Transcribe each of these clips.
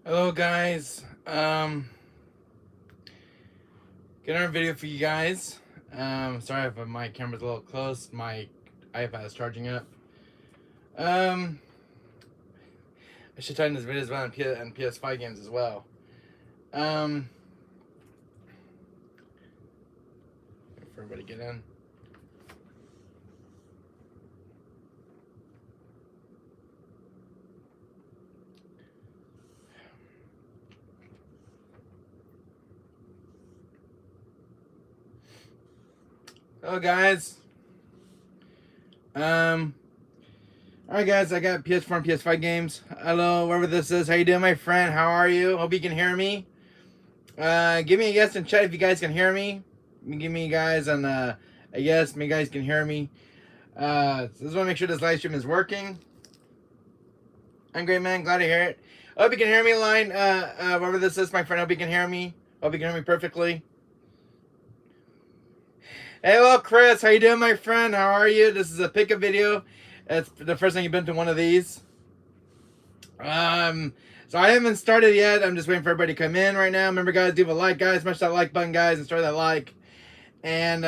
Hello guys, get another video for you guys. Sorry if my camera's a little close, my iPad is charging up. I should tighten this video as well on ps5 games as well. Wait for everybody to get in. Hello guys. Alright guys, I got ps4 and ps5 games. Hello, wherever this is. How you doing, my friend? How are you? Hope you can hear me. Give me a yes in chat if you guys can hear me. Give me guys a yes, me guys can hear me. So just want to make sure this live stream is working. I'm great, man. Glad to hear it. Hope you can hear me, line. Wherever this is, my friend. Hope you can hear me. Hope you can hear me perfectly. Hey, hello, Chris. How you doing, my friend? How are you? This is a pickup video. It's the first time you've been to one of these. So I haven't started yet. I'm just waiting for everybody to come in right now. Remember, guys, leave a like, guys. Smash that like button, guys, and start that like. And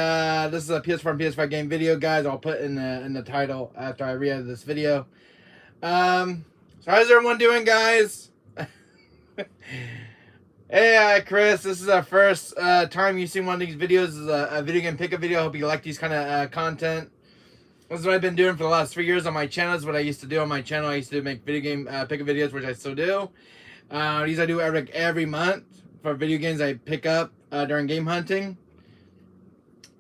this is a PS4 and PS5 game video, guys. I'll put in the title after I re-edit this video. So how's everyone doing, guys? Hey, Chris, this is our first time you've seen one of these videos. This is a video game pickup video. I hope you like these kind of content. This is what I've been doing for the last 3 years on my channel. This is what I used to do on my channel. I used to make video game pickup videos, which I still do. These I do every month for video games I pick up during game hunting.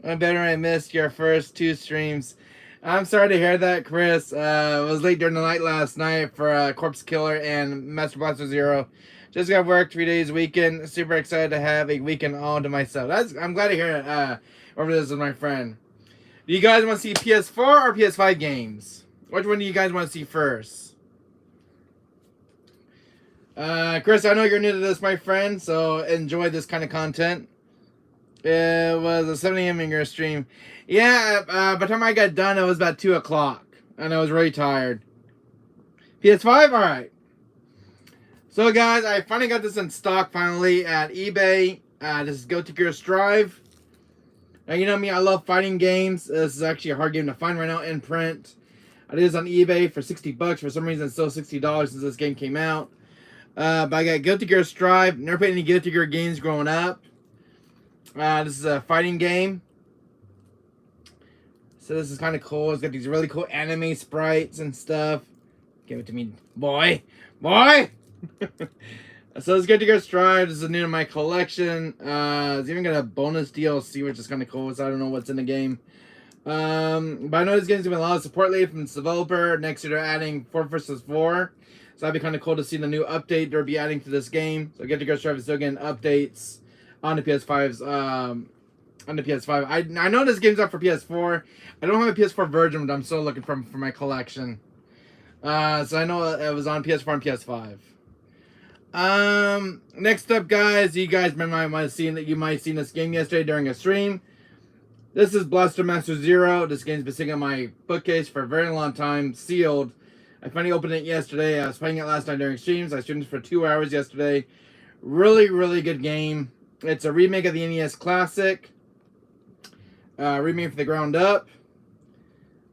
I better I missed your first 2 streams. I'm sorry to hear that, Chris. It was late during the night last night for Corpse Killer and Master Blaster Zero. Just got work 3 days weekend. Super excited to have a weekend all to myself. I'm glad to hear it. Over this with my friend. Do you guys want to see PS4 or PS5 games? Which one do you guys want to see first? Chris, I know you're new to this, my friend, so enjoy this kind of content. It was a 7 a.m. in your stream. Yeah, by the time I got done, it was about 2 o'clock, and I was really tired. PS5? Alright. So, guys, I finally got this in stock, finally, at eBay. This is Guilty Gear Strive. Now, you know me, I love fighting games. This is actually a hard game to find right now in print. I did this on eBay for 60 bucks. For some reason, it's still $60 since this game came out. But I got Guilty Gear Strive. Never played any Guilty Gear games growing up. This is a fighting game. So this is kind of cool. It's got these really cool anime sprites and stuff. Give it to me, boy. Boy! So it's Guilty Gear Strive. This is new to my collection. It's even got a bonus DLC, which is kind of cool. So I don't know what's in the game. But I know this game's gonna be a lot of support lately from its developer. Next year they're adding 4 vs 4. So that'd be kind of cool to see the new update they'll be adding to this game. So Guilty Gear Strive is still getting updates on the PS5's on the PS5. I know this game's up for PS4. I don't have a PS4 version, but I'm still looking for my collection. So I know it was on PS4 and PS5. Next up, guys, you guys might have seen that you might have seen this game yesterday during a stream. This is Blaster Master Zero. This game's been sitting on my bookcase for a very long time, sealed. I finally opened it yesterday. I was playing it last night during streams. I streamed it for 2 hours yesterday. Really, really good game. It's a remake of the NES Classic. Remake from the ground up.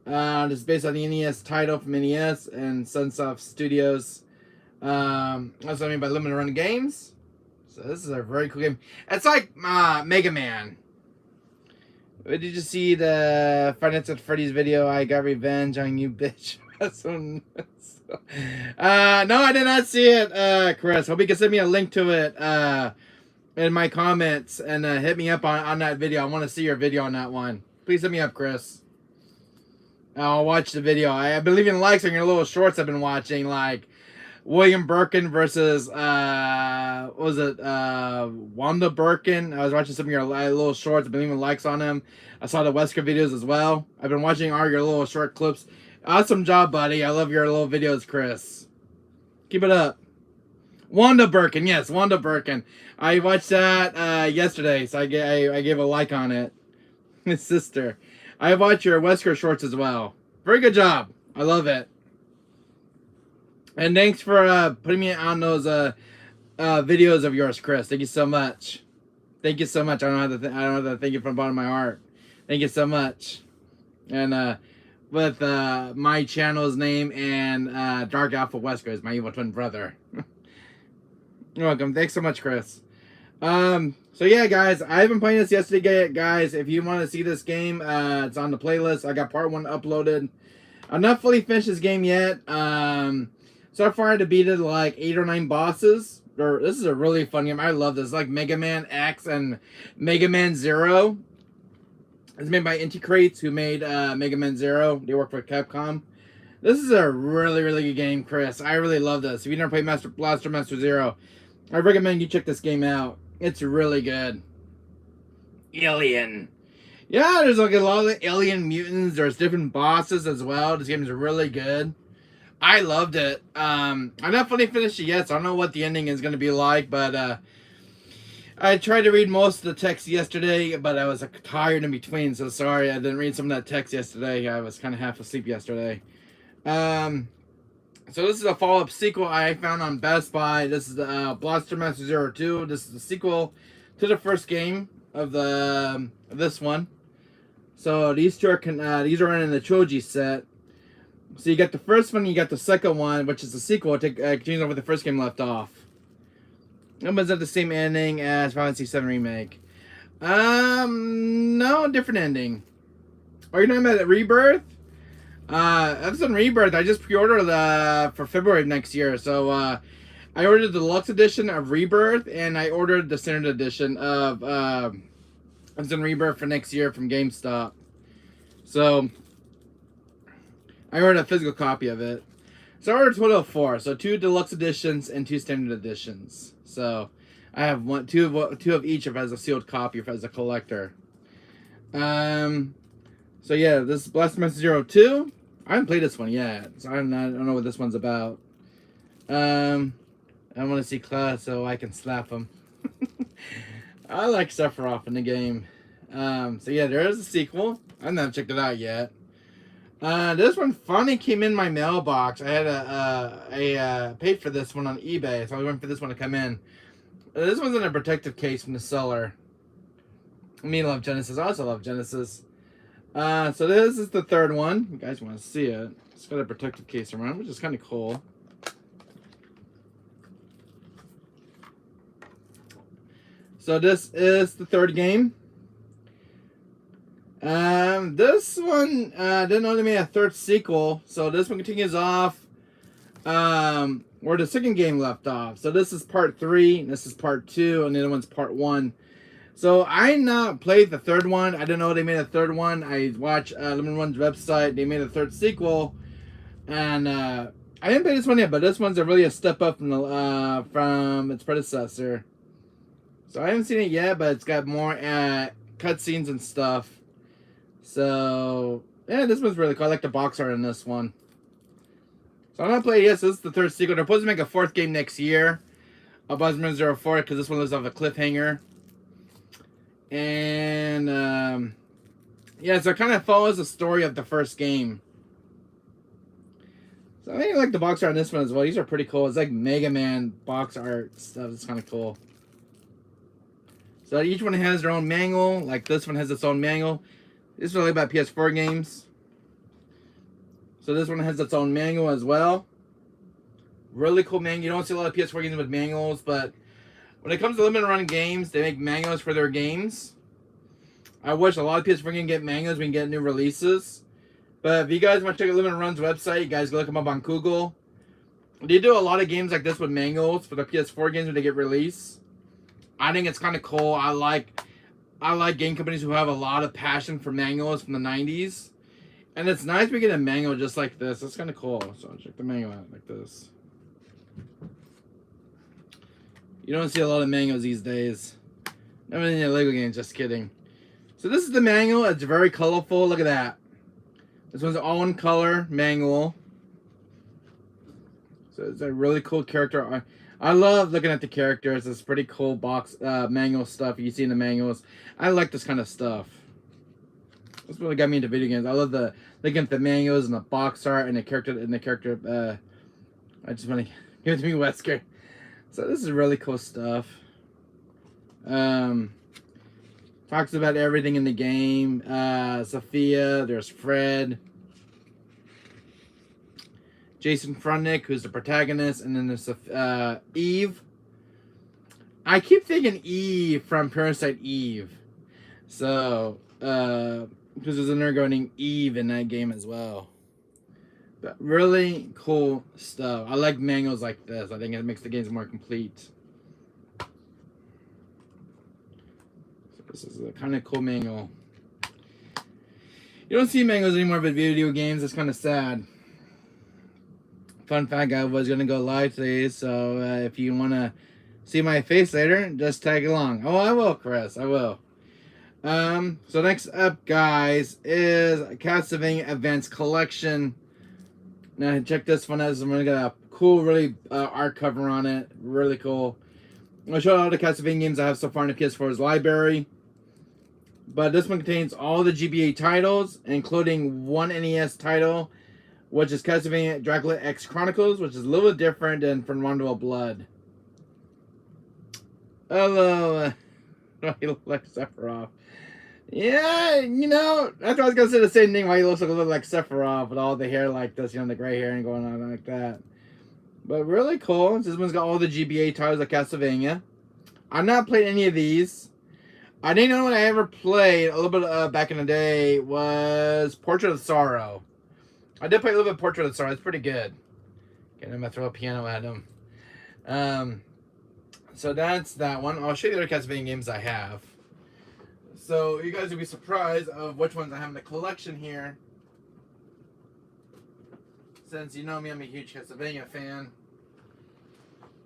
This is based on the NES title from NES and Sunsoft Studios. That's what I mean by limited run games. So this is a very cool game. It's like Mega Man. Did you see the Five Nights at Freddy's video? I got revenge on you, bitch. No, I did not see it, Chris. Hope you can send me a link to it in my comments and hit me up on that video. I want to see your video on that one. Please hit me up, Chris. I'll watch the video. I've been leaving likes on your little shorts I've been watching, like William Birkin versus what was it, Wanda Birkin. I was watching some of your little shorts. I've been leaving likes on them. I saw the Wesker videos as well. I've been watching all your little short clips. Awesome job, buddy. I love your little videos, Chris. Keep it up. Wanda Birkin, yes, Wanda Birkin. I watched that yesterday, so I gave a like on it. His sister. I watched your Wesker shorts as well. Very good job. I love it. And thanks for putting me on those videos of yours, Chris. Thank you so much. Thank you so much. I don't have to thank you from the bottom of my heart. Thank you so much. And with my channel's name and Dark Alpha Wesker is my evil twin brother. You're welcome. Thanks so much, Chris. So yeah, guys, I've been playing this yesterday, guys. If you want to see this game, it's on the playlist. I got part 1 uploaded. I'm not fully finished this game yet. So far I had to beat it like 8 or 9 bosses. This is a really fun game. I love this. It's like Mega Man X and Mega Man Zero. It's made by Inti Crates, who made Mega Man Zero. They work for Capcom. This is a really, really good game, Chris. I really love this. If you never played Blaster Master Zero, I recommend you check this game out. It's really good. Alien. Yeah, there's like a lot of alien mutants. There's different bosses as well. This game is really good. I loved it. I'm not fully finished it yet, so I don't know what the ending is going to be like, but I tried to read most of the text yesterday, but I was tired in between, so sorry I didn't read some of that text yesterday. I was kind of half asleep yesterday. So this is a follow-up sequel I found on Best Buy. This is the Blaster Master Zero 2. This is the sequel to the first game of this one. So these two are these are in the trilogy set. So you got the first one, you got the second one, which is the sequel. It continues on where the first game left off. It was at the same ending as Final Fantasy VII Remake. No, different ending. Are you talking about Rebirth? Episode Rebirth, I just pre-ordered for February of next year. So I ordered the deluxe edition of Rebirth, and I ordered the standard edition of Episode Rebirth for next year from GameStop. So I ordered a physical copy of it. So I ordered a total of 4. So 2 deluxe editions and 2 standard editions. So I have two of each as a sealed copy as a collector. So yeah, this is Blaster Master Zero 2. I haven't played this one yet, so I don't know what this one's about. I want to see Class so I can slap him. I like Sephiroth in the game. So yeah, there is a sequel. I've not checked it out yet. This one finally came in my mailbox. I had paid for this one on eBay, so I went for this one to come in. This one's in a protective case from the seller. Me love Genesis. I also love Genesis. So this is the third one. You guys want to see it? It's got a protective case around, which is kind of cool. So this is the third game. This one didn't only make a third sequel, so this one continues off where the second game left off. So this is part 3, this is part 2, and the other one's part 1. So I not played the third one. I didn't know they made a third one. I watched Limited Run's website. They made a third sequel, and I didn't play this one yet. But this one's really a step up from its predecessor. So I haven't seen it yet, but it's got more cutscenes and stuff. So yeah, this one's really cool. I like the box art in this one. So I'm not playing it yet. So this is the third sequel. They're supposed to make a 4th game next year of Blaster Master Zero 4 because this one lives off a cliffhanger. And yeah, so it kind of follows the story of the first game. So I think I like the box art on this one as well. These are pretty cool. It's like Mega Man box art stuff. It's kind of cool. So each one has their own manual. Like this one has its own manual. This is really about PS4 games. So this one has its own manual as well. Really cool manual. You don't see a lot of PS4 games with manuals, but when it comes to limited run games, they make manuals for their games. I wish a lot of PS4 can get manuals. We can get new releases. But if you guys want to check out Limited Run's website, you guys can look them up on Google. They do a lot of games like this with manuals for the PS4 games when they get released. I think it's kind of cool. I like game companies who have a lot of passion for manuals from the 90s. And it's nice we get a manual just like this. It's kind of cool. So check the manual out like this. You don't see a lot of manuals these days. Not in the Lego games, just kidding. So this is the manual. It's very colorful. Look at that. This one's all in color manual. So it's a really cool character. I love looking at the characters. It's pretty cool box manual stuff you see in the manuals. I like this kind of stuff. That's what got me into video games. I love looking at the manuals and the box art and the character I just want to give it to me, Wesker. So this is really cool stuff. Talks about everything in the game. Sophia, there's Fred, Jason Frunick, who's the protagonist, and then there's Eve. I keep thinking Eve from Parasite Eve. So, because there's another girl named Eve in that game as well. But really cool stuff. I like manuals like this. I think it makes the games more complete. So this is a kind of cool manual. You don't see manuals anymore with video games. It's kind of sad. Fun fact, I was going to go live today, so if you want to see my face later, just tag along. Oh, I will, Chris. I will. So next up, guys, is Castlevania Advance Collection. Now, check this one out. It's going to get a cool, really art cover on it. Really cool. I'm going to show all the Castlevania games I have so far in the PS4's library. But this one contains all the GBA titles, including one NES title, which is Castlevania Dracula X Chronicles, which is a little different than from Rondo of Blood. Hello, you look like Sephiroth. Yeah, you know, I thought I was going to say the same thing, why he looks like a little like Sephiroth with all the hair like this, you know, the gray hair and going on like that. But really cool. This one's got all the GBA titles of Castlevania. I've not played any of these. I didn't know what I ever played a little bit back in the day was Portrait of Sorrow. I did play a little bit of Portrait of Sorrow. It's pretty good. Okay, I'm going to throw a piano at him. So that's that one. I'll show you the other Castlevania games I have. So you guys will be surprised of which ones I have in the collection here. Since you know me, I'm a huge Castlevania fan.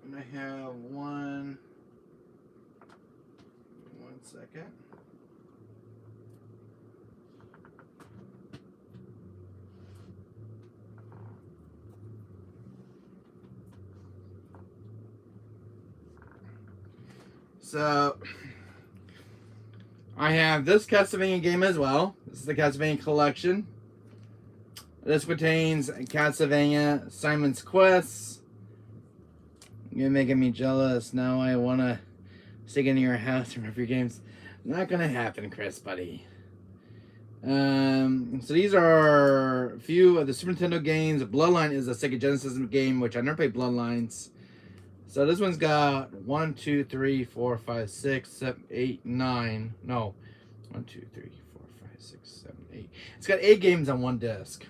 And I have one second. So I have this Castlevania game as well. This is the Castlevania collection. This contains Castlevania Simon's Quest. You're making me jealous. Now I want to stick into your house and rip your games. Not going to happen, Chris, buddy. So these are a few of the Super Nintendo games. Bloodline is a Sega Genesis game, which I never played Bloodlines. So this one's got 1, 2, 3, 4, 5, 6, 7, 8, 9. No. 1, 2, 3, 4, 5, 6, 7, 8. It's got 8 games on one disc.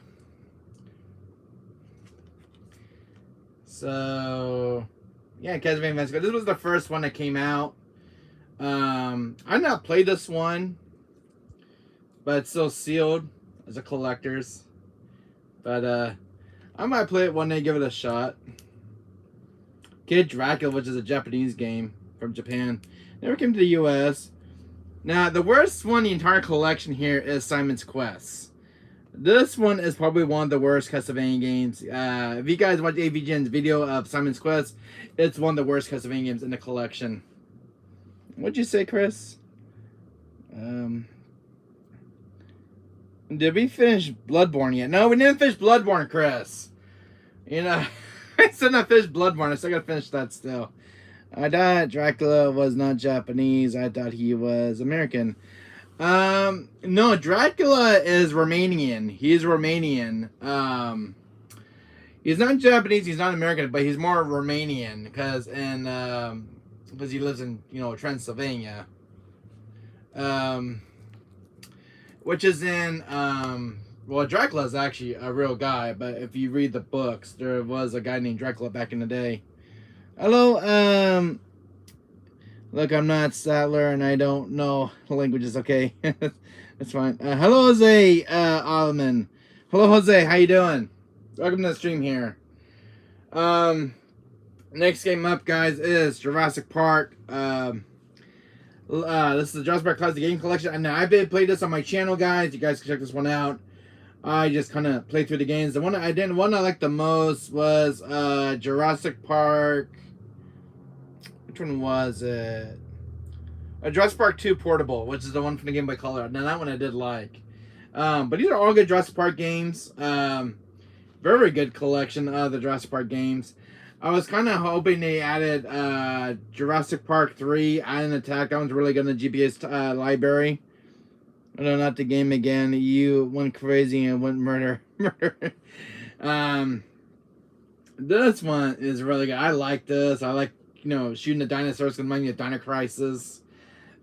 So, yeah, Castlevania Advance. This was the first one that came out. I've not played this one, but it's still sealed as a collector's. But I might play it one day, give it a shot. Kid Dracula, which is a Japanese game from Japan, never came to the U.S. Now, the worst one in the entire collection here is Simon's Quest. This one is probably one of the worst Castlevania games. If you guys watch AVGN's video of Simon's Quest, it's one of the worst Castlevania games in the collection. What'd you say, Chris? Did we finish Bloodborne yet? No, we didn't finish Bloodborne, Chris. You know, I still not finished Bloodborne. I still gotta finish that still. I thought Dracula was not Japanese. I thought he was American. No, Dracula is Romanian. He's Romanian. He's not Japanese. He's not American, but he's more Romanian because he lives in, you know, Transylvania. Which is in, well, Dracula is actually a real guy, but if you read the books, there was a guy named Dracula back in the day. Hello, look, I'm not Sattler, and I don't know languages, okay? That's fine. Hello, Jose, Alman. Hello, Jose, how you doing? Welcome to the stream here. Next game up, guys, is Jurassic Park. This is the Jurassic Park Classic Game Collection. And I've played this on my channel, guys. You guys can check this one out. I just kind of played through the games. The one I liked the most was Jurassic Park. Which one was it? Jurassic Park 2 Portable, which is the one from the Game Boy Color. Now that one I did like. But these are all good Jurassic Park games. Very good collection of the Jurassic Park games. I was kind of hoping they added Jurassic Park 3 Island Attack. That one's really good in the GPA's library. I know, not the game again. You went crazy and went murder. This one is really good. I like this. I like, you know, shooting the dinosaurs. Can remind me of Dino Crisis.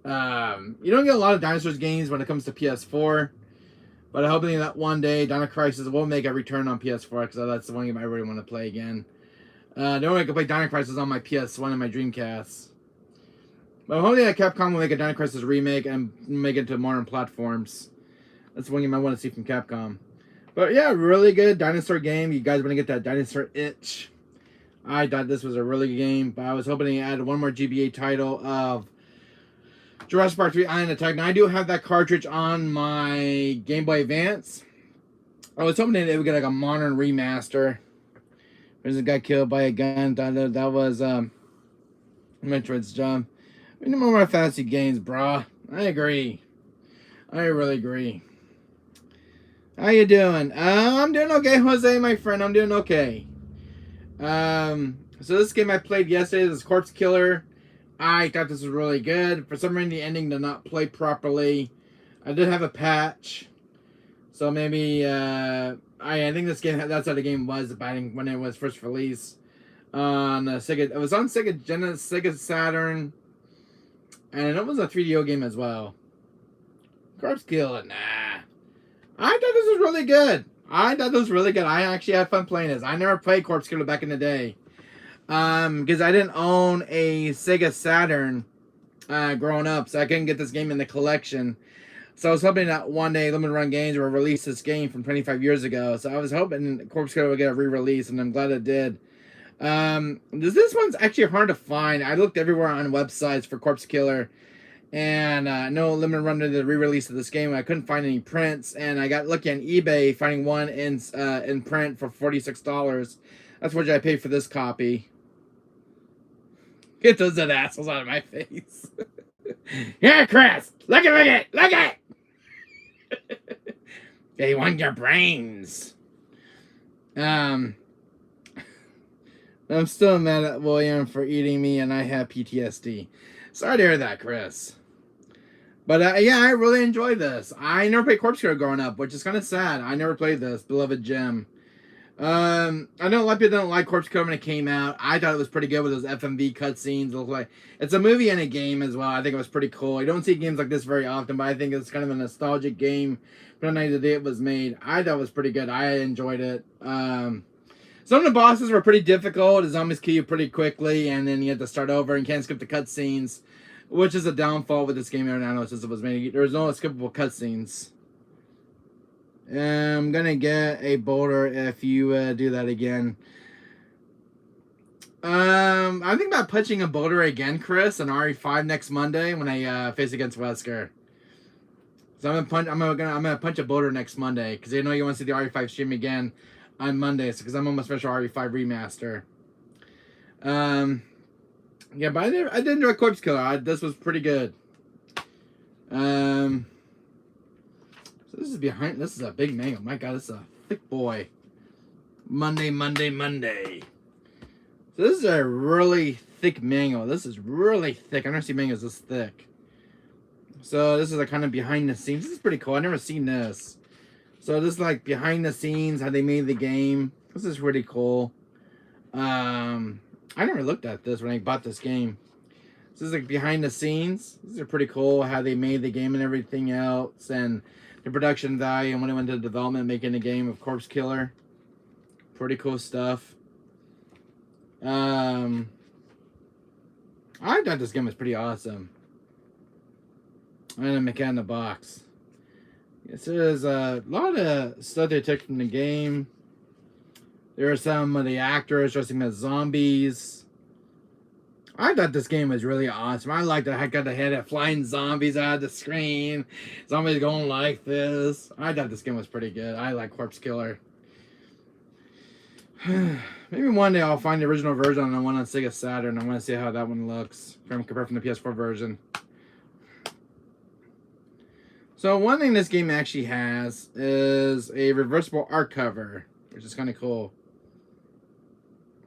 You don't get a lot of dinosaurs games when it comes to PS4, but I'm hoping that one day Dino Crisis will make a return on PS4 because that's the one game I really want to play again. The only way I can play Dino Crisis on my PS1 and my Dreamcast. But I'm hoping that Capcom will make a Dino Crisis remake and make it to modern platforms. That's one game I want to see from Capcom. But yeah, really good dinosaur game. You guys want to get that dinosaur itch. I thought this was a really good game, but I was hoping to add one more GBA title of Jurassic Park 3 Island Attack. Now, I do have that cartridge on my Game Boy Advance. I was hoping that it would get like a modern remaster. There's a guy killed by a gun. That was Metroid's job. We need more fantasy games, brah. I agree. I really agree. How you doing? I'm doing okay, Jose, my friend. I'm doing okay. So this game I played yesterday, this Corpse Killer. I thought this was really good. For some reason, the ending did not play properly. I did have a patch, so maybe I think this game, that's how the game was when it was first released on Sega. It was on Sega Genesis, Sega Saturn, and it was a 3DO game as well. Corpse Killer, nah. I thought this was really good. I actually had fun playing this. I never played Corpse Killer back in the day. Because I didn't own a Sega Saturn growing up, so I couldn't get this game in the collection. So I was hoping that one day Limited Run Games will release this game from 25 years ago. So I was hoping Corpse Killer would get a re-release, and I'm glad it did. This one's actually hard to find. I looked everywhere on websites for Corpse Killer, and no Limited Run did the re-release of this game. I couldn't find any prints, and I got lucky on eBay finding one in print for $46. That's what I paid for this copy. Get those dead assholes out of my face. Here, Chris! Look at! They want your brains. I'm still mad at William for eating me, and I have PTSD. Sorry to hear that, Chris. But yeah, I really enjoyed this. I never played Corpse Killer growing up, which is kind of sad. I never played this beloved gem. I know a lot of people don't like Corpse Killer when it came out. I thought it was pretty good with those FMV cutscenes. Like it's a movie and a game as well. I think it was pretty cool. You don't see games like this very often, but I think it's kind of a nostalgic game from the night the day it was made. I thought it was pretty good. I enjoyed it. Some of the bosses were pretty difficult. The zombies kill you pretty quickly, and then you have to start over and can't skip the cutscenes, which is a downfall with this game right now since it was made. There's no skippable cutscenes. I'm gonna get a boulder if you do that again. I'm thinking about punching a boulder again, Chris, on RE5 next Monday when I face against Wesker. So I'm gonna punch a boulder next Monday because I know you want to see the RE5 stream again on Monday. So because I'm on my special RE5 remaster. Yeah, but I did enjoy Corpse Killer. This was pretty good. So this is a big mango. My God, this is a thick boy. Monday. So this is a really thick mango. This is really thick. I've never seen mangoes this thick. So this is a kind of behind the scenes. This is pretty cool. I've never seen this. So this is like behind the scenes, how they made the game. This is pretty cool. I never looked at this when I bought this game. This is like behind the scenes. These are pretty cool, how they made the game and everything else, and the production value and when it went into development, making the game of Corpse Killer. Pretty cool stuff. I thought this game was pretty awesome. And a in the box. This is a lot of stuff they took from the game. There are some of the actors dressing as zombies. I thought this game was really awesome. I liked that I got the head of flying zombies out of the screen. Zombies going like this. I thought this game was pretty good. I like Corpse Killer. Maybe one day I'll find the original version and the one on Sega Saturn. I want to see how that one looks compared from the PS4 version. So one thing this game actually has is a reversible art cover, which is kind of cool.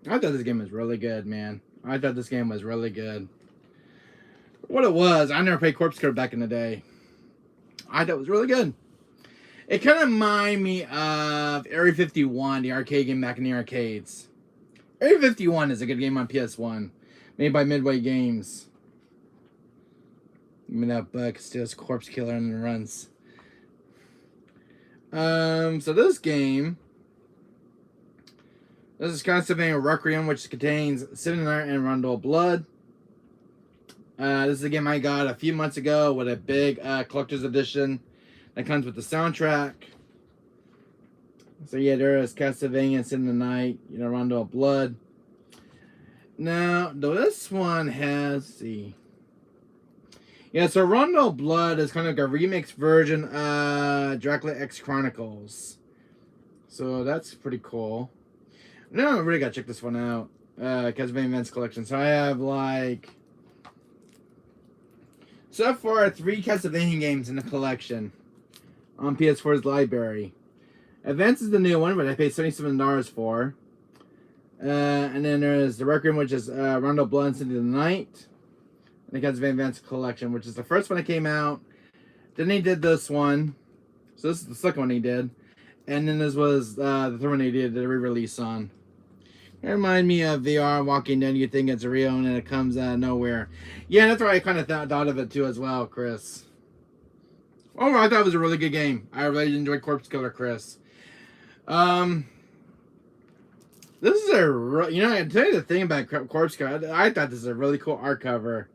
I thought this game was really good, man. I thought this game was really good. What it was, I never played Corpse Killer back in the day. I thought it was really good. It kind of reminded me of Area 51, the arcade game back in the arcades. Area 51 is a good game on PS1, made by Midway Games. Give me that book, steals Corpse Killer and runs. So this game, this is Castlevania Requiem, which contains Cinnamon and Rundle Blood. This is a game I got a few months ago with a big collector's edition that comes with the soundtrack. So yeah, there is Castlevania in the Night, you know, Rondo of Blood. Now, this one has, let's see. Yeah, so Rondo of Blood is kind of like a remix version of Dracula X Chronicles. So that's pretty cool. No, I really gotta check this one out. Castlevania Events Collection. So I have like, so far 3 Castlevania games in the collection on PS4's library. Advance is the new one, but I paid $77 for. And then there's the Requiem, which is Rondo Blood into the Night. And the Castlevania Advance Collection, which is the first one that came out. Then he did this one. So this is the second one he did. And then this was the third one he did the re-release on. It reminded me of VR Walking Dead. You think it's real and then it comes out of nowhere. Yeah, that's why I kind of thought of it too as well, Chris. Overall, I thought it was a really good game. I really enjoyed Corpse Killer, Chris. This is a, you know, I tell you the thing about Corpse Killer, I thought this is a really cool art cover.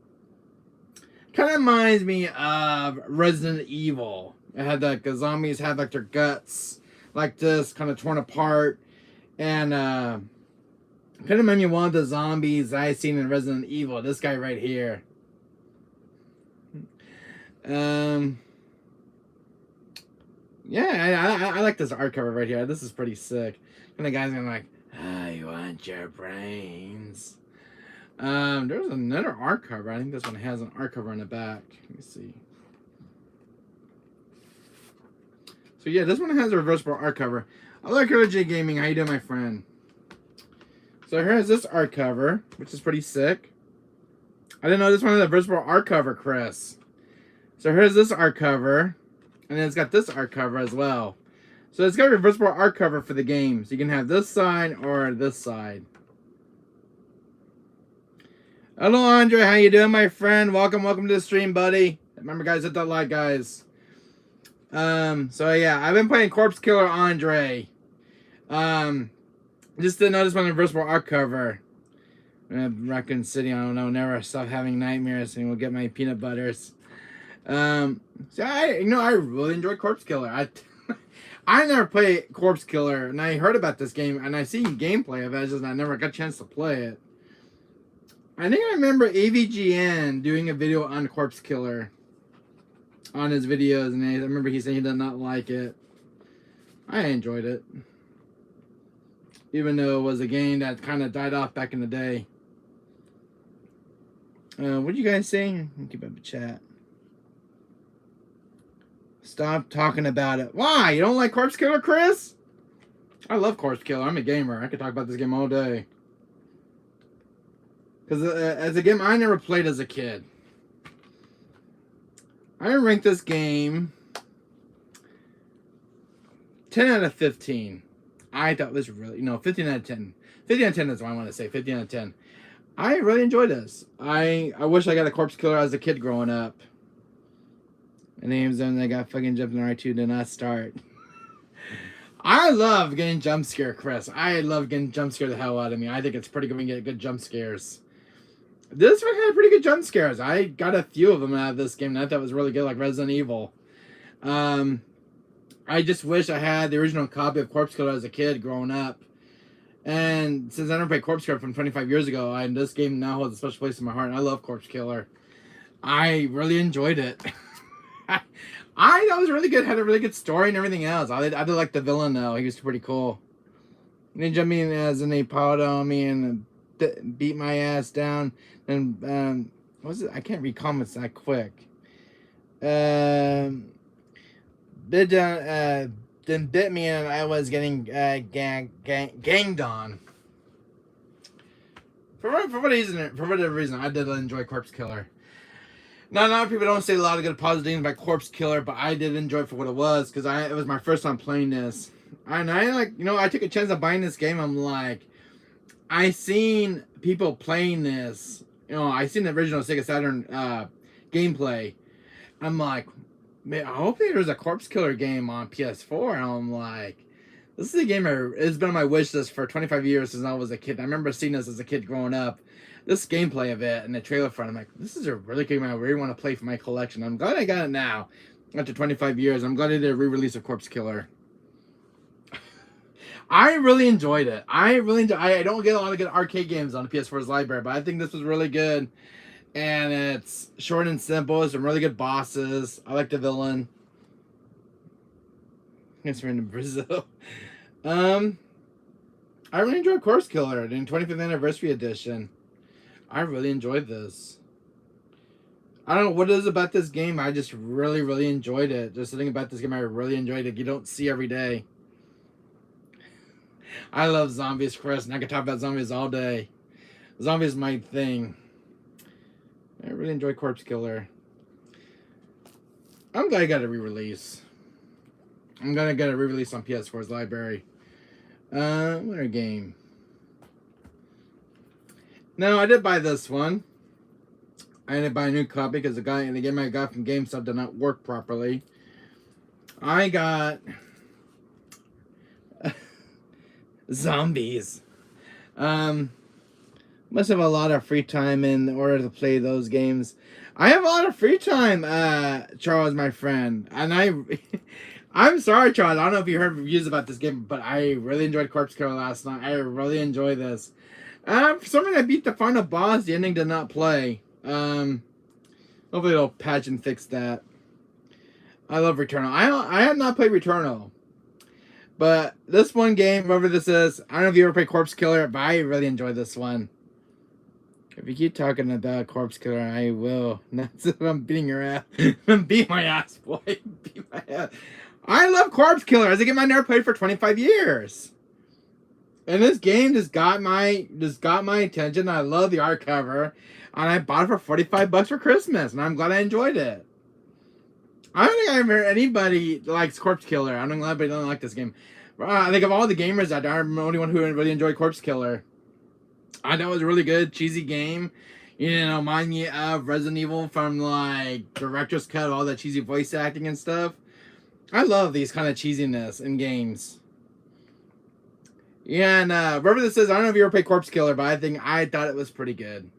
Kind of reminds me of Resident Evil. It had like the zombies had like their guts like this, kind of torn apart, and kind of reminded me of one of the zombies I seen in Resident Evil. This guy right here. Yeah, I like this art cover right here. This is pretty sick. And the guy's going like, I want your brains. There's another art cover. I think this one has an art cover on the back. Let me see. So yeah, this one has a reversible art cover. I like RJ Gaming. How you doing, my friend? So here's this art cover, which is pretty sick. I didn't know this one had a reversible art cover, Chris. So here's this art cover. And then it's got this art cover as well. So it's got a reversible art cover for the game. So you can have this side or this side. Hello, Andre. How you doing, my friend? Welcome to the stream, buddy. Remember, guys, hit that like, guys. So yeah, I've been playing Corpse Killer, Andre. Just didn't notice my reversible art cover. Raccoon City, I don't know. Never stop having nightmares, and we'll get my peanut butters. So I really enjoyed Corpse Killer. I never played Corpse Killer, and I heard about this game, and I seen gameplay of it. I never got a chance to play it. I think I remember AVGN doing a video on Corpse Killer on his videos, and I remember he said he did not like it. I enjoyed it, even though it was a game that kind of died off back in the day. What do you guys say? Keep up the chat. Stop talking about it. Why? You don't like Corpse Killer, Chris? I love Corpse Killer. I'm a gamer. I could talk about this game all day. Because as a game I never played as a kid. I rank this game 10 out of 15. I thought it was really, 15 out of 10. 15 out of 10 is what I want to say. 15 out of 10. I really enjoyed this. I wish I got a Corpse Killer as a kid growing up. And names them, they got fucking jumping R2 did not start. I love getting jump scare, Chris. I love getting jump scare the hell out of me. I think it's pretty good when you get good jump scares. This one had pretty good jump scares. I got a few of them out of this game, and I thought it was really good, like Resident Evil. I just wish I had the original copy of Corpse Killer as a kid growing up. And since I never played Corpse Killer from 25 years ago, this game now holds a special place in my heart, and I love Corpse Killer. I really enjoyed it. I thought it was really good. Had a really good story and everything else. I did like the villain though. He was pretty cool. And he jumped in as an apod on me and beat my ass down. And what was it? I can't read comments that quick. Then bit me and I was getting ganged on. For whatever reason, I did enjoy Corpse Killer. Now, a lot of people don't say a lot of good positive things about Corpse Killer, but I did enjoy it for what it was, because it was my first time playing this. And I like, I took a chance of buying this game. I'm like, I seen people playing this. I seen the original Sega Saturn gameplay. I'm like, man, I hope there's a Corpse Killer game on PS4. And I'm like, this is a game it's been on my wish list for 25 years since I was a kid. I remember seeing this as a kid growing up. This gameplay of it and the trailer for it, I'm like, this is a really good game I really want to play for my collection. I'm glad I got it now. After 25 years, I'm glad they did a re-release of Corpse Killer. I really enjoyed it. I don't get a lot of good arcade games on the PS4's library, but I think this was really good. And it's short and simple. Some really good bosses. I like the villain. It's from Brazil. I really enjoyed Corpse Killer in 25th Anniversary Edition. I really enjoyed this. I don't know what it is about this game. I just really, really enjoyed it. Just something about this game I really enjoyed it. You don't see every day. I love zombies, Chris, and I can talk about zombies all day. Zombies my thing. I really enjoy Corpse Killer. I'm glad I got a re-release. I'm gonna get a re-release on PS4's library. What a game. No, I did buy this one. I didn't buy a new copy because the game I got from GameStop did not work properly. I got zombies. Must have a lot of free time in order to play those games. I have a lot of free time, Charles, my friend. And I'm sorry, Charles. I don't know if you heard reviews about this game, but I really enjoyed Corpse Killer last night. I really enjoyed this. For some reason, I beat the final boss. The ending did not play. Hopefully they'll patch and fix that. I love Returnal. I have not played Returnal. But this one game, whatever this is, I don't know if you ever played Corpse Killer, but I really enjoyed this one. If you keep talking about Corpse Killer, I will. That's if I'm beating your ass. I'm beating my ass, boy. Beat my ass. I love Corpse Killer. It's a game I never played for 25 years. And this game just got my attention. I love the art cover. And I bought it for $45 for Christmas. And I'm glad I enjoyed it. I don't think I've heard anybody likes Corpse Killer. I don't know anybody doesn't like this game. I think of all the gamers out there, I'm the only one who really enjoyed Corpse Killer. I thought it was a really good, cheesy game. Remind me of Resident Evil from like director's cut, all that cheesy voice acting and stuff. I love these kind of cheesiness in games. Yeah, and whatever this is, I don't know if you ever played Corpse Killer, but I thought it was pretty good.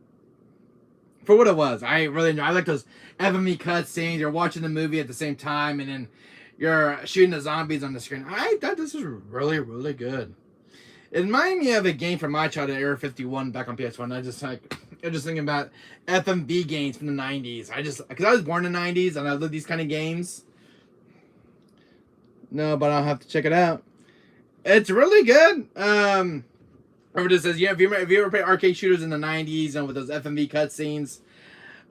For what it was, I like those FMV cutscenes. You're watching the movie at the same time, and then you're shooting the zombies on the screen. I thought this was really, really good. It reminded me of a game from my childhood, Area 51, back on PS1. I'm just thinking about FMV games from the 90s. Because I was born in the 90s, and I love these kind of games. No, but I'll have to check it out. It's really good. Whatever this says, if you ever played arcade shooters in the 90s and with those FMV cutscenes,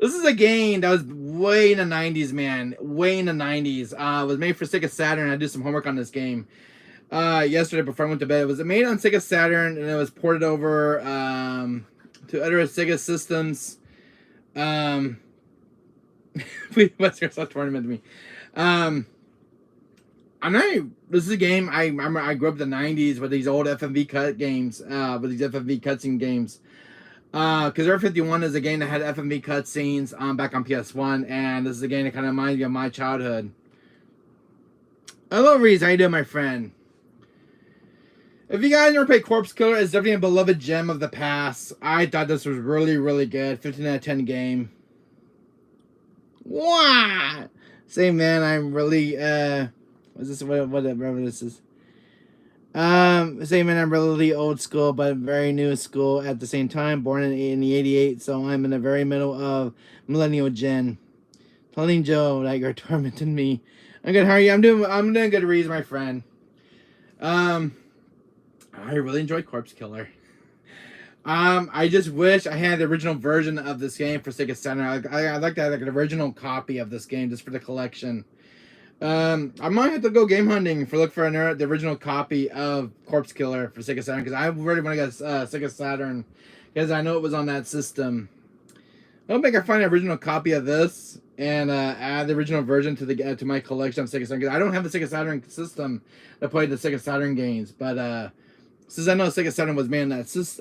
this is a game that was way in the 90s, man. Way in the 90s. It was made for Sega Saturn. I did some homework on this game yesterday before I went to bed. It was made on Sega Saturn, and it was ported over to other Sega systems. Wesker, stop tournament to me. This is a game I remember. I grew up in the 90s with these old FMV cut games, with these FMV cutscene games. Because Area 51 is a game that had FMV cutscenes back on PS1, and this is a game that kind of reminds me of my childhood. Hello, Reese. How you doing, my friend? If you guys never played Corpse Killer, it's definitely a beloved gem of the past. I thought this was really, really good. 15 out of 10 game. Wow! Say, man, I'm really, what's this, whatever this is. Say, man, I'm really old school, but very new school at the same time. Born in the 88, so I'm in the very middle of millennial gen. Telling Joe that you're tormenting me. I'm good. How are you? I'm doing good, Reese, my friend. I really enjoyed Corpse Killer. I just wish I had the original version of this game for Sega Saturn. I'd like to have like an original copy of this game just for the collection. I might have to go game hunting look for the original copy of Corpse Killer for Sega Saturn, because I really want to get a Sega Saturn because I know it was on that system. I don't think I find an original copy of this and add the original version to my collection of Sega Saturn. I don't have the Sega Saturn system that played the Sega Saturn games, but since I know Sega Saturn was made in that since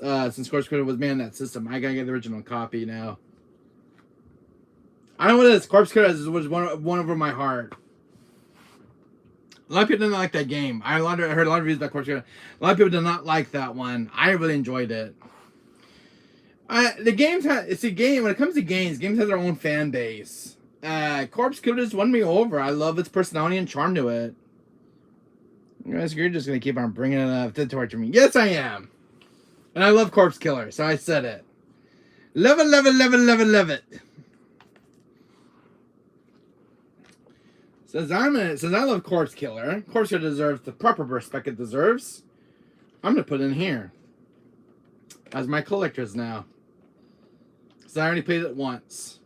Corpse Killer was made in that system, I gotta get the original copy now. I know what it is. Corpse Killer was one over my heart. A lot of people didn't like that game. I heard a lot of reviews about Corpse Killer. A lot of people did not like that one. I really enjoyed it. The games it's a game. When it comes to games have their own fan base. Corpse Killer just won me over. I love its personality and charm to it. You're just gonna keep on bringing it up to torture me. Yes, I am. And I love Corpse Killer, so I said it. Love it, love it, love it, love it, love it. Since I love Corpse Killer deserves the proper respect it deserves. I'm gonna put it in here as my collector's now. So I already played it once.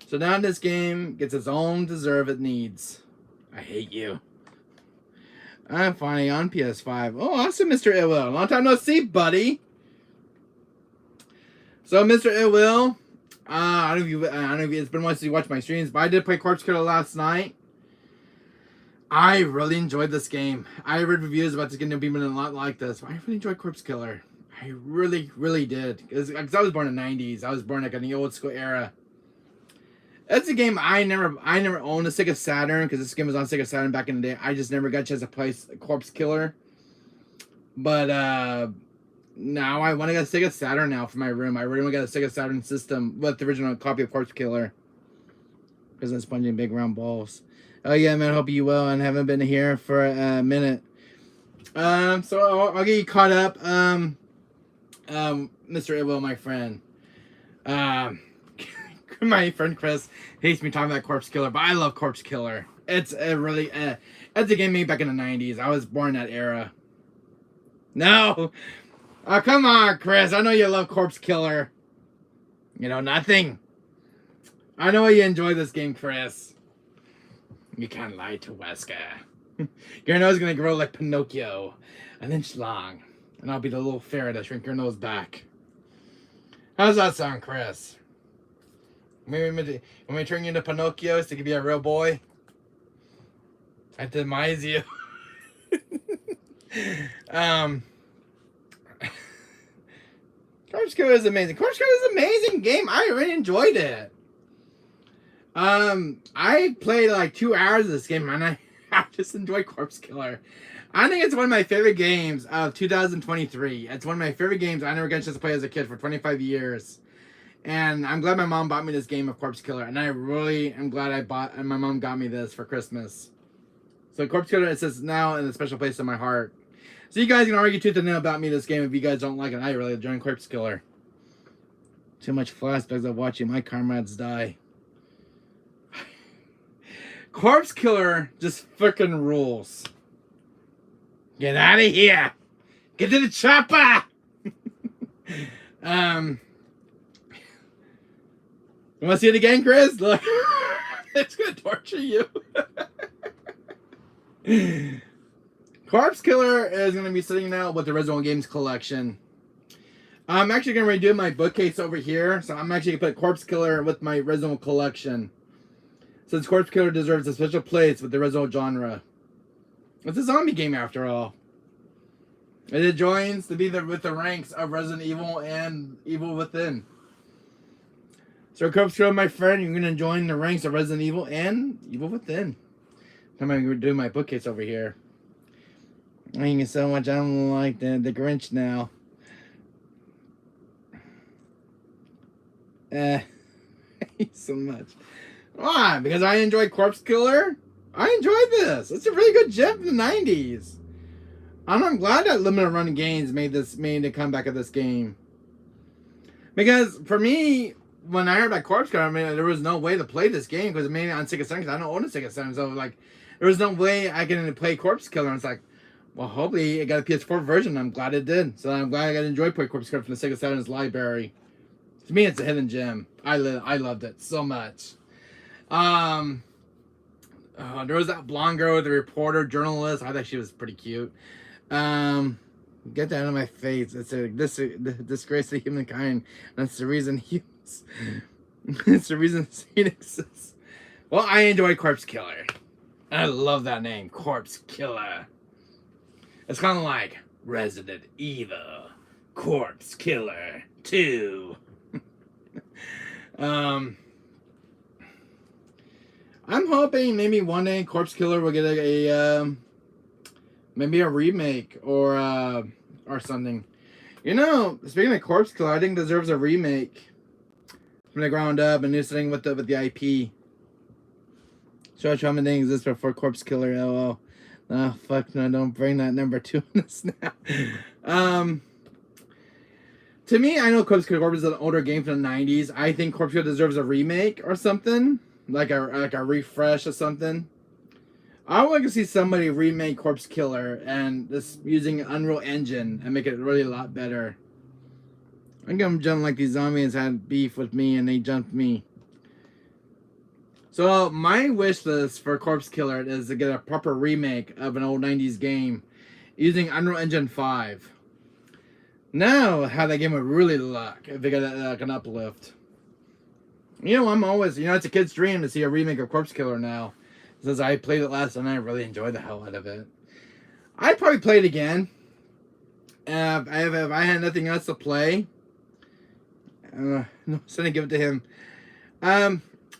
So now this game gets its own deserve it needs. I hate you. I'm finally on PS5. Oh, awesome, Mr. Illwill. Long time no see, buddy. So, Mr. Illwill, I don't know if it's been once you watch my streams, but I did play Corpse Killer last night. I really enjoyed this game. I read reviews about this game to be a lot like this, but I really enjoyed Corpse Killer. I really, really did. Because I was born in the 90s. I was born like in the old school era. That's a game I never owned a Sega Saturn because this game was on Sega Saturn back in the day. I just never got a chance to play Corpse Killer. But now I want to get a Sega Saturn now for my room. I really want to get a Sega Saturn system with the original copy of Corpse Killer. Because I'm sponging big round balls. Oh yeah, man. Hope you well and haven't been here for a minute. So I'll get you caught up. Mr. Illwill, my friend. My friend Chris hates me talking about Corpse Killer, but I love Corpse Killer. It's a really, it's a game made back in the 90s. I was born in that era. No! Oh, come on, Chris. I know you love Corpse Killer. You know, nothing. I know you enjoy this game, Chris. You can't lie to Wesker. Your nose is going to grow like Pinocchio. An inch long. And I'll be the little ferret that shrink your nose back. How's that sound, Chris? When we turn you into Pinocchio so you can be a real boy, I demise you. Corpse Killer is amazing. Corpse Killer is an amazing game. I really enjoyed it. I played like 2 hours of this game and I just enjoyed Corpse Killer. I think it's one of my favorite games of 2023. It's one of my favorite games I never got a chance to play as a kid for 25 years. And I'm glad my mom bought me this game of Corpse Killer. And I really am glad and my mom got me this for Christmas. So Corpse Killer, it says now in a special place in my heart. So you guys can argue tooth and nail about me this game if you guys don't like it. I really enjoy Corpse Killer. Too much flashbacks of watching my comrades die. Corpse Killer just freaking rules. Get out of here. Get to the chopper. You want to see it again, Chris? Look. It's going to torture you. Corpse Killer is going to be sitting now with the Resident Evil Games collection. I'm actually going to redo my bookcase over here. So I'm actually going to put Corpse Killer with my Resident Evil collection. Since Corpse Killer deserves a special place with the Resident Evil genre. It's a zombie game after all. And it joins to be with the ranks of Resident Evil and Evil Within. So Corpse Killer, my friend, you're going to join the ranks of Resident Evil and Evil Within. I'm going to do my bookcase over here. I think so much I don't like the Grinch now. So much. Why? Because I enjoy Corpse Killer? I enjoyed this. It's a really good gem from the 90s. I'm glad that limited run games made a comeback of this game. Because for me, when I heard about Corpse Killer, I mean, there was no way to play this game because it made it on Sega Saturn because I don't own a Sega Saturn. So like, there was no way I can play Corpse Killer. And it's like, well, hopefully it got a PS4 version. I'm glad it did. So I'm glad I got to enjoy playing Corpse Killer from the Sega Saturn's library. To me, it's a hidden gem. I loved it so much. There was that blonde girl, the reporter, journalist. I thought she was pretty cute. Get that out of my face. It's a disgrace to humankind. That's the reason it's the reason Satan exists. Well, I enjoy Corpse Killer. I love that name, Corpse Killer. It's kind of like Resident Evil, Corpse Killer 2. I'm hoping maybe one day Corpse Killer will get a maybe a remake or something. You know, speaking of Corpse Killer, I think it deserves a remake from the ground up, a new thing with the IP. Show how many things exist before Corpse Killer. LOL. Oh fuck no! Don't bring that number 2 in this now. To me, I know Corpse Killer is an older game from the 90s. I think Corpse Killer deserves a remake or something, like a refresh or something. I would like to see somebody remake Corpse Killer and just using Unreal Engine and make it really a lot better. I'm gonna jump like these zombies had beef with me and they jumped me. So my wish list for Corpse Killer is to get a proper remake of an old 90s game using Unreal Engine 5. Now, how that game would really look if they got like an uplift. You know, I'm always, you know, it's a kid's dream to see a remake of Corpse Killer now. Since I played it last and I really enjoyed the hell out of it. I'd probably play it again. If I had nothing else to play. No, so I give it to him.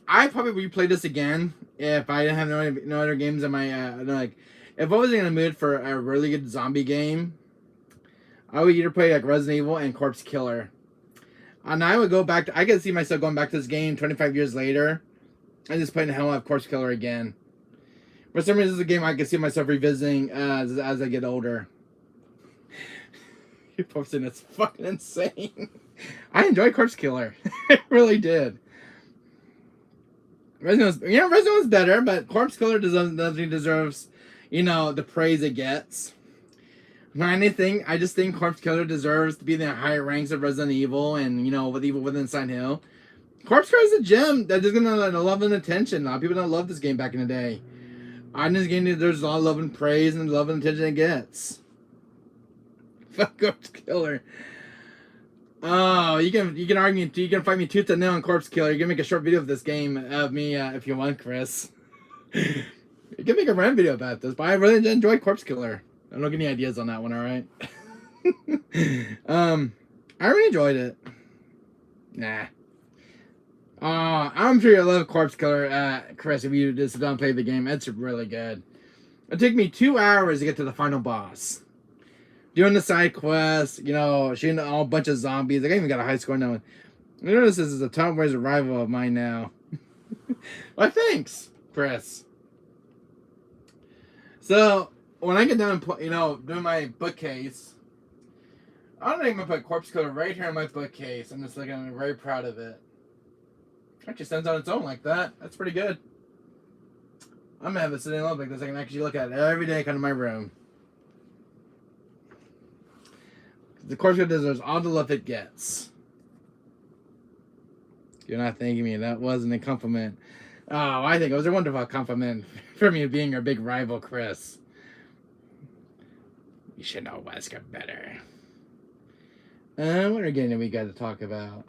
I'd probably replay this again if I didn't have no other games in my like. If I wasn't in a mood for a really good zombie game, I would either play like Resident Evil and Corpse Killer. And I would go back to, I could see myself going back to this game 25 years later and just playing the hell out of Corpse Killer again. For some reason, this is a game I can see myself revisiting as I get older. You're posting, it's fucking insane. I enjoy Corpse Killer. I really did. Resident Evil's better, but Corpse Killer definitely deserves, you know, the praise it gets. Not anything, I just think Corpse Killer deserves to be in the higher ranks of Resident Evil and, you know, with Evil Within Silent Hill. Corpse Killer is a gem that is going to love and attention. A lot of people don't love this game back in the day. On this game, there's a lot of love and praise and love and attention it gets. Fuck Corpse Killer. Oh, you can argue, you can fight me tooth and nail on Corpse Killer. You can make a short video of this game of me if you want, Chris. You can make a random video about this, but I really enjoy Corpse Killer. I don't get any ideas on that one, alright? I really enjoyed it. Nah. I'm sure you'll love Corpse Killer, Chris, if you just don't play the game. It's really good. It took me 2 hours to get to the final boss. Doing the side quests, you know, shooting a whole bunch of zombies. I even got a high score now. You notice this is a Tom Ware's rival of mine now. Well, thanks, Chris. So, when I get done, you know, doing my bookcase, I don't think I'm going to put Corpse Killer right here in my bookcase. I'm just like, I'm very proud of it. Actually stands on its own like that. That's pretty good. I'm gonna have it sitting up like this. I can actually look at it every day, kind of my room. The Corpse Killer deserves all the love it gets. You're not thanking me. That wasn't a compliment. Oh, I think it was a wonderful compliment for me being your big rival, Chris. You should know Wesker better. What again do we got to talk about?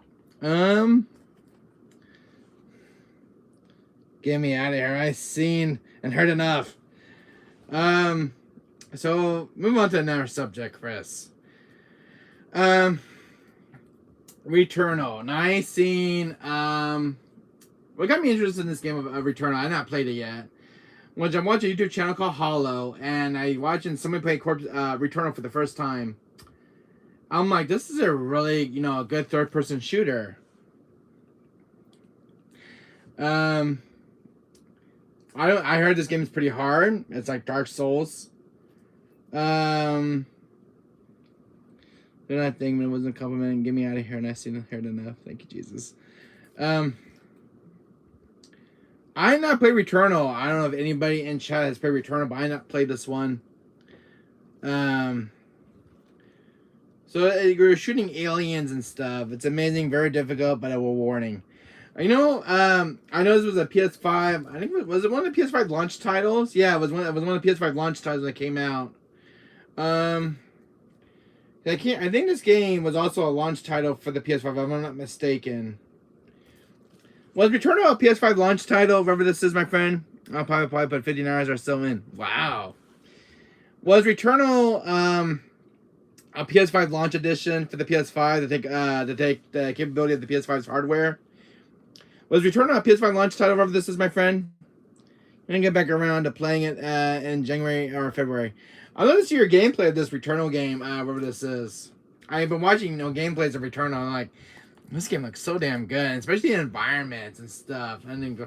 Get me out of here. I've seen and heard enough. So move on to another subject, Chris. Returnal. Now I seen what got me interested in this game of Returnal. I've not played it yet. Which I'm watching a YouTube channel called Hollow, and I watching somebody play Returnal for the first time. I'm like, this is a really, you know, a good third-person shooter. I heard this game is pretty hard. It's like Dark Souls. They're not thinking it wasn't a compliment. Get me out of here, and I've seen and heard enough. Thank you, Jesus. I not played Returnal. I don't know if anybody in chat has played Returnal, but I not played this one. So you're shooting aliens and stuff. It's amazing, very difficult, but a warning. You know, I know this was a PS5. I think was it one of the PS5 launch titles? Yeah, it was one of the PS5 launch titles that came out. I can't. I think this game was also a launch title for the PS5. If I'm not mistaken. Was Returnal a PS5 launch title? Whatever this is, my friend. I'll probably put 50 hours are still in. Wow. Was Returnal a PS5 launch edition for the PS5 to take the capability of the PS5's hardware? Was Returnal a PS5 launch title? Whatever this is, my friend. I'm gonna get back around to playing it in January or February. I'd love to see your gameplay of this Returnal game, whatever this is. I've been watching, gameplays of Returnal. I'm like, this game looks so damn good, especially the environments and stuff. I think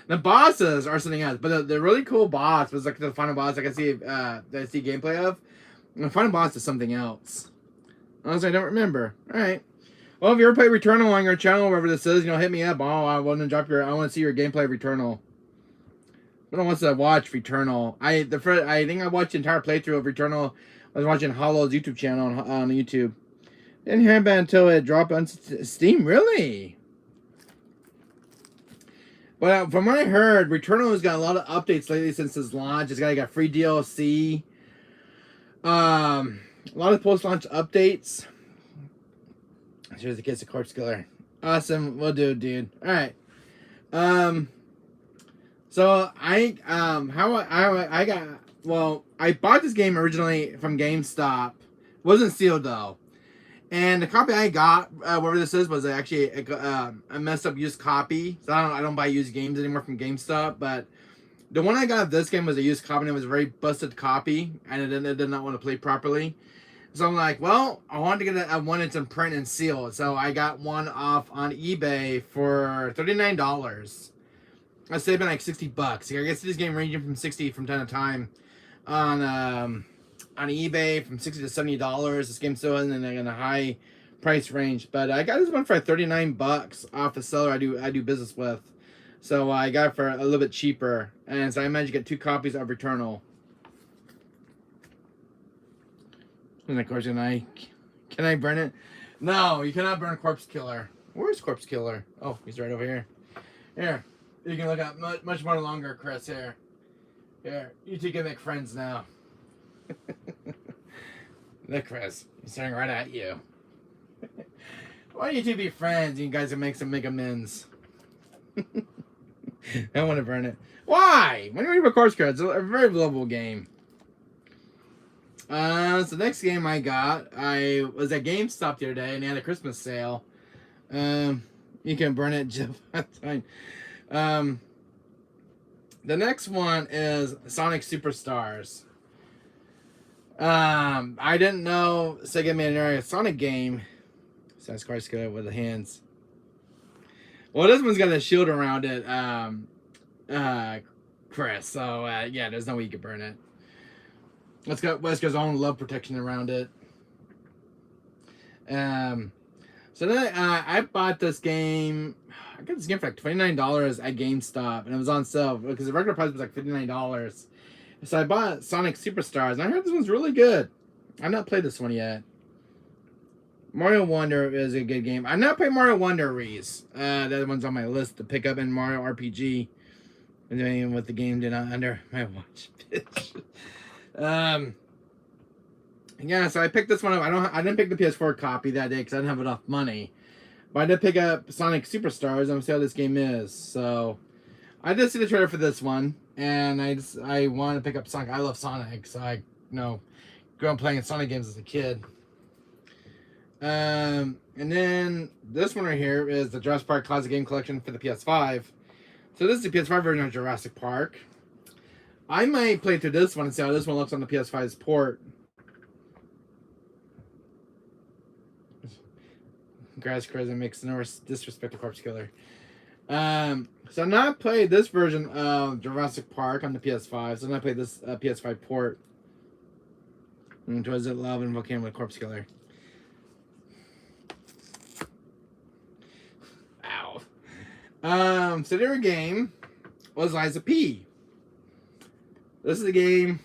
the bosses are something else, but the really cool boss was like the final boss I can see that I see gameplay of. And the final boss is something else. Honestly, I don't remember. All right. Well, if you ever play Returnal on your channel, wherever this is, hit me up. I want to see your gameplay of Returnal. I don't want to watch Returnal. I think I watched the entire playthrough of Returnal. I was watching Hollow's YouTube channel on YouTube. Didn't hear about it until it dropped on Steam. Really? But from what I heard, Returnal has got a lot of updates lately since its launch. It's got free DLC. A lot of post-launch updates. Here's the case of Corpse Killer. Awesome. We'll do, dude. All right. So I bought this game originally from GameStop. It wasn't sealed though, and the copy I got, whatever this is, was actually a messed up used copy. So I don't buy used games anymore from GameStop. But the one I got of this game was a used copy, and it was a very busted copy, and it did not want to play properly. So I'm like, well, I wanted to get I wanted some print and seal, so I got one off on eBay for $39. I saved like $60. I guess this game ranging from 60 from time to time on eBay from $60 to $70. This game's still in a high price range, but I got this one for $39 off the seller I do business with. So I got it for a little bit cheaper, and so I managed to get 2 copies of Returnal. And of course, can I burn it? No, you cannot burn Corpse Killer. Where's Corpse Killer? Oh, he's right over here. Here. You can look up much more longer, Chris. Here, you two can make friends now. Look, Chris, he's staring right at you. Why don't you two be friends? You guys can make amends. I want to burn it. Why? When you read Corpse Killer, it's a very lovable game. So the next game I got, I was at GameStop the other day, and they had a Christmas sale. You can burn it, Jeff. That's fine. The next one is Sonic Superstars. I didn't know Sega made a Sonic game. Sounds quite good with the hands. Well, this one's got a shield around it, Chris. So yeah, there's no way you can burn it. It's got Wesker's own love protection around it. So then I bought this game. I got this game for like $29 at GameStop, and it was on sale because the regular price was like $59. So I bought Sonic Superstars, and I heard this one's really good. I've not played this one yet. Mario Wonder is a good game. I've not played Mario Wonder, Reese. That one's on my list to pick up in Mario RPG. And then with the game did not under my watch, bitch. Yeah, so I picked this one up. I didn't pick the PS4 copy that day because I didn't have enough money. But I did pick up Sonic Superstars and see how this game is. So I did see the trailer for this one, and I wanted to pick up Sonic. I love Sonic, so I grew up playing Sonic games as a kid. And then this one right here is the Jurassic Park Classic Game Collection for the PS5. So this is the PS5 version of Jurassic Park. I might play through this one and see how this one looks on the PS5's port. Grass Crazy makes no disrespect to Corpse Killer. So I've not played this version of Jurassic Park on the PS5. So I've not played this PS5 port. Towards it Love and Volcano with Corpse Killer. Ow. So their game was Liza P. This is a game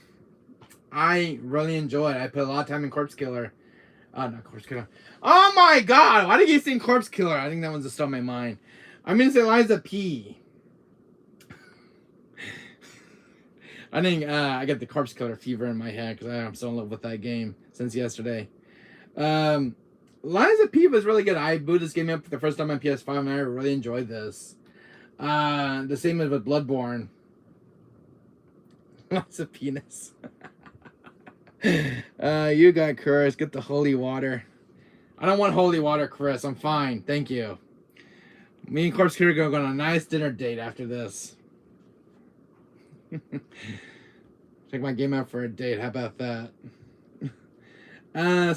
I really enjoyed. I put a lot of time in Corpse Killer. Not Corpse Killer. Oh my god! Why did you think Corpse Killer? I think that one's just on my mind. I'm gonna say Liza P. I think I got the Corpse Killer fever in my head because I'm so in love with that game since yesterday. Lies of P was really good. I booted this game up for the first time on ps5 and I really enjoyed this. The same as with Bloodborne. Lots of penis. You got Chris. Get the holy water. I don't want holy water, Chris. I'm fine. Thank you. Me and Corpse Killer are going to go on a nice dinner date after this. Take my game out for a date. How about that?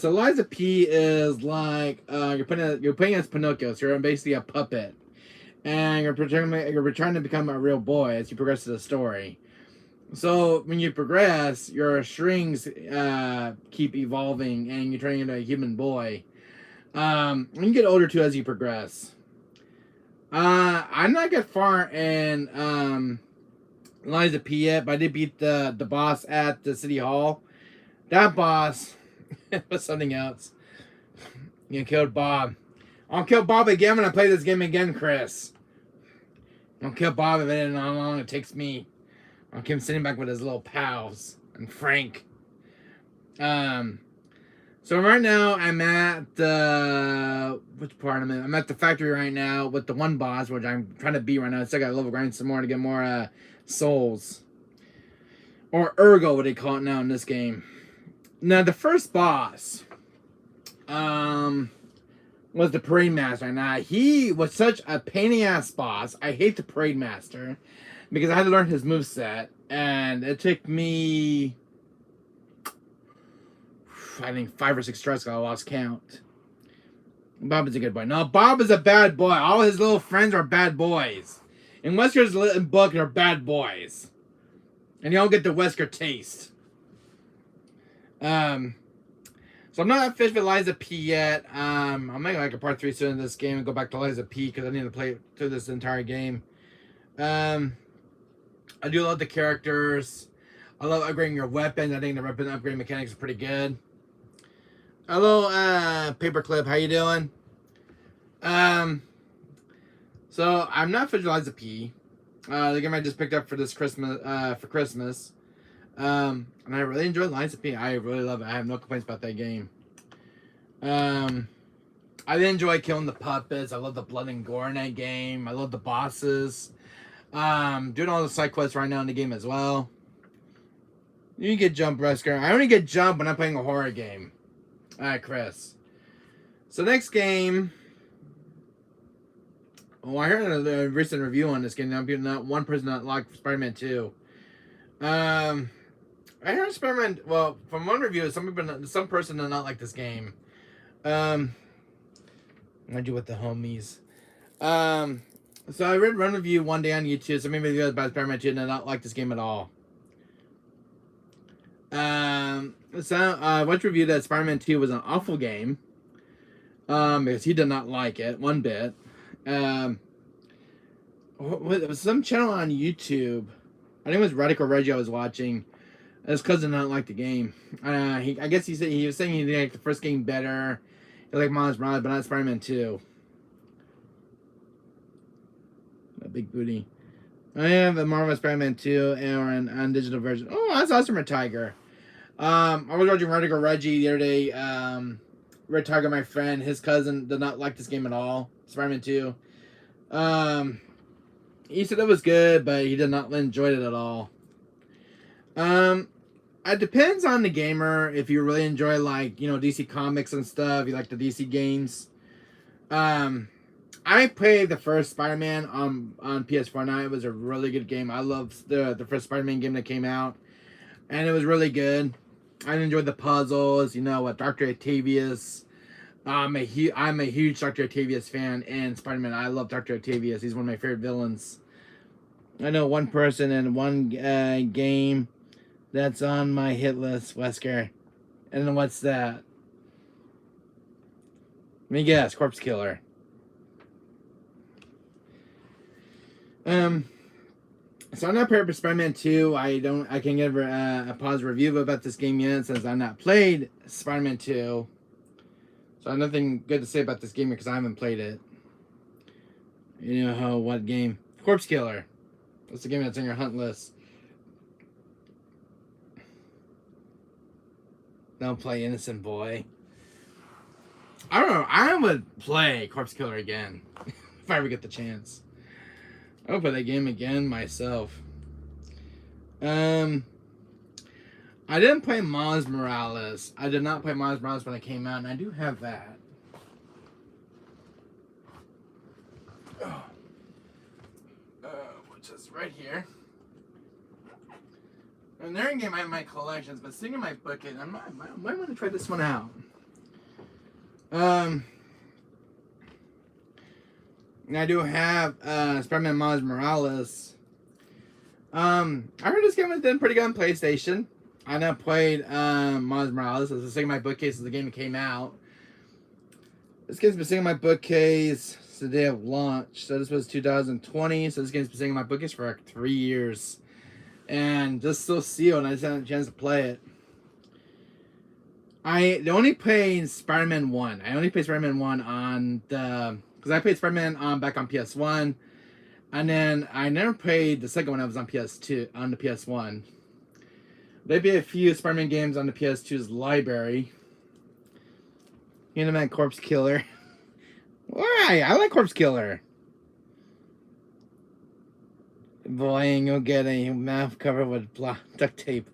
So Liza P is like you're playing as Pinocchio, so you're basically a puppet, and you're trying to become a real boy as you progress to the story. So when you progress, your strings keep evolving, and you're turning into a human boy. And you get older too as you progress. I'm not get far in Liza P yet, but I did beat the boss at the city hall. That boss was something else. You killed Bob. I'll kill Bob again when I play this game again, Chris. I'll kill Bob if I don't know how long it takes me. I'll keep him sitting back with his little pals and Frank. So right now I'm at the which part am I? I'm at the factory right now with the one boss, which I'm trying to beat right now. I still got to level grind some more to get more souls. Or ergo, what they call it now in this game. Now the first boss was the Parade Master. Now he was such a pain in the ass boss. I hate the Parade Master because I had to learn his moveset, and it took me I think 5 or 6 tries. I lost count. Bob is a good boy. No, Bob is a bad boy. All his little friends are bad boys. And Wesker's book are bad boys. And you don't get the Wesker taste. So I'm not finished with Liza P yet. I'll make like a part 3 soon in this game and go back to Liza P because I need to play through this entire game. I do love the characters. I love upgrading your weapons. I think the weapon upgrade mechanics are pretty good. Hello, Paperclip. How you doing? So I'm not finished with Liza P. The game I just picked up for this Christmas, and I really enjoyed Liza P. I really love it. I have no complaints about that game. I did enjoy killing the puppets. I love the blood and gore in that game. I love the bosses. Doing all the side quests right now in the game as well. You can get jump, Wesker. I only get jump when I'm playing a horror game. Alright, Chris. So next game. Oh, I heard a recent review on this game. Not one person not like Spider-Man 2. I heard Spider-Man. Well, from one review, some person did not like this game. I do with the homies. So I read one review one day on YouTube. Some reviews about Spider-Man 2 did not like this game at all. I watched a review that Spider-Man 2 was an awful game. Because he did not like it one bit. It was some channel on YouTube. I think it was Radical Reggie I was watching. His cousin did not like the game. I guess he was saying he liked the first game better. He liked Miles Morales, but not Spider-Man 2. A big booty. I have a Marvel Spider-Man 2 and an digital version. Oh, that's awesome, Red Tiger. I was watching Radical Reggie the other day. Red Tiger, my friend, his cousin did not like this game at all. Spider-Man 2. He said it was good, but he did not enjoy it at all. It depends on the gamer. If you really enjoy, like, you know, DC Comics and stuff, you like the DC games. I played the first Spider-Man on ps4 now. It was a really good game. I loved the first Spider-Man game that came out, and it was really good. I enjoyed the puzzles, you know, with Dr. Octavius. I'm a huge Dr. Octavius fan, and Spider-Man. I love Dr. Octavius. He's one of my favorite villains. I know one person in one game that's on my hit list, Wesker. And then what's that? Let me guess, Corpse Killer. So I'm not prepared for Spider-Man 2. I can give a positive review about this game yet since I've not played Spider-Man 2. So I have nothing good to say about this game because I haven't played it. You know what game? Corpse Killer. That's the game that's on your hunt list. Don't play Innocent Boy. I don't know. I would play Corpse Killer again if I ever get the chance. I would play that game again myself. I didn't play Miles Morales. I did not play Miles Morales when it came out, and I do have that. Which is right here. And there in game I have my collections, but sitting in my bucket, I might want to try this one out. And I do have Spider-Man Miles Morales. I heard this game was done pretty good on PlayStation. I never played Miles Morales. It was sitting in my bookcase as the game came out. This game's been sitting in my bookcase since the day of launch. So this was 2020. So this game's been sitting in my bookcase for like 3 years. And just still sealed, and I just haven't had a chance to play it. I only played Spider-Man 1. I only played Spider-Man 1 on the... Because I played Spider-Man back on PS1. And then I never played the second one that was on PS2, on the PS1. There'd be a few Spider-Man games on the PS2's library. Human Corpse Killer. Why? I like Corpse Killer. Boy, you'll get a mouth covered with duct tape.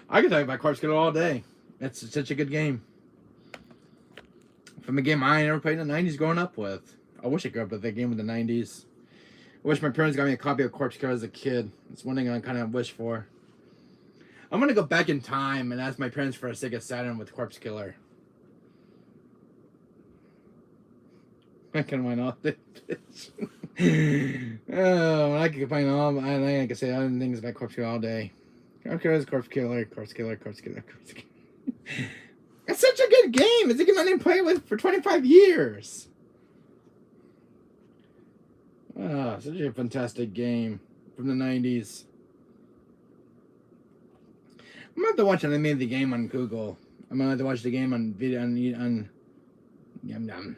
I can talk about Corpse Killer all day. It's such a good game. From a game I never played in the 90s growing up with. I wish I grew up with that game in the 90s. I wish my parents got me a copy of Corpse Killer as a kid. It's one thing I kind of wish for. I'm going to go back in time and ask my parents for a Sega Saturn with Corpse Killer. I can find all this bitch. Oh, I could find all. I could say other things about Corpse Killer all day. Corpse Killer is Corpse Killer, Corpse Killer, Corpse Killer, Corpse Killer. It's such a good game. It's a game I didn't play with for 25 years. Oh, such a fantastic game from the 90s. I'm gonna have to watch it. I made the game on Google. I'm gonna have to watch the game on video on Yum Yum.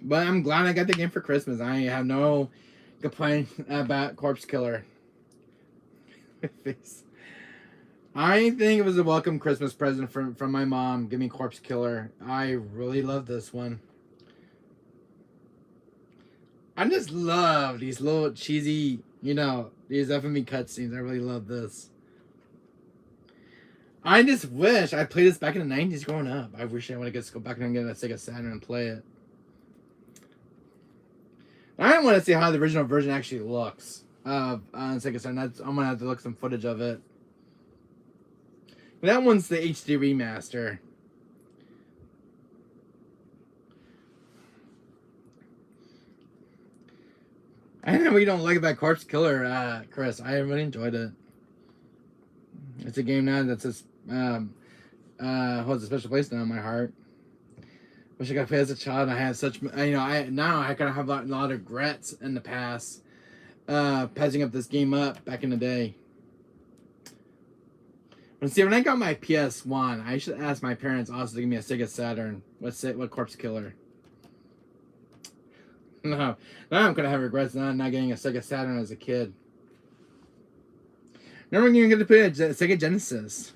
But I'm glad I got the game for Christmas. I have no complaint about Corpse Killer. I think it was a welcome Christmas present from my mom. Give me Corpse Killer. I really love this one. I just love these little cheesy, you know, these FMV cutscenes. I really love this. I just wish I played this back in the 90s growing up. I wish I would just go back and get a Sega Saturn and play it. I want to see how the original version actually looks on Sega Saturn. I'm going to have to look some footage of it. But that one's the HD remaster. I know what you don't like about Corpse Killer, Chris. I really enjoyed it. It's a game now that's just holds a special place now in my heart. Wish I got to play as a child. I had such, you know, now I kind of have a lot of regrets in the past, passing up this game up back in the day. But see, when I got my PS1, I should ask my parents also to give me a Sega Saturn. What Corpse Killer? No, now I'm gonna have regrets not getting a Sega Saturn as a kid. Never even get to play a Sega Genesis.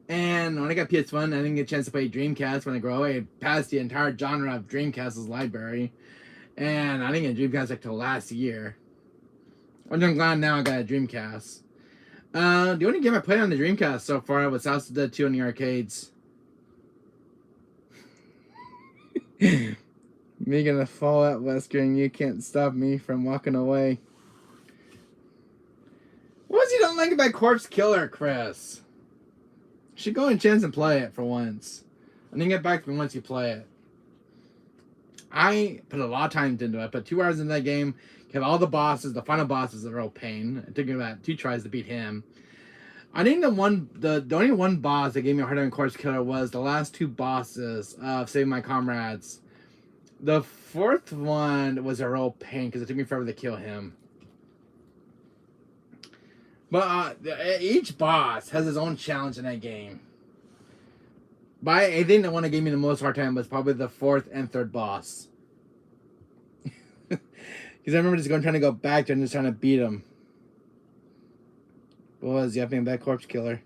And when I got PS1, I didn't get a chance to play Dreamcast when I grew up. I passed the entire genre of Dreamcast's library. And I didn't get a Dreamcast like till last year. I'm glad now I got a Dreamcast. The only game I played on the Dreamcast so far was House of the Dead 2 in the arcades. Me gonna fall out, Wesker, and you can't stop me from walking away. What was you don't like about Corpse Killer, Chris? You should go and chance and play it for once. And then get back to me once you play it. I put a lot of time into it. I put 2 hours into that game. Killed all the bosses. The final boss is a real pain. It took me about 2 tries to beat him. I think the only one boss that gave me a hard time in Corpse Killer was the last 2 bosses of Saving My Comrades. The 4th one was a real pain because it took me forever to kill him. But each boss has his own challenge in that game. But I think the one that gave me the most hard time was probably the 4th and 3rd boss. Because I remember just trying to go back there and just trying to beat him. What was yapping about Corpse Killer?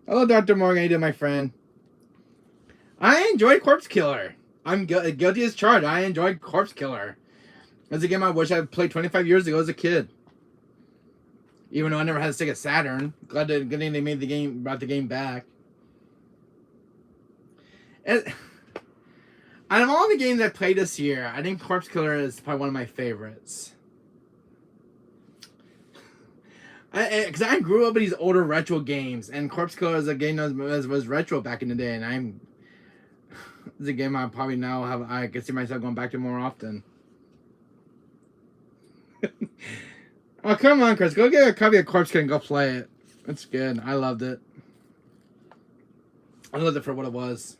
Hello, Dr. Morgan. How you doing, my friend? I enjoyed Corpse Killer. I'm guilty as charged. I enjoyed Corpse Killer. It's a game I wish I played 25 years ago as a kid. Even though I never had a Sega Saturn. Glad they made the game, brought the game back. And out of all the games I played this year, I think Corpse Killer is probably one of my favorites. Because I grew up with these older retro games, and Corpse Killer is a game that was retro back in the day, and it's a game I probably now have. I can see myself going back to more often. Oh, come on, Chris. Go get a copy of Corpse Killer and go play it. It's good. I loved it. I loved it for what it was.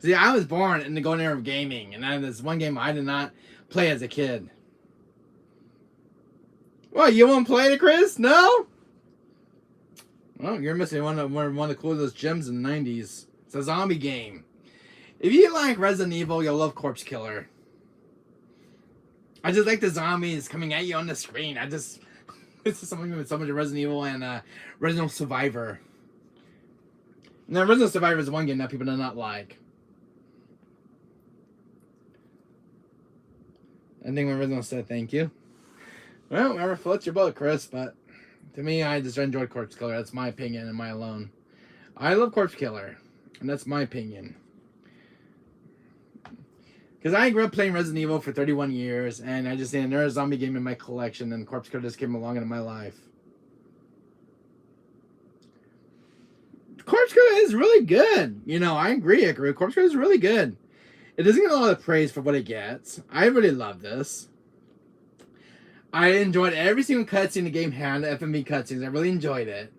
See, I was born in the golden era of gaming, and there's one game I did not play as a kid. What, you won't play it, Chris? No? Well, you're missing one of the coolest gems in the 90s. It's a zombie game. If you like Resident Evil, you'll love Corpse Killer. I just like the zombies coming at you on the screen. It's just something with so much of Resident Evil and Resident Survivor. Now, Resident Survivor is one game that people do not like. I think my Resident said thank you. Well, whoever floats your boat, Chris, but to me, I just enjoyed Corpse Killer. That's my opinion and my alone. I love Corpse Killer, and that's my opinion. Because I grew up playing Resident Evil for 31 years, and I just there's a zombie game in my collection, and Corpse Killer just came along into my life. Corpse Killer is really good. You know, I agree, Ikaru. Corpse Killer is really good. It doesn't get a lot of praise for what it gets. I really love this. I enjoyed every single cutscene the game had, the FMV cutscenes. I really enjoyed it.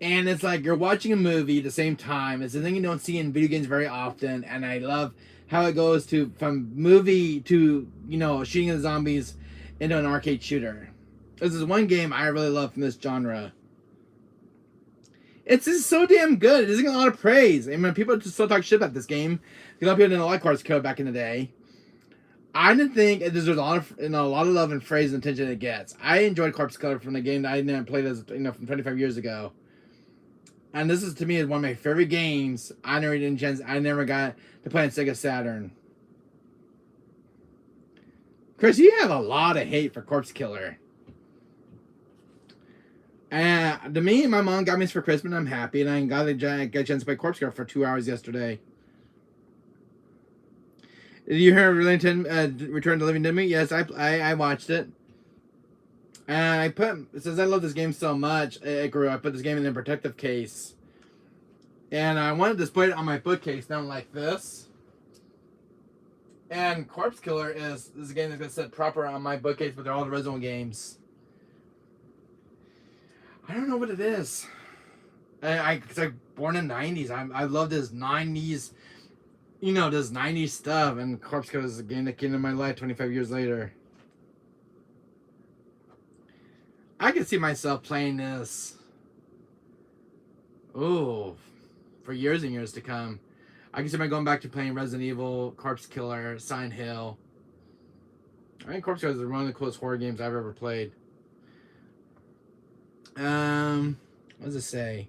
And it's like you're watching a movie at the same time. It's a thing you don't see in video games very often, and I love how it goes from movie to, you know, shooting the zombies into an arcade shooter. This is one game I really love from this genre. It's just so damn good. It doesn't get a lot of praise. I mean, people just still talk shit about this game. A lot of people didn't like Corpse Killer back in the day. I didn't think there's a lot of love and praise and attention it gets. I enjoyed Corpse Killer from the game that I didn't play as from 25 years ago. And this is, to me, is one of my favorite games. I never got to play on Sega Saturn. Chris, you have a lot of hate for Corpse Killer. And to me, my mom got me this for Christmas, and I'm happy. And I got a chance to play Corpse Killer for 2 hours yesterday. Did you hear Return to the Living Dead Me? Yes, I watched it. And since I love this game so much, I put this game in a protective case. And I wanted to display it on my bookcase down like this. And Corpse Killer is a game that's going to sit proper on my bookcase, but they're all the original games. I don't know what it is. Because I'm born in the 90s. I love this 90s, you know, this 90s stuff. And Corpse Killer is a game that came into my life 25 years later. I could see myself playing this, for years and years to come. I can see myself going back to playing Resident Evil, Corpse Killer, Silent Hill. I think Corpse Killer is one of the coolest horror games I've ever played. What does it say?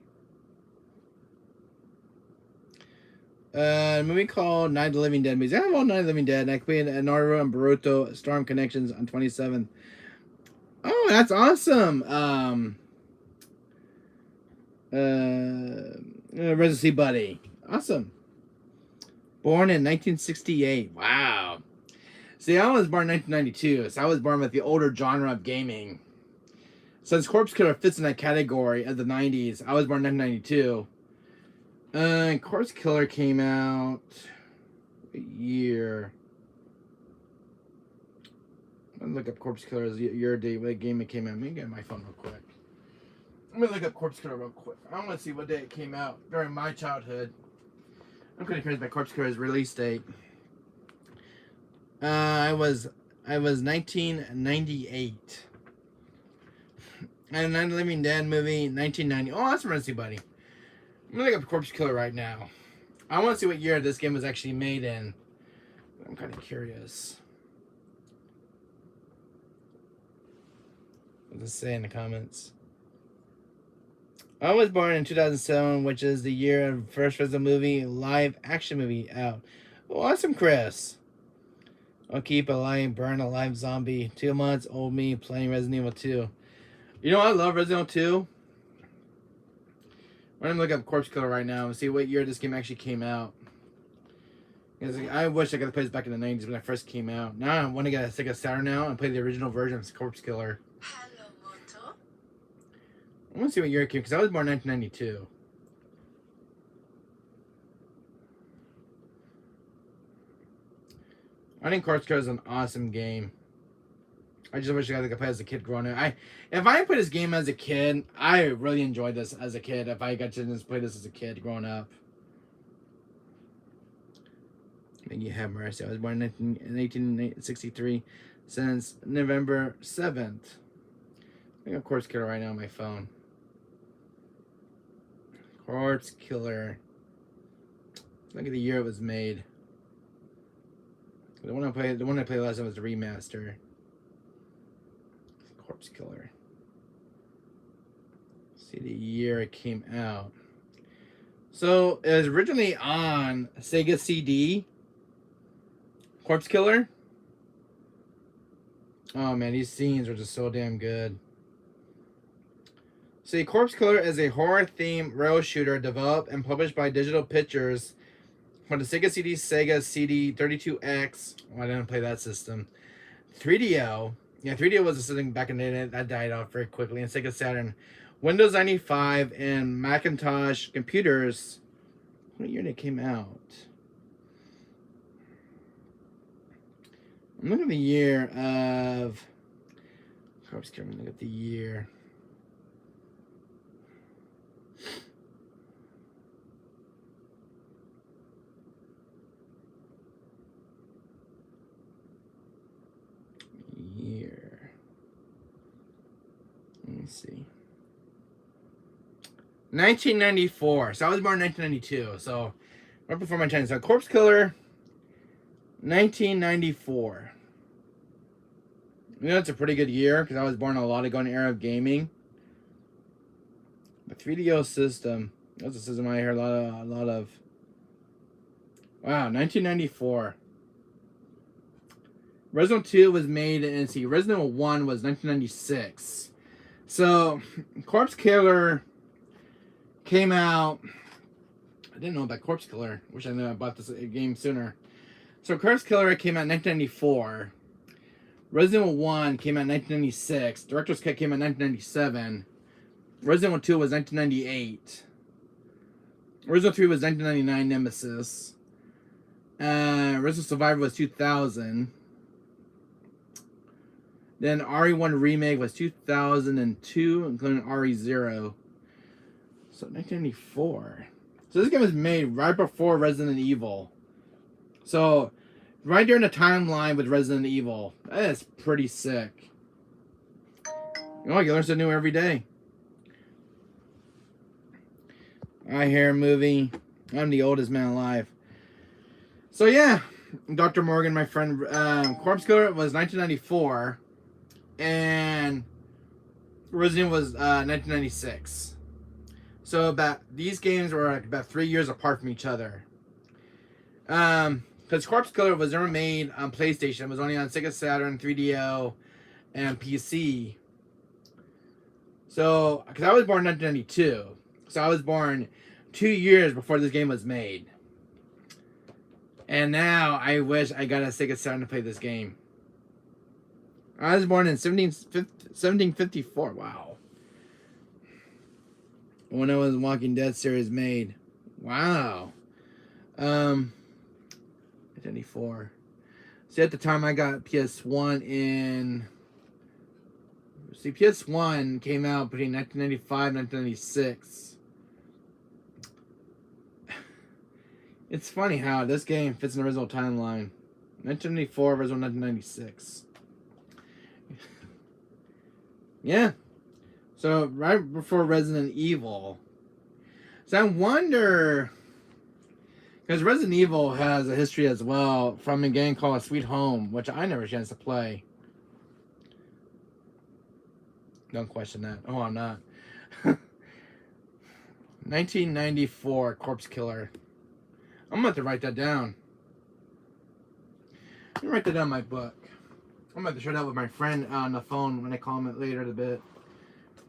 A movie called Night of the Living Dead movies. I have all Night of the Living Dead. I played Naruto and Boruto Storm Connections on 27th. Oh, that's awesome. Residency Buddy. Awesome. Born in 1968. Wow. See, I was born in 1992, so I was born with the older genre of gaming. Since Corpse Killer fits in that category of the 90s, I was born in 1992. Corpse Killer came out a year. I'm gonna look up Corpse Killer's year date, what game it came out. Let me get my phone real quick. I'm gonna look up Corpse Killer real quick. I want to see what day it came out during my childhood. I'm kind of curious about Corpse Killer's release date. I was 1998. And Night of the Living Dead movie, 1990. Oh, that's Residency Buddy. I'm gonna look up Corpse Killer right now. I want to see what year this game was actually made in. I'm kind of curious. What does it say in the comments? I was born in 2007, which is the year of first Resident movie, live action movie out. Well, awesome, Chris. I'll keep alive, burn a live zombie. 2 months old me playing Resident Evil 2. You know, I love Resident Evil 2. I'm gonna look up Corpse Killer right now and see what year this game actually came out. I wish I could have played this back in the 90s when it first came out. Now I want to get a Sega Saturn now and play the original version of Corpse Killer. Hello, Moto. I want to see what year it came, because I was born in 1992. I think Corpse Killer is an awesome game. I just wish I could play as a kid growing up. If I played this game as a kid, I really enjoyed this as a kid. If I got to just play this as a kid growing up. May you have mercy. I was born in 1863, since November 7th. I got Corpse Killer right now on my phone. Corpse Killer. Look at the year it was made. The one I played last time was the remaster. Corpse Killer. See the year it came out. So it was originally on Sega CD. Corpse Killer. Oh man, these scenes are just so damn good. See, Corpse Killer is a horror-themed rail shooter developed and published by Digital Pictures for the Sega CD, Sega CD32X. Oh, I didn't play that system. 3DO. Yeah, 3DO was a system back in the day that died off very quickly. And Sega Saturn. Windows 95 and Macintosh computers. What year did it came out? I'm looking at the year of Corpse Killer. Look at the year. Let me see. 1994. So I was born in 1992. So right before my time. So Corpse Killer, 1994. You know, it's a pretty good year because I was born in a lot of golden era of gaming. The 3DO system. That's a system I hear a lot of. Wow, 1994. Resident Evil 2 was made in, see, Resident Evil 1 was 1996. So, Corpse Killer came out. I didn't know about Corpse Killer. Wish I knew I bought this game sooner. So, Corpse Killer came out in 1994. Resident Evil 1 came out in 1996. Director's Cut came out in 1997. Resident Evil 2 was 1998. Resident Evil 3 was 1999 Nemesis. Resident Evil Survivor was 2000. Then RE1 Remake was 2002, including RE0. So 1994. So this game was made right before Resident Evil. So right during the timeline with Resident Evil. That is pretty sick. Oh, you learn something new every day. I hear movie. I'm the oldest man alive. So yeah, Dr. Morgan, my friend, Corpse Killer was 1994. And Resident Evil was 1996. So about these games were like about 3 years apart from each other. Because Corpse Killer was never made on PlayStation. It was only on Sega Saturn, 3DO, and PC. So, because I was born in 1992. So I was born 2 years before this game was made. And now I wish I got a Sega Saturn to play this game. I was born in 1754. Wow. When I was Walking Dead series made. Wow. 24. See, at the time I got PS1 in... See, PS1 came out between 1995 and 1996. It's funny how this game fits in the original timeline. 1994 versus 1996. Yeah. So, right before Resident Evil. So, I wonder... Because Resident Evil has a history as well from a game called Sweet Home, which I never had a chance to play. Don't question that. Oh, I'm not. 1994 Corpse Killer. I'm going to have to write that down. Let me write that down in my book. I'm going to have to share that with my friend on the phone when I call him later in a bit.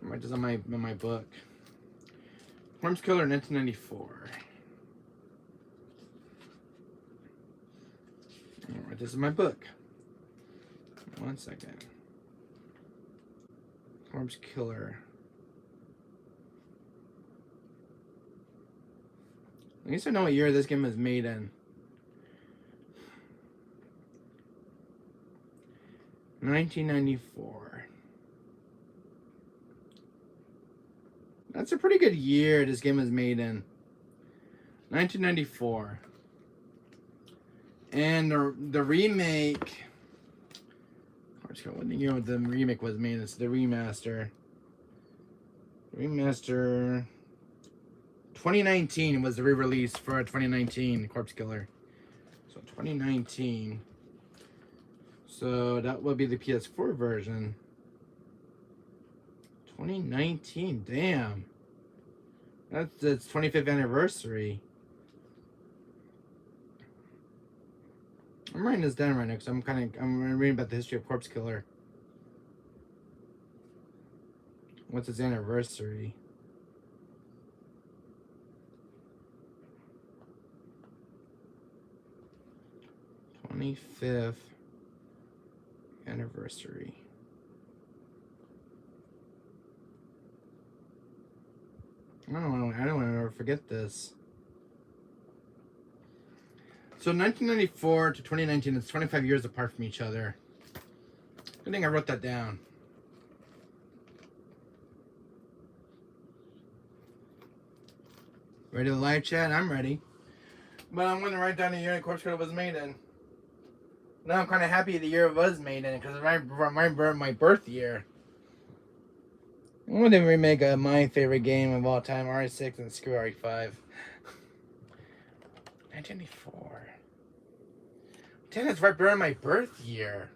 I'll write this on my book. Corpse Killer 1994. I'll write this in my book. 1 second. Corpse Killer. At least I know what year this game was made in. 1994. That's a pretty good year this game was made in. 1994. And the remake... What year the remake was made? It's the remaster. Remaster... 2019 was the re-release for 2019 Corpse Killer. So 2019. So that would be the ps4 version. 2019, damn. That's its 25th anniversary. I'm writing this down right now because I'm reading about the history of Corpse Killer. What's its anniversary? '25th anniversary. I don't want to ever forget this. So 1994 to 2019 is 25 years apart from each other. Good thing I wrote that down. Ready to live chat? I'm ready. But I'm going to write down the year the Corpse Killer was made in. Now I'm kind of happy the year it was made in because it's my birth year. I'm going to remake my favorite game of all time, RE6 and screw RE5. 1994. Damn, it's right around my birth year.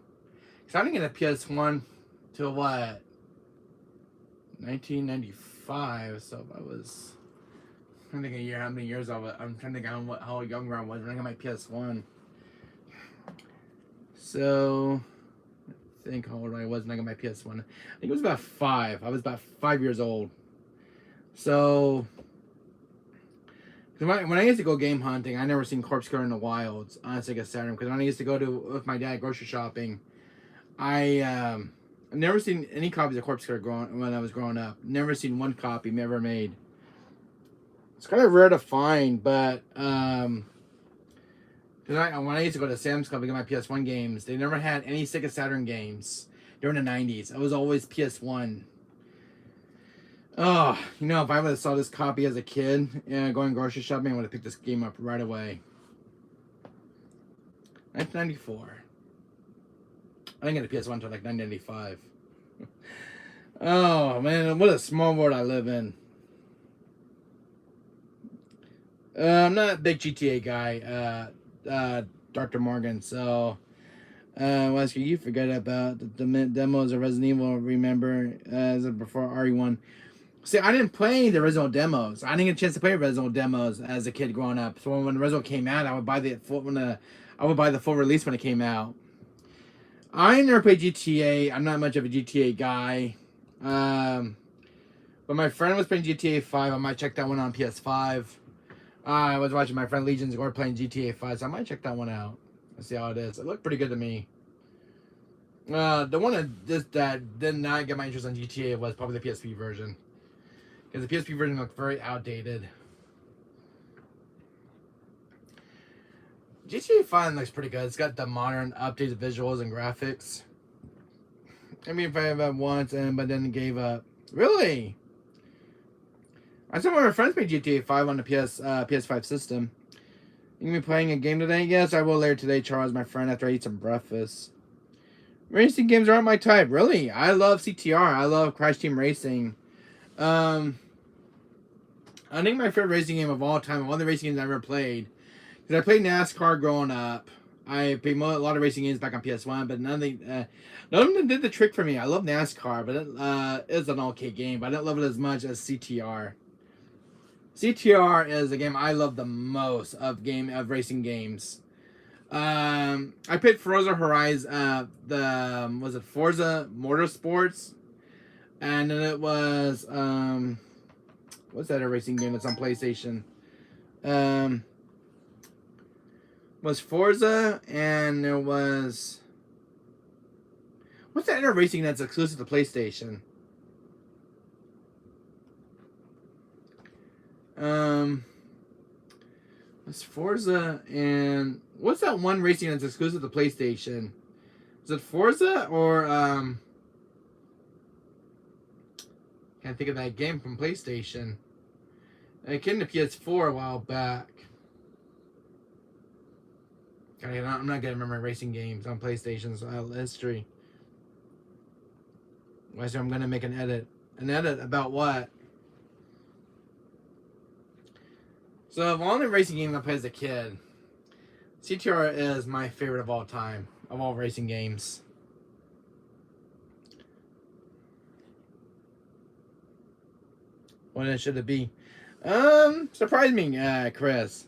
Because I didn't get a PS1 till what? 1995. So I was... I'm trying to think how many years I was. I'm trying to think how younger I was when I got my PS1. So... I think how old I was when I got my PS1. I think it was about 5. I was about 5 years old. So... When I used to go game hunting, I never seen Corpse Killer in the wilds on Sega Saturn. Because when I used to go with my dad grocery shopping, I never seen any copies of Corpse Killer when I was growing up. Never seen one copy ever made. It's kind of rare to find, but when I used to go to Sam's Club to get my PS1 games, they never had any Sega Saturn games during the 90s. It was always PS1. Oh, you know, if I would have saw this copy as a kid going grocery shopping, I would have picked this game up right away. 1994. I didn't get a PS1 until like 1995. Oh, man, what a small world I live in. I'm not a big GTA guy, Dr. Morgan, so... Wesker, you forget about the demos of Resident Evil, remember, as before RE1. See, I didn't play the original demos. I didn't get a chance to play original demos as a kid growing up. So when the original came out, I would buy the full release when it came out. I never played GTA. I'm not much of a GTA guy. But my friend was playing GTA 5. I might check that one on PS5. I was watching my friend Legion's Gore playing GTA 5, so I might check that one out. Let's see how it is. It looked pretty good to me. The one that did not get my interest on GTA was probably the PSP version. Because the PSP version looked very outdated. GTA 5 looks pretty good. It's got the modern, updated visuals and graphics. I mean, if I have it once, but then gave up. Really? I saw one of my friends play GTA 5 on the PS5 system. You gonna be playing a game today? Yes, I will later today, Charles, my friend, after I eat some breakfast. Racing games aren't my type. Really? I love CTR. I love Crash Team Racing. I think my favorite racing game of all time, of all the racing games I ever played, because I played NASCAR growing up. I played a lot of racing games back on PS1, but none of them did the trick for me. I love NASCAR, but it was an okay game, but I didn't love it as much as CTR. CTR is the game I love the most of racing games. I played Forza Horizon. Was it Forza Motorsports? And then it was what's that racing game that's on PlayStation? Was Forza, and there was what's that other racing that's exclusive to PlayStation? It's Forza, and what's that one racing that's exclusive to PlayStation? Is it Forza or can't think of that game from PlayStation. It came to PS4 a while back. I'm not gonna remember racing games on PlayStation's history. So I'm gonna make an edit. An edit about what? So of all the racing games I played as a kid, CTR is my favorite of all time, of all racing games. What should it be? Surprise me, Chris.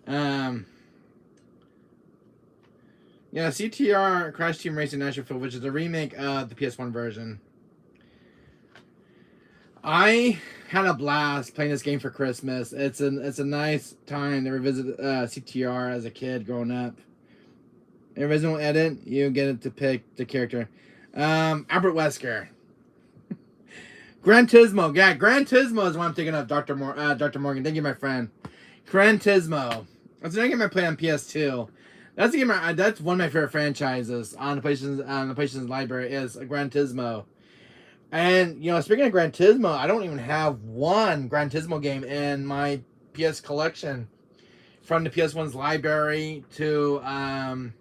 Yeah, CTR Crash Team Racing Nitro, which is a remake of the PS1 version. I had a blast playing this game for Christmas. It's a nice time to revisit CTR as a kid growing up. Original edit, you get to pick the character. Albert Wesker. Gran Turismo. Yeah, Gran Turismo is what I'm thinking of, Dr. Morgan. Thank you, my friend. Gran Turismo. That's another game I played on PS2. That's a game. That's one of my favorite franchises on the PlayStation's library is Gran Turismo. And you know, speaking of Gran Turismo, I don't even have one Gran Turismo game in my PS collection. From the PS1's library to from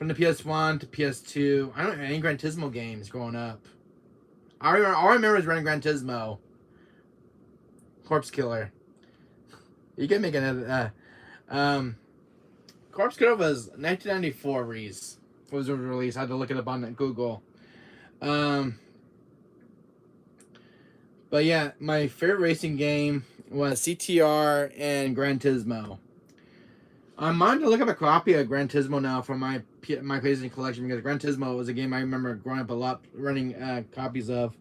the PS1 to PS2, I don't have any Gran Turismo games growing up. All I remember is running Gran Turismo. Corpse Killer. You can make an Corpse Killer was 1994 was released. I had to look it up on Google. But yeah, my favorite racing game was CTR and Gran Turismo. I'm on to look up a copy of Gran Turismo now from my PlayStation collection because Gran Turismo was a game I remember growing up a lot, running copies of.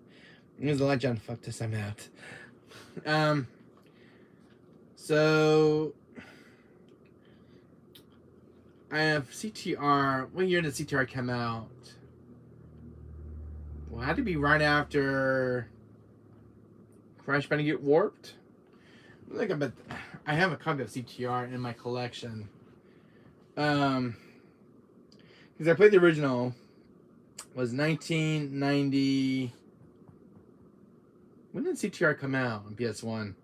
Here's the legend. Fuck this, I'm out. So I have CTR. What year did CTR come out? Well, it had to be right after Crash Bandicoot Warped. I have a copy of CTR in my collection. Because I played the original. Was 1990. When did CTR come out on PS1?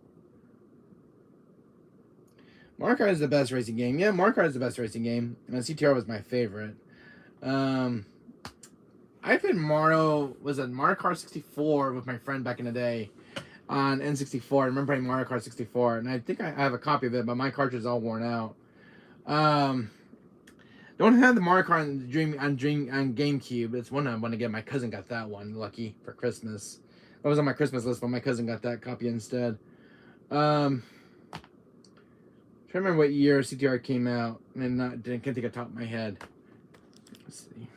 Mario Kart is the best racing game. Yeah, Mario Kart is the best racing game. And CTR was my favorite. I played Mario Kart 64 with my friend back in the day on N64. I remember playing Mario Kart 64, and I think I have a copy of it, but my cartridge is all worn out. Don't have the Mario Kart on GameCube. It's one I want to get. My cousin got that one, lucky, for Christmas. That was on my Christmas list, but my cousin got that copy instead. Trying to remember what year CTR came out, and can't think of the top of my head. Let's see.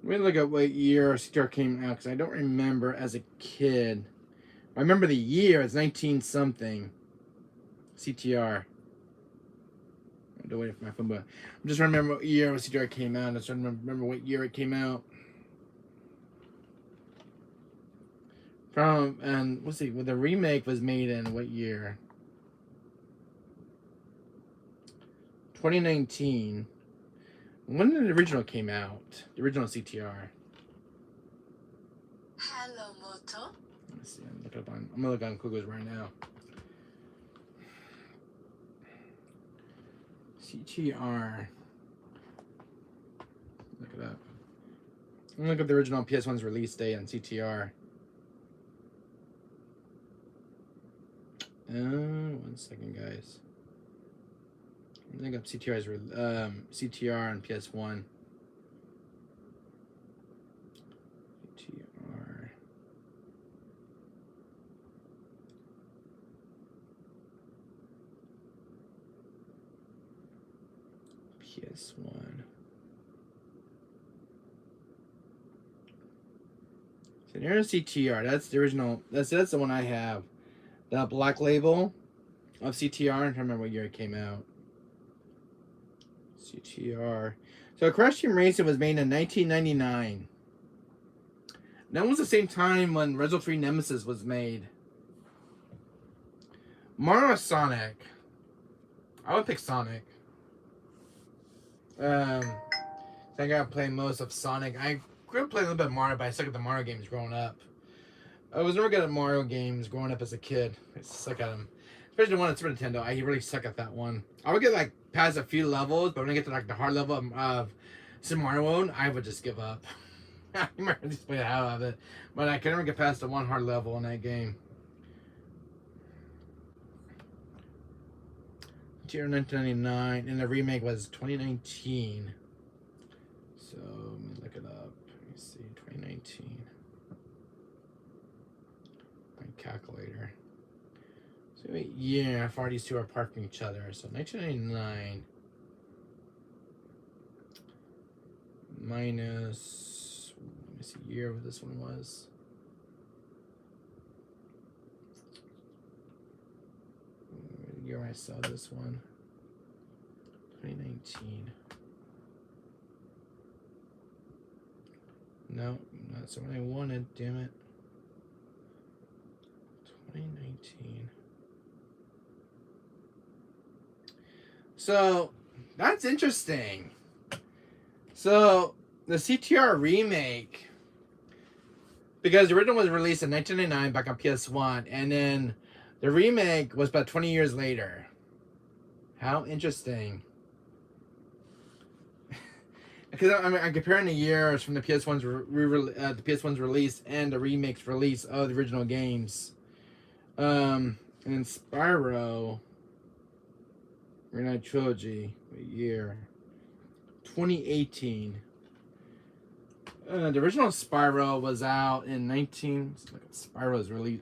Let me look at what year CTR came out because I don't remember as a kid. I remember the year. It's 19 something. CTR. I have to wait for my phone, but I'm just trying to remember what year CTR came out. I'm just trying to remember what year it came out. And let's see, well, the remake was made in what year? 2019. When did the original came out? The original CTR. Hello, Moto. Let's see. I'm gonna look on Google's right now. CTR. Look it up. I'm gonna look at the original PS1's release date on CTR. 1 second, guys. I think up CTR's CTR on PS1. CTR. PS1. So here's CTR. That's the original. That's the one I have. The black label of CTR. I don't remember what year it came out. CTR. So Crash Team Racing was made in 1999. That was the same time when Resident 3 Nemesis was made. Mario or Sonic? I would pick Sonic. I gotta play most of Sonic. I grew up playing a little bit of Mario, but I suck at the Mario games growing up. I was never good at Mario games growing up as a kid. I suck at them. Especially the one at Super Nintendo. I really suck at that one. I would get like past a few levels, but when I get to like the hard level of Super Mario World, I would just give up. I remember just play the hell out of it. But I can never get past the one hard level in that game. Year 1999, and the remake was 2019. So let me look it up. Let me see, 2019. My calculator. So wait, yeah, how far these two are apart from each other. So 1999 minus, let me see, year what this one was. Year I saw this one, 2019. No, that's what I wanted, damn it. 2019. So that's interesting. So the CTR remake, because the original was released in 1999 back on PS1, and then the remake was about 20 years later. How interesting. Because I'm comparing the years from the PS1's the PS1's release and the remake's release of the original games. And then Spyro Reunited Trilogy, what year? 2018. The original Spyro was out in 19. Look at Spyro's release.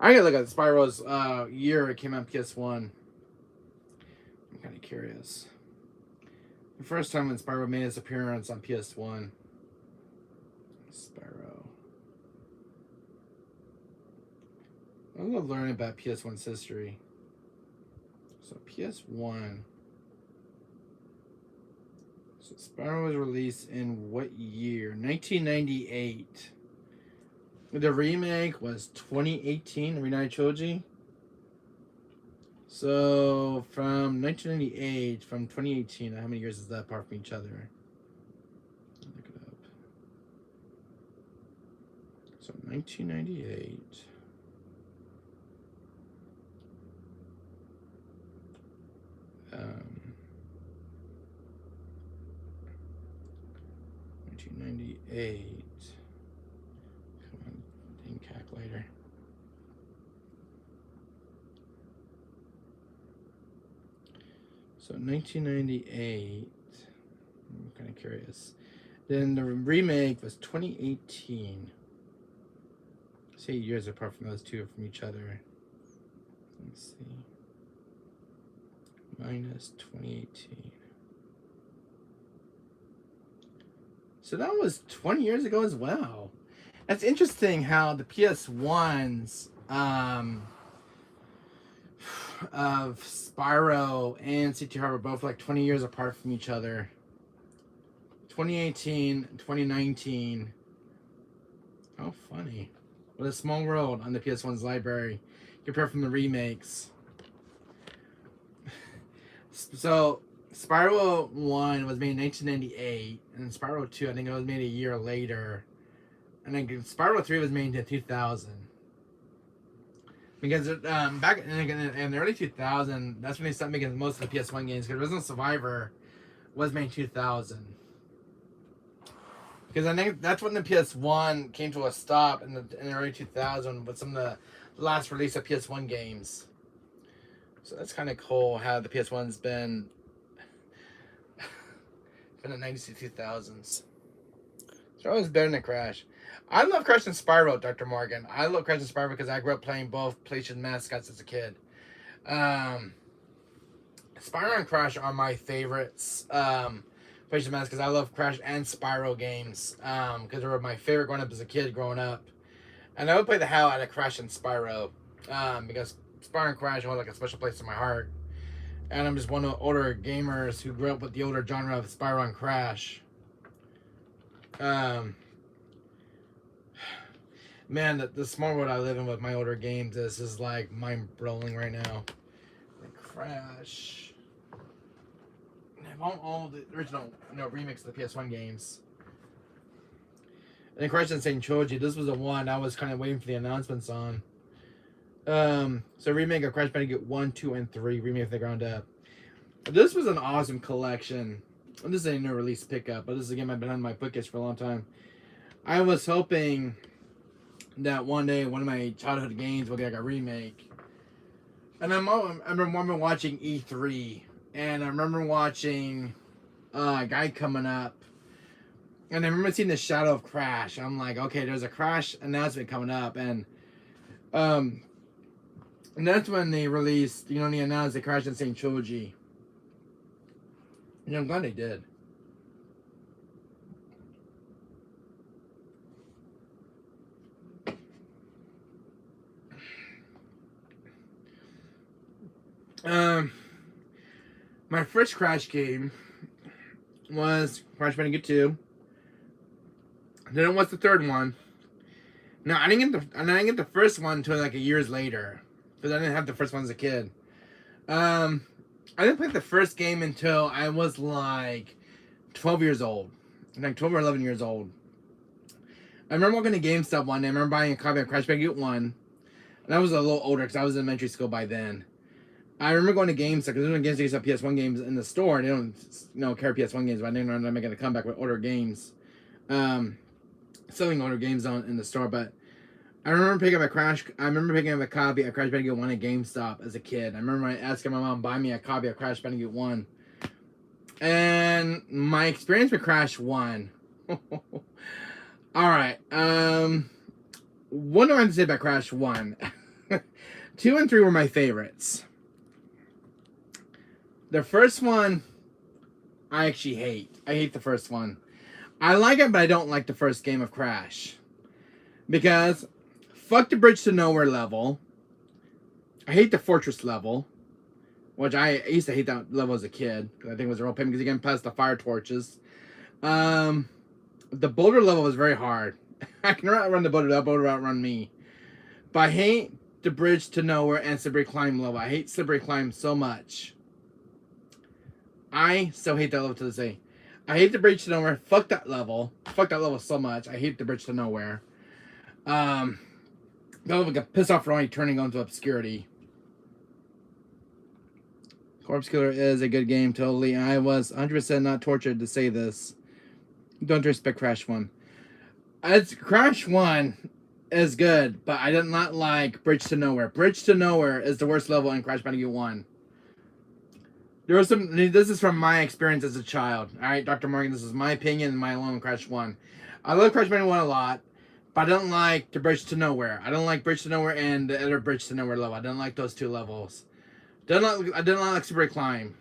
I gotta look at Spyro's year it came out on PS1. I'm kind of curious. The first time when Spyro made his appearance on PS1. Spyro. I love learning about PS1's history. So PS1. So Spyro was released in what year? 1998. The remake was 2018, the Reunited Trilogy. So from 1998, from 2018, how many years is that apart from each other? Look it up. So 1998. Um, 1998. Come on, dang calculator. So 1998. I'm kind of curious. Then the remake was 2018. Say years apart from those two from each other. Let's see. Minus 2018. So that was 20 years ago as well. That's interesting how the PS1s of Spyro and CTR were both like 20 years apart from each other. 2018, 2019. How funny. What a small world on the PS1's library compared from the remakes. So Spyro 1 was made in 1998, and Spyro 2, I think it was made a year later. And then Spyro 3 was made in 2000. Because back in the early 2000s, that's when they started making most of the PS1 games. Because Resident Survivor was made in 2000. Because I think that's when the PS1 came to a stop in the early 2000s with some of the last release of PS1 games. So that's kind of cool how the PS1's been in the 90s to 2000s. It's always better than Crash. I love Crash and Spyro, Dr. Morgan. I love Crash and Spyro because I grew up playing both PlayStation mascots as a kid. Spyro and Crash are my favorites. Because I love Crash and Spyro games. Because they were my favorite growing up as a kid growing up. And I would play the hell out of Crash and Spyro. Because Spyro and Crash hold like a special place in my heart. And I'm just one of the older gamers who grew up with the older genre of Spyro and Crash. Man, the small world I live in with my older games is like mind-blowing right now. Like Crash. All the original, remix of the PS1 games. And Crash Insane Trilogy, this was the one I was kind of waiting for the announcements on. So remake of Crash Bandicoot 1, 2, and 3, remake from the ground up. This was an awesome collection. This ain't no release pickup, but this is a game I've been on my bookcase for a long time. I was hoping that one day one of my childhood games will get like a remake. And I remember watching E3, and I remember watching a guy coming up, and I remember seeing the shadow of Crash. I'm like, okay, there's a Crash announcement coming up, and that's when they released, they announced the Crash Insane Trilogy. And I'm glad they did. My first Crash game was Crash Bandicoot 2. Then it was the third one. No, I didn't get the first one until like years later, because I didn't have the first one as a kid. I didn't play the first game until I was like 12 years old, like 12 or 11 years old. I remember walking to GameStop one day. I remember buying a copy of Crash Bandicoot 1, and I was a little older because I was in elementary school by then. I remember going to GameStop because when GameStop used to have PS1 games in the store, and they don't carry PS1 games, but I didn't know they're making a comeback with older games. Selling older games in the store, but I remember picking up a copy of Crash Bandicoot 1 at GameStop as a kid. I remember asking my mom to buy me a copy of Crash Bandicoot 1. And my experience with Crash 1. Alright, what do I have to say about Crash 1? 2 and 3 were my favorites. The first one, I actually hate. I hate the first one. I like it, but I don't like the first game of Crash. Because, fuck the Bridge to Nowhere level. I hate the Fortress level. Which I used to hate that level as a kid. Because I think it was a real pain because you get past the fire torches. The boulder level was very hard. I can outrun the boulder, that boulder outrun me. But I hate the Bridge to Nowhere and Slippery Climb level. I hate Slippery Climb so much. I still hate that level to this day. I hate the Bridge to Nowhere. Fuck that level. Fuck that level so much. I hate the Bridge to Nowhere. That level got pissed off for only turning onto obscurity. Corpse Killer is a good game, totally. I was 100% not tortured to say this. Don't respect Crash 1. Crash 1 is good, but I did not like Bridge to Nowhere. Bridge to Nowhere is the worst level in Crash Bandicoot 1. This is from my experience as a child. Alright, Dr. Morgan, this is my opinion and my alone Crash 1. I love Crash Bandicoot 1 a lot, but I don't like the Bridge to Nowhere. I don't like Bridge to Nowhere and the other Bridge to Nowhere level. I don't like those two levels. I didn't like Super Climb.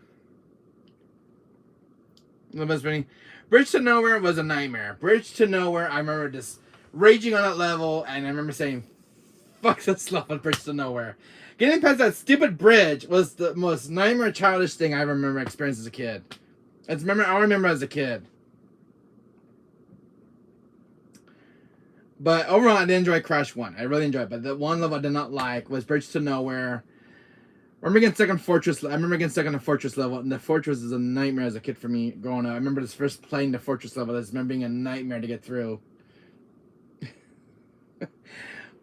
Bridge to Nowhere was a nightmare. Bridge to Nowhere, I remember just raging on that level, and I remember saying, fuck this level, Bridge to Nowhere. Getting past that stupid bridge was the most nightmare childish thing I remember experiencing as a kid. I remember as a kid. But overall, I did enjoy Crash 1. I really enjoyed it. But the one level I did not like was Bridge to Nowhere. I remember getting stuck on Fortress. I remember getting stuck on the Fortress level. And the Fortress is a nightmare as a kid for me growing up. I remember this first playing the Fortress level. I remember being a nightmare to get through.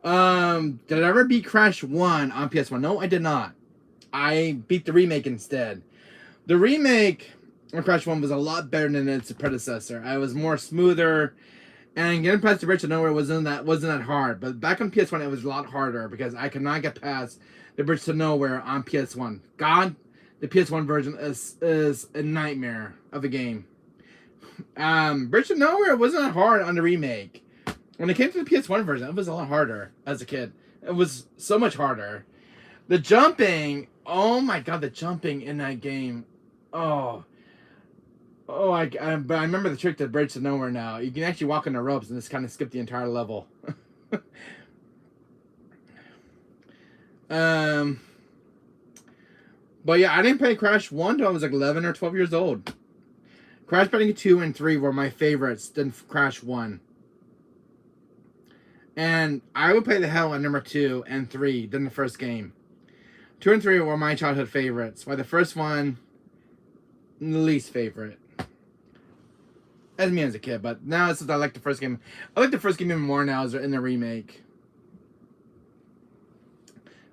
Did I ever beat Crash 1 on PS1? No, I did not. I beat the remake instead. The remake of Crash 1 was a lot better than its predecessor. I was more smoother, and getting past the Bridge to Nowhere wasn't that hard. But back on PS1, it was a lot harder because I could not get past the Bridge to Nowhere on PS1. God, the PS1 version is a nightmare of a game. Bridge to Nowhere wasn't that hard on the remake. When it came to the PS1 version, it was a lot harder as a kid. It was so much harder. The jumping Oh my god, the jumping in that game. Oh. Oh, but I remember the trick to Bridge to Nowhere now. You can actually walk on the ropes and just kind of skip the entire level. um, but yeah, I didn't play Crash 1 until I was like 11 or 12 years old. Crash Bandicoot 2 and 3 were my favorites than Crash 1. And I would play the hell on number 2 and 3 than the first game. 2 and 3 were my childhood favorites, while the first one, the least favorite. As me as a kid, but now since I like the first game, I like the first game even more now as they're in the remake.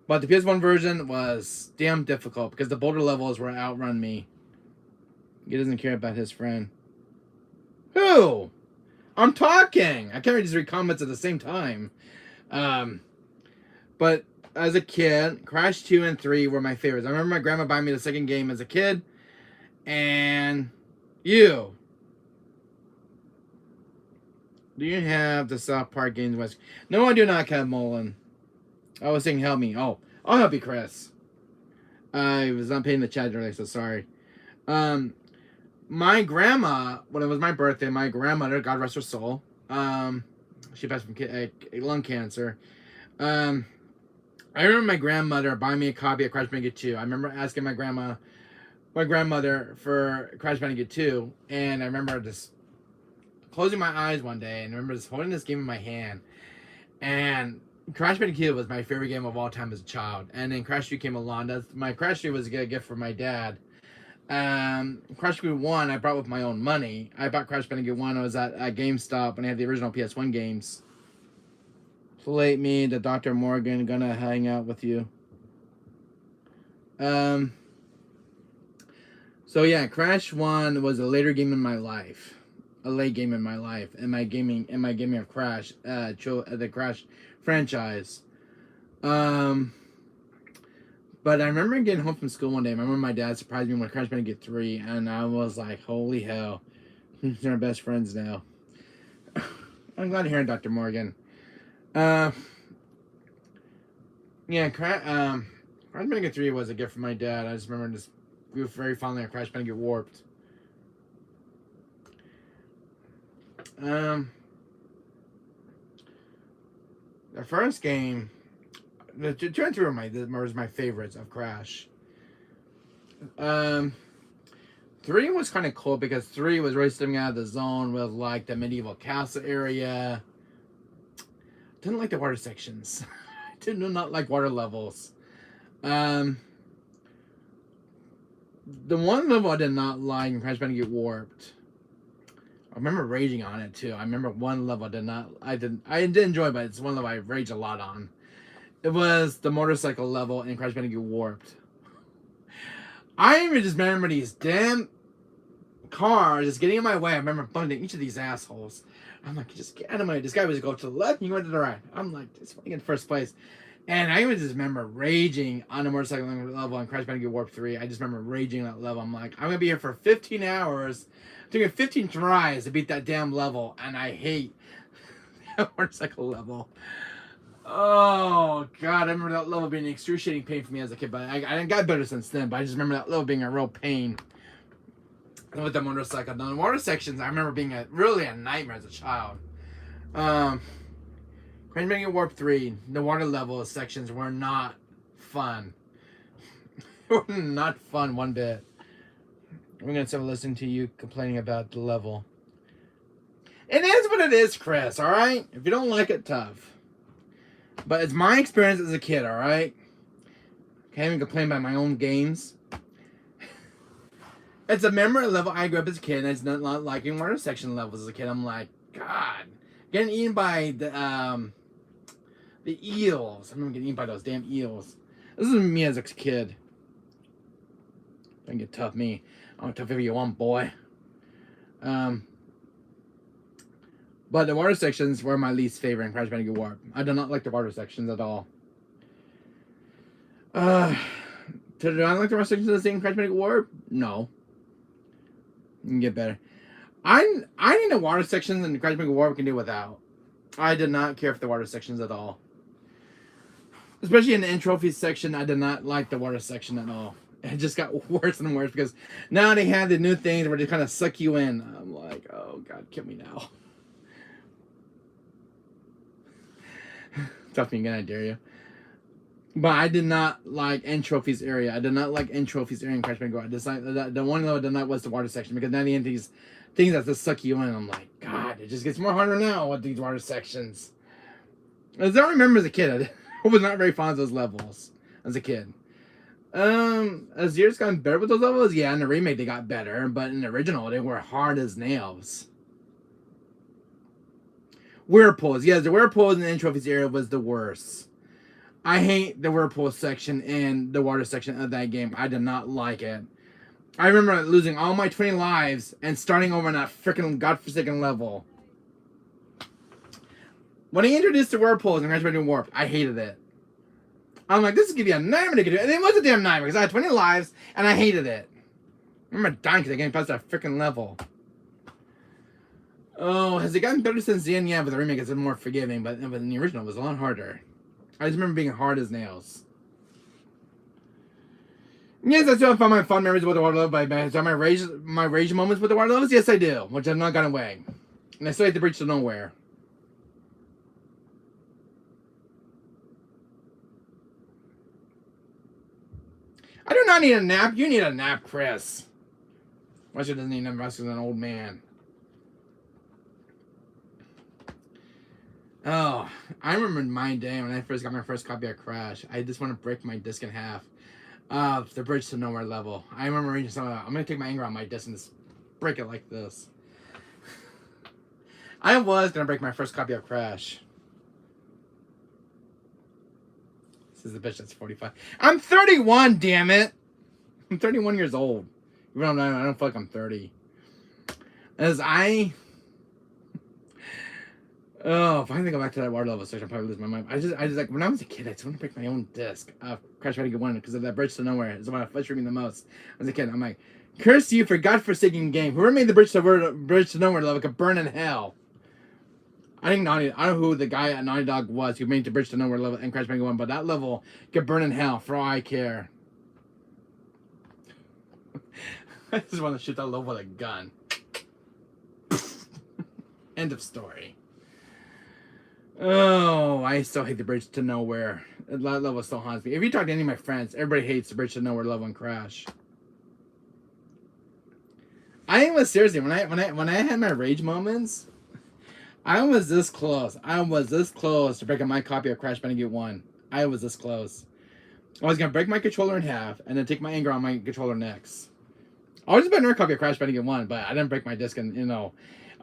But the PS1 version was damn difficult because the boulder levels were outrun me. He doesn't care about his friend. Who? I'm talking. I can't just read comments at the same time. But as a kid, Crash 2 and 3 were my favorites. I remember my grandma buying me the second game as a kid. And you. Do you have the South Park games, West? No, I do not, Kev Mullen. I was saying help me. Oh, I'll help you, Chris. I was not paying the chat earlier, so sorry. My grandma, when it was my birthday, my grandmother, God rest her soul, she passed from lung cancer. I remember my grandmother buying me a copy of Crash Bandicoot 2. I remember asking my grandmother for Crash Bandicoot 2, and I remember just closing my eyes one day and I remember just holding this game in my hand. And Crash Bandicoot was my favorite game of all time as a child. And then Crash 2 came along. My Crash 2 was a gift from my dad. Crash Bandicoot 1 I bought with my own money. I bought Crash Bandicoot 1. I was at GameStop when I had the original PS1 games. Plate me, the Dr. Morgan, gonna hang out with you. So yeah, Crash 1 was a later game in my life. A late game in my life, and my gaming of Crash, the Crash franchise. But I remember getting home from school one day. I remember my dad surprised me with Crash Bandicoot 3, and I was like, "Holy hell, they're our best friends now." I'm glad to hear it, Dr. Morgan. Yeah, Crash Bandicoot 3 was a gift from my dad. I just remember just grew very fondly on Crash Bandicoot Warped. The first game, the 2 and 3 were my favorites of Crash. 3 was kind of cool because 3 was really stepping out of the zone with like the medieval castle area. Didn't like the water sections. I did not like water levels. The one level I did not like in Crash Bandicoot Warped. I remember raging on it too. I remember one level I did enjoy, but it's one level I raged a lot on. It was the motorcycle level in Crash Bandicoot Warped. I even just remember these damn cars just getting in my way. I remember bumping each of these assholes. I'm like, just get out of my way. This guy was going to the left, and you went to the right. I'm like, just in first place. And I even just remember raging on the motorcycle level on Crash Bandicoot Warped 3. I just remember raging on that level. I'm like, I'm going to be here for 15 hours. Taking 15 tries to beat that damn level, and I hate that motorcycle level. Oh god, I remember that level being an excruciating pain for me as a kid, but I got better since then. But I just remember that level being a real pain with the motorcycle. Now the water sections, I remember being really a nightmare as a child. Crash Bandicoot Warp 3, the water level sections were not fun. Were not fun one bit. We're going to start listening to you complaining about the level. It is what it is, Chris, alright? If you don't like it, tough. But it's my experience as a kid, alright? Can't even complain about my own games. It's a memory level I grew up as a kid, and it's not liking water section levels as a kid. I'm like, God. Getting eaten by the eels. I remember getting eaten by those damn eels. This is me as a kid. Don't get tough me. I'm tough if you want, boy. But the water sections were my least favorite in Crash Bandicoot Warp. I do not like the water sections at all. Do I like the water sections of the same Crash Bandicoot Warp? No. You can get better. I think the water sections in the Crash Bandicoot Warp can do without. I did not care for the water sections at all. Especially in the end trophies section, I did not like the water section at all. It just got worse and worse because now they have the new things where they kind of suck you in. I'm like, oh god, kill me now. Tough me again, I dare you. But I did not like end trophies area. I did not like end trophies area in Crash Bandicoot. I decided the one though I did not was the water section because now the end these things that just suck you in. I'm like, God, it just gets more harder now with these water sections. As I remember as a kid, I was not very fond of those levels as a kid. As years gotten better with those levels, yeah, in the remake they got better, but in the original they were hard as nails. Whirlpools, yes, the whirlpools in the end trophies area was the worst. I hate the whirlpool section and the water section of that game. I did not like it. I remember losing all my 20 lives and starting over on that freaking godforsaken level. When he introduced the whirlpools in Crash Bandicoot Warped, I hated it. I'm like, this is gonna be a nightmare to get to. And it was a damn nightmare because I had 20 lives and I hated it. I remember dying because I came past that freaking level. Oh, has it gotten better since then? Yeah, but the remake is more forgiving, but in the original it was a lot harder. I just remember being hard as nails. Yes, I still found my fun memories with the water level, but my rage moments with the water levels. Yes, I do, which I've not gotten away, and I still hate the bridge to nowhere. I do not need a nap. You need a nap, Chris. Russia doesn't need a nap. Russia's an old man. Oh, I remember my day when I first got my first copy of Crash. I just want to break my disc in half. The bridge to nowhere level. I remember reading something about, I'm going to take my anger on my disc and just break it like this. I was going to break my first copy of Crash. This is the bitch that's 45. I'm 31, damn it! I'm 31 years old. Even though I don't feel like I'm 30. As I... Oh, if I think go back to that water level section, I'll probably lose my mind. I just like, when I was a kid, I just want to break my own disc of Crash Bandicoot 1 because of that bridge to nowhere. It's the one that frustrated me the most. As a kid, I'm like, curse you for godforsaken game. Whoever made the bridge to nowhere level could burn in hell. I think I don't know who the guy at Naughty Dog was who made the bridge to nowhere level in Crash Bandicoot 1, but that level could burn in hell for all I care. I just want to shoot that level with a gun. End of story. Oh, I still hate the bridge to nowhere. That level still haunts me. If you talk to any of my friends, everybody hates the bridge to nowhere level in Crash. I was seriously when I had my rage moments, I was this close. I was this close to breaking my copy of Crash Bandicoot 1. I was this close. I was gonna break my controller in half and then take my anger on my controller next. I was just another copy of Crash Bandicoot 1, but I didn't break my disc and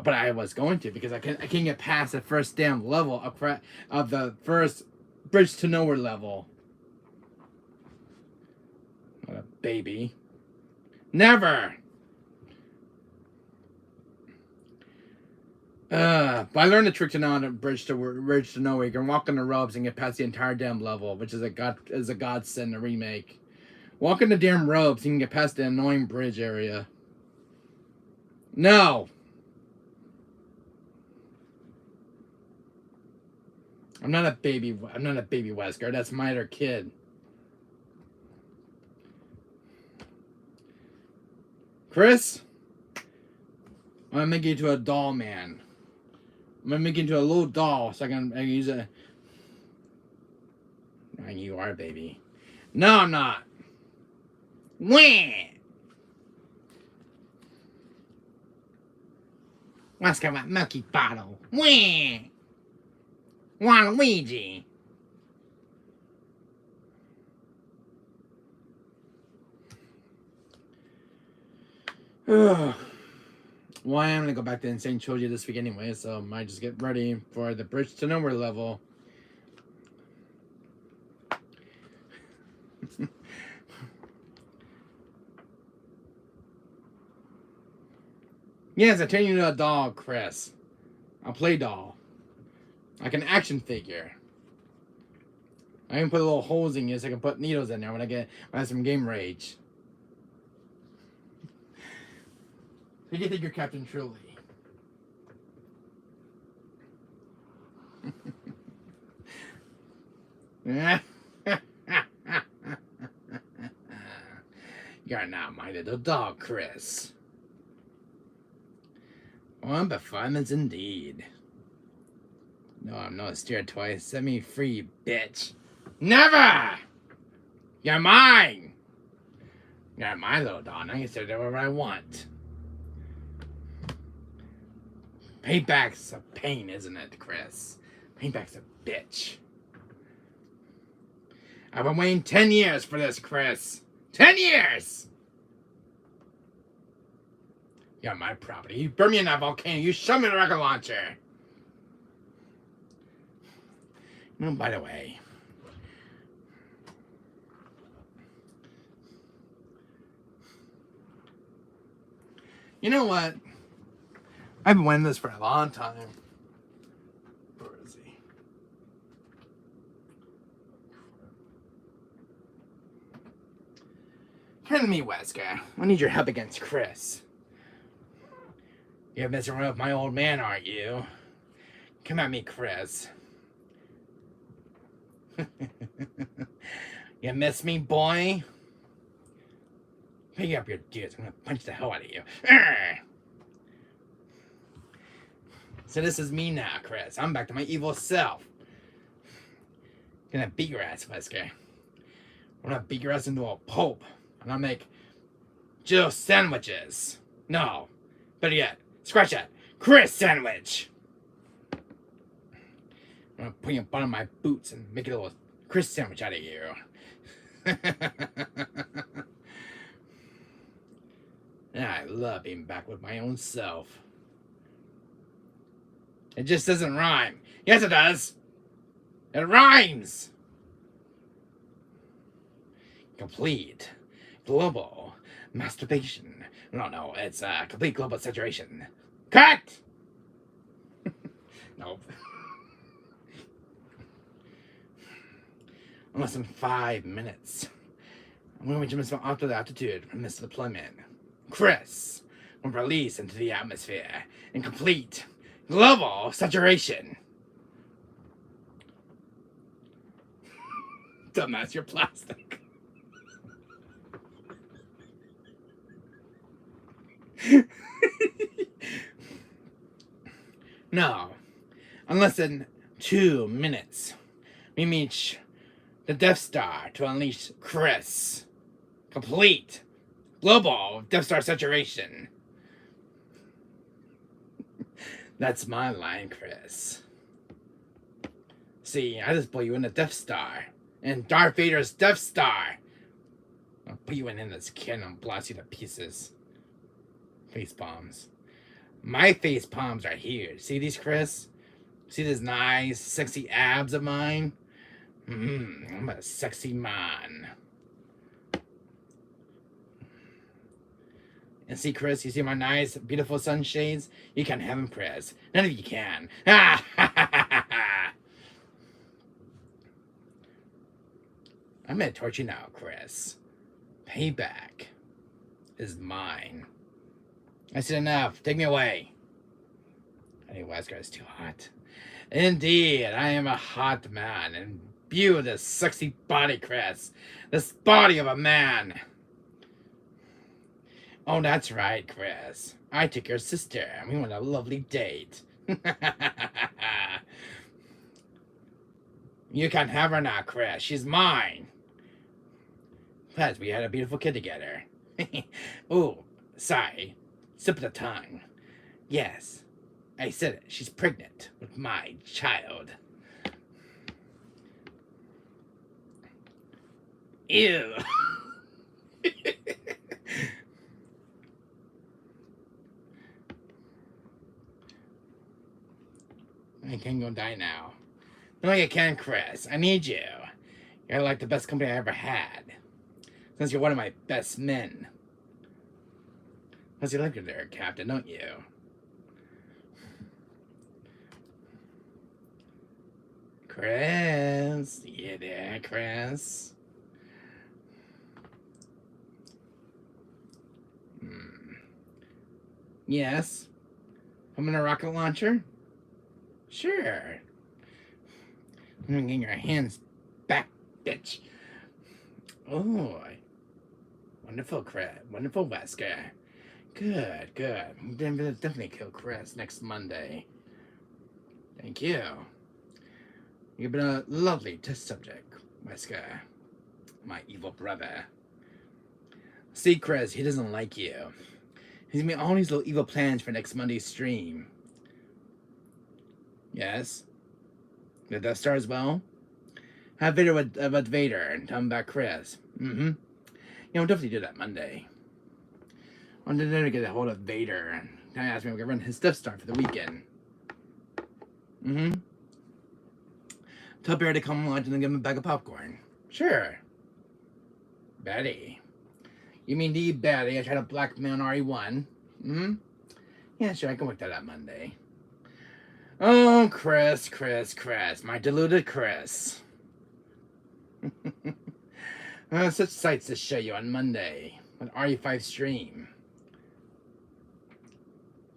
but I was going to because I can't get past the first damn level of the first bridge to nowhere level. What a baby. Never. But I learned the trick to know on the bridge to nowhere. You can walk on the ropes and get past the entire damn level, which is a godsend in the remake. Walk on the damn ropes, you can get past the annoying bridge area. No. I'm not a baby Wesker. That's my other kid. Chris, I'm gonna make you into a doll man. I'm gonna make you into a little doll so I can use it. You are, baby. No, I'm not. Wah! Wesker with milky bottle. Wah! Waluigi. Well, I am gonna go back to Insane Trilogy this week anyway, so I might just get ready for the bridge to nowhere level. Yes, I turn you into a doll, Chris. I'll play doll. Like an action figure. I can put little holes in you so I can put needles in there when I have some game rage. You can think you're Captain Truly. Yeah. You're not my little dog, Chris. One performance indeed. No, I'm not steered twice. Set me free, bitch. Never! You're mine! You're my little dog. I can do whatever I want. Payback's a pain, isn't it, Chris? Payback's a bitch. I've been waiting 10 years for this, Chris. 10 years! You're my property. You burn me in that volcano. You shove me in a rocket launcher. Oh, by the way, you know what? I've been wanting this for a long time. Where is he? Come to me, Wesker. I need your help against Chris. You're messing around with my old man, aren't you? Come at me, Chris. You miss me, boy? Pick up your dudes. I'm gonna punch the hell out of you. So this is me now, Chris. I'm back to my evil self. Gonna beat your ass, Wesker. I'm gonna beat your ass into a pulp. And I'll make Jill sandwiches. No. Better yet, scratch that. Chris sandwich. I'm gonna put you in bottom of my boots and make a little Chris sandwich out of you. I love being back with my own self. It just doesn't rhyme. Yes, it does. It rhymes. Complete global masturbation. No, it's complete global saturation. Cut! Nope. In less than 5 minutes, I'm going to jump off to the altitude from this deployment. Chris will release into the atmosphere in complete global saturation. Dumbass, you're plastic. No. In less than 2 minutes, we reach the Death Star to unleash Chris. Complete global Death Star saturation. That's my line, Chris. See, I just put you in the Death Star. And Darth Vader's Death Star. I'll put you in this cannon and blast you to pieces. Face palms. My face palms are here. See these, Chris? See these nice, sexy abs of mine? I'm a sexy man. And see, Chris, you see my nice, beautiful sunshades? You can't have them, Chris. None of you can. I'm gonna torture you now, Chris. Payback is mine. I said enough. Take me away. I think Wesker is too hot. Indeed, I am a hot man. And view this sexy body, Chris. This body of a man. Oh, that's right, Chris. I took your sister and we went on a lovely date. You can't have her now, Chris. She's mine. Plus, we had a beautiful kid together. Oh, sorry. Slip of the tongue. Yes, I said it. She's pregnant with my child. Ew. I can't go die now. No, you can't, Chris. I need you. You're like the best company I ever had. Since you're one of my best men. Plus, you like her there, Captain, don't you? Chris. You there, Chris? Yes? I'm in a rocket launcher? Sure. I'm gonna get your hands back, bitch. Oh, I Wonderful, Chris. Wonderful, Wesker. Good, good. Definitely kill Chris next Monday. Thank you. You've been a lovely test subject, Wesker. My evil brother. See, Chris, he doesn't like you. He's made all these little evil plans for next Monday's stream. Yes? The Death Star as well? Have Vader with Vader and tell him about Chris. Mm-hmm. Yeah, we'll definitely do that Monday. I'm gonna get a hold of Vader and ask me if we can run his Death Star for the weekend. Mm-hmm. Tell Barry to come lunch and then give him a bag of popcorn. Sure. Betty. You mean the Betty I tried to blackmail an RE1? Mm-hmm. Yeah, sure, I can work that out Monday. Oh, Chris. My deluded Chris. Such sights to show you on Monday. An RE5 stream.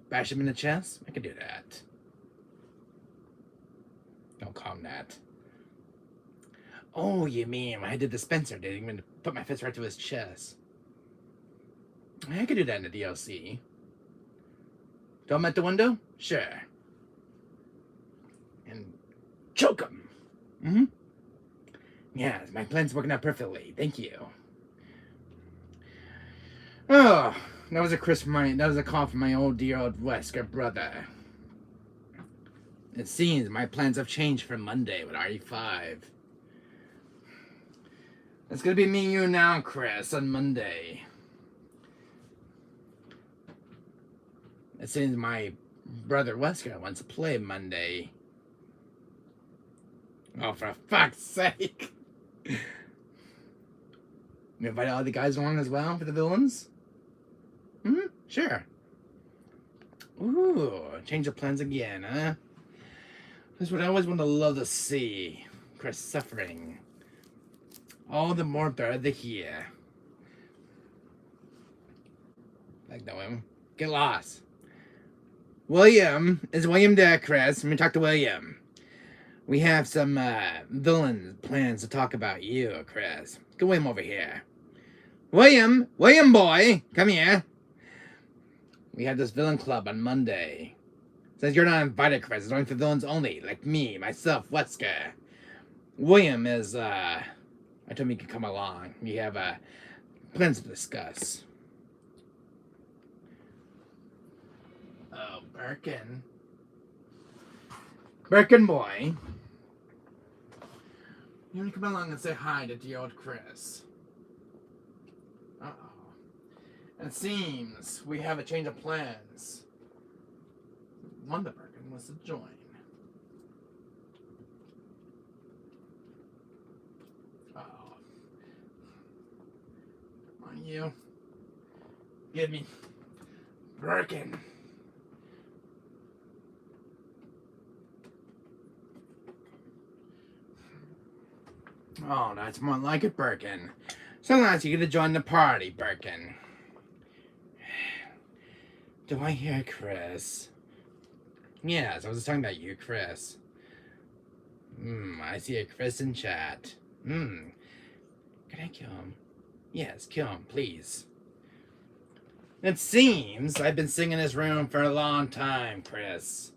Bash him in the chest? I could do that. Don't call him that. Oh, you mean when I did the Spencer did I'm gonna put my fist right to his chest. I could do that in the DLC. Throw him at the window? Sure. And choke him. Mm-hmm. Yes, my plan's working out perfectly. Thank you. Oh, that was a call from my old dear old Wesker brother. It seems my plans have changed for Monday with RE5. It's gonna be me and you now, Chris, on Monday. It seems my brother Wesker wants to play Monday. Oh, for fuck's sake! You invite all the guys along as well for the villains? Hmm? Sure. Ooh, change of plans again, huh? That's what I always want to love to see. Chris suffering. All the more better to hear. Like that one. Get lost. William. Is William there, Chris? Let me talk to William. We have some villain plans to talk about you, Chris. Get William over here. William boy, come here. We have this villain club on Monday. Says you're not invited, Chris. It's only for villains only, like me, myself, Wesker. William is, I told him he could come along. We have plans to discuss. Oh, Birkin. Birkin boy. You want to come along and say hi to the old Chris? Uh-oh. It seems we have a change of plans. Wonder Birkin wants to join. Uh-oh. Come on, you. Give me Birkin. Oh, that's more like it, Birkin. So nice you get to join the party, Birkin. Do I hear Chris? Yes, I was talking about you, Chris. I see a Chris in chat. Can I kill him? Yes, kill him, please. It seems I've been singing in this room for a long time, Chris.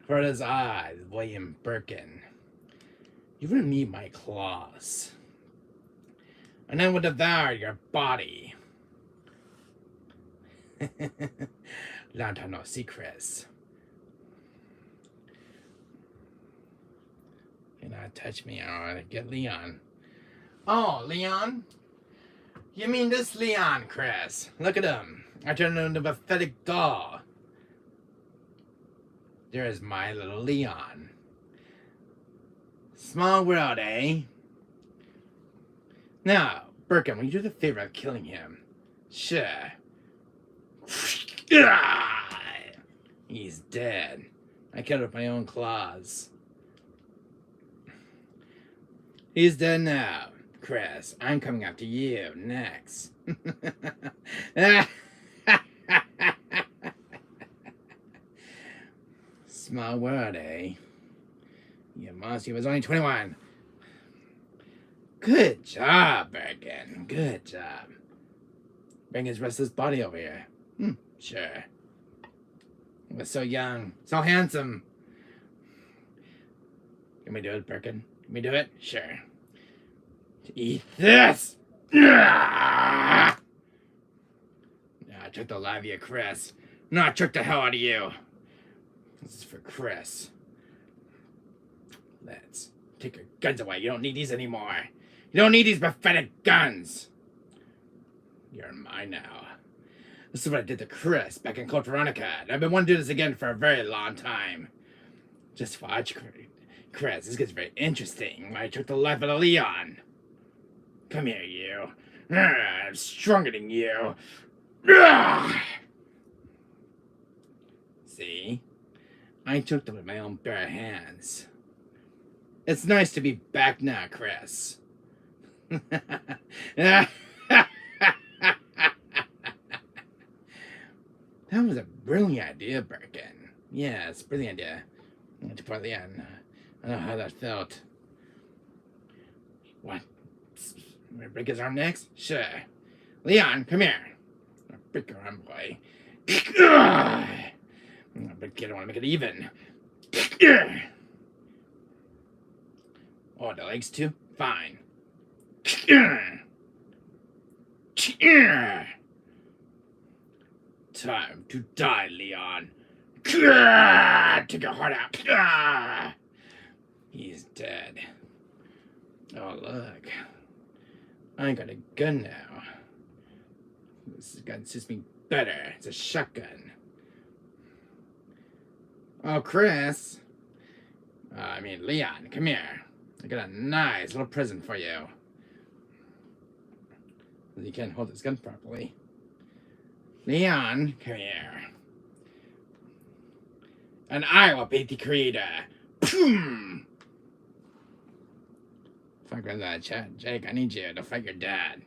For his eyes, William Birkin. You wouldn't need my claws. And I would devour your body. Long time no see, Chris. Cannot touch me or get Leon. Oh, Leon? You mean this Leon, Chris? Look at him. I turned him into a pathetic doll. There's my little Leon. Small world, eh? Now, Birkin, will you do the favor of killing him? Sure. He's dead. I killed him with my own claws. He's dead now. Chris, I'm coming after you next. Small world, eh? You must. He was only 21. Good job, Birkin. Good job. Bring his restless body over here. Sure. He was so young, so handsome. Can we do it, Birkin? Can we do it? Sure. Eat this! I took the life of you, Chris. No, I took the hell out of you. This is for Chris. Let's take your guns away. You don't need these anymore. You don't need these pathetic guns. You're mine now. This is what I did to Chris back in Cold Veronica. And I've been wanting to do this again for a very long time. Just watch, Chris. This gets very interesting. I took the life out of Leon. Come here, you. I'm stronger than you. See? I took them with my own bare hands. It's nice to be back now, Chris. That was a brilliant idea, Birkin. Yeah, it's a brilliant idea. To put Leon. I don't know how that felt. What? I'm gonna break his arm next? Sure. Leon, come here. I'll break your arm, boy. But kid, I want to make it even. Oh, the legs too? Fine. Time to die, Leon. Take your heart out. He's dead. Oh, look. I got a gun now. This gun suits me better. It's a shotgun. Oh, Chris. Leon, come here. I got a nice little present for you. You can't hold this gun properly. Leon, come here. And I will be the creator. Boom! Fuck with that, Jake. I need you to fight your dad.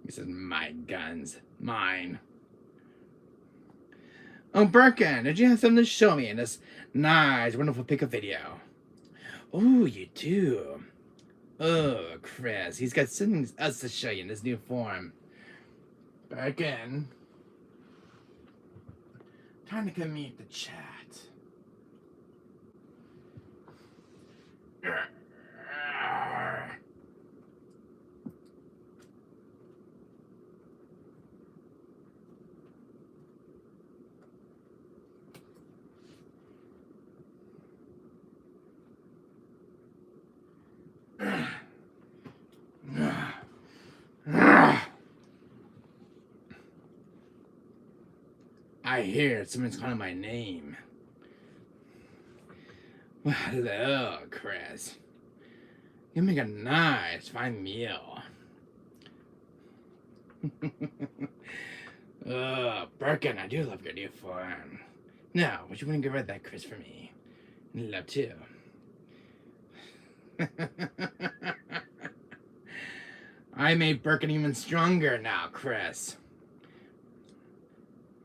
This is my guns. Mine. Oh, Birkin, did you have something to show me in this nice, wonderful pick-up video? Oh, you do. Oh, Chris, he's got something else to show you in this new form. Birkin. Time to come meet the chat. I hear someone's calling my name. Well, hello, Chris. You make a nice, fine meal. Oh, Birkin, I do love your new form. Now, would you want to get rid of that, Chris, for me? I'd love to. I made Birkin even stronger now, Chris.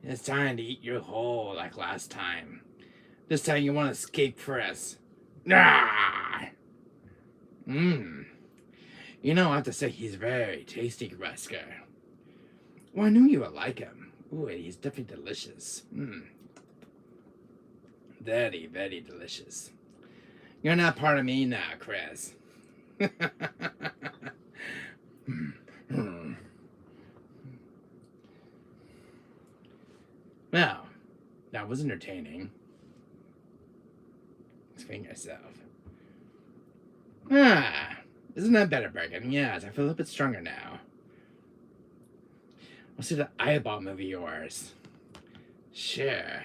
It's time to eat your whole like last time. This time you want to escape, Chris. Ah! You know, I have to say he's very tasty, Wesker. Well, I knew you would like him. Ooh, he's definitely delicious. Very, very delicious. You're not part of me now, Chris. Well, that was entertaining. Explain yourself. Isn't that better, Birkin? Yes, I feel a little bit stronger now. Let's see the eyeball movie yours. Sure.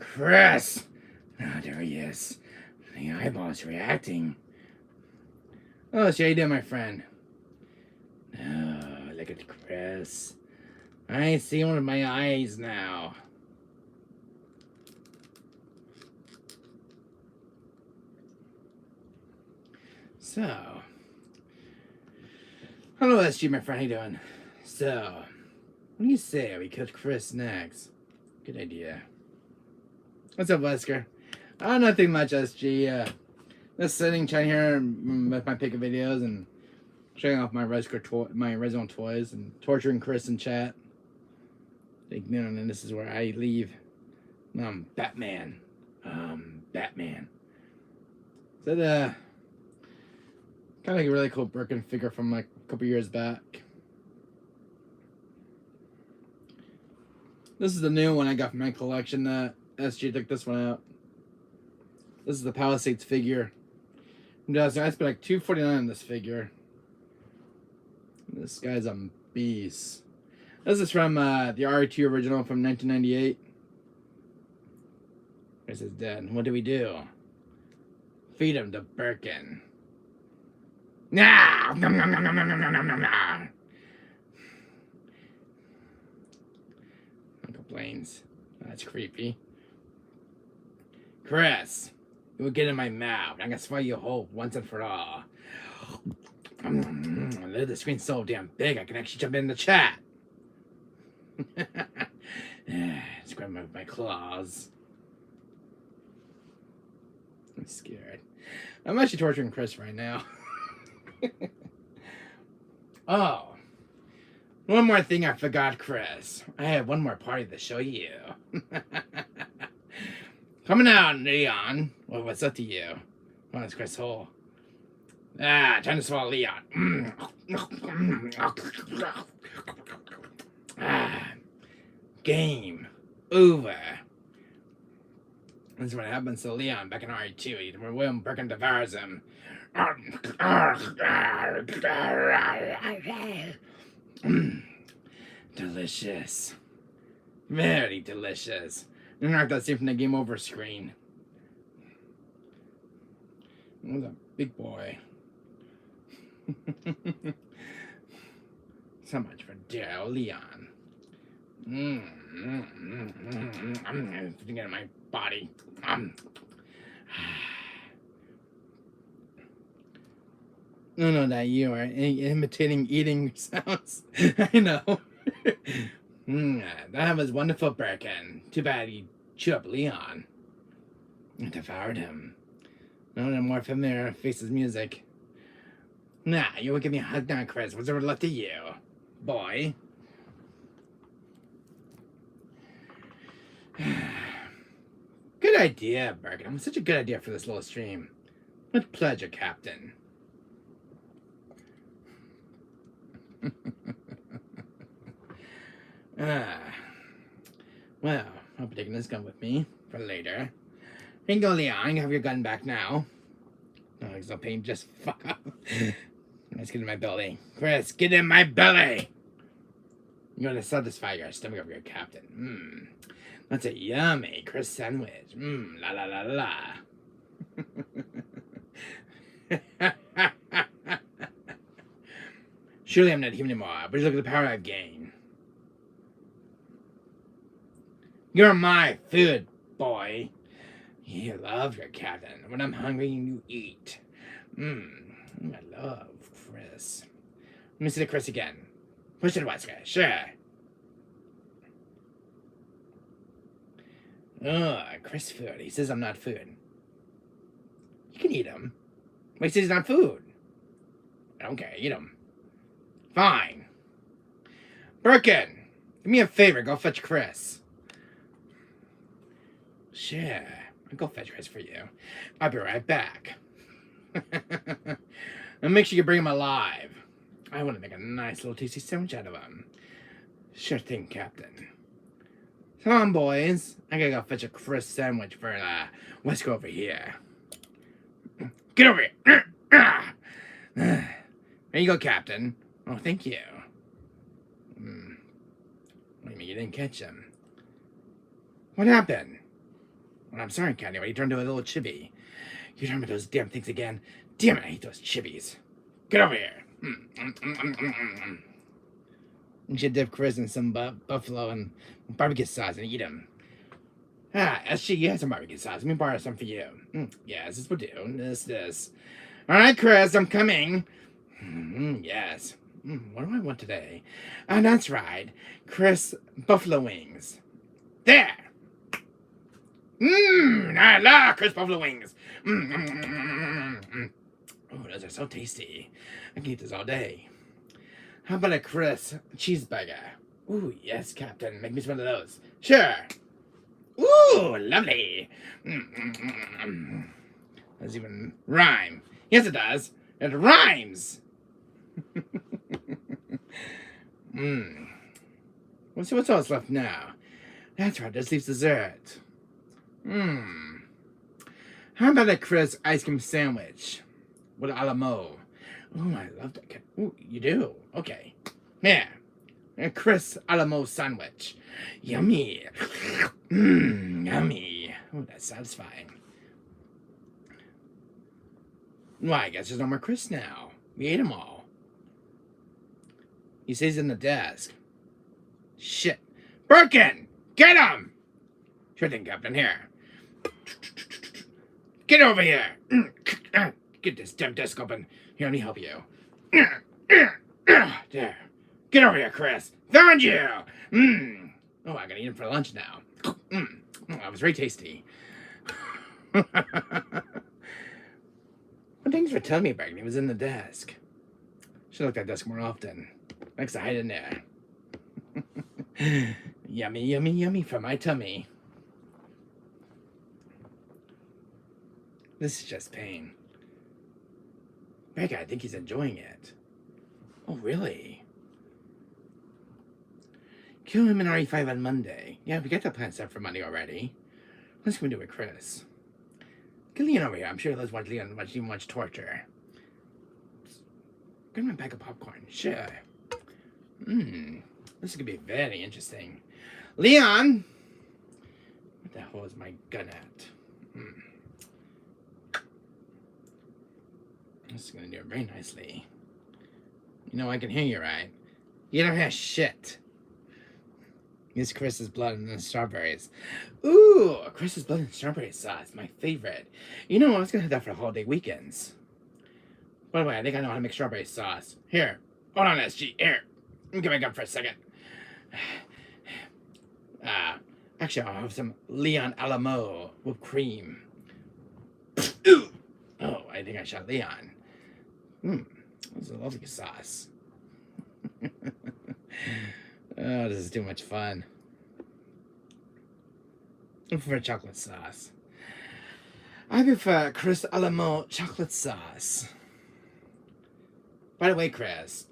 Chris! Oh, there he is. The eyeball's reacting. Oh, so how you doing, my friend? Oh, look at Chris. I see one of my eyes now. So, Hello, SG, my friend. How you doing? So, what do you say we cook Chris next? Good idea. What's up, Wesker? Nothing much, SG. Just sitting, chatting here with my pick of videos and showing off my Resident toys and torturing Chris in chat. And this is where I leave. Batman. Batman. Is that kind of like a really cool Birkin figure from like a couple years back? This is the new one I got from my collection. SG took this one out. This is the Palisades figure. I spent like $249 on this figure. This guy's a beast. This is from the R2 original from 1998. Chris is dead. What do we do? Feed him to Birkin. Nah! No complains. That's creepy. Chris, you will get in my mouth. I'm gonna swallow you whole once and for all. The screen's so damn big I can actually jump in the chat. Just grab him with my claws. I'm scared. I'm actually torturing Chris right now. Oh. One more thing I forgot, Chris. I have one more party to show you. Coming out, Leon. Well, what's up to you? Oh, it's Chris Hole. Time to swallow Leon. Game over. This is what happens to Leon back in R2. William Birkin devours him. Delicious. Very delicious. You don't have that scene from the game over screen. That was a big boy. So much for dear Leon. I'm putting it in my body. No, that you are imitating eating sounds. I know. That was wonderful, Birkin. Too bad you chewed up Leon. I devoured him. No more familiar faces music. Nah, you will give me a hug now, Chris. What's ever left of you, boy? Good idea, Birkin. Such a good idea for this little stream. With pleasure, Captain. Well, I'll be taking this gun with me for later. Here you go, Leon. You have your gun back now. No, there's no pain. Just fuck up. Let's get in my belly. Chris, get in my belly! You're gonna satisfy your stomach of your captain. That's a yummy Chris sandwich. La la la la. Surely I'm not human anymore, but look at the power I've gained. You're my food, boy. You love your captain. When I'm hungry, you eat. I love Chris. Let me see the Chris again. Push it, Wesker. Sure. Chris food. He says I'm not food. You can eat him. But he says he's not food. I don't care. Eat him. Fine. Birkin, do me a favor. Go fetch Chris. Sure. I'll go fetch Chris for you. I'll be right back. And make sure you bring him alive. I want to make a nice little tasty sandwich out of him. Sure thing, Captain. Come on, boys. I gotta go fetch a Chris sandwich for Wesker over here. Get over here. There you go, Captain. Oh, thank you. What do you mean you didn't catch him? What happened? Well, I'm sorry, Captain. You turned into a little chibi. You turned into those damn things again. Damn it, I hate those chibis. Get over here. You should dip Chris in some buffalo and barbecue sauce and eat him. SG, you have some barbecue sauce. Let me borrow some for you. Yes, this will do. This. All right, Chris, I'm coming. Yes. What do I want today? Oh, that's right. Chris Buffalo Wings. There. I love Chris Buffalo Wings. Oh, those are so tasty. I can eat this all day. How about a Chris cheeseburger? Ooh, yes, Captain. Make me some of those. Sure. Ooh, lovely. Does even rhyme? Yes, it does. It rhymes. Let's see what's else left now. That's right. This leaves dessert. How about a Chris ice cream sandwich with a la mode? Oh, I love that. Ooh, you do? Okay. Yeah. A Chris a la mode sandwich. Yummy. Yummy. Oh, that's satisfying. Well, I guess there's no more Chris now. We ate them all. He says in the desk. Shit. Birkin! Get him! Sure thing, Captain. Here. Get over here! Get this damn desk open. Here, let me help you. There. Get over here, Chris. Found you! Oh, I gotta eat him for lunch now. Oh, that was very tasty. Well, thanks for telling me about it. He was in the desk. Should look at that desk more often. Likes to hide in there. Yummy, yummy, yummy for my tummy. This is just pain. Becca, I think he's enjoying it. Oh, really? Kill him in RE5 on Monday. Yeah, we got the plan set for Monday already. What's going to do with Chris? Get Leon over here. I'm sure he loves watching Leon watch torture. Get him a bag of popcorn. Sure. This is going to be very interesting. Leon! What the hell is my gun at? This is going to do it very nicely. You know, I can hear you, right? You don't hear shit. Use Chris's blood and the strawberries. Ooh, Chris's blood and strawberry sauce. My favorite. You know, I was going to have that for holiday weekends. By the way, I think I know how to make strawberry sauce. Here. Hold on, SG. Here. Let me get my gun for a second. Actually, I'll have some Leon Alamo whipped cream. Oh, I think I shot Leon. That's a lovely sauce. Oh, this is too much fun. I prefer chocolate sauce. I prefer Chris Alamo chocolate sauce. By the way, Chris,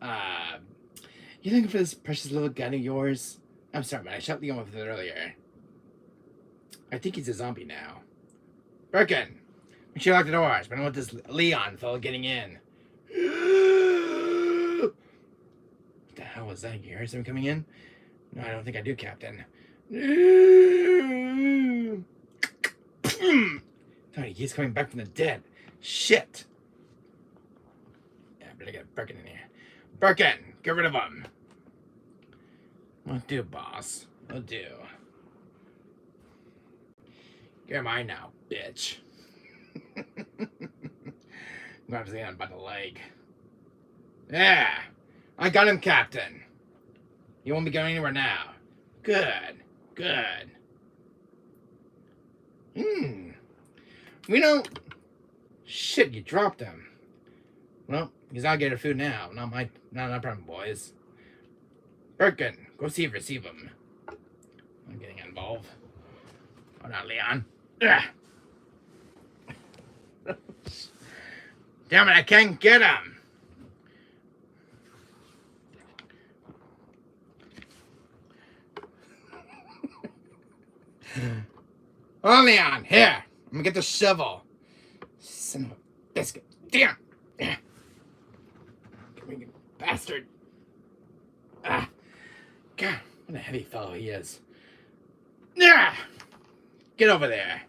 you looking for this precious little gun of yours? I'm sorry, but I shot Leon with it earlier. I think he's a zombie now. Birkin, make sure you lock the doors. But I don't want this Leon fellow getting in. What the hell was that? You heard someone coming in? No, I don't think I do, Captain. Tony, he's coming back from the dead. Shit. Yeah, I better get Birkin in here. Birkin, get rid of him. Will do, boss. Will do. Get mine now, bitch. Grabs the hand by the leg. Yeah, I got him, Captain. You won't be going anywhere now. Good, good. We don't. Shit, you dropped him. Well, he's alligator food now. Not my problem, boys. Birkin, go see if you receive him. I'm getting involved. Oh, not Leon. Ugh. Damn it, I can't get him. Oh, Leon, here. I'm gonna get the shovel. Son of a biscuit. Damn. Come here, you bastard. God, what a heavy fellow he is. Get over there.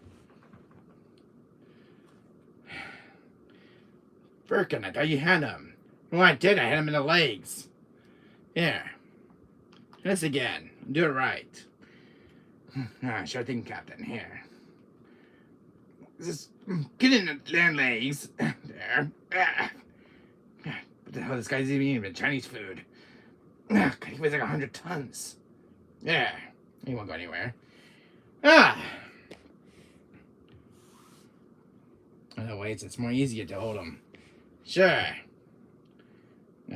Birkin, I thought you had him. Well, I did. I had him in the legs. Here. This again. Do it right. Sure thing, Captain. Here. Just get in the legs. There. What the hell? This guy's eating Chinese food. God, he weighs like 100 tons. Yeah, he won't go anywhere. Ah. Oh, wait, it's more easier to hold him. Sure.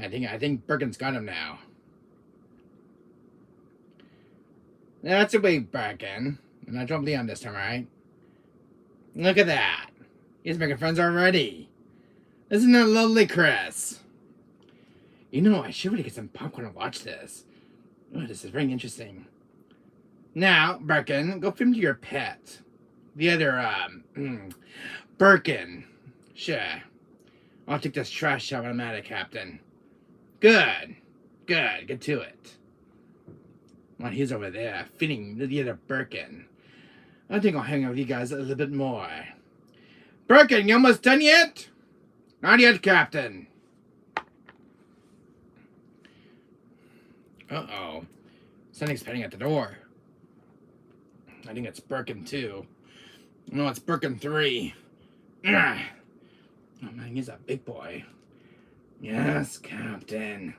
I think Birkin's got him now. That's a big Birkin. And I dropped Leon this time, right? Look at that. He's making friends already. Isn't that lovely, Chris? You know, I should really get some popcorn and watch this. Oh, this is very interesting. Now, Birkin, go film to your pet. The other, Birkin. Sure. I'll take this trash out when I'm at it, Captain. Good. Good. Get to it. While he's over there, feeding the other Birkin. I think I'll hang out with you guys a little bit more. Birkin, you almost done yet? Not yet, Captain. Uh-oh. Something's pending at the door. I think it's Birkin 2. No, it's Birkin 3. Oh man, he's a big boy. Yes, Captain.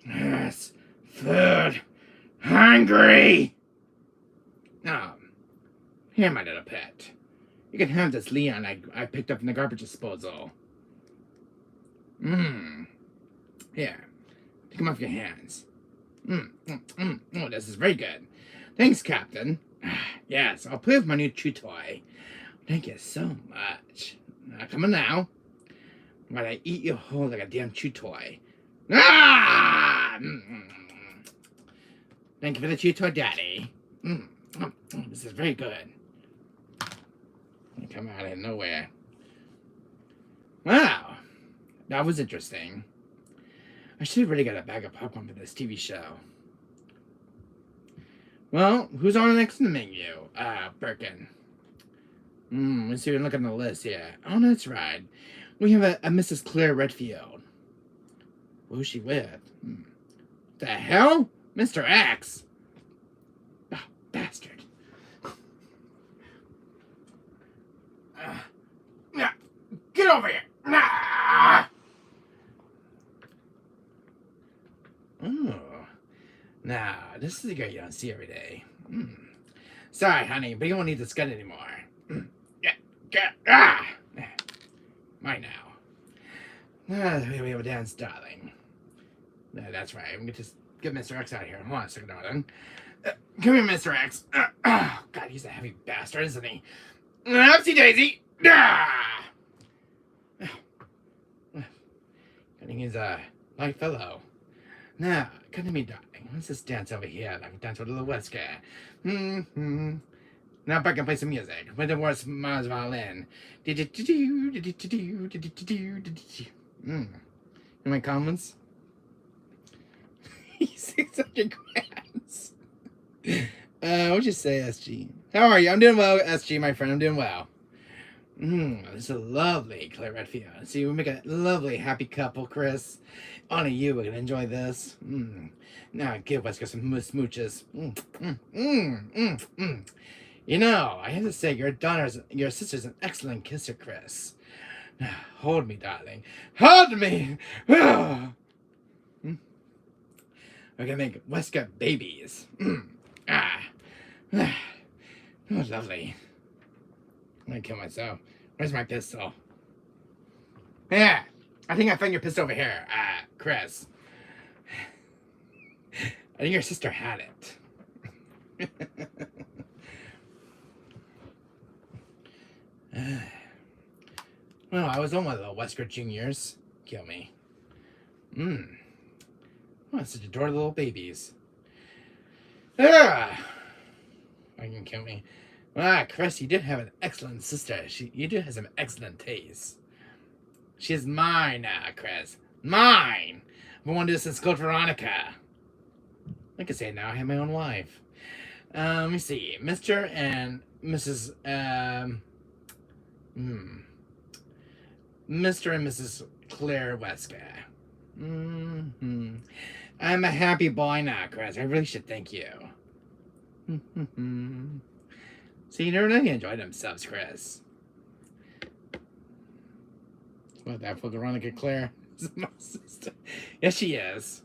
Yes, food. Hungry. Here, my little pet. You can have this Leon I picked up in the garbage disposal. Here. Pick him off your hands. Oh, this is very good. Thanks, Captain. Yes, I'll play with my new chew toy. Thank you so much. Come on now. While I eat you whole like a damn chew toy. Ah! Thank you for the chew toy, Daddy. This is very good. Come out of nowhere. Wow. That was interesting. I should have really got a bag of popcorn for this TV show. Well, who's on next in the menu? Birkin. Let's see if we look on the list here. Oh, that's right. We have a Mrs. Claire Redfield. Who's she with? The hell? Mr. X? Oh, bastard. Get over here! Oh. Now, this is a guy you don't see every day. Sorry, honey, but you won't need this gun anymore. Right now. We have a dance, darling. That's right. I'm going to just get Mr. X out of here. Hold on a second, darling. Come here, Mr. X. Oh, God, he's a heavy bastard, isn't he? Oopsie daisy. I think he's a light fellow. Now, come to me, darling. Let's just dance over here like we dance with a little Wesker. Now back and play some music with the worst Mars violin. Any comments? He's 600 grams. What'd you say, SG? How are you? I'm doing well, SG, my friend. I'm doing well. This is a lovely Claire Redfield. See, we make a lovely happy couple, Chris. On you, we're gonna enjoy this. Now give Wesker some smooches. You know, I have to say, your sister's an excellent kisser, Chris. Hold me, darling. Hold me! We're gonna make Wesker babies. Oh, lovely. I'm gonna kill myself. Where's my pistol? Yeah, I think I found your pistol over here, Chris. I think your sister had it. Well, I was on one of the Wesker Juniors. Kill me. Oh, such adorable little babies. I can kill me. Chris, you did have an excellent sister. You do have some excellent taste. She's mine, Chris. Mine! I've been wanting to do this since Code Veronica. I can say it now. I have my own wife. Let me see. Mr. and Mrs. Mr. and Mrs. Claire Wesker. I'm a happy boy now, Chris. I really should thank you. See, they really enjoyed themselves, Chris. What, that for Veronica Claire? My sister. Yes, she is.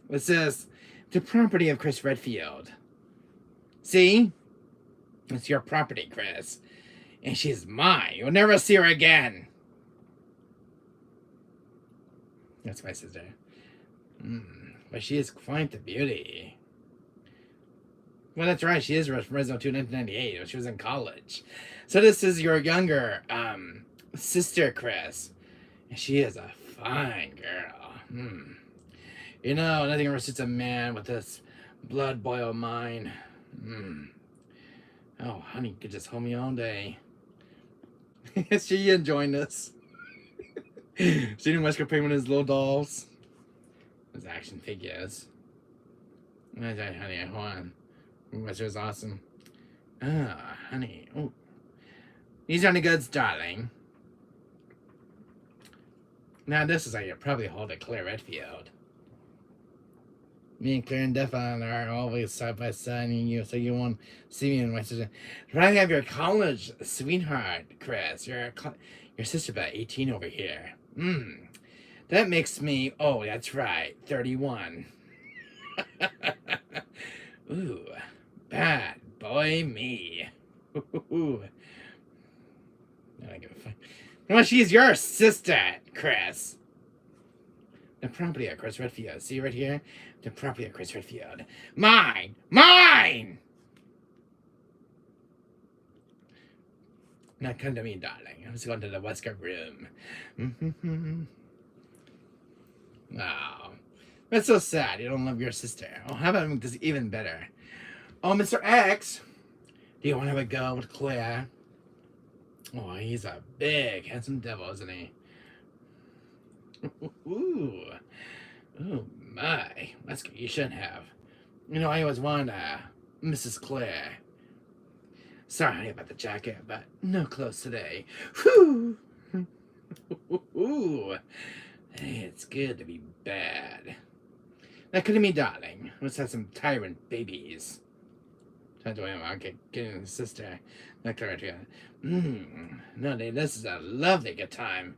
It says, the property of Chris Redfield. See? It's your property, Chris. And she's mine. You'll never see her again. That's my sister. But she is quite the beauty. Well, that's right. She is from Fresno 1998. She was in college. So this is your younger sister, Chris. And she is a fine girl. You know, nothing ever suits a man with this blood boil mind. Oh, honey, you could just hold me all day. Is she enjoying this? She didn't Wesker play with his little dolls. His action figures. Honey, hold on. Wesker's awesome. Ah, honey. Oh. These are the goods, darling. Now this is how you probably hold a Claire Redfield. Me and Claire and Defon are always side by side, and you, so you won't see me and my sister. But I have your college sweetheart, Chris. Your sister about 18 over here. That makes me, oh, that's right, 31. Ooh, bad boy me. Ooh. I don't give a fuck. Well, she's your sister, Chris. The property of Chris Redfield. See right here? The property of Chris Redfield. Mine! Mine! Now come to me, darling. I'm just going to the Wesker room. Oh, that's so sad. You don't love your sister. Oh, how about make this even better? Oh, Mr. X, do you want to have a go with Claire? Oh, he's a big, handsome devil, isn't he? Ooh. Oh, my. That's good. You shouldn't have. You know, I always wanted Mrs. Claire. Sorry about the jacket, but no clothes today. Whew. Ooh. Hey, it's good to be bad. Now, come to me, darling. Let's have some tyrant babies. Okay, getting the sister. Not Claire together. No, dude, this is a lovely good time.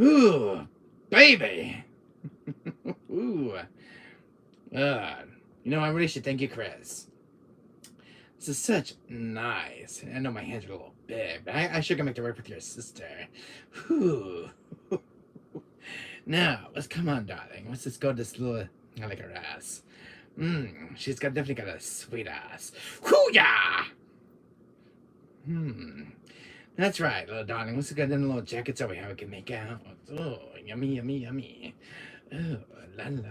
Ooh, baby. Ooh. You know, I really should thank you, Chris. This is such nice. I know my hands are a little big, but I sure can make it work with your sister. Ooh. Now, let's come on, darling. Let's just go to this little. I like her ass. She's definitely got a sweet ass. Hoo-yah! That's right, little darling. Let's get them little jackets over here we can make out. Oh, yummy, yummy, yummy. Oh, la la.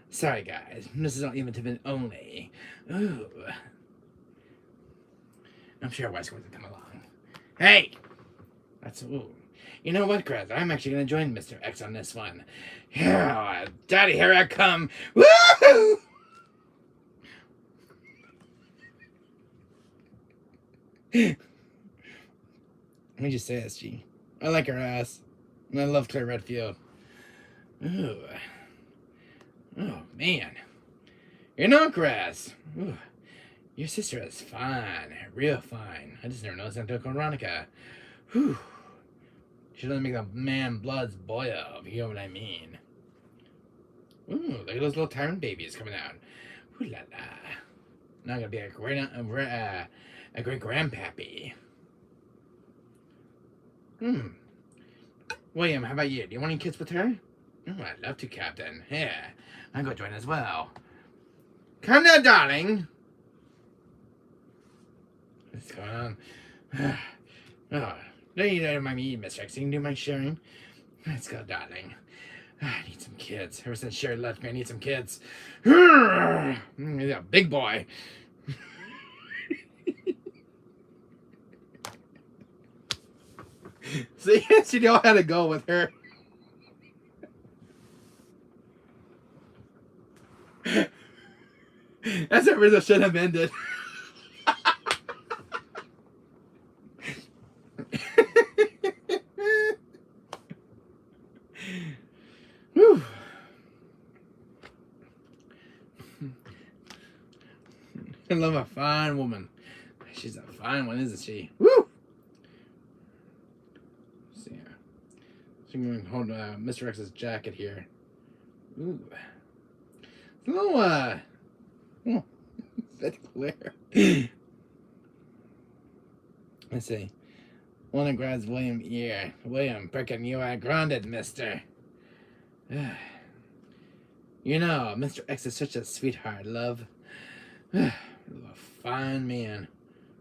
Sorry, guys. This is not even only. Ooh. I'm sure Wesker will come along. Hey! That's, ooh. You know what, Chris? I'm actually going to join Mr. X on this one. Yeah, Daddy, here I come. Woohoo! Let me just say this, G. I like her ass. And I love Claire Redfield. Ooh. Oh, man. You know, Chris. Ooh. Your sister is fine. Real fine. I just never noticed until Veronica. Whew. She doesn't make the man blood's boil, if you know what I mean. Ooh, look at those little tyrant babies coming out. Ooh la la. Now I'm gonna be a great grandpappy. William, how about you? Do you want any kids with her? Oh, I'd love to, Captain. Yeah, I'll go join as well. Come now, darling. What's going on? Oh, don't you mind me, Mr. X? You can do my sharing. Let's go, darling. I need some kids. Ever since Sherry left me, I need some kids. He's a big boy. See, she know how to go with her. That's the reason I should have ended. Whew. I love a fine woman. She's a fine one, isn't she? Woo! See her. So I'm going to hold Mr. X's jacket here. Ooh. It's a little, oh, bit clear. Let's see. One grabs William ear. William, Perkin, you are grounded, mister. You know, Mr. X is such a sweetheart, love. A fine man.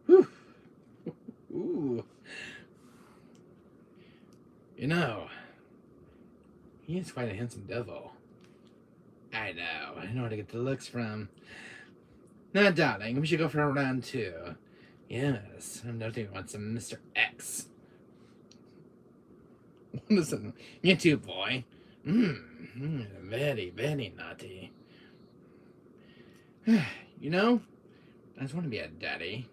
Whew. Ooh. You know, he is quite a handsome devil. I know where to get the looks from. Now, darling, we should go for a round two. Yes, I'm nothing wants some Mr. X. Listen, you too, boy. Very, very naughty. You know, I just want to be a daddy.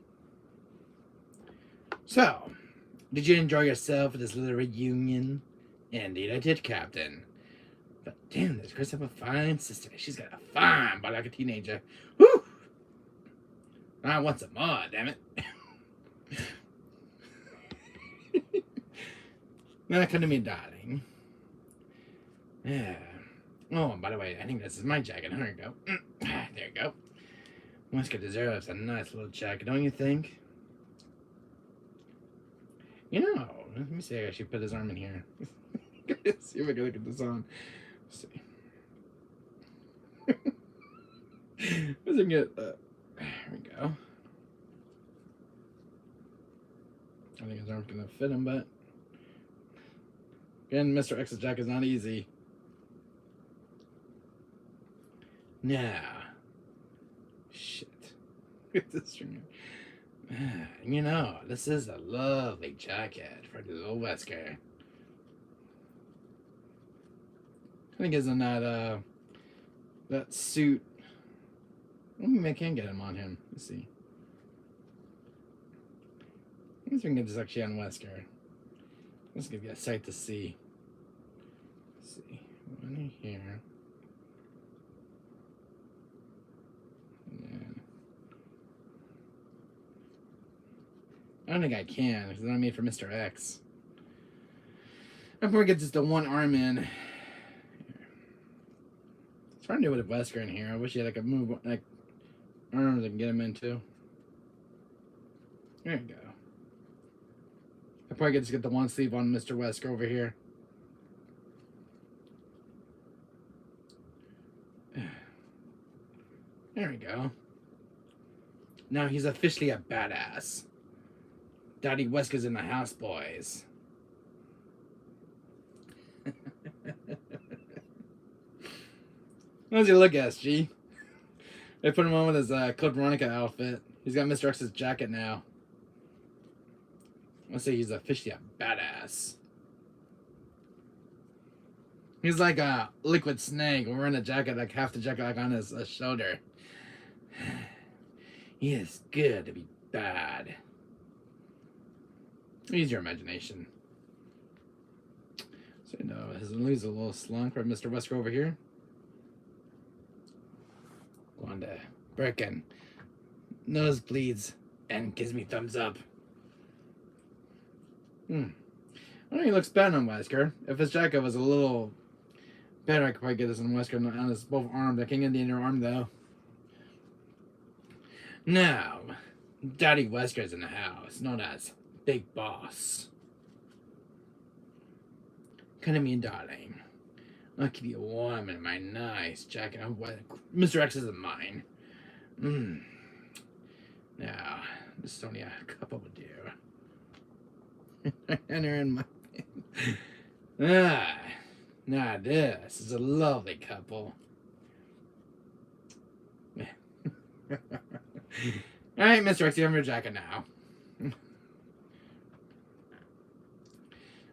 So, did you enjoy yourself at this little reunion? Indeed, I did, Captain. But damn, does Chris have a fine sister? She's got a fine body like a teenager. Whew! I want some more, damn it. Now, come to me, darling. Yeah. Oh, by the way, I think this is my jacket. There you go. There you go. Wesker deserves a nice little jacket, don't you think? You know, let me see. I actually put his arm in here. See if I can look at this on. Let's see. Let's get. There we go. I think his arm's gonna fit him, but again, Mr. X's jacket is not easy. Now, shit. Look at this string. You know, this is a lovely jacket for the little Wesker. I think isn't that that suit. Maybe I can get him on him. Let's see. I guess we can get this actually on Wesker. This is gonna be a sight to see. Let's see. One here. I don't think I can, because it's not made for Mr. X. I'm gonna get just the one arm in. It's hard to do with a Wesker in here. I wish he had like a move, like arms I can get him into. There you go. I probably just get the one sleeve on Mr. Wesker over here. There we go. Now he's officially a badass. Daddy Wesker's in the house, boys. How does he look, SG? They put him on with his Code Veronica outfit. He's got Mr. X's jacket now. Let's say he's officially a badass. He's like a liquid snake wearing a jacket, like half the jacket like on his shoulder. He is good to be bad. Use your imagination. So, you know, his leaves a little slunk for Mr. Wesker over here. Going to Birkin. Nose bleeds and gives me thumbs up. I don't think he looks bad on Wesker. If his jacket was a little better, I could probably get this on Wesker on his both arms. I can't get the inner arm though. Now, Daddy Wesker's in the house, known as Big Boss. Come to me, darling. I'll keep you warm in my nice jacket. Mr. X isn't mine. Now, this is only a couple would do. Enter in my now this is a lovely couple. Alright, Mr. X, you have your jacket now.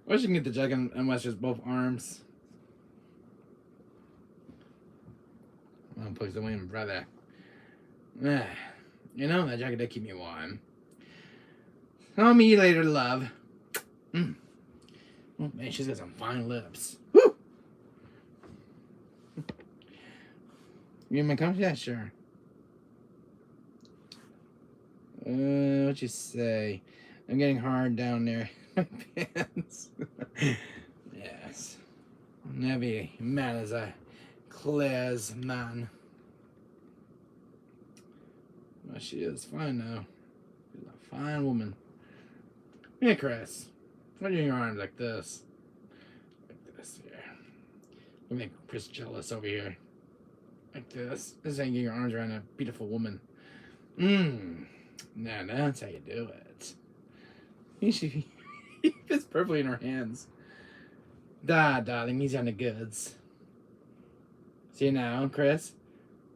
I wish you can get the jacket on Wester's both arms. Well, please don't win, brother. You know, that jacket did keep me warm. I'll meet you later, love. Oh man, she's got some fine lips. Woo! You want my comments? Yeah, sure. What you say? I'm getting hard down there. My pants. Yeah. Yes. Every man is a Claire's man. Well, she is fine now. She's a fine woman. Yeah, Chris. Why are you doing your arms like this? Like this here. You make Chris jealous over here. Like this. This ain't getting your arms around a beautiful woman. Now that's how you do it. He fits perfectly in her hands. Darling, he's on the goods. See now, Chris?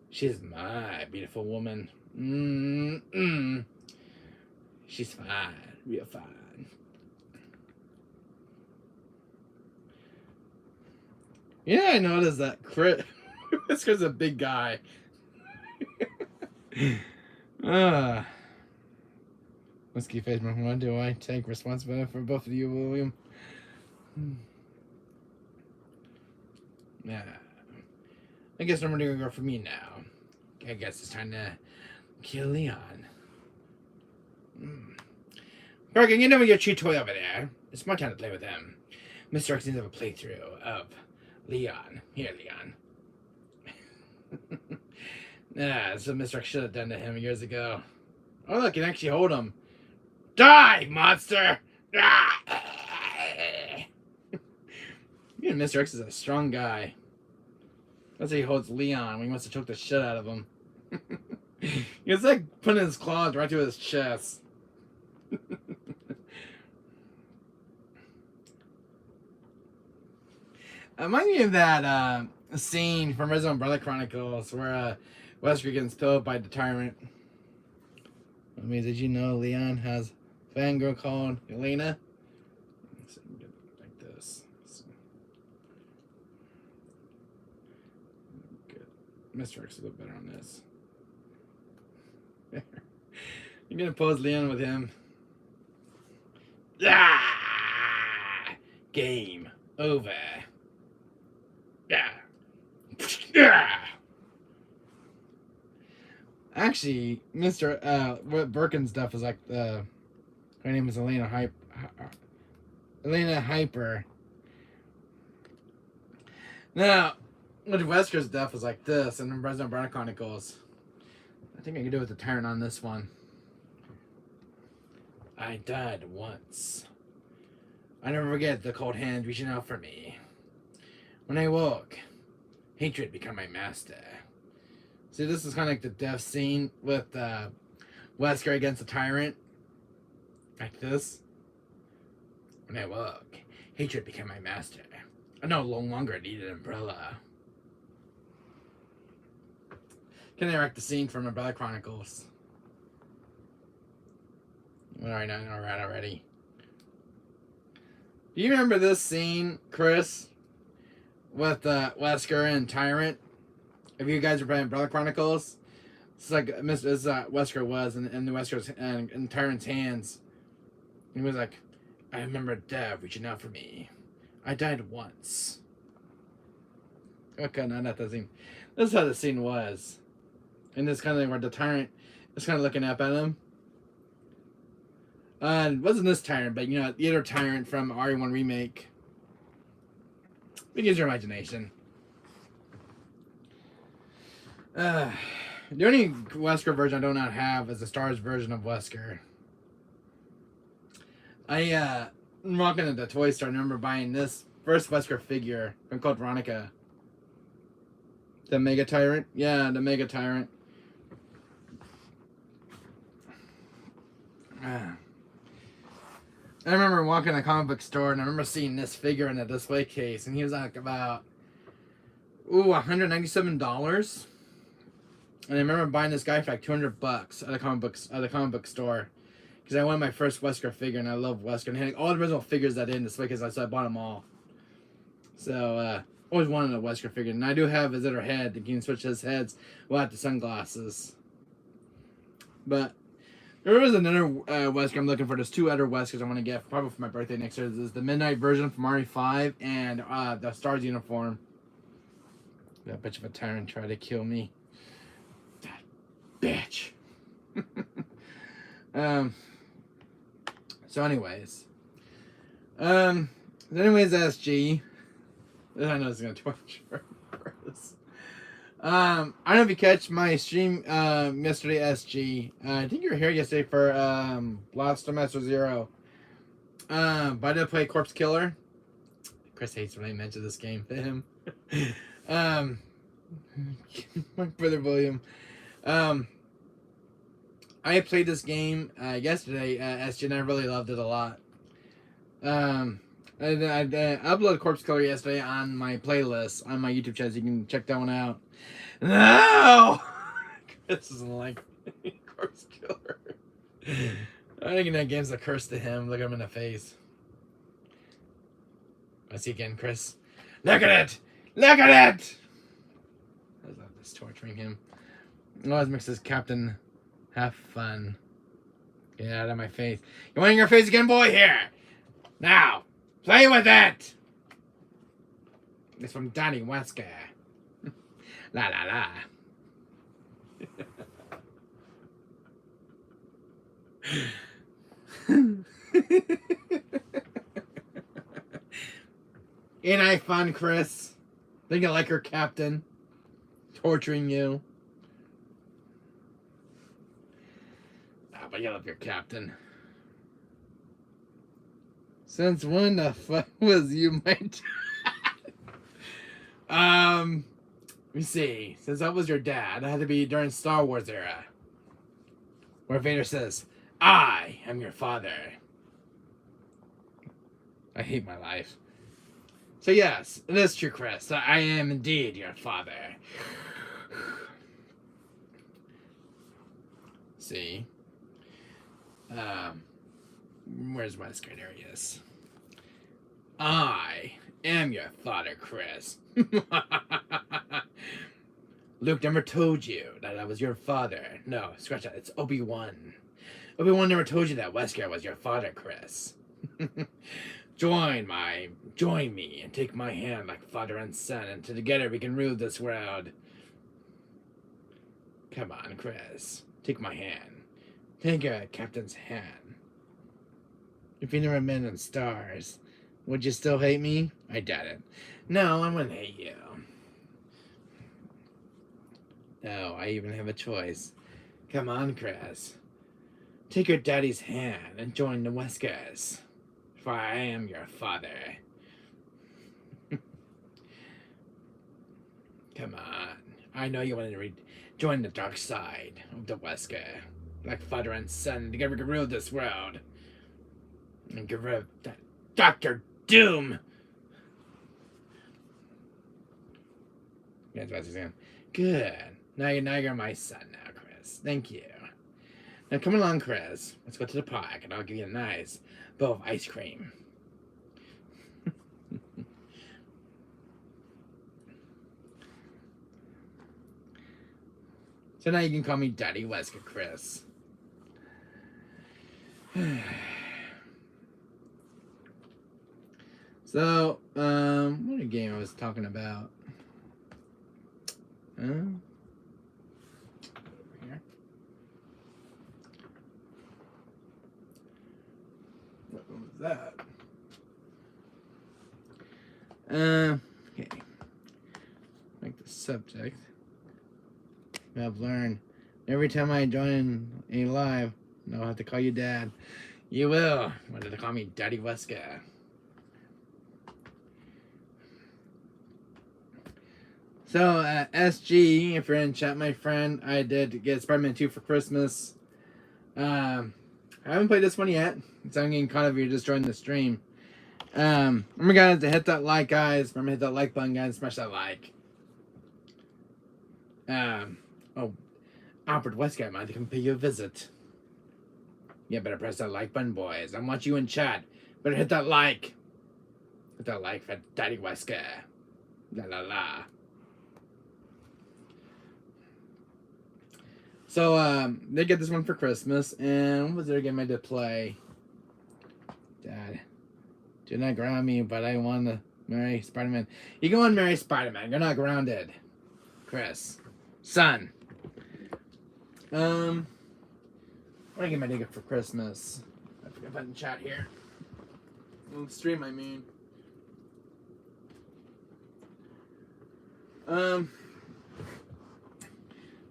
She's my beautiful woman. She's fine. Real fine. Yeah, I noticed that Wesker's a big guy. Whiskey face, what do I take responsibility for both of you, William? Yeah. I guess I'm gonna go for me now. I guess it's time to kill Leon. Bergen, you know your chew toy over there. It's my time to play with him. Mr. X needs to have a playthrough of Leon. Here, Leon. That's what Mr. X should have done to him years ago. Oh, look, you can actually hold him. Die, monster! Mr. X is a strong guy. That's how he holds Leon when he wants to choke the shit out of him. It's like putting his claws right to his chest. Reminds me of that scene from Resident Umbrella Chronicles where Wesker gets killed by the tyrant. I mean, did you know Leon has a fangirl called Elena? Like this. Good. Mr. X is a little better on this. You're gonna pose Leon with him. Ah! Game over. Yeah. Actually, what Birkin stuff is like her name is Elena Hyper. Now, what Wesker's stuff is like this, and then Resident Umbrella Chronicles. I think I can do it with the tyrant on this one. I died once. I never forget the cold hand reaching out for me. When I woke, hatred became my master. See, this is kind of like the death scene with Wesker against the tyrant. Like this. When I woke, hatred became my master. I no longer needed an umbrella. Can I wreck the scene from Umbrella Chronicles? Alright, already. Do you remember this scene, Chris? With Wesker and Tyrant? If you guys are playing Umbrella Chronicles, it's like Wesker was in the Wesker's and Tyrant's hands. He was like, I remember Dev reaching out for me. I died once. Okay, no, not that scene. This is how the scene was. And this kind of where the Tyrant is kind of looking up at him. It wasn't this Tyrant, but you know, the other Tyrant from RE1 Remake. You can use your imagination. The only Wesker version I do not have is the Stars version of Wesker. I'm walking into the toy store and I remember buying this first Wesker figure from called Veronica. The Mega Tyrant? Yeah, the Mega Tyrant. I remember walking in a comic book store and I remember seeing this figure in a display case and he was like about $197. And I remember buying this guy for like $200 at a comic book store because I wanted my first Wesker figure and I love Wesker and he had all the original figures that in display case, so I bought them all. So always wanted a Wesker figure, and I do have his other head. You can switch his heads without the sunglasses. But there is another Wesker I'm looking for. There's two other Weskers I want to get probably for my birthday next year. There's the Midnight version from RE5 and the Stars uniform. That bitch of a tyrant tried to kill me. That bitch. So anyways, SG. I know it's gonna torture Chris. I don't know if you catch my stream yesterday, SG. I think you were here yesterday for Blaster Master Zero. But I did play Corpse Killer. Chris hates when I mention this game to him. My brother William. I played this game yesterday, SG, and I really loved it a lot. I uploaded Corpse Killer yesterday on my playlist on my YouTube channel, so you can check that one out. No! Chris doesn't like Corpse Killer. I think that game's a curse to him. Look at him in the face. I see again, Chris. Look at it! Look at it! I love this torturing him. Always makes this captain have fun. Get out of my face. You want in your face again, boy? Here! Now! Play with it! It's from Donnie Wesker. La la la. Ain't I fun, Chris? Think you like her captain? Torturing you? Ah, but you love your captain. Since when the fuck was you my dad? Let me see. Since I was your dad, it had to be during Star Wars era. Where Vader says, I am your father. I hate my life. So yes, it is true, Chris. I am indeed your father. See? Where's Wesker? There he is. I am your father, Chris. Luke never told you that I was your father. No, scratch that. It's Obi-Wan. Obi-Wan never told you that Wesker was your father, Chris. Join me and take my hand like father and son, and together we can rule this world. Come on, Chris. Take my hand. Take your captain's hand. If you never met in stars, would you still hate me? I doubt it. No, I wouldn't hate you. No, I even have a choice. Come on, Chris. Take your daddy's hand and join the Weskers. For I am your father. Come on. I know you want to join the dark side of the Wesker. Like father and son, together we can rule this world. And get rid of that Dr. Doom. That's what he's saying. Good. Now you're my son now, Chris. Thank you. Now come along, Chris. Let's go to the park and I'll give you a nice bowl of ice cream. So now you can call me Daddy Wesker, Chris. So, what a game I was talking about. Over here. What was that? Okay. Like the subject. I've learned every time I join a live, I'll have to call you Dad. You will. Wanted to call me Daddy Wesker. So, SG, if you're in chat, my friend, I did get Spider-Man 2 for Christmas. I haven't played this one yet, so I'm getting caught up if you just joined the stream. Remember, guys, to hit that like, guys. Remember, hit that like button, guys. Smash that like. Oh, Albert Wesker, man, to come pay you a visit. Yeah, better press that like button, boys. I want you in chat. Better hit that like. Hit that like for Daddy Wesker. La la la. So, they get this one for Christmas, and what was their game I did play? Dad, do not ground me, but I want to marry Spider-Man. You go and marry Spider-Man. You're not grounded. Chris. Son. What do I get my nigga for Christmas? I forgot to put in chat here. On stream, I mean. The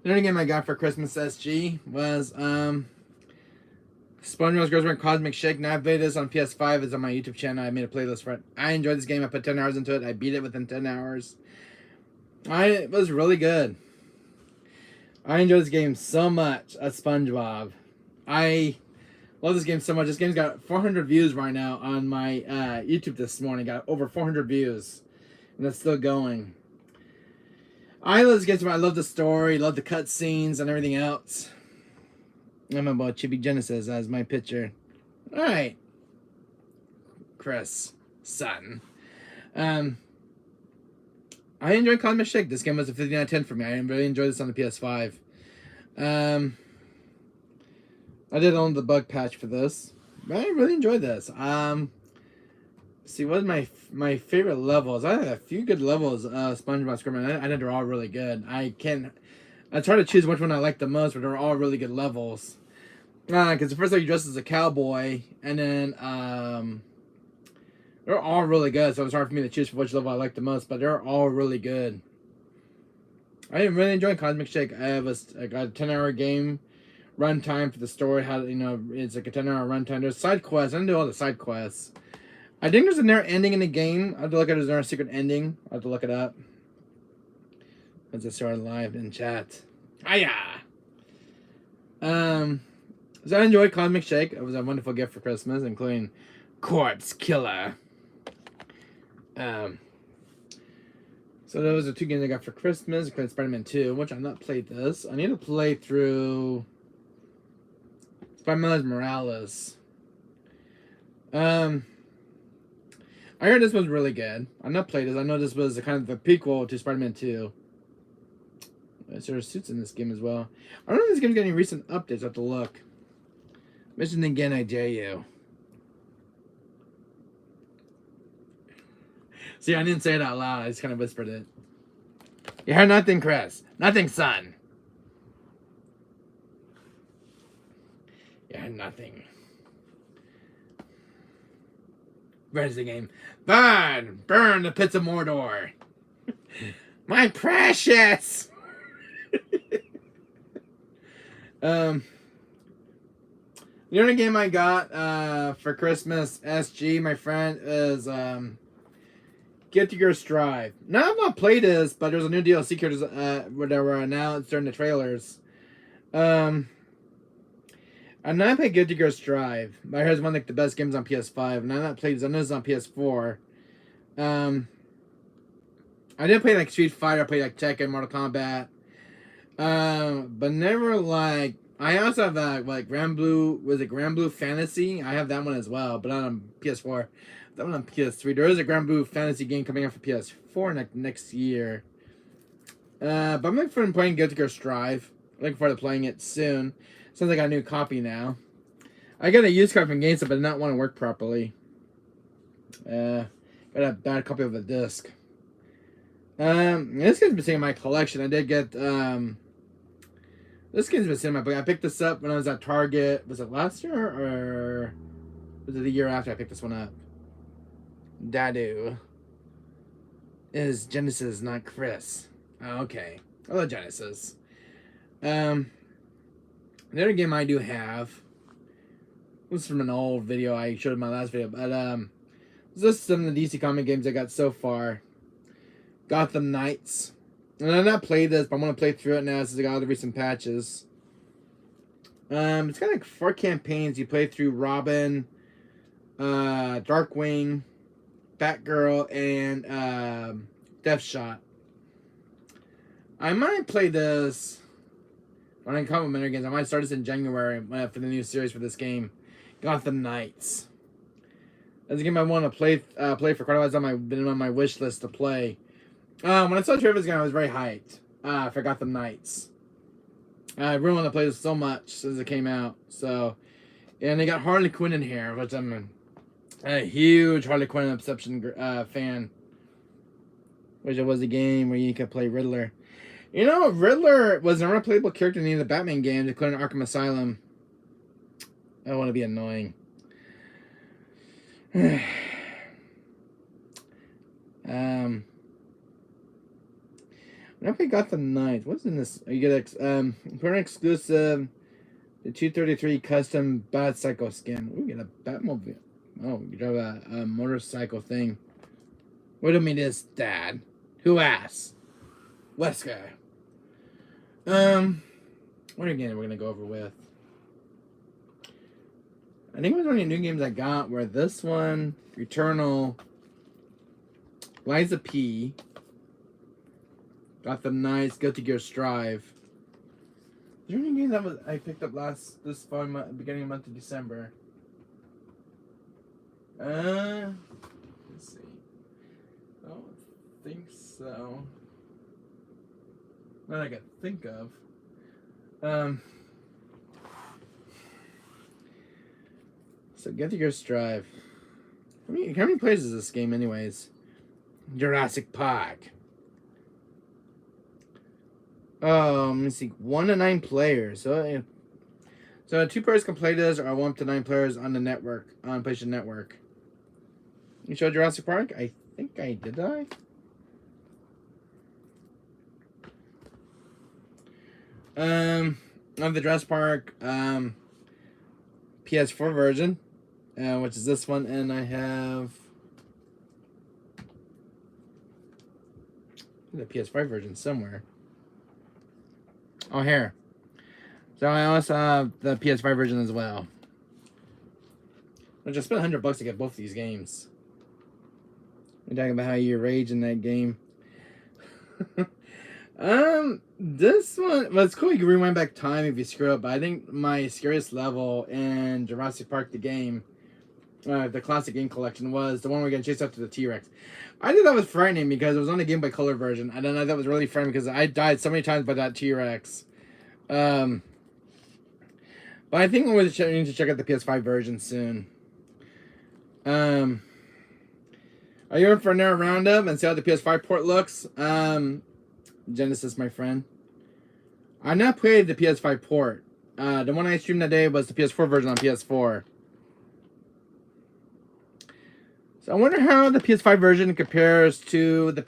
only game I got for Christmas SG was SpongeBob SquarePants Cosmic Shake. Now I've played this on ps5. It's on my YouTube channel. I made a playlist for it. I enjoyed this game. I put 10 hours into it. I beat it within 10 hours. It was really good. I enjoyed this game so much at SpongeBob. I love this game so much. This game's got 400 views right now on my YouTube this morning. Got over 400 views. And it's still going. I love this game so much. I love the story. Love the cutscenes and everything else. I'm about Chibi Genesis as my picture. Alright. Chris. Son. I enjoyed Cosmic Shake. This game was a 15 out of 10 for me. I really enjoyed this on the PS5. I did own the bug patch for this. But I really enjoyed this. See, what was my favorite levels? I had a few good levels. SpongeBob SquarePants. I know they're all really good. I try to choose which one I like the most, but they're all really good levels. Because the first time you dress as a cowboy, and then they're all really good. So it's hard for me to choose which level I like the most, but they're all really good. I really enjoyed Cosmic Shake. I got a 10-hour game runtime for the story. How it's like a 10-hour runtime. There's side quests. I didn't do all the side quests. I think there's a narrow ending in the game. I have to look at it. There's a secret ending. I have to look it up. Let's just start live in chat. Hiya! So I enjoyed Cosmic Shake. It was a wonderful gift for Christmas, including Corpse Killer. So those are two games I got for Christmas. I played Spider-Man 2, which I've not played this. I need to play through Spider-Man Morales. I heard this was really good. I've not played this. I know this was kind of the prequel to Spider-Man 2. There are suits in this game as well. I don't know if this game's got any recent updates. I have to look. Mention again, I dare you. See, I didn't say it out loud. I just kind of whispered it. You heard nothing, Chris. Nothing, son. You heard nothing. Where's the game? Burn! Burn the pits of Mordor! My precious! The only game I got for Christmas SG, my friend, is Get to Your Strive. Now, I've not played this, but there's a new DLC characters that were announced during the trailers. I've not played Get to Your Strive. I heard it's one of like, the best games on PS5, and I've not played this. I know it's on PS4. I did play like Street Fighter, I played like Tekken, Mortal Kombat. But never like... I also have like Grand Blue... Was it Grand Blue Fantasy? I have that one as well, but not on PS4. That one on PS3. There is a Grand Blue Fantasy game coming out for PS4 next year. But I'm looking forward to playing Get to Your Strive. Looking forward to playing it soon. Sounds like I got a new copy now. I got a used copy from GameStop, but did not want to work properly. Got a bad copy of the disc. This game's been sitting in my collection. I did get, this game's been sitting in my book. I picked this up when I was at Target. Was it last year, or was it the year after I picked this one up? Dadu. Is Genesis, not Chris. Oh, okay. Hello, Genesis. The other game I do have, this is from an old video I showed in my last video, but this is some of the DC comic games I got so far. Gotham Knights. And I've not played this, but I'm going to play through it now since I got all the recent patches. It's got like 4 campaigns. You play through Robin, Darkwing, Batgirl, and Deathshot. I might play this when I come with Minor Games. I might start this in January for the new series for this game, Gotham Knights. That's a game I want to play for quite a while. It's been on my wish list to play. When I saw Travis game, I was very hyped for Gotham Knights. I really want to play this so much since it came out. So, and they got Harley Quinn in here, which I'm a huge Harley Quinn Obsession fan. Which it was a game where you could play Riddler. You know, Riddler was an unplayable character in any of the Batman games, including Arkham Asylum. I want to be annoying. I never got the Knights. What's in this? You get current exclusive, the 233 custom Batcycle skin. We get a Batmobile. Oh, you drive a motorcycle thing. What do you mean this, Dad? Who asked? Wesker. What again we're gonna go over with? I think it was one of the new games I got were this one, Returnal, Liza P. Got the nice Guilty Gear Strive. Is there any game that I picked up this beginning of month of December? Let's see. I don't think so. Not that I could think of. So Guilty Gear Strive. How many players is this game anyways? Jurassic Park. Let me see. 1 to 9 players. So 2 players can play this, or 1 to 9 players on the network, on PlayStation Network. You showed Jurassic Park? I think I did. I have the Jurassic Park PS4 version, which is this one, and I have the PS5 version somewhere. Oh, here. So I also have the PS5 version as well. I just spent $100 to get both these games. We're talking about how you rage in that game. This one, well, it's cool. You can rewind back time if you screw up. But I think my scariest level in Jurassic Park the game, the classic game collection, was the one where we get chased after the T-Rex. I think that was frightening because it was on the Game Boy Color version. I don't know, that was really frightening because I died so many times by that T-Rex. But I think we need to check out the PS5 version soon. Are you in for a narrow roundup and see how the PS5 port looks? Genesis, my friend. I not played the PS5 port. The one I streamed that day was the PS4 version on PS4. So I wonder how the PS5 version compares to the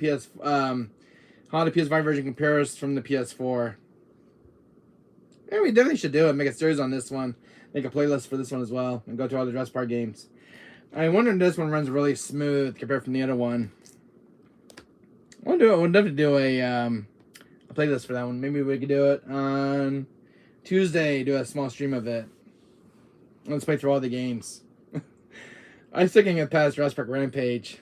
how the PS5 version compares from the PS4. Yeah, we definitely should do it. Make a series on this one. Make a playlist for this one as well, and go through all the Jurassic Park games. I wonder if this one runs really smooth compared from the other one. We'll do it. We'll definitely do a playlist for that one. Maybe we could do it on Tuesday. Do a small stream of it. Let's play through all the games. I'm still getting it past Jurassic Park Rampage.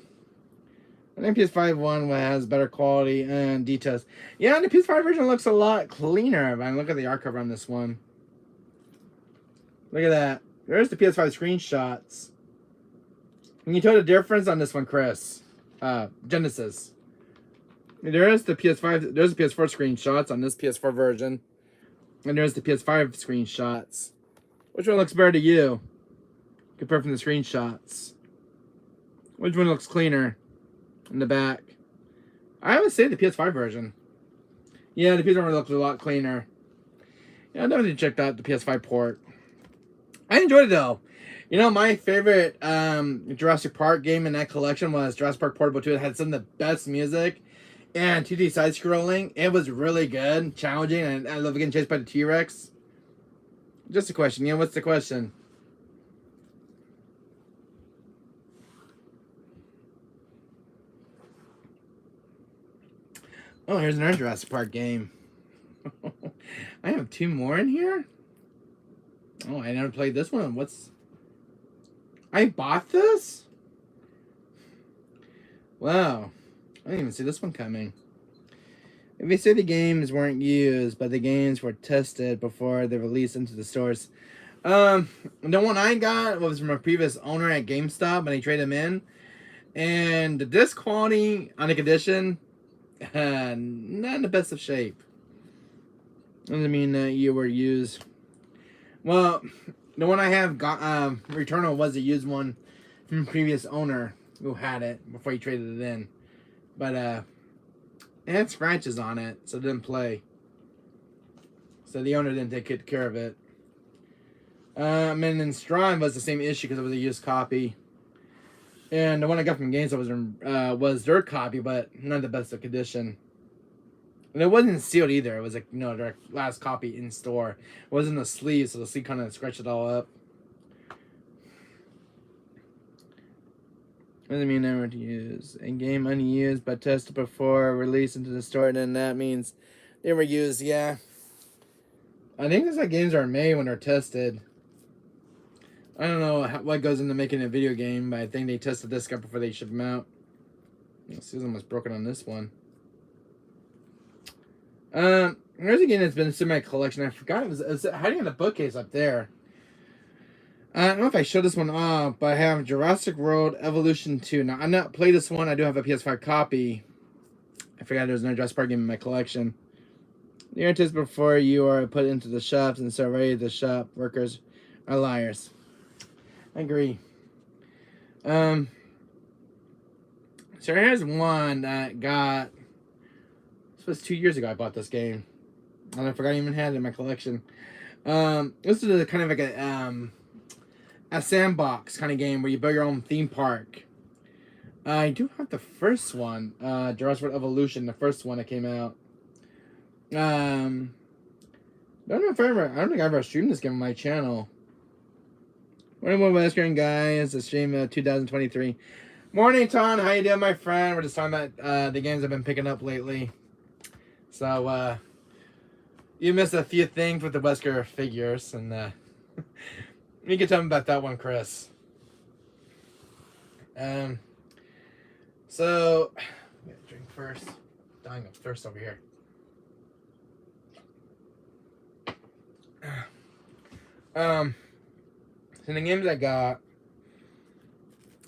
I think PS5 one has better quality and details. Yeah, the PS5 version looks a lot cleaner. But look at the art cover on this one. Look at that. There's the PS5 screenshots. Can you tell the difference on this one, Chris? Genesis. There's the PS5. There's the PS4 screenshots on this PS4 version, and there's the PS5 screenshots. Which one looks better to you? Compared from the screenshots. Which one looks cleaner in the back? I would say the PS5 version. Yeah, the PS5 version looks a lot cleaner. Yeah, I definitely checked out the PS5 port. I enjoyed it though. You know, my favorite Jurassic Park game in that collection was Jurassic Park Portable 2. It had some of the best music and 2D side-scrolling. It was really good, challenging, and I love getting chased by the T-Rex. Just a question. Yeah, what's the question? Oh, here's another Jurassic Park game. I have 2 more in here? Oh, I never played this one. I bought this? Wow. I didn't even see this one coming. If you say the games weren't used, but the games were tested before they released into the stores. The one I got was from a previous owner at GameStop, and he traded them in. And the disc quality on the condition, not in the best of shape. Doesn't mean that you were used. Well, the one I have got Returnal was a used one from a previous owner who had it before he traded it in. But it had scratches on it, so it didn't play. So the owner didn't take good care of it. And then Strive was the same issue because it was a used copy. And the one I got from GameStop was their copy, but not the best of condition. And it wasn't sealed either. It was like, you know, their last copy in store. It wasn't a sleeve, so the sleeve kind of scratched it all up. What does it mean never to use? A game unused but tested before release into the store, and then that means they were used, yeah. I think that's how games are made when they're tested. I don't know what goes into making a video game, but I think they tested this guy before they ship them out. This is almost broken on this one. There's a game that's been in my collection. I forgot it was hiding in the bookcase up there. I don't know if I showed this one off, but I have Jurassic World Evolution 2. Now, I'm not played this one. I do have a PS5 copy. I forgot there was no Jurassic Park game in my collection. The artists before you are put into the shops and so ready, the shop workers are liars. I agree. So here's one that got... This was 2 years ago I bought this game. And I forgot I even had it in my collection. This is a kind of like a sandbox kind of game where you build your own theme park. I do have the first one, Jurassic World Evolution, the first one that came out. I don't think I ever streamed this game on my channel. Morning, WESKER guys. It's stream 2023. Morning, Ton. How you doing, my friend? We're just talking about the games I've been picking up lately. So, you missed a few things with the WESKER figures, and you can tell me about that one, Chris. So, I'm gonna drink first. Dying of thirst over here. So the games I got,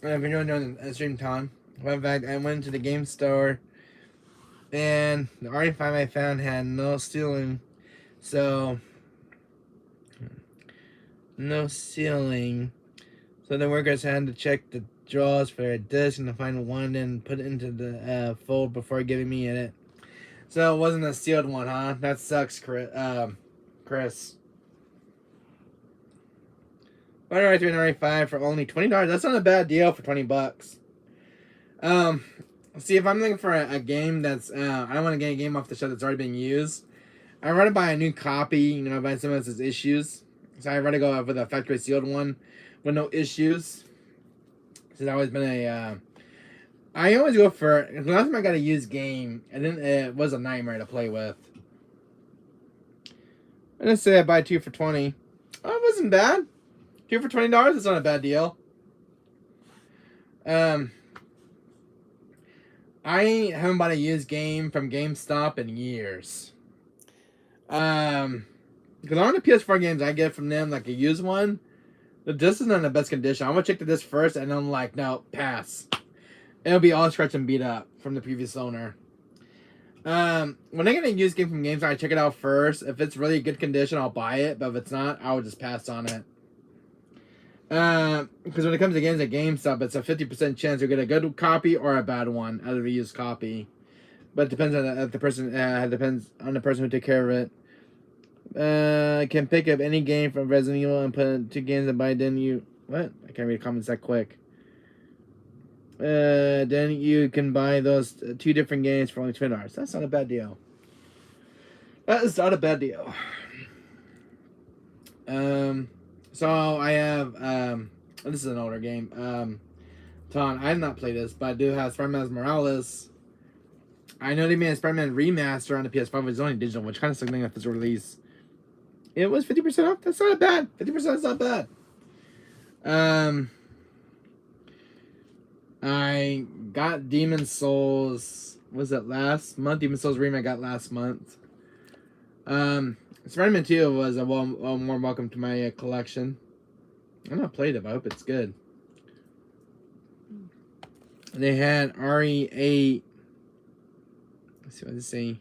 I've been doing the stream time. In fact, I went to the game store, and the RE5 I found had no sealing, so no sealing. So the workers had to check the drawers for a disc and to find one and put it into the fold before giving me it. So it wasn't a sealed one, huh? That sucks, Chris. $1 3 and RE5 for only $20. That's not a bad deal for $20. See, if I'm looking for a game that's I don't want to get a game off the shelf that's already been used, I'd rather buy a new copy. You know, buy someone else's issues. So I'd rather go with a factory sealed one with no issues. So it's always been a. I always go for the last time I got a used game, and then it was a nightmare to play with. I didn't say I buy 2 for $20. Oh, it wasn't bad. 2 for $20, it's not a bad deal. I haven't bought a used game from GameStop in years. Because all the PS4 games I get from them, like a used one, the disc is not in the best condition. I'm gonna check the disc first, and I'm like, no, pass. It'll be all scratched and beat up from the previous owner. When I get a used game from GameStop, I check it out first. If it's really good condition, I'll buy it. But if it's not, I will just pass on it. Because when it comes to games at GameStop, it's a 50% chance you'll get a good copy or a bad one out of a used copy. But it depends on the person. Depends on the person who took care of it. Can pick up any game from Resident Evil and put it 2 games and buy. Then you what? I can't read comments that quick. Then you can buy those 2 different games for only $20. That's not a bad deal. That is not a bad deal. So I have this is an older game. Ton, I have not played this, but I do have Spider-Man Morales. I know they made a Spider-Man remaster on the PS5, but it's only digital, which kind of something if it's a release. It was 50% off. That's not bad. 50% is not bad. I got Demon Souls. Was it last month? Demon Souls remake I got last month. Spider-Man 2 was a more welcome to my collection. I've not played it, but I hope it's good. They had RE8. Let's see what it's saying.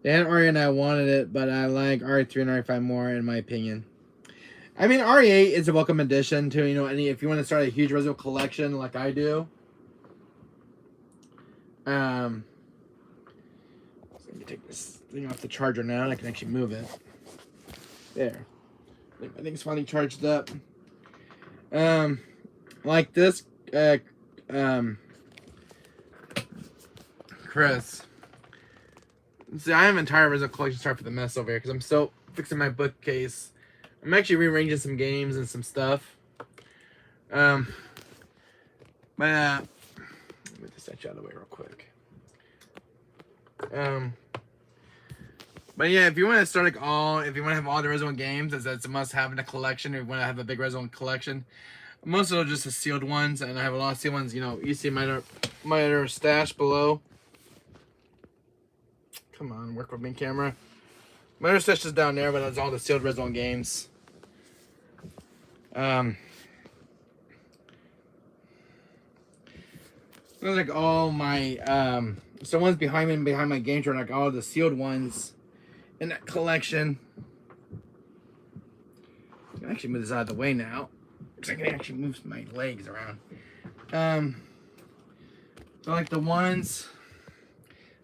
They had RE8 and I wanted it, but I like RE3 and RE5 more, in my opinion. I mean, RE8 is a welcome addition to, you know, if you want to start a huge Resident collection like I do. So let me take this thing off the charger now, and I can actually move it. There. I think it's finally charged up. Like this, Chris. See, I have an entire original collection. Sorry for the mess over here, because I'm still fixing my bookcase. I'm actually rearranging some games and some stuff. But let me just set you out of the way real quick. But yeah, if you want to start like if you want to have all the Resident Evil games, that's a must-have in a collection. If you want to have a big Resident Evil collection, most of them are just the sealed ones, and I have a lot of sealed ones. You know, you see my other stash below. Come on, work with me, camera. My other stash is down there, but that's all the sealed Resident Evil games. Those like all my so ones behind me and behind my games are like all the sealed ones in that collection. I can actually move this out of the way now, because I can actually move my legs around. So like the ones,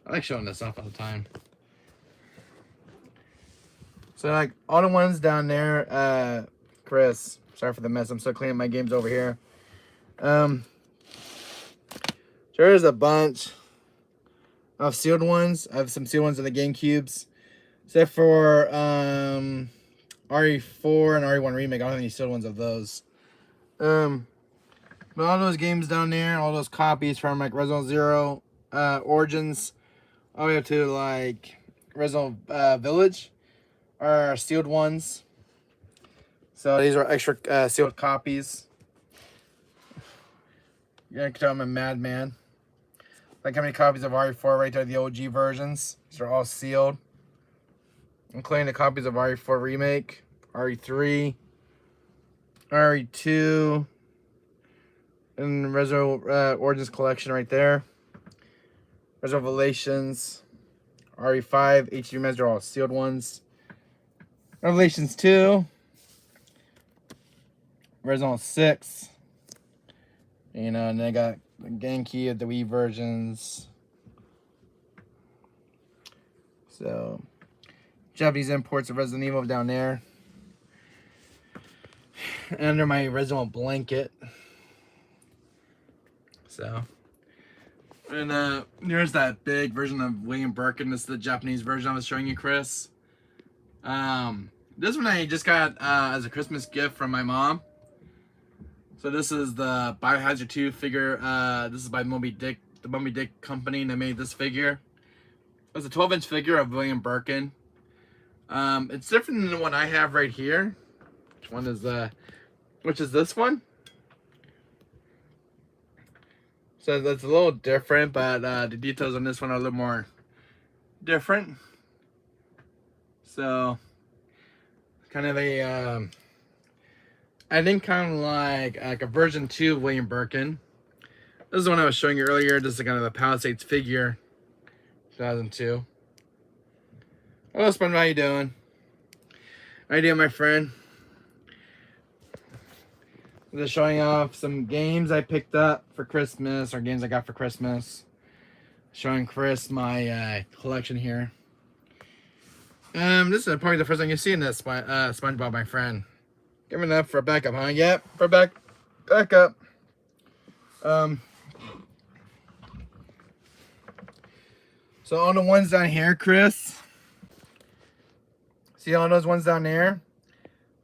I like showing this off all the time. So like all the ones down there, Chris, sorry for the mess. I'm still cleaning my games over here. There's a bunch of sealed ones. I have some sealed ones in the GameCubes. Except for RE4 and RE1 Remake. I don't have any sealed ones of those. But all those games down there, all those copies from like Resident Evil 0 Origins, all the way up to like Resident Evil Village, are sealed ones. So these are extra sealed copies. You can tell I'm a madman. Like how many copies of RE4 right there, the OG versions. These are all sealed. Including the copies of RE4 Remake, RE3, RE2, and Resident Evil Origins Collection right there. Resident Evil Revelations, RE5, HD Remastered, are all sealed ones. Revelations 2, Resident Evil 6, you know, and then I got the GameCube, the Wii versions. So Japanese imports of Resident Evil down there. Under my Resident Evil blanket. So. And there's that big version of William Birkin. This is the Japanese version I was showing you, Chris. This one I just got as a Christmas gift from my mom. So this is the Biohazard 2 figure. This is by Moby Dick, the Moby Dick company that made this figure. It's a 12-inch figure of William Birkin. It's different than the one I have right here. Which is this one? So that's a little different, but the details on this one are a little more different. So, kind of a, I think kind of like a version 2 of William Birkin. This is the one I was showing you earlier. This is kind of a Palisades figure, 2002. Hello, SpongeBob, how you doing? How you doing, my friend? Just showing off some games I picked up for Christmas, or games I got for Christmas. Showing Chris my collection here. This is probably the first time you've seen this, SpongeBob, my friend. Giving up for a backup, huh? Yep, for backup. So on the ones down here, Chris. See all those ones down there?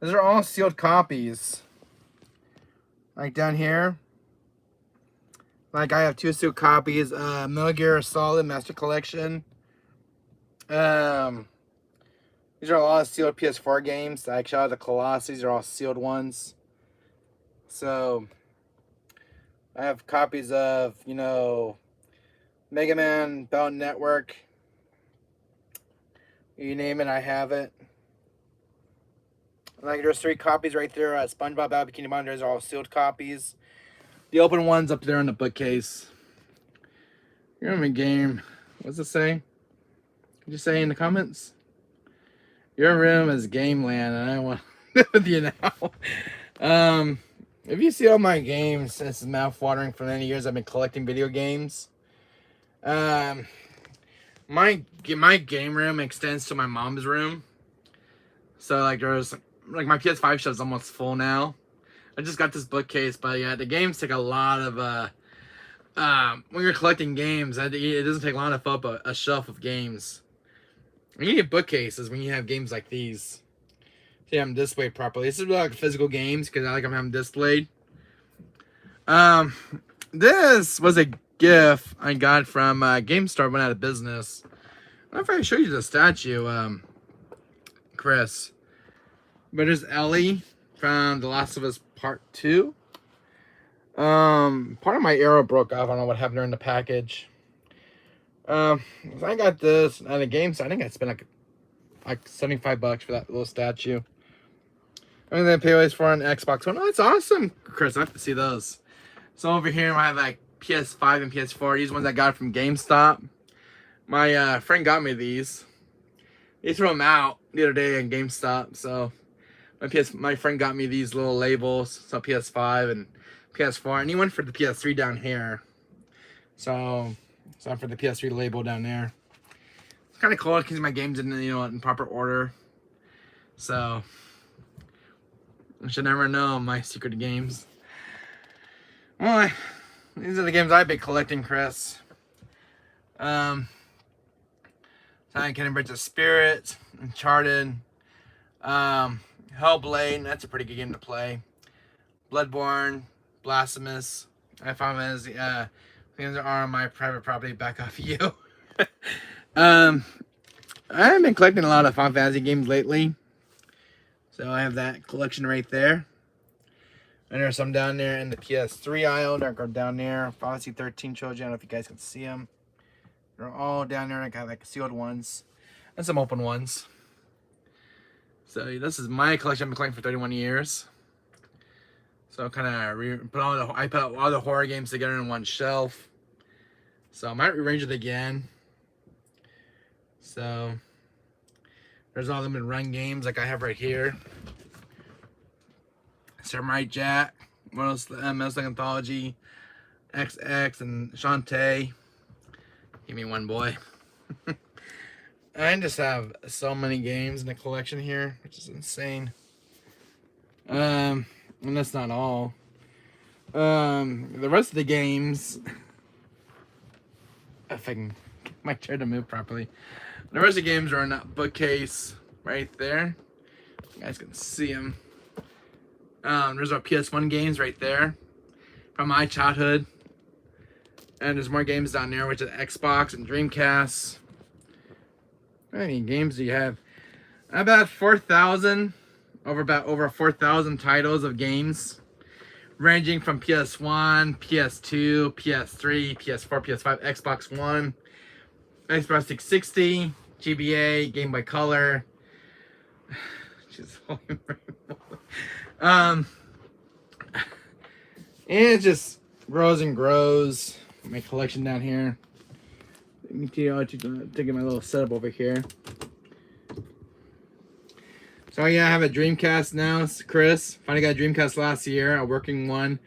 Those are all sealed copies. Like down here. Like I have 2 sealed copies. Metal Gear Solid Master Collection. These are a lot of sealed PS4 games. Like shout out to Colossus. These are all sealed ones. So I have copies of, you know, Mega Man, Battle Network. You name it, I have it. Like there's 3 copies right there. SpongeBob, Battle Bikini Bottom, those are all sealed copies. The open ones up there in the bookcase. You're in a game. What's it say? Did you say in the comments? Your room is game land, and I want to live with you now. If you see all my games, this is mouth-watering. For many years I've been collecting video games. My game room extends to my mom's room. So like there's like my PS5 shelf's almost full now. I just got this bookcase, but yeah, the games take a lot of when you're collecting games, it doesn't take long to fill up a shelf of games. You need bookcases when you have games like these. See, I'm displayed properly. This is like physical games because I like them having displayed. This was a gift I got from GameStar when out of business. I don't know if I showed you the statue, Chris. But there's Ellie from The Last of Us Part 2. Part of my arrow broke off. I don't know what happened during the package. I got this at a game, so I think I spent like $75 for that little statue. And then pay for an Xbox One. Oh, that's awesome, Chris. I have to see those. So over here, I have like ps5 and ps4. These ones I got from GameStop. My friend got me these. He threw them out the other day in GameStop. So my friend got me these little labels. So PS5 and PS4. And he went for the PS3 down here. So for the PS3 label down there. It's kind of cool because my games in proper order. So I should never know my secret games. Well, these are the games I've been collecting, Chris. Silent Kingdom Bridge of Spirits, Uncharted, Hellblade, that's a pretty good game to play. Bloodborne, Blasphemous. I found them as things are on my private property back off you. I've been collecting a lot of Final Fantasy games lately. So I have that collection right there. And there's some down there in the PS3 aisle. They're down there. Final Fantasy 13 Trilogy. I don't know if you guys can see them. They're all down there. I got like sealed ones and some open ones. So this is my collection. I've been collecting for 31 years. So I put all the horror games together in one shelf. So I might rearrange it again. So there's all limited run games like I have right here. Samurai Jack, Metal Anthology, XX, and Shantae. Give me one, boy. I just have so many games in the collection here, which is insane. And that's not all. The rest of the games, if I can get my chair to move properly. The rest of the games are in that bookcase right there. You guys can see them. There's our PS1 games right there from my childhood. And there's more games down there, which is Xbox and Dreamcast. How many games do you have? About 4,000. Over 4,000 titles of games. Ranging from PS1, PS2, PS3, PS4, PS5, Xbox One, Xbox 360, GBA, Game Boy Color. And it just grows and grows. My collection down here. Let me take my little setup over here. So yeah, I have a Dreamcast now, Chris. Finally got a Dreamcast last year, a working one.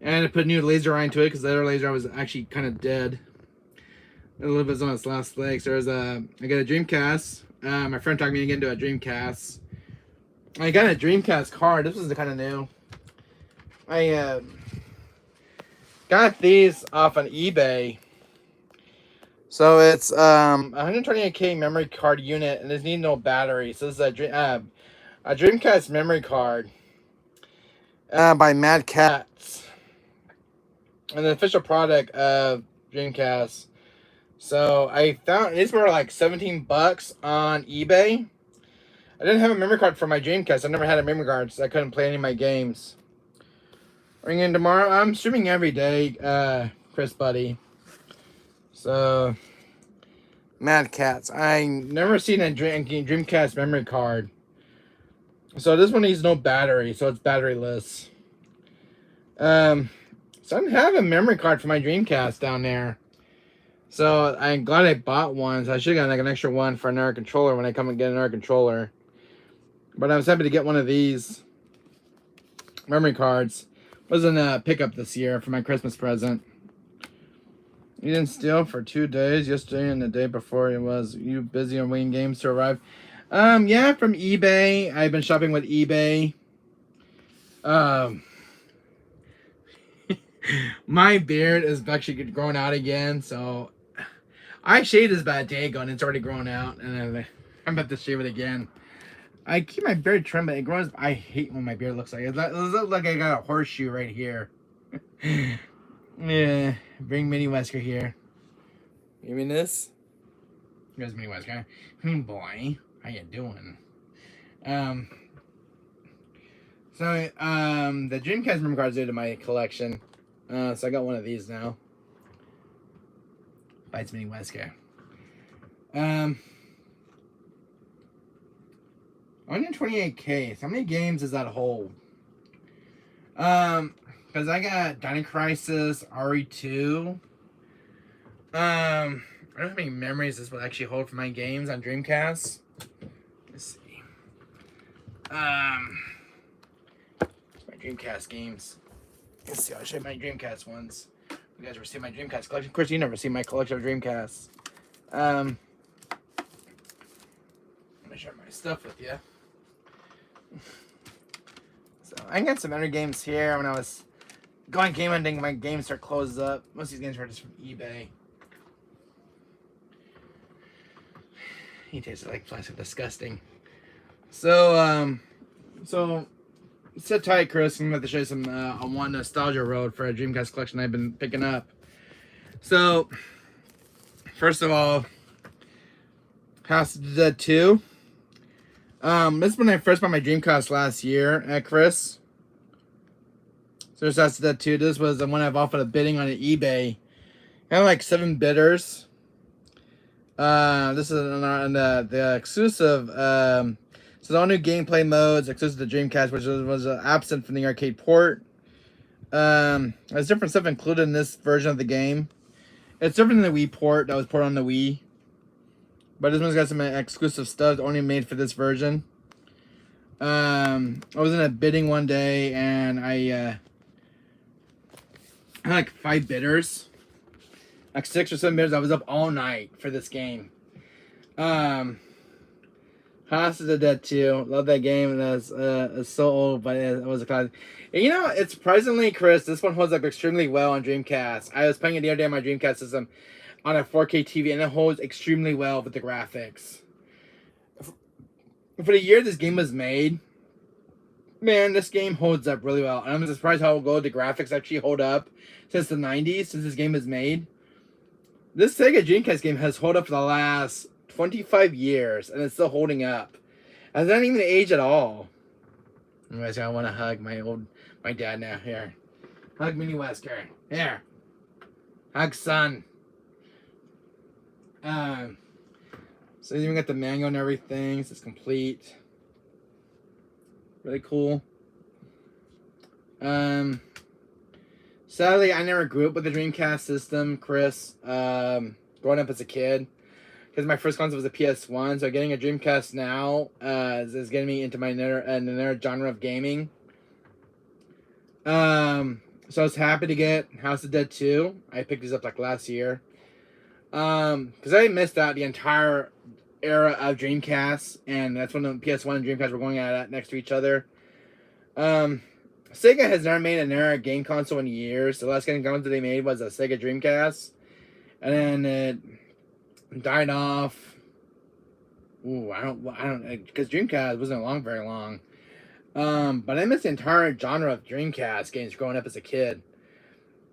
And I put a new laser eye into it because the other laser eye was actually kind of dead. A little bit on its last legs. I got a Dreamcast. My friend talked me to get into a Dreamcast. I got a Dreamcast card. This was kind of new. I got these off on eBay. So it's 128K memory card unit, and this needs no battery. So this is a Dreamcast memory card by Mad Cats, and the official product of Dreamcast. So I found these were like $17 on eBay. I didn't have a memory card for my Dreamcast. I never had a memory card, so I couldn't play any of my games. Ring in tomorrow. I'm streaming every day, Chris buddy. So, Mad Cats. I never seen a Dreamcast memory card. So this one needs no battery, so it's batteryless. So I don't have a memory card for my Dreamcast down there. So I'm glad I bought one. So I should have got like an extra one for another controller when I come and get another controller. But I was happy to get one of these memory cards. Wasn't a pickup this year for my Christmas present. You didn't steal for 2 days, yesterday and the day before. It was you busy on waiting games to arrive. Yeah, from eBay. I've been shopping with eBay. My beard is actually growing out again, so I shaved this about a day ago and it's already grown out, and I'm about to shave it again. I keep my beard trimmed, but it grows. I hate when my beard looks like it. It looks like I got a horseshoe right here. Yeah, bring Mini Wesker here. You mean this? Here's Mini Wesker. Boy, how you doing? So the Dreamcast memory cards are to my collection. So I got one of these now. Bites Mini Wesker. 128K. So how many games does that hold? Because I got Dino Crisis, RE2. I don't know how many memories this will actually hold for my games on Dreamcast. Let's see. My Dreamcast games. Let's see. I'll show you my Dreamcast ones. You guys ever see my Dreamcast collection? Of course, you never see my collection of Dreamcasts. Let me share my stuff with you. So I got some other games here. When I was going game hunting, my games start closed up. Most of these games are just from eBay. He tasted like plastic, disgusting. So sit tight, Chris. I'm about to show you some on one nostalgia road for a Dreamcast collection I've been picking up. So first of all, House of the Dead 2. This is when I first bought my Dreamcast last year at Chris. So there's House of the Dead 2. This was the one I've offered a bidding on eBay. I had like 7 bidders. This is on the exclusive. So all new gameplay modes exclusive to Dreamcast, which was absent from the arcade port. There's different stuff included in this version of the game. It's different than the Wii port that was ported on the Wii. But this one's got some exclusive stuff only made for this version. I was in a bidding one day and I had like 5 bidders. Like 6 or 7 bidders. I was up all night for this game. House of the Dead 2. Love that game. It's so old, but it was a classic. And you know, it's surprisingly, Chris, this one holds up extremely well on Dreamcast. I was playing it the other day on my Dreamcast system on a 4K TV, and it holds extremely well with the graphics. For the year this game was made, man, this game holds up really well. And I'm surprised how good the graphics actually hold up since the 90s, since this game was made. This Sega Dreamcast game has held up for the last 25 years, and it's still holding up. It hasn't even aged at all. Anyways, I want to hug my dad now. Here. Hug Mini Wesker. Here. Hug son. So you even got the manual and everything, so it's complete. Really cool. Sadly, I never grew up with the Dreamcast system, Chris. Growing up as a kid, because my first console was a ps1, so getting a Dreamcast now is getting me into my another genre of gaming. So I was happy to get House of Dead 2. I picked these up like last year. Because I missed out the entire era of Dreamcast, and that's when the PS1 and Dreamcast were going at it next to each other. Sega has never made an era game console in years. The last game console they made was a Sega Dreamcast, and then it died off. Ooh, I don't, because Dreamcast wasn't along very long. But I missed the entire genre of Dreamcast games growing up as a kid.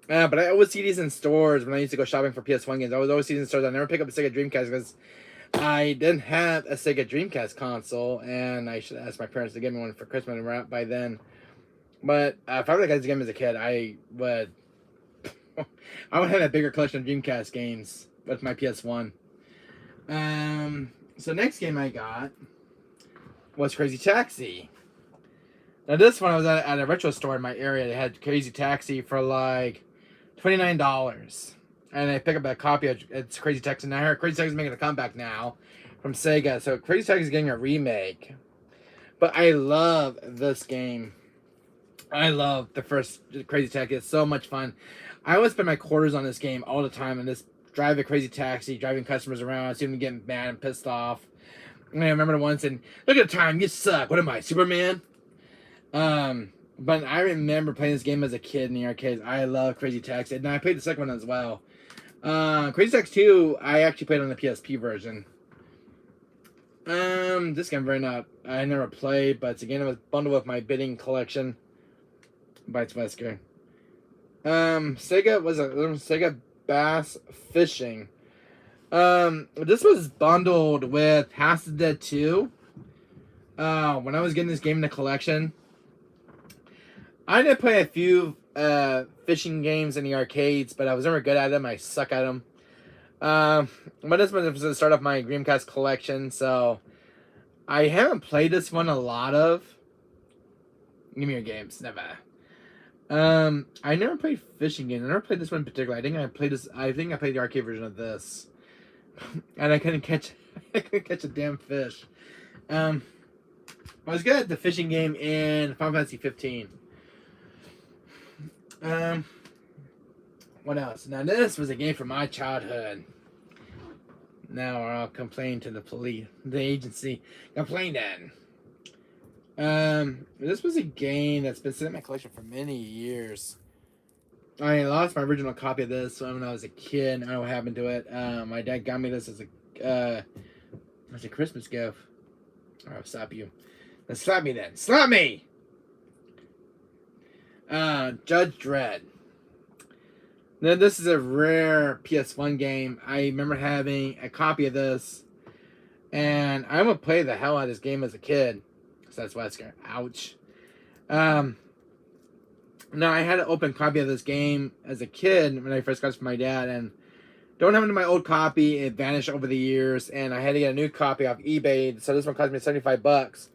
But I always see these in stores when I used to go shopping for PS1 games. I was always see these in stores. I never pick up a Sega Dreamcast because I didn't have a Sega Dreamcast console, and I should ask my parents to get me one for Christmas and by then. But if I would have got this game as a kid, I would have a bigger collection of Dreamcast games with my PS1. So next game I got was Crazy Taxi. Now this one I was at a retro store in my area. They had Crazy Taxi for like $29, and I pick up a copy of it's Crazy Taxi. Now I heard Crazy Taxi is making a comeback now from Sega, so Crazy Taxi is getting a remake. But I love this game. I love the first Crazy Taxi. It's so much fun. I always spend my quarters on this game all the time, and this drive a Crazy Taxi, driving customers around. I see them getting mad and pissed off. And I remember once and look at the time, you suck. What am I, Superman? But I remember playing this game as a kid in the arcades. I love Crazy Taxi. And I played the second one as well. Crazy Taxi 2, I actually played on the PSP version. This game I never played, but it's a game that was bundled with my bidding collection by WESKER. Sega Bass Fishing. This was bundled with House of Dead 2. When I was getting this game in the collection, I did play a few fishing games in the arcades, but I was never good at them. I suck at them. But this was the start of my Dreamcast collection, so I haven't played this one a lot of. Give me your games, never. I never played fishing games. I never played this one in particular. I think I played the arcade version of this, and I couldn't catch a damn fish. I was good at the fishing game in Final Fantasy 15. What else? Now this was a game from my childhood. Now I'll complain to the police, the agency. Complaining. This was a game that's been sitting in my collection for many years. I lost my original copy of this when I was a kid. I don't know what happened to it. My dad got me this as a Christmas gift. I'll slap you. Then slap me then. Slap me! Judge Dredd. Now, this is a rare PS1 game. I remember having a copy of this, and I'm gonna play the hell out of this game as a kid. So that's WESKER. Ouch. Now, I had an open copy of this game as a kid when I first got it from my dad, and don't have it in my old copy. It vanished over the years, and I had to get a new copy off eBay. So this one cost me $75.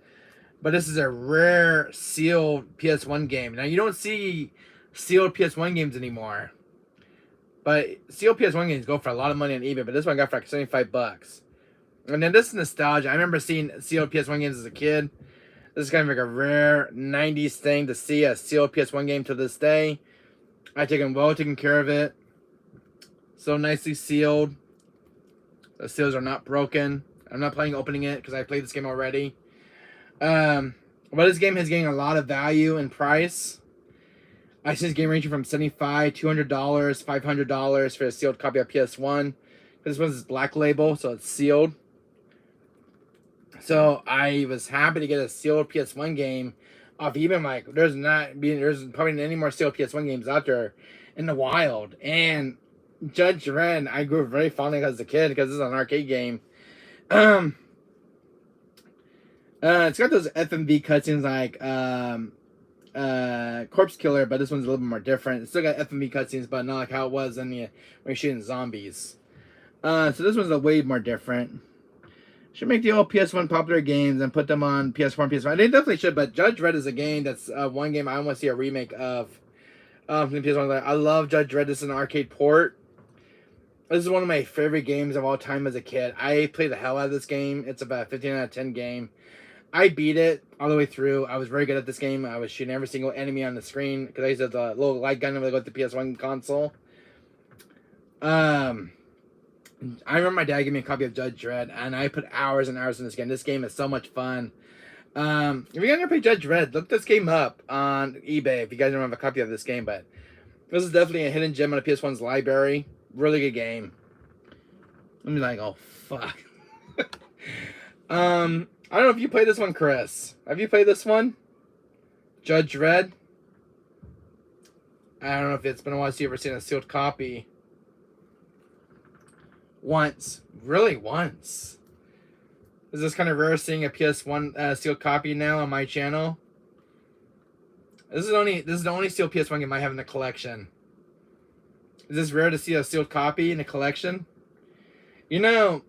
But this is a rare sealed PS1 game. Now, you don't see sealed PS1 games anymore. But sealed PS1 games go for a lot of money on eBay. But this one got for like $75. And then this is nostalgia. I remember seeing sealed PS1 games as a kid. This is kind of like a rare 90s thing to see a sealed PS1 game to this day. I've taken care of it. So nicely sealed. The seals are not broken. I'm not planning opening it because I played this game already. But this game has gained a lot of value and price. I see this game ranging from $75, $200, $500 for a sealed copy of PS1. This one's black label, so it's sealed. So I was happy to get a sealed PS1 game off eBay. Like, there's probably not any more sealed PS1 games out there in the wild. And Judge Dredd, I grew up very fondly as a kid because this is an arcade game. It's got those FMV cutscenes like Corpse Killer, but this one's a little bit more different. It's still got FMV cutscenes, but not like how it was when you're shooting zombies. So this one's a way more different. Should make the old PS1 popular games and put them on PS4 and PS5. They definitely should, but Judge Dredd is a game that's one game I want to see a remake of. From the PS1. I love Judge Dredd. This is an arcade port. This is one of my favorite games of all time as a kid. I played the hell out of this game. It's about a 15 out of 10 game. I beat it all the way through. I was very good at this game. I was shooting every single enemy on the screen because I used the little light gun when I got the PS1 console. I remember my dad gave me a copy of Judge Dredd, and I put hours and hours in this game. This game is so much fun. If you're gonna play Judge Dredd, look this game up on eBay if you guys don't have a copy of this game. But this is definitely a hidden gem on the PS1's library. Really good game. Let me like, oh fuck. I don't know if you played this one, Chris. Have you played this one? Judge Dredd? I don't know if it's been a while since you've ever seen a sealed copy. Once. Really, once. Is this kind of rare seeing a PS1 sealed copy now on my channel? This is the only sealed PS1 game I have in the collection. Is this rare to see a sealed copy in the collection? You know,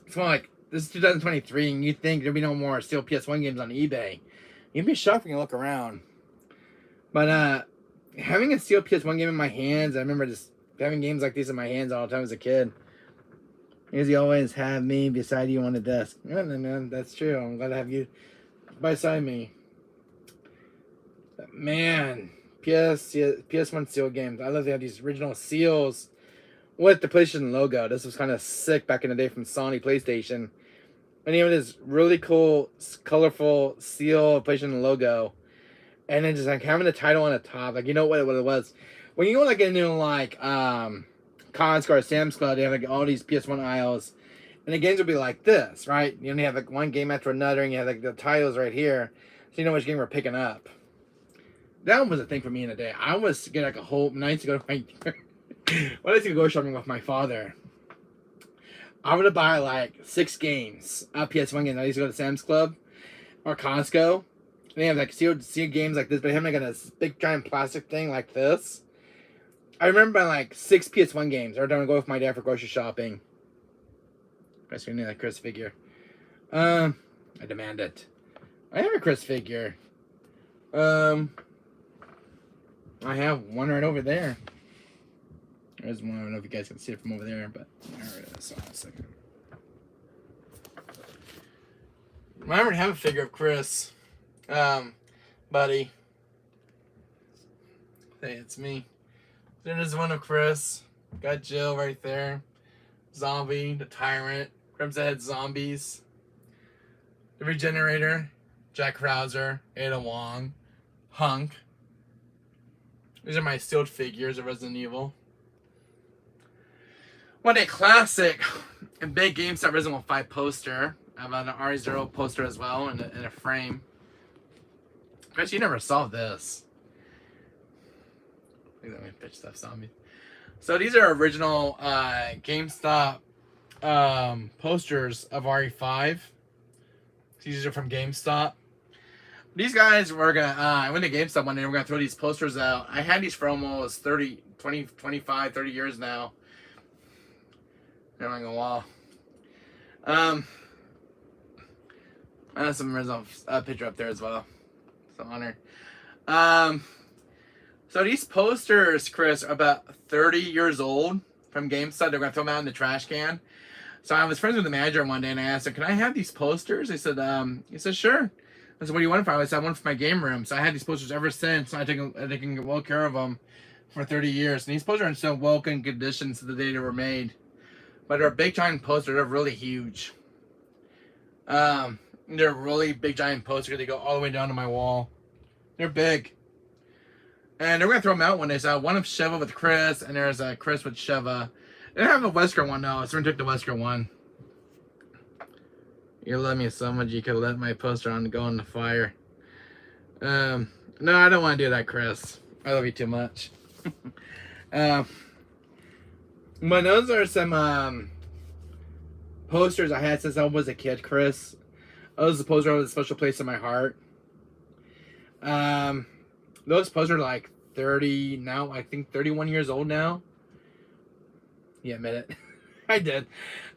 it's more like, this is 2023, and you think there'll be no more sealed PS1 games on eBay. You'd be shocked when you look around. But, having a sealed PS1 game in my hands, I remember just having games like these in my hands all the time as a kid. Because you always have me beside you on the desk. Yeah, man, that's true. I'm glad to have you beside me. But man, PS1 sealed games. I love they have these original seals with the PlayStation logo. This was kind of sick back in the day from Sony PlayStation. And even this really cool, colorful seal PlayStation logo. And then just like having the title on the top. Like, you know what it was? When you go like into like Costco or Sam's Club, they have like all these PS1 aisles. And the games would be like this, right? You only have like one game after another, and you have like the titles right here, so you know which game we're picking up. That was a thing for me in the day. I was get like a whole night to go to my when I used to go shopping with my father. I would buy like 6 games, PS1 games. I used to go to Sam's Club or Costco. They have like sealed games like this, but they have like a big giant plastic thing like this. I remember buying like 6 PS1 games. Every time I go with my dad for grocery shopping. Chris, we need that Chris figure. I demand it. I have a Chris figure. I have one right over there. There's one. I don't know if you guys can see it from over there, but there it is. Hold on a second. I already have a figure of Chris. Buddy. Hey, it's me. There's one of Chris. Got Jill right there. Zombie, the Tyrant, Crimson Head Zombies, the Regenerator, Jack Krauser, Ada Wong, Hunk. These are my sealed figures of Resident Evil. One day classic, a big GameStop Resident Evil 5 poster. I have an RE0 poster as well in a frame. Chris, you never saw this. Look at that pitch stuff, zombie. So these are original GameStop posters of RE5. These are from GameStop. These guys were gonna, I went to GameStop one day, we're gonna throw these posters out. I had these for almost 30, 20, 25, 30 years now. They're on the wall. I have some original picture up there as well. So honored. So these posters, Chris, are about 30 years old from GameStop. They're going to throw them out in the trash can. So I was friends with the manager one day, and I asked him, can I have these posters? He said, sure. I said, what do you want it for? I said, I want it for my game room. So I had these posters ever since. So I taken well care of them for 30 years. And these posters are in so well-good condition to the day they were made. But they're a big, giant poster. They're really huge. They're really big, giant posters. They go all the way down to my wall. They're big. And they're going to throw them out one day. So one of Sheva with Chris, and there's a Chris with Sheva. They don't have a Wesker one now, so we're going to take the Wesker one. You love me so much you could let my poster on go in the fire. No, I don't want to do that, Chris. I love you too much. But those are some posters I had since I was a kid, Chris. Those posters have a special place in my heart. Those posters are like 30 now, I think 31 years old now. You admit it. I did.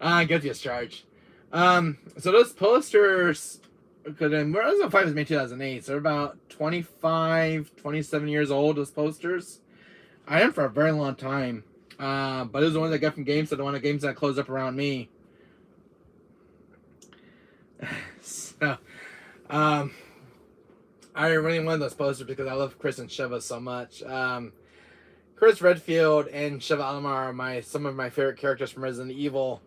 Guilty as charged. So those posters, Resident 5 was made 2008, so they're about 25, 27 years old, those posters. I had them for a very long time. But those are the ones I got from GameStop, the one of games that closed up around me. So, I really wanted those posters because I love Chris and Sheva so much. Chris Redfield and Sheva Alomar are some of my favorite characters from Resident Evil.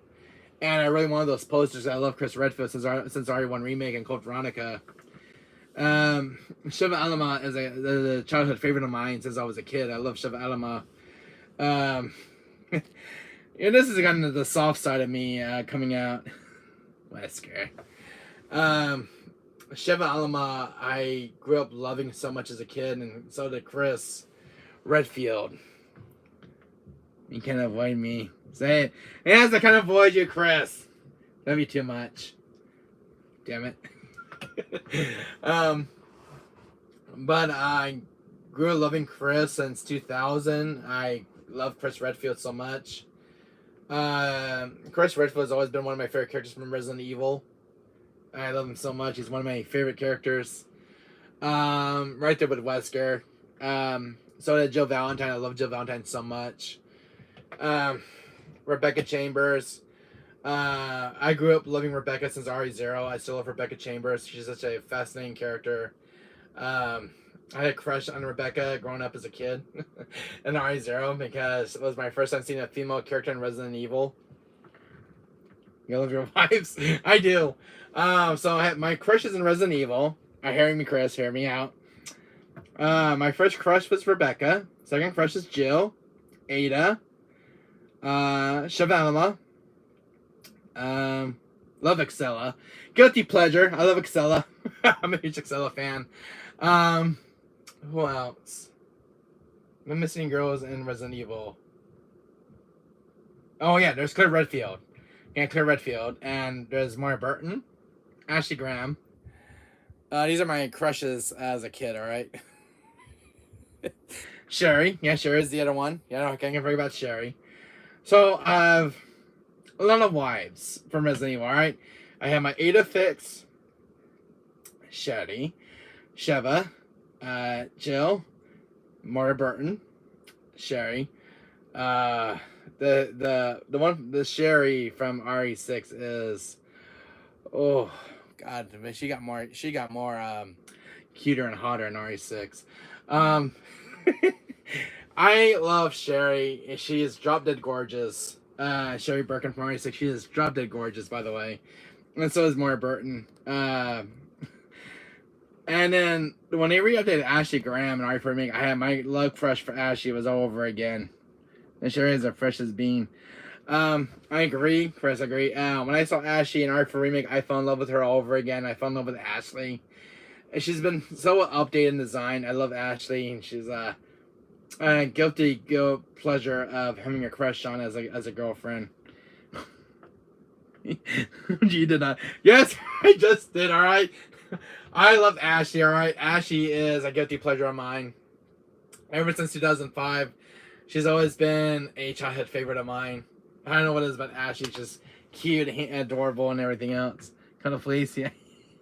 And I really wanted those posters. I love Chris Redfield since RE1 Remake and Code Veronica. Sheva Alomar is a childhood favorite of mine since I was a kid. I love Sheva Alomar. And this is kind of the soft side of me coming out. Wesker. Sheva Alomar, I grew up loving so much as a kid, and so did Chris Redfield. You can't avoid me. Say it. Yes, I can't avoid you, Chris. Love you too much. Damn it. But I grew up loving Chris since 2000. I love Chris Redfield so much. Chris Redfield has always been one of my favorite characters from Resident Evil. I love him so much. He's one of my favorite characters. Right there with Wesker. So did Jill Valentine. I love Jill Valentine so much. Rebecca Chambers. I grew up loving Rebecca since RE0. I still love Rebecca Chambers. She's such a fascinating character. I had a crush on Rebecca growing up as a kid in RE0 because it was my first time seeing a female character in Resident Evil. You love your wives? I do. So I had my crushes in Resident Evil. Hearing me, Chris. Hear me out. My first crush was Rebecca. Second crush is Jill. Ada. Sheva Love Excella. Guilty pleasure. I love Excella. I'm a huge Excella fan. Who else? The missing girls in Resident Evil. Oh yeah, there's Claire Redfield. Yeah, Claire Redfield, and there's Maura Burton, Ashley Graham. These are my crushes as a kid. All right. Sherry. Yeah, Sherry's the other one. Yeah, I can't forget about Sherry. So I have a lot of wives from Resident Evil. All right. I have my Ada Fix, Shetty, Sheva, Jill, Maura Burton, Sherry. The Sherry from RE6 is, oh god, she got more cuter and hotter in RE6. I love Sherry. She is drop dead gorgeous. Sherry Birkin from RE6. She is drop dead gorgeous, by the way, and so is Maura Burton. And then when they re-updated Ashley Graham and RE4 Remake, I had my love crush for Ashley was all over again. And Sherry is as fresh as bean. I agree. Chris, agree. When I saw Ashley in RE4 Remake, I fell in love with her all over again. I fell in love with Ashley. And she's been so updated in design. I love Ashley, and she's a guilty pleasure of having a crush on as a girlfriend. You did not. Yes, I just did. All right. I love Ashley. All right. Ashley is a guilty pleasure of mine. Ever since 2005, she's always been a childhood favorite of mine. I don't know what it is about Ashley. She's just cute and adorable and everything else. Kind of fleece, yeah.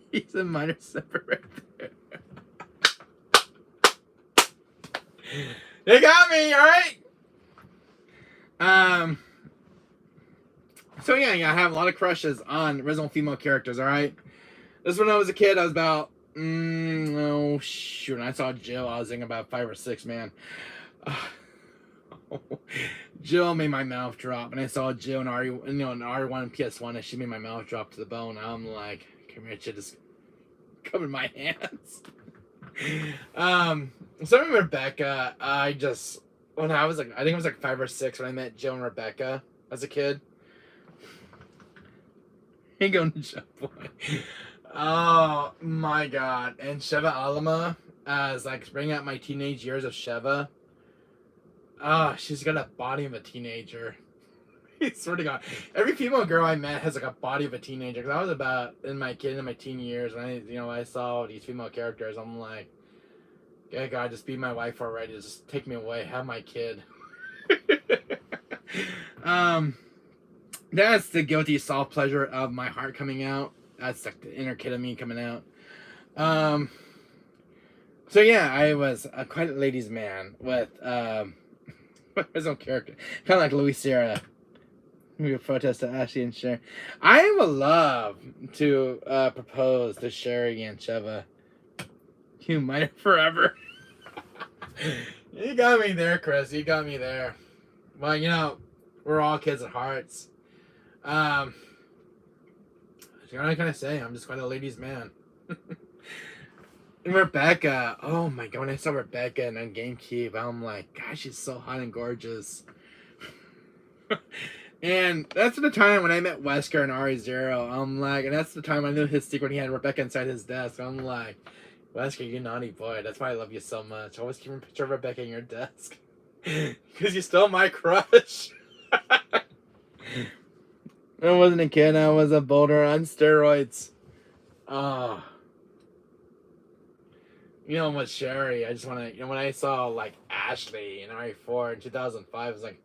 He's a minor separate right there. They got me, all right? So yeah, I have a lot of crushes on original female characters, all right? This when I was a kid, I was about, oh shoot, when I saw Jill, I was thinking about 5 or 6, man. Jill made my mouth drop, and I saw Jill in RE1 and ps1, and she made my mouth drop to the bone. I'm like, come here, shit, just come in my hands. So Rebecca, when I was like, I think I was like 5 or 6 when I met Jill and Rebecca as a kid. Ain't going to Sheva Boy. Oh my god. And Sheva Alama, as like bringing out my teenage years of Sheva. She's got a body of a teenager. I swear to God, every female girl I met has like a body of a teenager. Cause I was about in my teen years, and I saw these female characters. I'm like, yeah, God, just be my wife already. Just take me away, have my kid. That's the guilty soft pleasure of my heart coming out. That's like the inner kid of me coming out. So yeah, I was quite a ladies' man with his own character, kind of like Louis Sierra. We would protest to Ashley and Sherry. I would love to propose to Sherry and Sheva. You might forever. You got me there, Chris. You got me there. Well, we're all kids at hearts. What can I say? I'm just quite a ladies' man. And Rebecca, oh my god, when I saw Rebecca on GameCube, I'm like, gosh, she's so hot and gorgeous. And that's the time when I met Wesker and RE0. I'm like, and that's the time I knew his secret when he had Rebecca inside his desk. I'm like, Wesker, you naughty boy. That's why I love you so much. I always keep a picture of Rebecca in your desk. Because you're still my crush. I wasn't a kid, I was a boulder on steroids. With Sherry, I just want to, when I saw, like, Ashley in RE4 in 2005, I was like,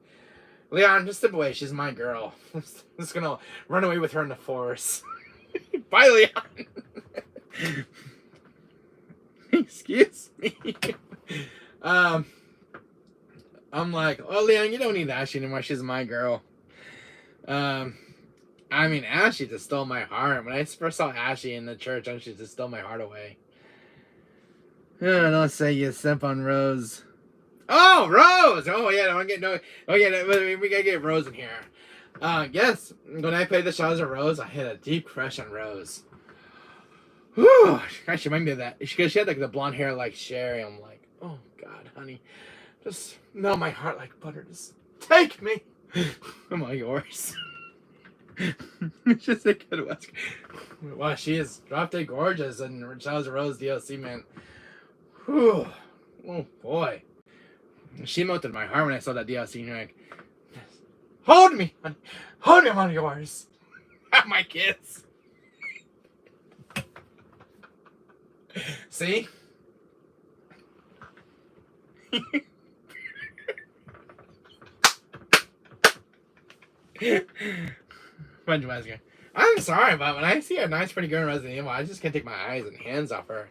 Leon, just step away, she's my girl. I'm just gonna run away with her in the forest. Bye, Leon! Excuse me. I'm like, oh, Leon, you don't need Ashley anymore, she's my girl. Ashley just stole my heart. When I first saw Ashley in the church, she just stole my heart away. Don't say you simp on Rose. Oh, Rose! Oh, yeah, we gotta get Rose in here. Yes, when I played the Shadows of Rose, I had a deep crush on Rose. Whew! Gosh, she reminded me of that. She had, like, the blonde hair like Sherry. I'm like, oh, God, honey. Just melt my heart like butter. Just take me. I'm all yours. Just a good Wesker. Wow, she is drop dead gorgeous, and Charles Rose DLC, man. Whew. Oh boy, she melted my heart when I saw that DLC. And you're like, hold me, honey. Hold me, I'm one of yours. My kids. See? Bunch of Wesker. I'm sorry, but when I see a nice, pretty girl in Resident Evil, I just can't take my eyes and hands off her.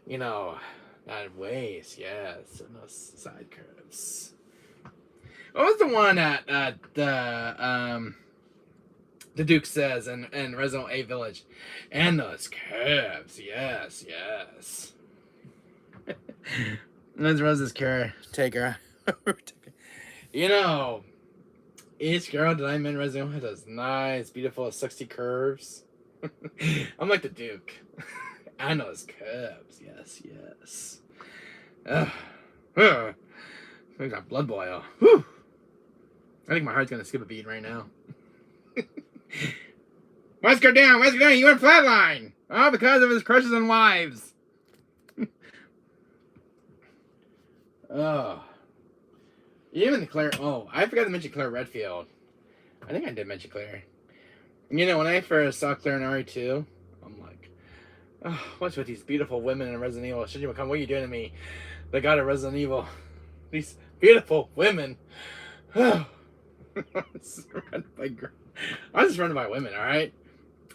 You know, that waist, yes, and those side curves. What was the one at the Duke says in Resident Evil Village? And those curves, yes, yes. That's Rose's caretaker. You know, each girl that I met in Resident Evil has nice, beautiful, sexy curves. I'm like the Duke. And those curves, yes, yes. Makes that blood boil. Whew. I think my heart's gonna skip a beat right now. Wesker down, you went flatline! Oh, because of his crushes and wives. Oh. Even Claire, oh, I forgot to mention Claire Redfield. I think I did mention Claire. You know, when I first saw Claire in RE2, I'm like, oh, what's with these beautiful women in Resident Evil? Should you become, what are you doing to me? The god of Resident Evil. These beautiful women. I'm just surrounded by women, alright?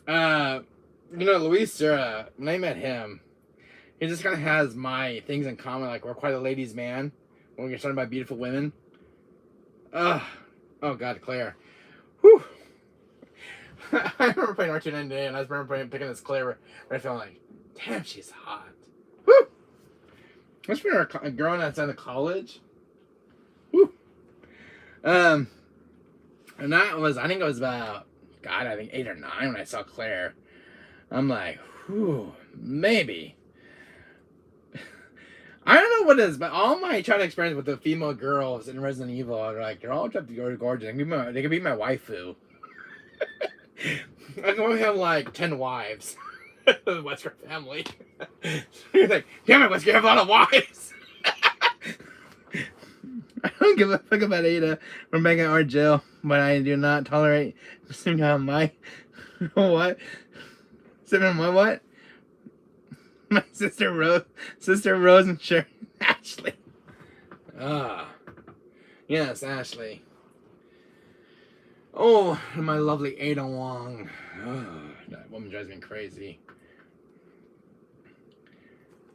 You know, Luis, when I met him, he just kind of has my things in common. Like, we're quite a ladies' man when we're surrounded by beautiful women. Oh, God, Claire. Whew. I remember playing R2 today, and I remember picking this Claire, and I felt like, damn, she's hot. Whew. Must be a girl that's out of college. Whew. And that was, I think it was about, God, I think 8 or 9 when I saw Claire. I'm like, whew, maybe. I don't know what it is, but all my childhood experience with the female girls in Resident Evil are like, they're all just gorgeous. They can be my waifu. I can only have like 10 wives. The Wesker family. You're like, damn it, Wesker, you have a lot of wives. I don't give a fuck about Ada from Megan or Jill, but I do not tolerate sitting on my what? Sitting on my what? My sister Rose and Sharon Ashley. Yes, Ashley. Oh, and my lovely Ada Wong. Oh, that woman drives me crazy.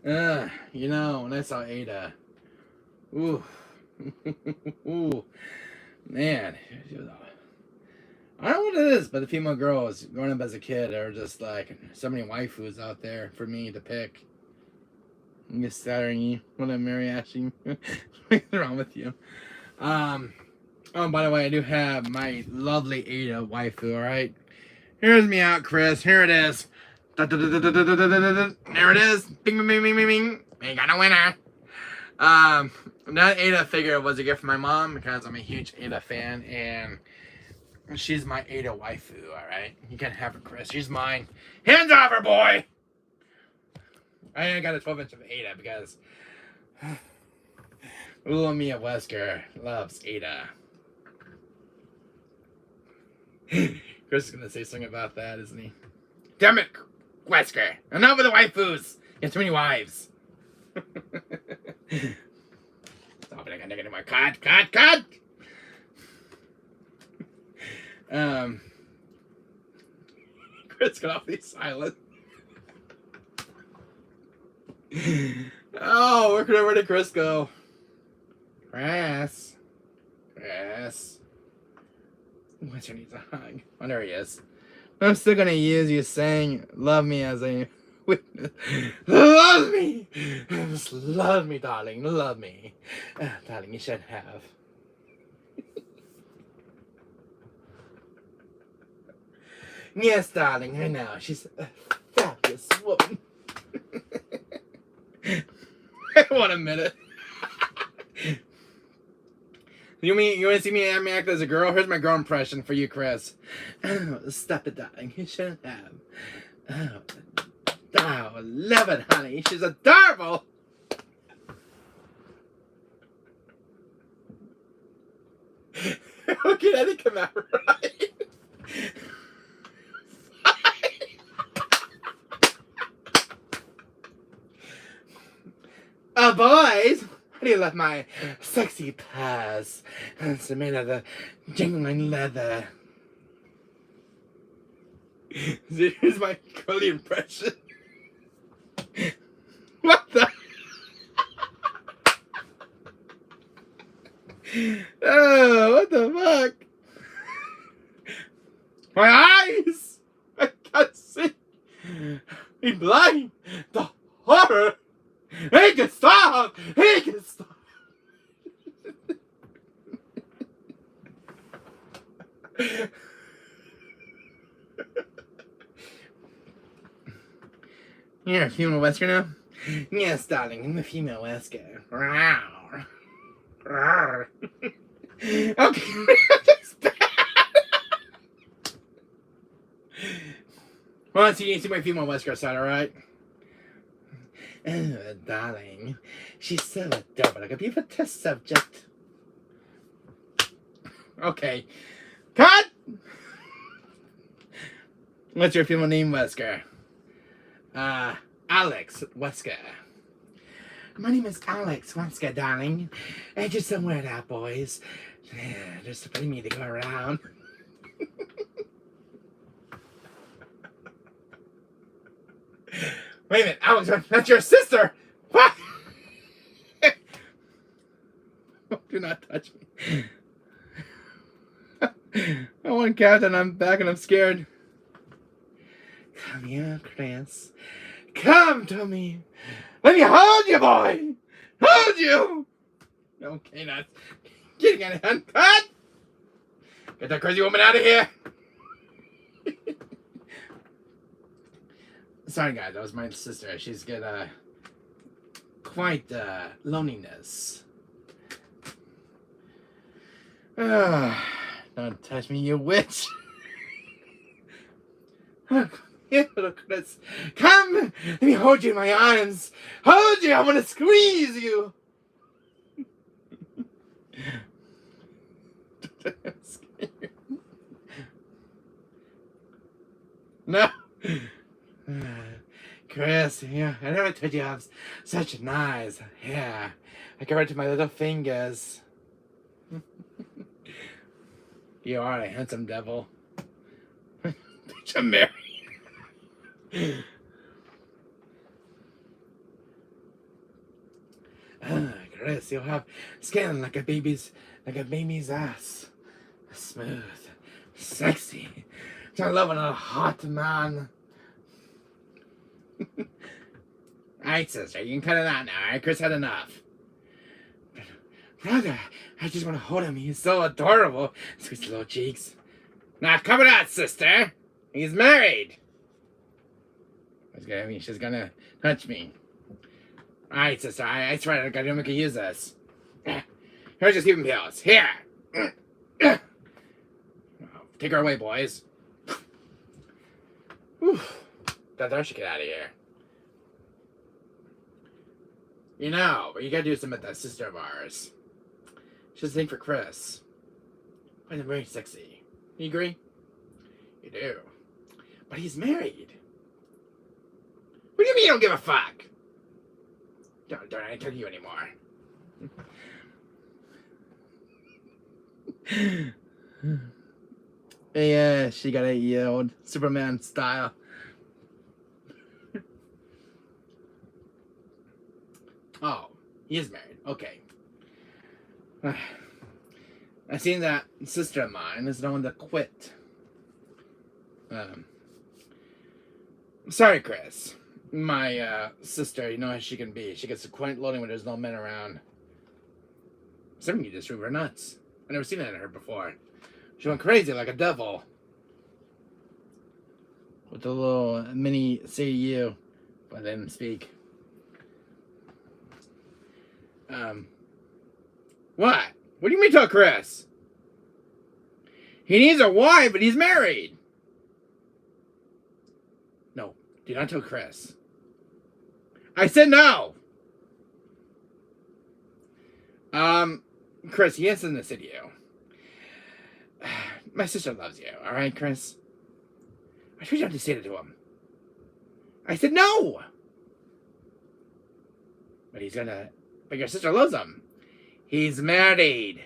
You know, when I saw Ada, ooh, ooh, man, I don't know what it is, but the female girls growing up as a kid are just like so many waifus out there for me to pick. I'm just staring you when I marry Ashley. What's wrong with you? Oh, by the way, I do have my lovely Ada waifu, alright? Here's me out, Chris. Here it is. There it is. Bing, bing, bing, bing, bing, bing. We got a winner. That Ada figure was a gift from my mom because I'm a huge Ada fan, and she's my Ada waifu, alright? You can have her, Chris. She's mine. Hands off her, boy! I got a 12-inch of Ada because little Mia Wesker loves Ada. Chris is gonna say something about that, isn't he? Damn it, Wesker! Enough with the waifus! You have too many wives. Stop it, I gotta get in my cut! Chris got awfully silent. Oh, where did Chris go? Chris. Winter needs a hug. Oh, there he is. I'm still gonna use you saying love me as a witness. Love me! Just love me, darling. Love me. Darling, you should have. Yes, darling, I know. She's a fabulous woman. What a minute. You want to see me act as a girl? Here's my girl impression for you, Chris. Oh, stop it, darling. You shouldn't have. Oh, love it, honey. She's adorable. Okay, that didn't come out right. Boys, how do you love my sexy purse? It's made of the jingling leather. Here's my curly impression. What the? Oh, what the fuck? My eyes! I can't see. I'm blind. The horror. He can stop. He can stop. You're a female Wesker now? Yes, darling, I'm a female Wesker. Okay, that's bad. Well, see my female Wesker side, alright? Oh, darling, she's so adorable. Like a beautiful test subject. Okay. Cut! What's your female name, Wesker? Alex Wesker. My name is Alex Wesker, darling. And just some weird out, boys. Just putting me to go around. Wait a minute, Alex, that's your sister! What? Do not touch me. I want Captain, I'm back and I'm scared. Come here, Chris. Come to me. Let me hold you, boy. Hold you. Okay, that's getting out of hand. Cut. Get that crazy woman out of here. Sorry, guys. That was my sister. She's got quite loneliness. Don't touch me, you witch. Look, Chris. Come! Let me hold you in my arms. Hold you! I want to squeeze you! No! Chris, yeah, I never told you I have such nice hair. I can write to my little fingers. You are a handsome devil. Bitch, I'm married. Chris, you'll have skin like a baby's ass. Smooth, sexy. I love a hot man. Alright, sister, you can cut it out now, alright? Chris had enough. Brother, I just want to hold him. He's so adorable. Squeeze his little cheeks. Now, cut it out, sister. He's married. She's gonna touch me. Alright, sister, I swear I gotta make her use this. Here, just give him pills. Here! Take her away, boys. Whew. That should get out of here. You know, but you gotta do something with that sister of ours. She's a thing for Chris. But they're very sexy. You agree? You do. But he's married. What do you mean you don't give a fuck? Don't I tell you anymore. Yeah, she got 8 years old. Superman style. Oh, he is married. Okay. I seen that sister of mine is the one that quit. Sorry, Chris. My sister, you know how she can be. She gets quite lonely when there's no men around. Some of you just drove her nuts. I've never seen that in her before. She went crazy like a devil. With the little mini say you, but I didn't speak. What? What do you mean tell Chris? He needs a wife, but he's married. No, do not tell Chris. I said no. Chris, he answered this video. My sister loves you, alright, Chris? I told you not to say that to him. I said no! But he's gonna... But your sister loves him. He's married.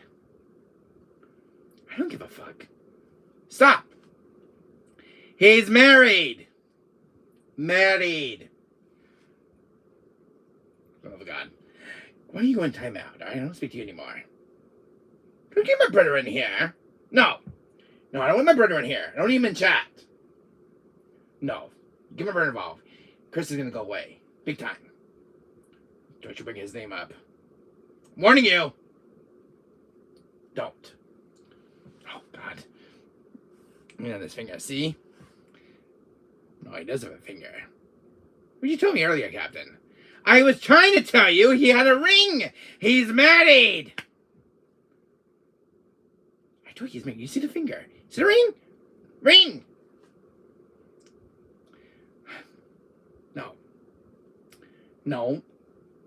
I don't give a fuck. Stop! He's married! Married! Oh, God. Why are you going timeout? I don't speak to you anymore. Don't get my brother in here. No. No, I don't want my brother in here. I don't need him in chat. No. Get my brother involved. Chris is going to go away. Big time. Don't you bring his name up. I'm warning you. Don't. Oh, God. Let me on this finger. See? No, he does have a finger. What did you tell me earlier, Captain? I was trying to tell you he had a ring. He's married. I told you he's married. You see the finger? See the ring? Ring. No. No.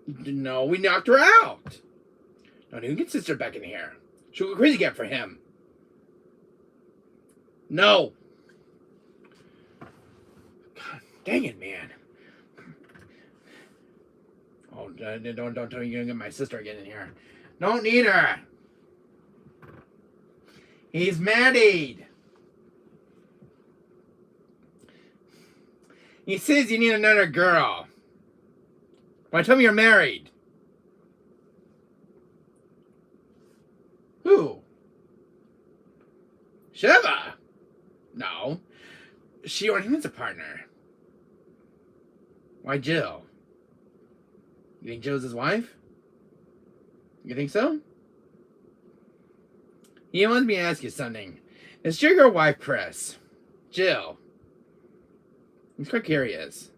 No, we knocked her out. No, you can get sister back in here. She'll go crazy again for him. No. God dang it, man. Oh, don't tell me you're gonna get my sister again in here. Don't need her. He's married. He says you need another girl. Why tell me you're married? Who? Shiva? No. She already needs a partner. Why Jill? You think Jill's his wife? You think so? He wants me to ask you something. Is your wife, Chris? Jill? He's quite curious.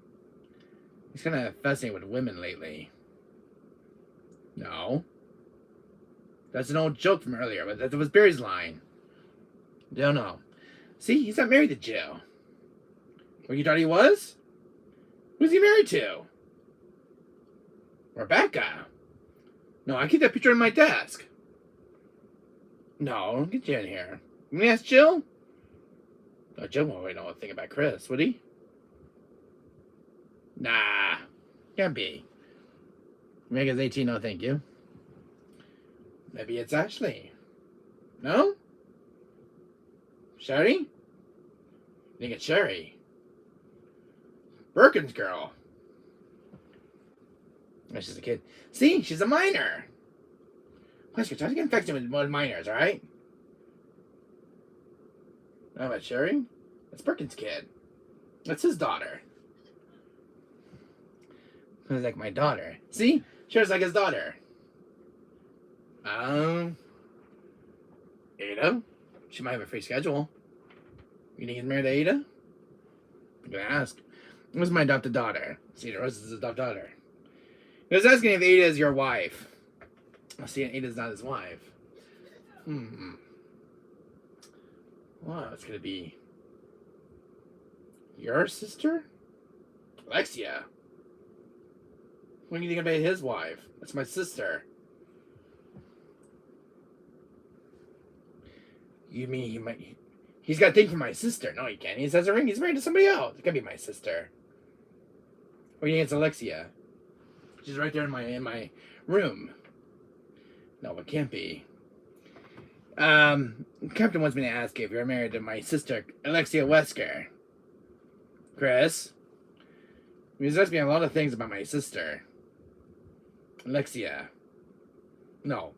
He's kind of fascinated with women lately. No. That's an old joke from earlier, but that was Barry's line. Don't know. See, he's not married to Jill. What, you thought he was? Who's he married to? Rebecca. No, I keep that picture on my desk. No, get you in here. You want me to ask Jill? No, Jill won't really know a thing about Chris, would he? Nah, can't be. Mega's 18, no thank you. Maybe it's Ashley. No? Sherry? I think it's Sherry. Birkin's girl. Oh, she's a kid. See, she's a minor. Wesker, try to get infected with minors, alright? How about Sherry? That's Birkin's kid. That's his daughter. It's like my daughter. See? Sherry's like his daughter. Ada? She might have a free schedule. You think he's married to Ada? I'm gonna ask. Who's my adopted daughter? See, the rest is his adopted daughter. He was asking if Ada is your wife. Oh, see, Ada's not his wife. Well, it's gonna be your sister? Alexia. What do you think about his wife? That's my sister. You mean he might... He's got a thing for my sister. No, he can't. He has a ring. He's married to somebody else. It can't be my sister. Or you think it's Alexia? She's right there in my room. No, it can't be. Captain wants me to ask you if you're married to my sister, Alexia Wesker. Chris? He's asked me a lot of things about my sister. Alexia. No.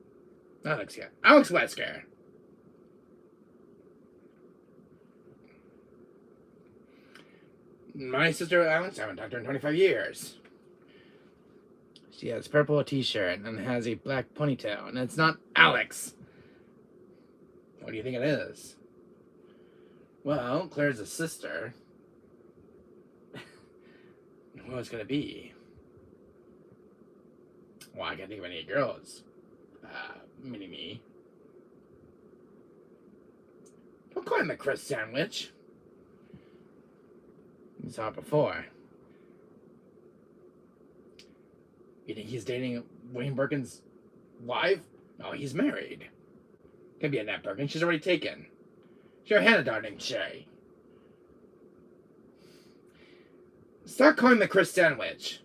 Not Alexia. Alex Wesker. My sister Alex, I haven't talked to her in 25 years. She has purple t-shirt and has a black ponytail, and it's not Alex. What do you think it is? Well, Claire's a sister. What it's gonna be? Well, I can't think of any girls. Mini-me. call him a Chris sandwich. You saw it before. You think he's dating Wayne Birkin's wife? No, he's married. Could be Annette Birkin. She's already taken. She's Hannah, darling Shay. Start calling the Chris sandwich.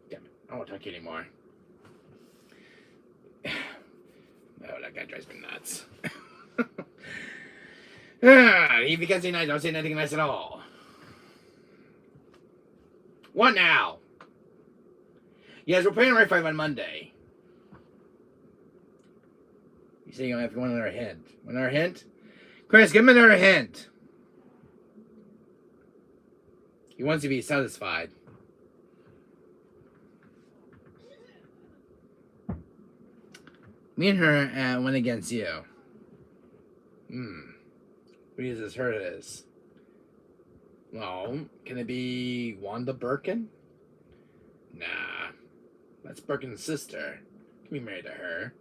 Damn it. I don't want to talk to you anymore. Oh, that guy drives me nuts. If you can't say nice, don't say anything nice at all. What now? Yes, we're playing RE5 on Monday. You say you have one another hint. One other hint? Chris, give him another hint. He wants to be satisfied. Me and her went against you. Who is this her it is? Well, can it be Wanda Birkin? Nah. That's Birkin's sister. Can be married to her.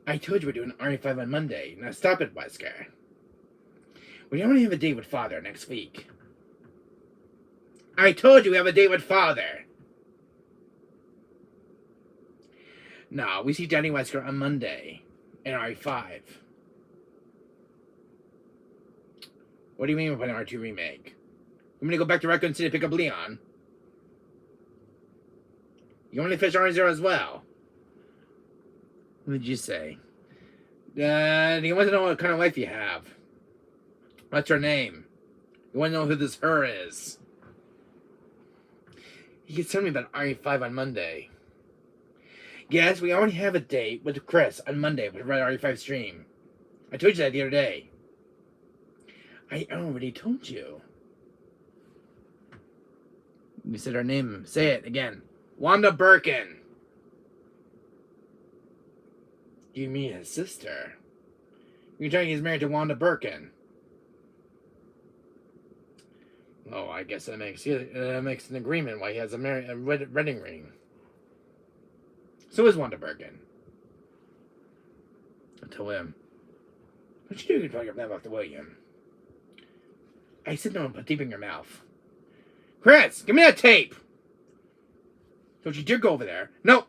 I told you we're doing RE5 on Monday. Now stop it, Wesker. We already have a date with Father next week. I told you we have a date with Father. No, we see Johnny Wesker on Monday in RE5. What do you mean we're playing R2 Remake? I'm gonna go back to Raccoon City to pick up Leon. You want to fish R0 as well? What did you say? You want to know what kind of wife you have. What's her name? You want to know who this her is. You can tell me about RE5 on Monday. Yes, we already have a date with Chris on Monday with Red RE5 stream. I told you that the other day. I already told you. You said her name. Say it again. Wanda Birkin. You mean his sister? You're telling he's married to Wanda Birkin. Oh, I guess that makes an agreement why he has a wedding ring. So is Wanda Birkin. I'll tell him. What you do to talk your mouth to William? I said no one put tape in your mouth. Chris, give me that tape! Don't you dare go over there. No!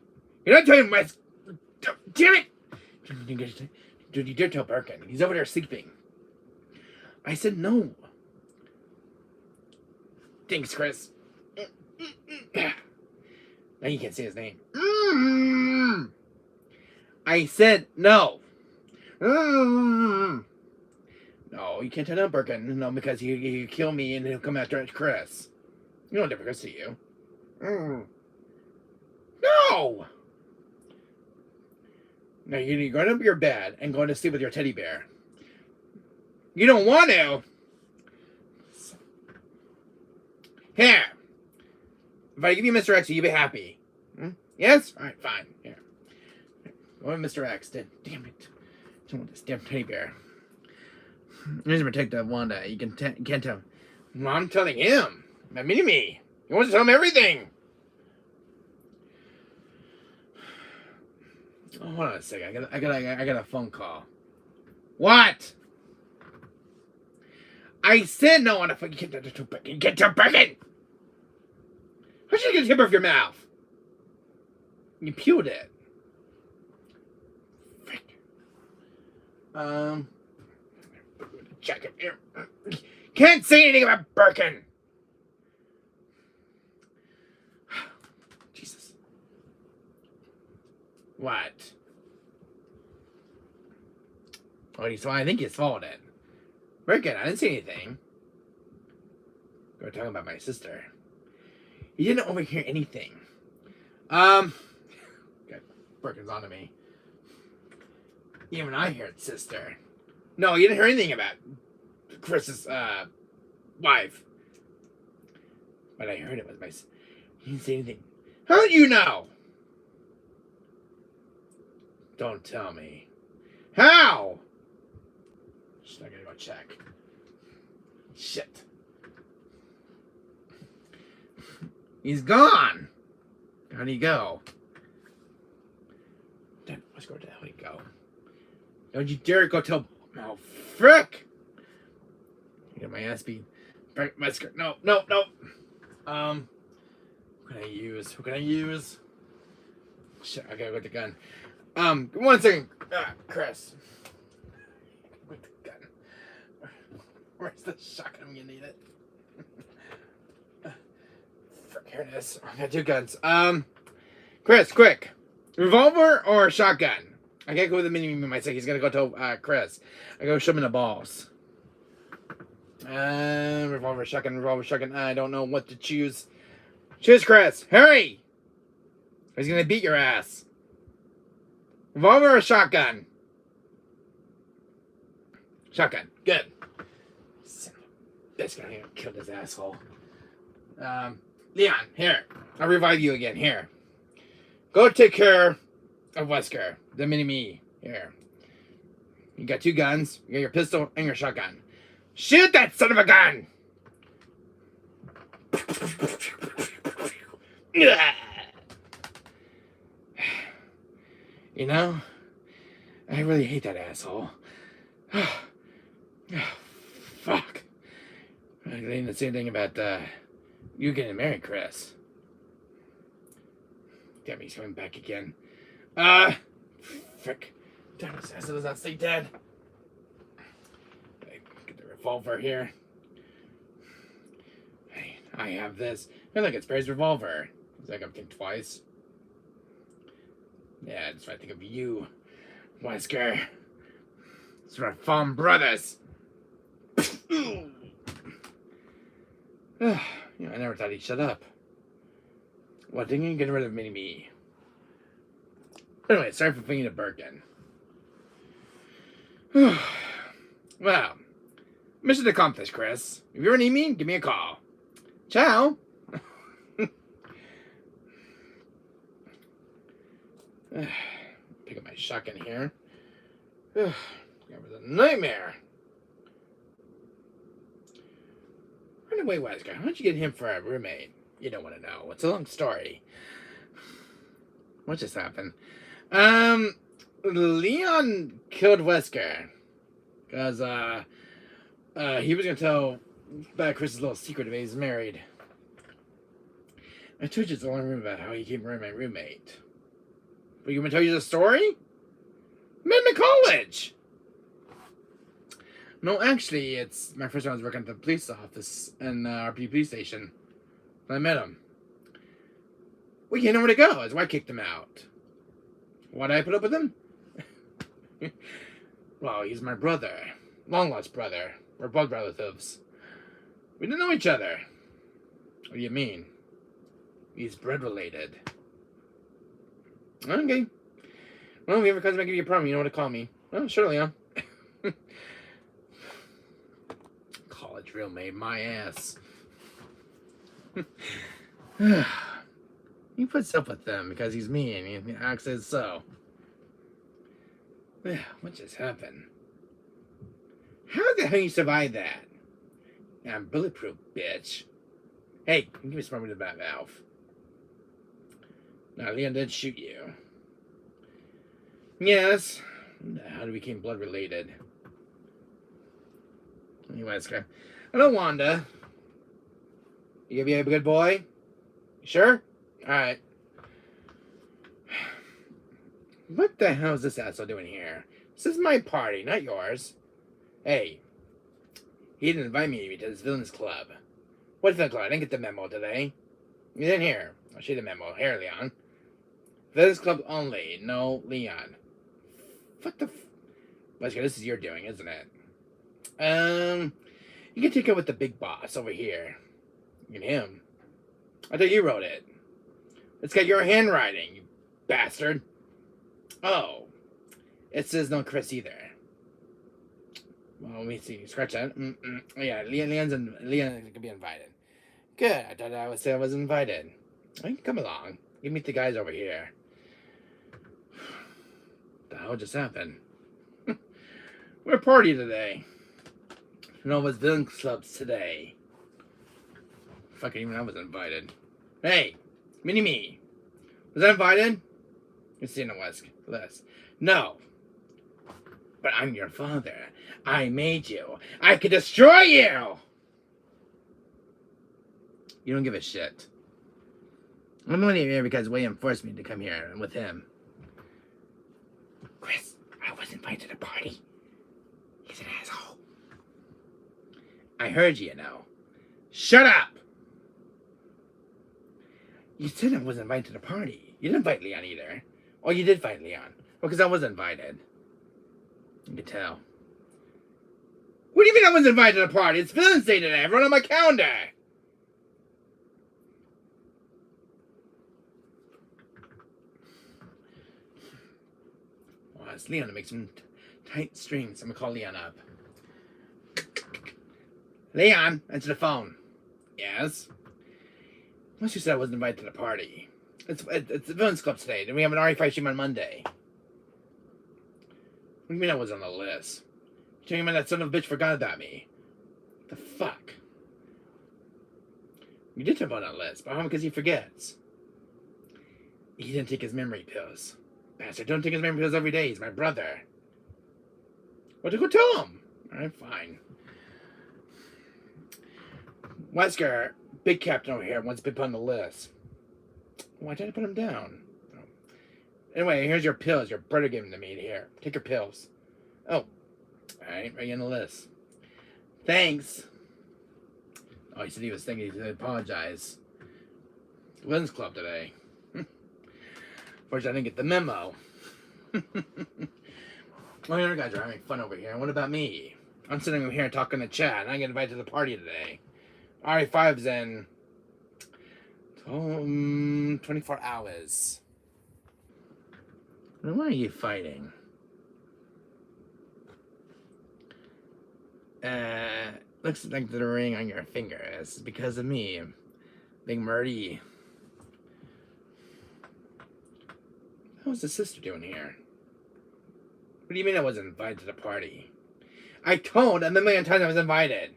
You're not telling Wes. Damn it! Don't you dare tell Birkin. He's over there sleeping. I said no. Thanks, Chris. Now you can't say his name. I said no. No, you can't tell Birkin. No, because he'll kill me and he'll come after Chris. You don't ever see you. No! Now you're going up to your bed and going to sleep with your teddy bear. You don't want to. Here. If I give you Mr. X, you'll be happy. Yes? Alright, fine. Here. Go with Mr. X. Damn it. I don't want this damn teddy bear. He's to protect Wanda. You can't tell. Well, I'm telling him. About me. He wants to tell him everything. Oh, hold on a second. I got a phone call. What? I said no on the phone. Get to Birkin. How should you get a tip off your mouth? You pewed it. Frick. Check it here. Can't say anything about Birkin. Jesus. What? Oh, so I think you swallowed it. Birkin, I didn't say anything. We were talking about my sister. You didn't overhear anything. God, Birkin's onto me. Even I heard sister. No, you didn't hear anything about Chris's wife. But I heard it was my. You didn't say anything. How did you know? Don't tell me. How? I gotta go check. Shit. He's gone. How'd he go? Where the hell did he go? Don't you dare go tell... Oh, frick! You got my ass beat. Wesker. No, no, no. What can I use? What can I use? Shit, I gotta go with the gun. 1 second. Chris. With the gun. Where's the shotgun when you need it? Frick, here it is. I got 2 guns. Chris, quick. Revolver or shotgun? I gotta go with the mini me myself. He's gonna go tell Chris. I go show him the balls. Revolver, shotgun, revolver, shotgun. I don't know what to choose. Choose Chris. Hurry! He's gonna beat your ass. Revolver or shotgun? Shotgun. Good. Son of a bitch, gonna kill this asshole. Leon, here. I'll revive you again. Here. Go take care of Wesker, the mini-me. Here. You got 2 guns. You got your pistol and your shotgun. Shoot that son of a gun! You know, I really hate that asshole. Fuck. I didn't even say anything about you getting married, Chris. Damn, he's coming back again. Frick. Damn, this asshole does not stay dead. Get the revolver here. Hey, I have this. I think it's Barry's revolver. It's like I'm thinking twice. Yeah, that's what I think of you, Wesker. It's our Farm Brothers. You know, I never thought he'd shut up. Well, didn't you get rid of Mini-Me? Anyway, sorry for bringing a Birkin. Well, mission accomplished, Chris. If you ever need me, give me a call. Ciao. Pick up my shotgun here. That was a nightmare. Anyway, Wesker, how'd you get him for a roommate? You don't want to know. It's a long story. What just happened? Leon killed Wesker. Because, he was going to tell about Chris's little secret that he's married. I told you the only room about how he came around my roommate. But you want me to tell you the story? Met him in college! No, actually, it's my first time I was working at the police office in RP police station. I met him. We didn't know where to go. That's why I kicked him out. Why did I put up with him? Well, he's my brother. Long-lost brother. We're blood relatives. We didn't know each other. What do you mean? He's blood-related. Okay. Well, if he ever comes back and give you a problem, you know what to call me. Oh, sure, Leon. College roommate, my ass. He puts up with them because he's mean and he acts as so. What just happened? How the hell you survive that? I'm bulletproof, bitch. Hey, give me some more with that valve. Now, Leon did shoot you. Yes. How do we become blood related? Anyways, hello, Wanda. You gonna be a good boy? You sure? Alright. What the hell is this asshole doing here? This is my party, not yours. Hey. He didn't invite me to this villain's club. What's the club? I didn't get the memo today. You didn't hear. I'll show you the memo. Here, Leon. Villain's club only. No Leon. What the Wesker, this is your doing, isn't it? You can take it with the big boss over here. And him. I thought you wrote it. It's got your handwriting, you bastard. Oh. It says no Chris either. Well, let me see. Scratch that. Yeah, Leon can be invited. Good. I thought I would say I was invited. Come along. You meet the guys over here. The hell just happened? We're a party today. Nova's villain clubs today. Fucking even I was invited. Hey, Mini-Me. Was I invited? You're seeing the West list. No. But I'm your father. I made you. I could destroy you! You don't give a shit. I'm only here because William forced me to come here with him. Chris, I was invited to the party. He's an asshole. I heard you, Shut up! You said I wasn't invited to the party. You didn't invite Leon either. Oh, you did invite Leon. Well, because I was invited. You can tell. What do you mean I was invited to the party? It's Villains Day today. I wrote on my calendar. Well, it's Leon to make some tight strings. I'm going to call Leon up. Leon, answer the phone. Yes? Once you said I wasn't invited to the party. It's the Villains Club today. Then we have an RE5 stream on Monday. What do you mean I was on the list? You're telling me that son of a bitch forgot about me. The fuck? You did talk about that list, but how because he forgets? He didn't take his memory pills. Bastard, don't take his memory pills every day. He's my brother. Well, to go tell him. Alright, fine. Wesker, big captain over here, wants to be put on the list. Why did I put him down? Oh. Anyway, here's your pills. Your brother gave them to me here. Take your pills. Oh. Alright, right on the list. Thanks. Oh, he said he was thinking he should apologize. Women's Club today. Fortunately, I didn't get the memo. Well, the other guys are having fun over here. What about me? I'm sitting over here talking to chat, and I get invited to the party today. RE5's in 24 hours. Why are you fighting? Looks like the ring on your finger is because of me. Big Murdy. How's the sister doing here? What do you mean I wasn't invited to the party? I told him a million times I was invited.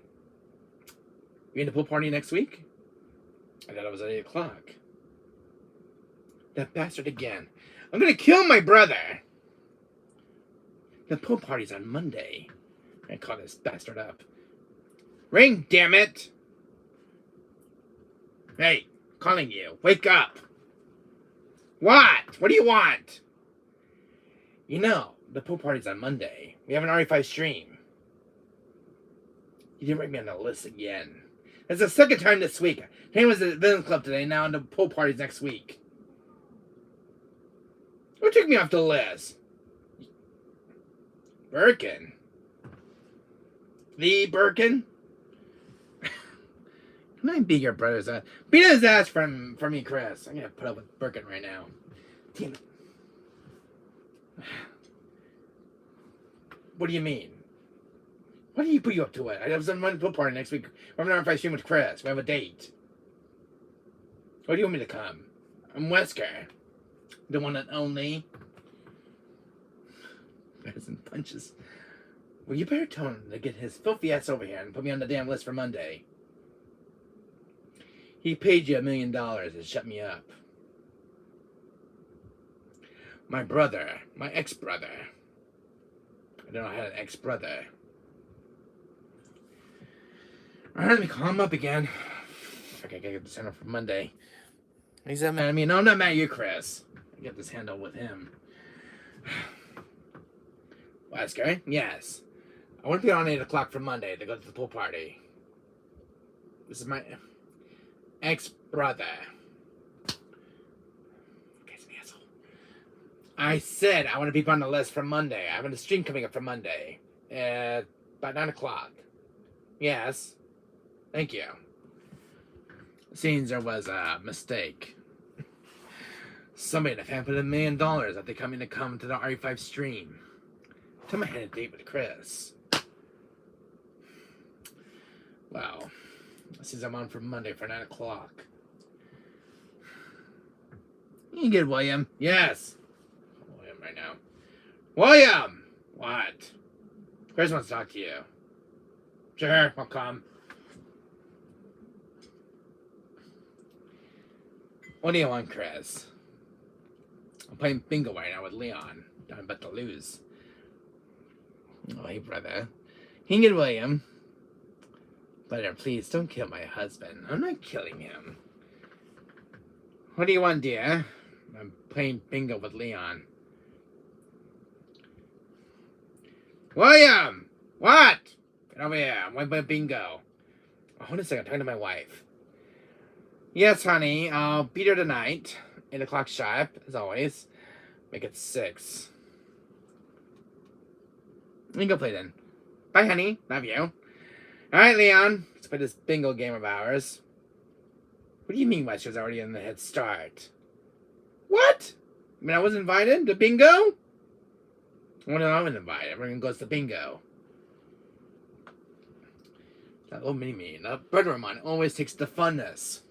You in the pool party next week? I thought it was at 8 o'clock. That bastard again. I'm gonna kill my brother! The pool party's on Monday. I call this bastard up. Ring, damn it! Hey, calling you. Wake up! What? What do you want? You know, the pool party's on Monday. We have an RE5 stream. You didn't write me on the list again. That's the second time this week. He was at the Villains Club today, now the pool party's next week. Who took me off the list? Birkin. The Birkin? Can I beat your brother's ass? Beat his ass for me, Chris. I'm gonna put up with Birkin right now. Damn it. What do you mean? What did he put you up to it? I have some pool party next week. I'm not if I stream with Chris. We have a date. Where do you want me to come? I'm Wesker. The one and only. Bears and punches. Well, you better tell him to get his filthy ass over here and put me on the damn list for Monday. He paid you $1 million to shut me up. My brother. My ex-brother. I don't know I had an ex-brother. Alright, let me call him up again. I gotta get this handle for Monday. He's that mad at me. No, I'm not mad at you, Chris. I get this handle with him. Wesker? Yes. I want to be on 8 o'clock for Monday to go to the pool party. This is my ex-brother. Guy's an asshole. I said I want to be on the list for Monday. I have a stream coming up for Monday. About 9 o'clock. Yes. Thank you. Seems there was a mistake. Somebody in the family put $1 million that they come to the RE5 stream. Tell me I had a date with Chris. Wow. Since I'm on for Monday for 9 o'clock. You can get William. Yes. William right now. William! What? Chris wants to talk to you. Sure, I'll come. What do you want, Chris? I'm playing bingo right now with Leon. I'm about to lose. Oh, hey, brother. Hinged William. Brother, please don't kill my husband. I'm not killing him. What do you want, dear? I'm playing bingo with Leon. William! What? Get over here. I'm playing bingo. Oh, hold on a second. I'm talking to my wife. Yes, honey. I'll be there tonight. 8 o'clock sharp, as always. Make it 6. You can go play then. Bye, honey. Love you. Alright, Leon. Let's play this bingo game of ours. What do you mean Wesker's already in the head start? What? I mean, I was invited to bingo? Well, I was invited. Everyone goes to bingo. That little mini-me, that brother of mine, always takes the funness.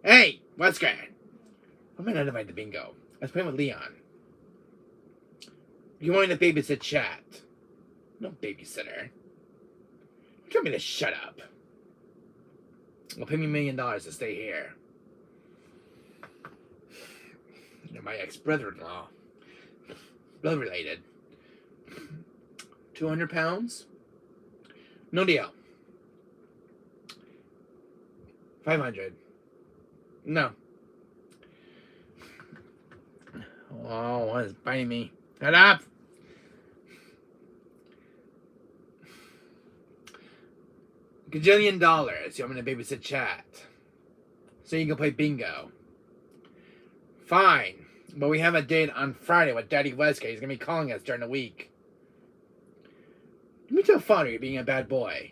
Hey, Wesker! Why am I not invited to bingo? I was playing with Leon. You want me to babysit chat? No babysitter. You tell me to shut up. Well, pay me $1 million to stay here. You're my ex-brother-in-law. Blood related. 200 pounds? No deal. 500. No. Oh, what is biting me? Shut up! $1 gajillion. You want me to babysit chat? So you can play bingo. Fine. But we have a date on Friday with Daddy Wesker. He's going to be calling us during the week. Let me tell father you're being a bad boy.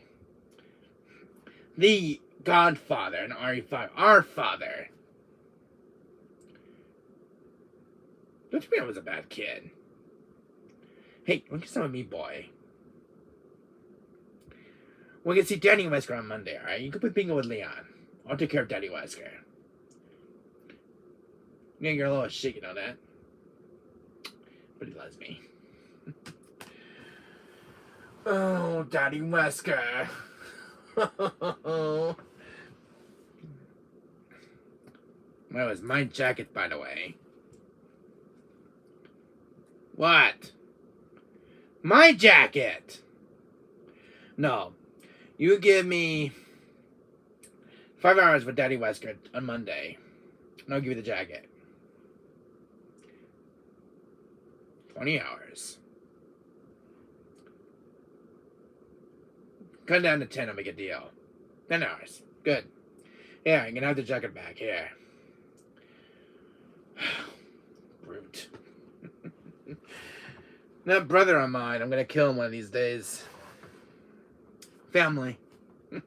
The Godfather and our father. Don't you mean I was a bad kid? Hey, look at some of me, boy. We're going to see Daddy Wesker on Monday, alright? You can play bingo with Leon. I'll take care of Daddy Wesker. Yeah, you're a little shit, you know that? But he loves me. Oh, Daddy Wesker. Well, it was my jacket, by the way. What? My jacket! No. You give me 5 hours with Daddy Wesker on Monday, and I'll give you the jacket. 20 hours. Cut down to 10, I'll make a deal. 10 hours. Good. Yeah, you can have the jacket back. Here. Brute. That brother of mine, I'm going to kill him one of these days. Family. You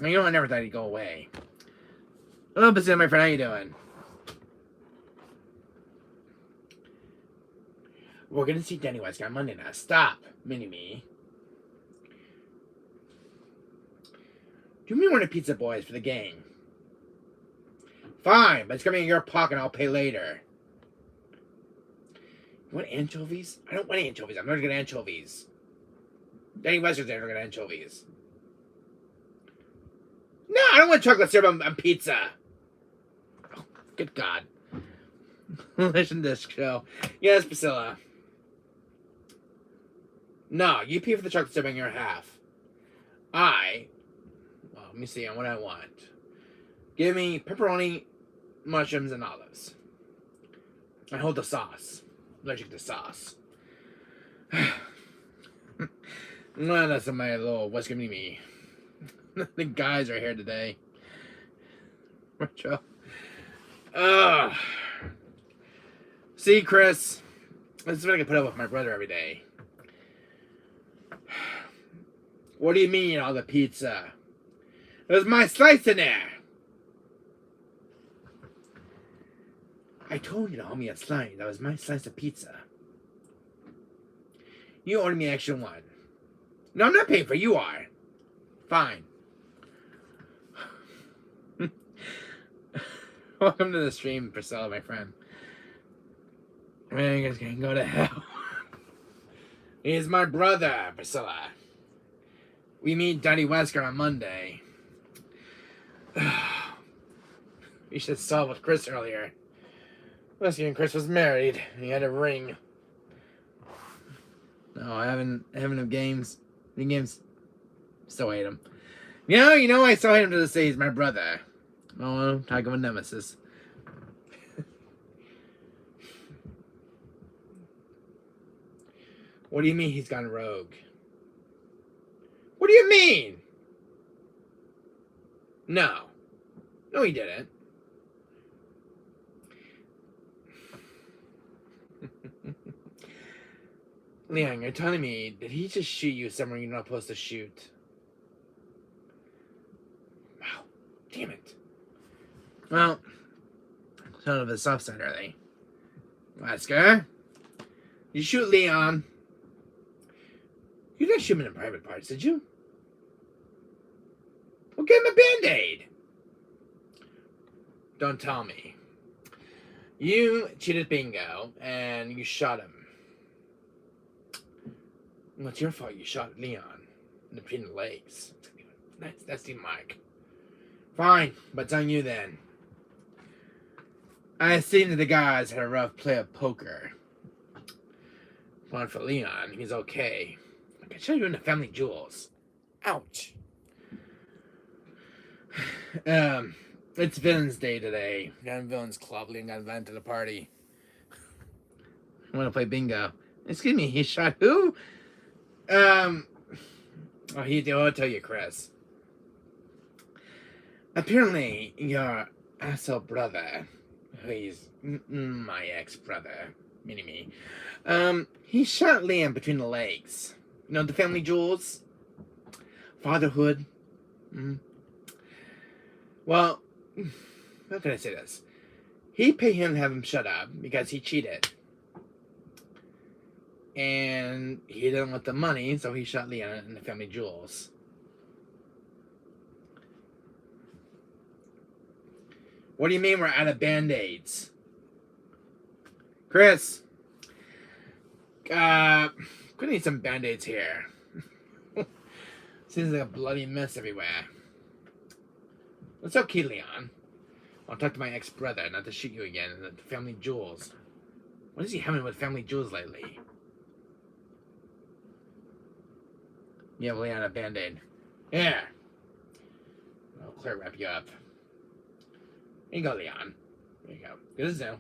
know, I never thought he'd go away. Hello, Basil, my friend. How you doing? We're going to see Danny Wesker on Monday now. Stop, Mini-Me. Do you mean we're the pizza boys for the gang? Fine, but it's going to be in your pocket and I'll pay later. You want anchovies? I don't want anchovies. I'm not going to get anchovies. Danny Wesker's never going to get anchovies. No, I don't want chocolate syrup on pizza. Oh, good God. Listen to this show. Yes, Priscilla. No, you pay for the chocolate syrup in your half. Well, let me see on what I want. Give me pepperoni, mushrooms, and olives. I hold the sauce. I'm allergic to sauce. Well, that's my little Wesker Mini-Me. The guys are here today. See, Chris, this is what I can put up with my brother every day. What do you mean, all the pizza? There's my slice in there. I told you to hold me a slice. That was my slice of pizza. You ordered me an extra one. No, I'm not paying for it. You are. Fine. Welcome to the stream, Priscilla, my friend. Man, you guys can go to hell. He's my brother, Priscilla. We meet Daddy Wesker on Monday. We should have saw with Chris earlier. Wesker and Chris was married. He had a ring. No, I haven't no games. Any games? Still hate him. You know, I still hate him to this day. He's my brother. Oh, talk of a nemesis. What do you mean he's gone rogue? What do you mean? No. No, he didn't. Leon, you're telling me, did he just shoot you somewhere you're not supposed to shoot? Wow. Damn it. Well, son of a soft side, are they? Wesker? You shoot Leon. You didn't shoot him in private parts, did you? Well, give him a Band-Aid. Don't tell me. You cheated bingo, and you shot him. Well, it's your fault you shot Leon in between the legs. That's the mic. Fine, but it's on you then. I seen that the guys had a rough play of poker. One for Leon, he's okay. I can show you in the family jewels. Ouch. It's Villains Day today. Got a Villains Club. Leon got invited to the party. I want to play bingo. Excuse me, he shot who? I'll tell you, Chris. Apparently, your asshole brother, who is my ex-brother, meaning me, he shot Liam between the legs. You know, the family jewels? Fatherhood? Well, how can I say this? He paid him to have him shut up because he cheated. And he didn't want the money, so he shot Leon in the family jewels. What do you mean we're out of Band-Aids? Chris, could need some Band-Aids here. Seems like a bloody mess everywhere. It's okay, Leon. I'll talk to my ex-brother not to shoot you again in the family jewels. What is he having with family jewels lately? Yeah, Leon, a Band-Aid. Yeah. I'll clear wrap you up. Here you go, Leon. There you go. Good as new.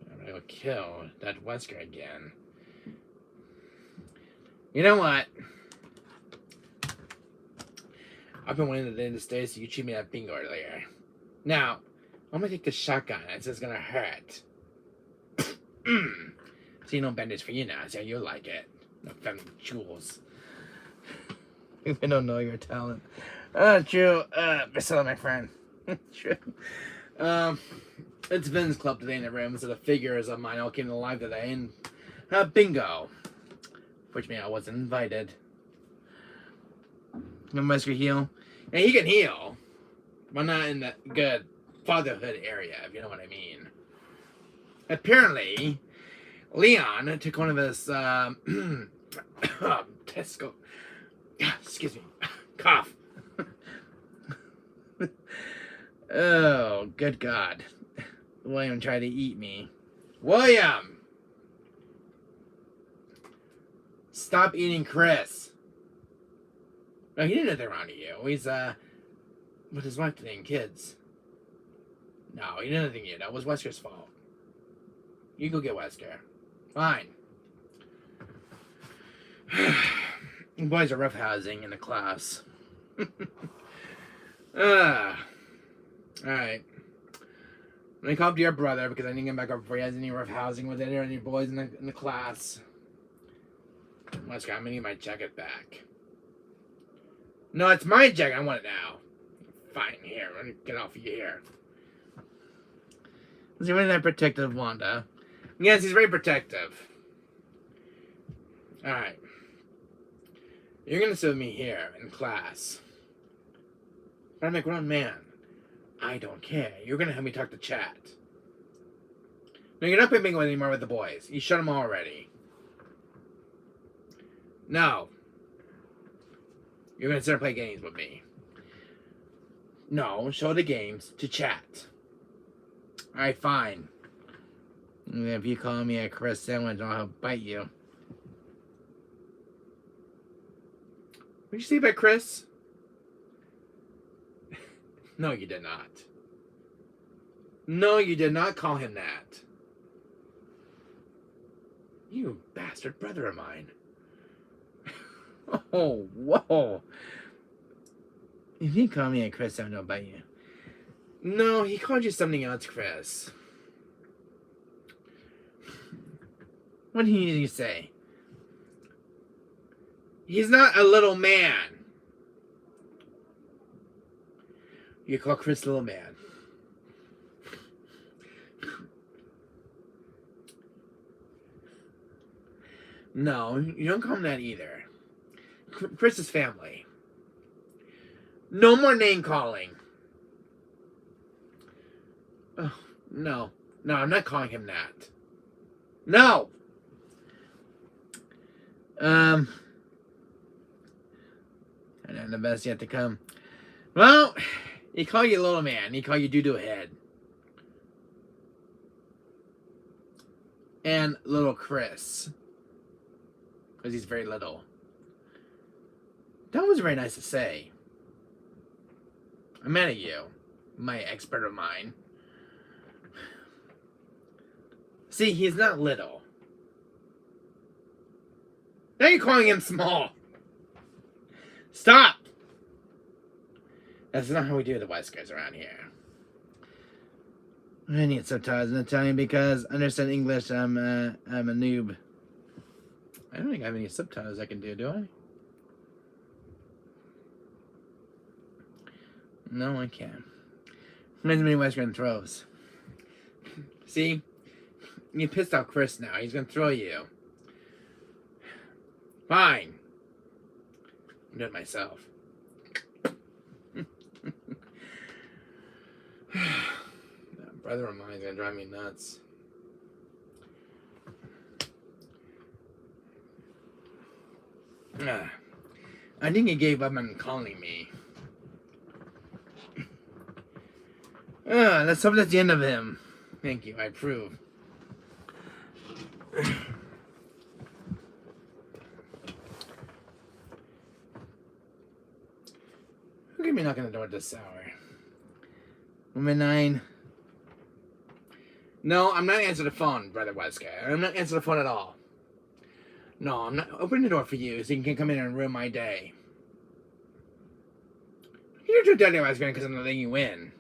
I'm gonna go kill that Wesker again. You know what? I've been waiting to this day, so you cheated me at bingo earlier. Now, I'm gonna take the shotgun. It's just gonna hurt. See, no Band-Aids for you now, so you like it. No family jewels. I don't know your talent. True. Priscilla, my friend. True. It's Vin's Club today in the room, so the figures of mine all came to life today, and bingo. Which means I wasn't invited. No Wesker heal. Yeah, he can heal, but not in the good fatherhood area, if you know what I mean. Apparently, Leon took one of his Tesco. Excuse me, cough. Oh, good God! William tried to eat me. William, stop eating Chris. No, he didn't do nothing wrong to you. He's with his wife today and kids. No, he didn't do anything to you. That was Wesker's fault. You go get Wesker. Fine. You boys are roughhousing in the class. Alright. Let me call up to your brother because I didn't get back up before he has any roughhousing with any of your boys in the class. Wesker, I'm gonna need my jacket back. No, it's my jacket. I want it now. Fine, here. I'm gonna get off of you here. Is he really that protective, Wanda? Yes, he's very protective. Alright. You're gonna sit with me here in class. I'm a grown man. I don't care. You're gonna help me talk to chat. No, you're not playing bingo anymore with the boys. You shut them already. No. You're gonna sit and play games with me. No, show the games to chat. Alright, fine. If you call me a Chris sandwich, I'll bite you. What did you say about Chris? No, you did not. No, you did not call him that. You bastard brother of mine. Oh, whoa. If you call me a Chris, I don't bite you. No, he called you something else, Chris. What did he say? He's not a little man. You call Chris a little man. No, you don't call him that either. Chris is family. No more name calling. Oh, no. No, I'm not calling him that. No! And the best yet to come. Well, he call you little man. He call you doo-doo head. And little Chris. Because he's very little. That was very nice to say. I'm mad at you, my expert of mine. See, he's not little. Now you're calling him small. Stop! That's not how we do the Weskers around here. I need subtitles in Italian because I understand English. I'm a noob. I don't think I have any subtitles I can do I? No, I can't. Reminds me of Wesker throws. See? You pissed off Chris now. He's gonna throw you. Fine. I'm doing it myself. That brother of mine is gonna drive me nuts. I think he gave up on calling me. Let's hope that's the end of him. Thank you, I approve. Who could be knocking the door at this hour? Woman 9. No, I'm not answering the phone, Brother Wesker. I'm not answering the phone at all. No, I'm not opening the door for you so you can come in and ruin my day. You're too dirty, Wesker, because I'm not letting you in.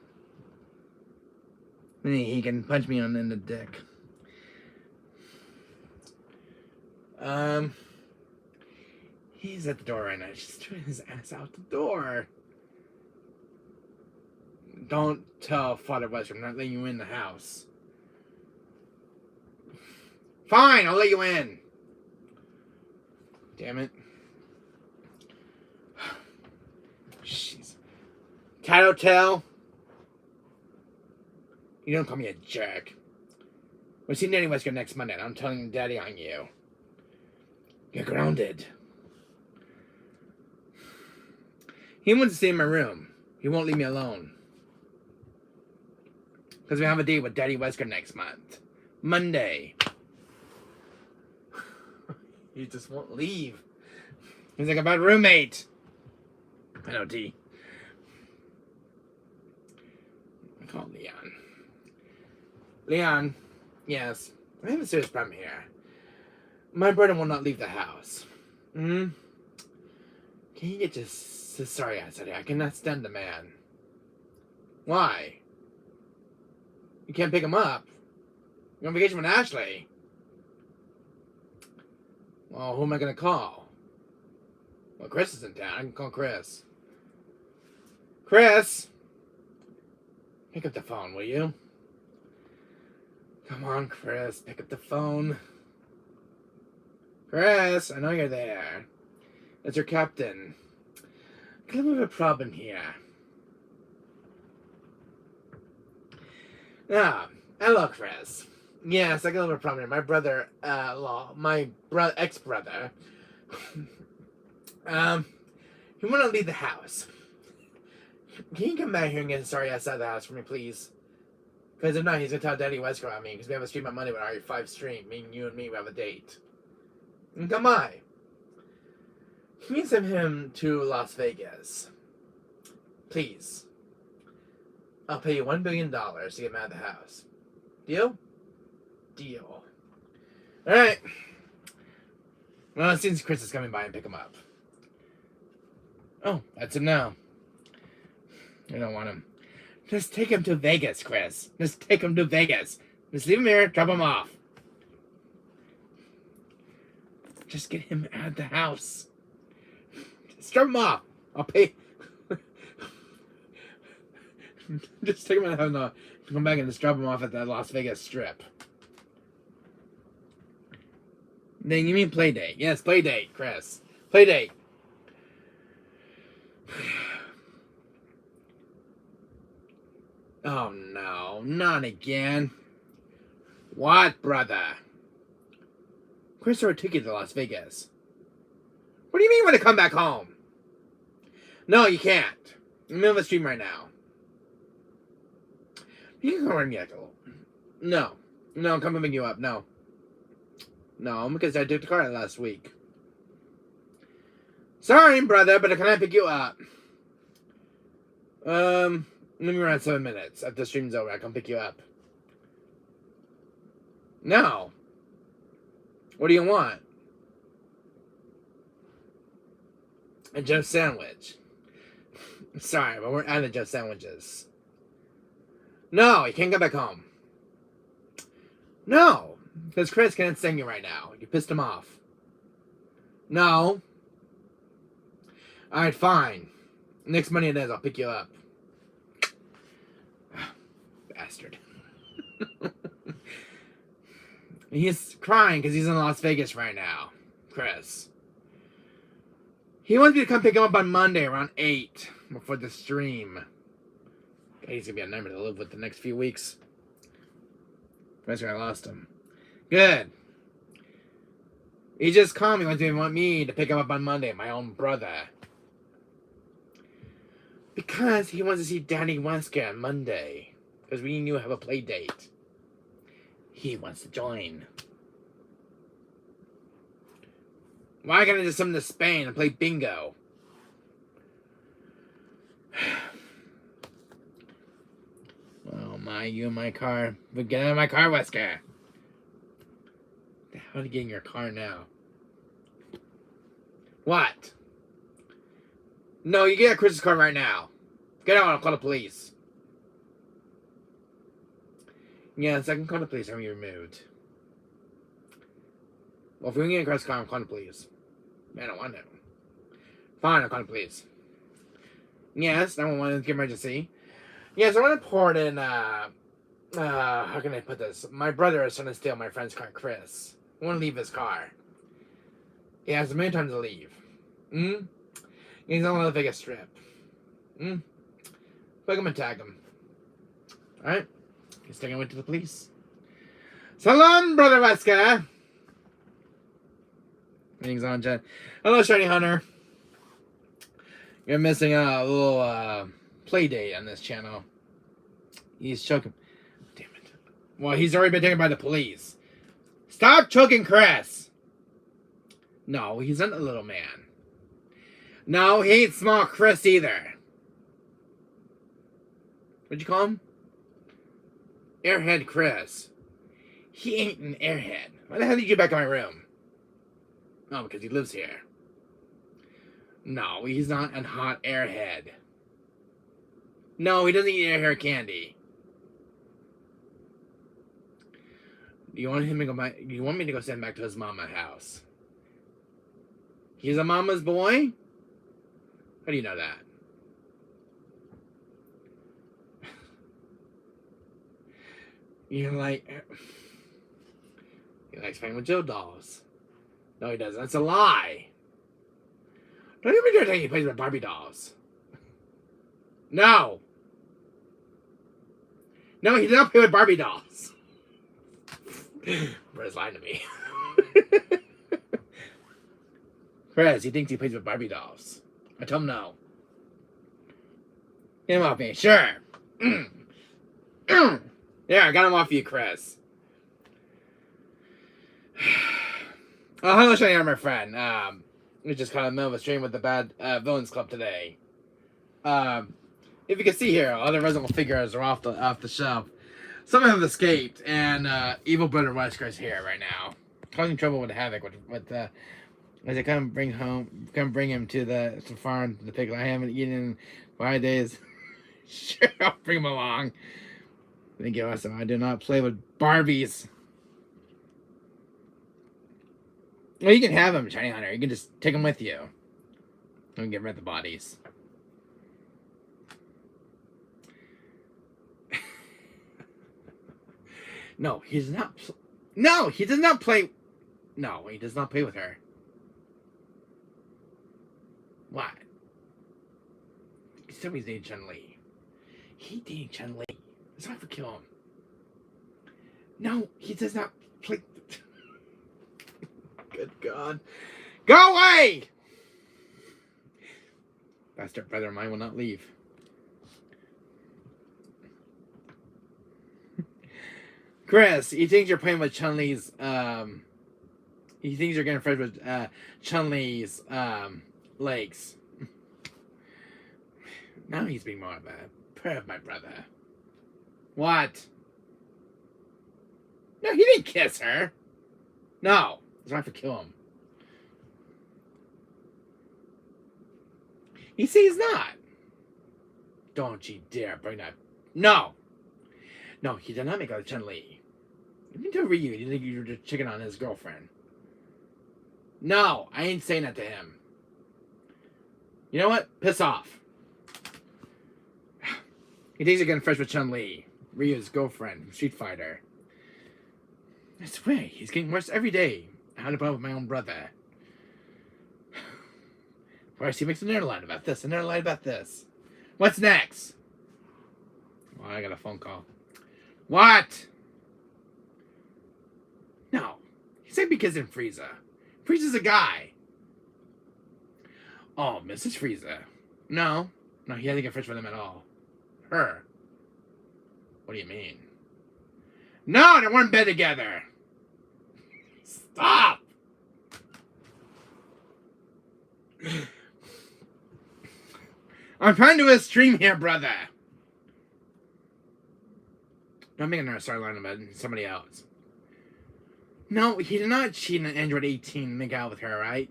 He can punch me in the dick. He's at the door right now. Just doing his ass out the door. Don't tell Father Wesker I'm not letting you in the house. Fine, I'll let you in. Damn it. Jeez. Tattletale. You don't call me a jerk. We're seeing Daddy Wesker next Monday, and I'm telling Daddy on you. You're grounded. He wants to stay in my room. He won't leave me alone. Because we have a date with Daddy Wesker next month. Monday. He just won't leave. He's like a bad roommate. I know, T. I call Leon. Leon, yes. I have a serious problem here. My brother will not leave the house. Can you get just sorry I said it. I cannot stand the man. Why? You can't pick him up. You're on vacation with Ashley. Well, who am I going to call? Well, Chris is in town. I can call Chris. Chris! Pick up the phone, will you? Come on, Chris. Pick up the phone. Chris, I know you're there. It's your captain. Got a little bit of a problem here. Ah, hello, Chris. Yes, I got a little problem here. My brother, ex-brother, he won't leave the house. Can you come back here and get sorry outside the house for me, please? Because if not, he's going to tell Daddy Wesker on me. Because we have a stream on Monday with our 5 stream. Meaning you and me, we have a date. And come by. Can you send him to Las Vegas? Please. I'll pay you $1 billion to get him out of the house. Deal? Deal. Alright. Well, it seems Chris is coming by and pick him up. Oh, that's him now. I don't want him. Just take him to Vegas, Chris. Just take him to Vegas. Just leave him here, drop him off. Just get him out of the house. Just drop him off. I'll pay. Just take him out of the house. Come back and just drop him off at that Las Vegas Strip. Then you mean play date? Yes, play date, Chris. Play date. Oh no, not again. What, brother? Chris already took you to Las Vegas. What do you mean when I come back home? No, you can't. I'm in the middle of a stream right now. You can come run me a little. No. No, I'm coming to pick you up. No. No, because I took the car last week. Sorry, brother, but can I pick you up? Let me around 7 minutes. After the stream's over, I can pick you up. No. What do you want? A Joe sandwich. Sorry, but we're out of Joe sandwiches. No, you can't go back home. No, because Chris can't sing you right now. You pissed him off. No. Alright, fine. Next Monday it is, I'll pick you up. Bastard. He's crying because he's in Las Vegas right now. Chris. He wants me to come pick him up on Monday around 8 before the stream. He's going to be a nightmare to live with the next few weeks. That's where I lost him. Good. He just called me. He want me to pick him up on Monday. My own brother. Because he wants to see Daddy Wesker on Monday. Because we knew have a play date. He wants to join. Why can't I just send him to Spain and play bingo? Oh my, you in my car. But get out of my car, Wesker. How do you get in your car now? What? No, you get out of Chris's car right now. Get out, I'll call the police. Yes, I can call the police and be removed. Well, if we can get in Chris's car, I'm calling the police. Man, I don't want to. Fine, I'll call the police. Yes, 911 is emergency. Yes, I want to report in, how can I put this? My brother is trying to steal my friend's car, Chris. I want to leave his car. He has a million times to leave. He's on the Vegas Strip. Book him and tag him. Alright? He's taking away to the police. Salam, Brother Wesker! Meeting's on, Jen. Hello, Shiny Hunter. You're missing a little, play date on this channel. He's choking. Damn it. Well, he's already been taken by the police. Stop choking Chris! No, he's not a little man. No, he ain't small Chris either. What'd you call him? Airhead Chris. He ain't an airhead. Why the hell did you get back in my room? Oh, because he lives here. No, he's not a hot airhead. No, he doesn't eat airhead candy. You want him to go back? You want me to go send him back to his mama's house? He's a mama's boy? How do you know that? You're like... He likes playing with Joe dolls. No, he doesn't. That's a lie. Don't even dare tell me he plays with Barbie dolls. No. No, he did not play with Barbie dolls. Brother's lying to me. Chris, he thinks he plays with Barbie dolls. I told him no. Get him off me. Sure. Yeah, I got him off you, Chris. Oh, hello, Shiny, my friend. We just caught in the middle of a stream with the Bad Villains Club today. If you can see here, all the resident figures are off the shelf. Some have escaped, and evil brother Wesker is here right now, causing trouble with Havoc. As I come bring him to the farm. The pickle I haven't eaten in 5 days. Sure, I'll bring him along. Thank you, awesome. I do not play with Barbies. Well, you can have him, Shiny Hunter. You can just take him with you. And get rid of the bodies. No, he does not. No, he does not play. No, he does not play with her. What? Somebody's dating Chun-Li. He dating Chun-Li. That's why I kill him. No, he does not play. Good God. Go away! Bastard brother of mine will not leave. Chris, he thinks you're playing with Chun-Li's, he thinks you're getting friends with, Chun-Li's, legs. Now he's being more of a prayer of my brother. What? No, he didn't kiss her. No. That's why I have to kill him. He says he's not. Don't you dare bring that. No. No, he did not make out with Chun-Li. You didn't tell Ryu. You think you were just checking on his girlfriend. No, I ain't saying that to him. You know what? Piss off. He thinks he's getting fresh with Chun-Li, Ryu's girlfriend, Street Fighter. I swear, he's getting worse every day. I had a problem with my own brother. First, he makes another line about this, another line about this. What's next? Oh, I got a phone call. What? No. He said because in Frieza. Frieza's a guy. Oh, Mrs. Frieza. No. No, he hasn't get friends with him at all. Her. What do you mean? No, they weren't in bed together. Stop! I'm trying to do a stream here, brother. Don't make another storyline about somebody else. No, he did not cheat on Android 18 and make out with her, right?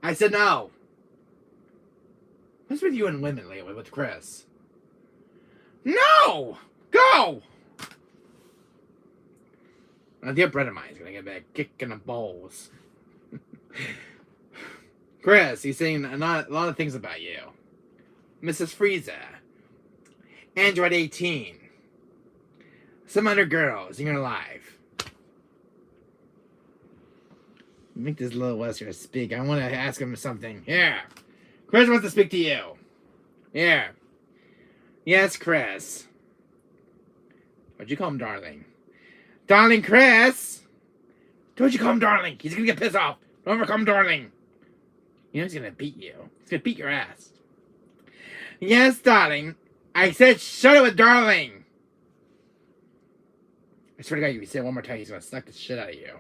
I said no. What's with you and women lately with Chris? No! Go! Now, dear brother of mine is going to get that kick in the balls. Chris, he's saying a lot of things about you. Mrs. Frieza. Android 18. Some other girls in your life. Make this little Wesker speak. I want to ask him something. Here. Chris wants to speak to you. Here. Yes, Chris. What'd you call him, darling? Darling Chris! Don't you call him darling. He's going to get pissed off. Don't ever call him darling. You know he's going to beat you. He's going to beat your ass. Yes, darling. I said shut it with darling. I swear to God, if you say it one more time, he's going to suck the shit out of you.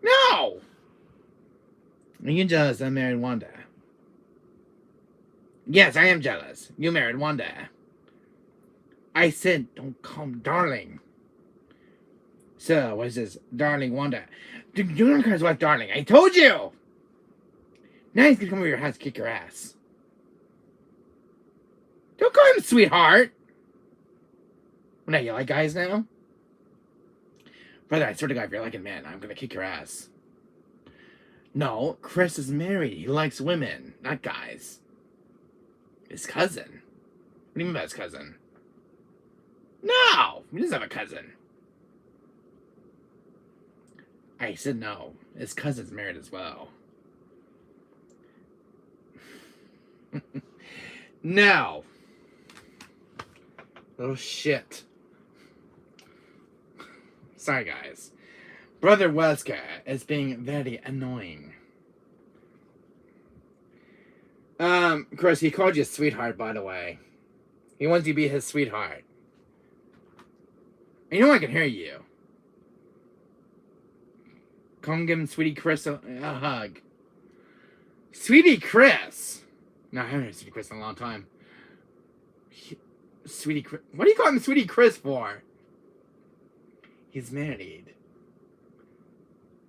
No! Are you jealous I married Wanda? Yes, I am jealous. You married Wanda. I said don't call him darling. So, what is this? Darling Wanda. Dude, you don't call his wife darling. I told you! Now he's gonna come over your house and kick your ass. Don't call him sweetheart. What now, you like guys now? Brother, I swear to God, if you're like a man, I'm gonna kick your ass. No, Chris is married. He likes women, not guys. His cousin. What do you mean by his cousin? No! He doesn't have a cousin. I said no. His cousin's married as well. No. Oh, shit. Sorry, guys. Brother Wesker is being very annoying. Chris, he called you sweetheart, by the way. He wants you to be his sweetheart. You know I can hear you. Come give him Sweetie Chris a hug. Sweetie Chris? No, I haven't heard Sweetie Chris in a long time. Sweetie Chris? What are you calling him Sweetie Chris for? He's married.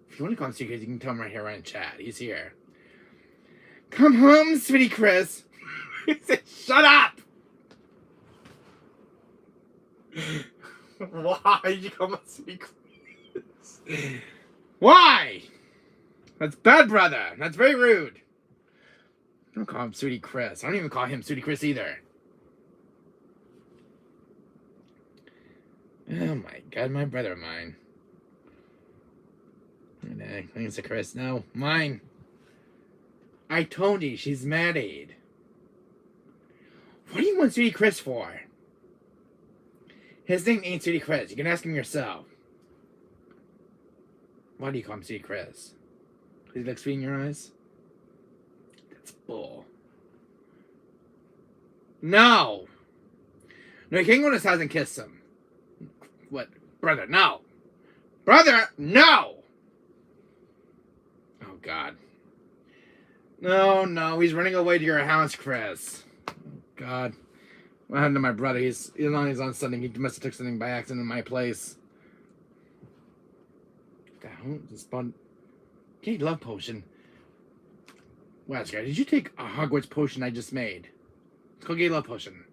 If you want to call him Sweetie Chris, you can tell him right here, right in chat. He's here. Come home, Sweetie Chris. He said, shut up! Why did you call him Sweetie Chris? Why? That's bad, brother. That's very rude. I don't call him Sweetie Chris. I don't even call him Sweetie Chris either. Oh my god, my brother of mine. I think it's a Chris. No, mine. I told you, she's married. What do you want Sweetie Chris for? His name ain't Sweetie Chris. You can ask him yourself. Why do you call him Sweetie Chris? Does he look sweet in your eyes? That's bull. No! No, you can't go to his house and kiss him. What? Brother, no! Brother, no! Oh, God. No, he's running away to your house, Chris. Oh, God. What happened to my brother? He's on something. He must have took something by accident in my place. God, this bun. Okay, love potion. Wesker, did you take a Hogwarts potion I just made? It's called Gay Love Potion.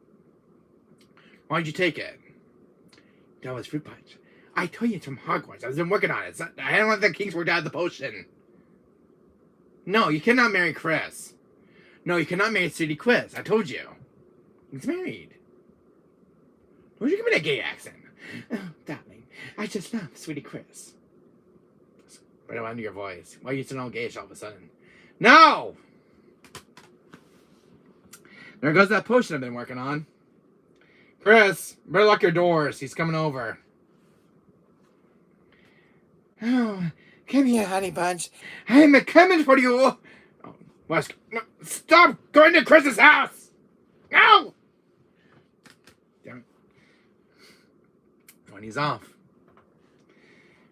Why'd you take it? That was fruit punch. I told you it's from Hogwarts. I've been working on it. I don't want the kinks worked out of the potion. No, you cannot marry Chris. No, you cannot marry Sweetie Chris. I told you. He's married. Why'd you give me that gay accent? Oh, darling, I just love Sweetie Chris. Right under your voice. Why are you so all gayish all of a sudden? No! There goes that potion I've been working on. Chris, better lock your doors. He's coming over. Oh, come here, honey bunch. I'm coming for you. Oh, Wesker, no, stop going to Chris's house. No! Damn it. When he's off.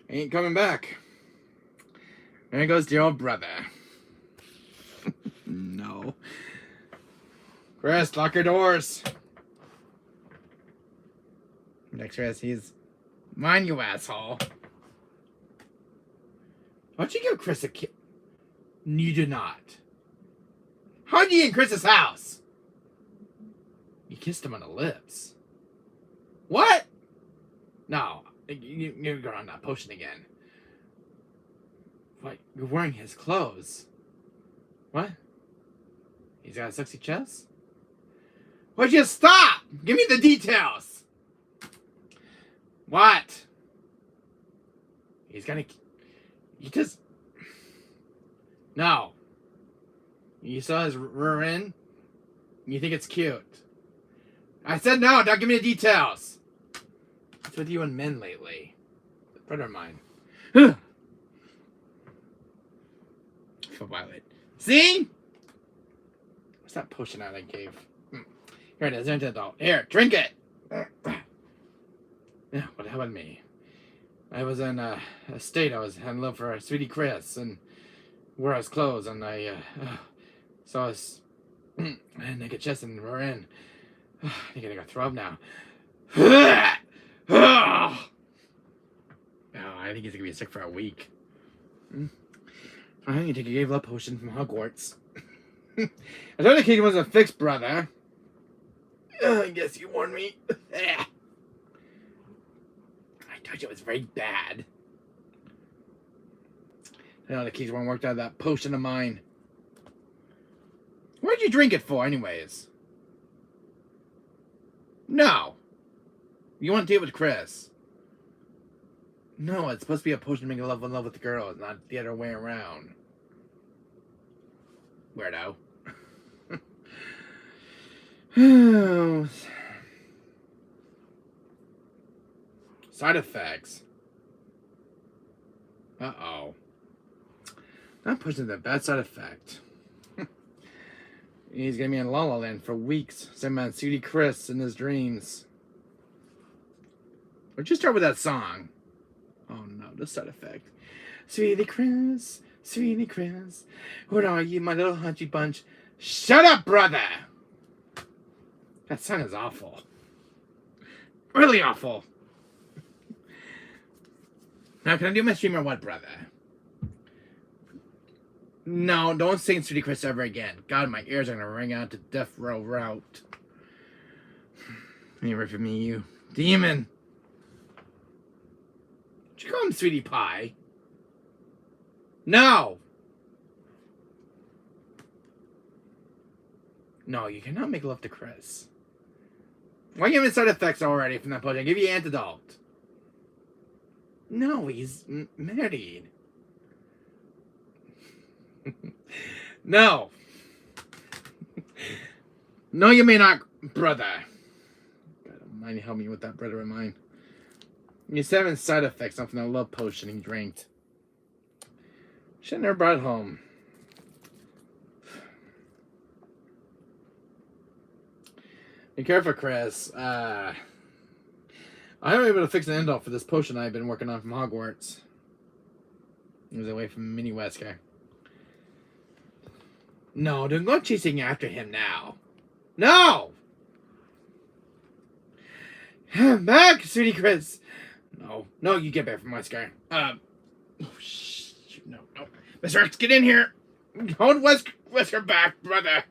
Ain't coming back. There goes your old brother. No. Chris, lock your doors. Next, Chris, he's mine, you asshole. Why'd you give Chris a kiss? You did not. How'd you get in Chris's house? You kissed him on the lips. What? No. You're going on that potion again. What? You're wearing his clothes. What? He's got a sexy chest? Why'd you stop? Give me the details. What? He's gonna... You just... No. You saw his rear end? You think it's cute? I said no, don't give me the details. What's with you and men lately? A brother of mine. For Violet. See? What's that potion I gave? Here it is, antidote. Here, drink it! Yeah, what happened to me? I was in a state. I was having love for a Sweetie Chris and wore his clothes, and I saw his naked chest and we're in. I think I gotta throw up now. Oh, I think he's gonna be sick for a week. I need to take a gave love potion from Hogwarts. I thought the kid wasn't fixed, brother. I guess you warned me. I told you it was very bad. I know the keys weren't worked out of that potion of mine. What'd you drink it for, anyways? No. You want to deal with Chris. No, it's supposed to be a potion to make love in love with the girl, not the other way around. Weirdo. Side effects. Uh-oh. That potion's a bad side effect. He's gonna be in La La Land for weeks. Same man, Sweetie Chris in his dreams. Let's just start with that song. Oh no, the side effect. Sweetie Chris, Sweetie Chris, where are you, my little hunchy bunch? Shut up, brother! That song is awful. Really awful. Now, can I do my stream or what, brother? No, don't sing Sweetie Chris ever again. God, my ears are gonna ring out to Death Row Route. You away from me, you demon. Did you call him Sweetie Pie? No! No, you cannot make love to Chris. Why are you giving side effects already from that post? I give you antidote. No, he's married. No. No, you may not, brother. God almighty, help me with that brother of mine. He's having side effects off from that love potion he drank. Should never brought it home. Be careful, Chris. I haven't been able to fix an end off for this potion I've been working on from Hogwarts. It was away from Mini Wesker. No, don't go chasing after him now. No! Back, sweetie Chris. No, you get back from Wesker. Oh, shoot, no. Mr. X, get in here. Hold Wesker back, brother.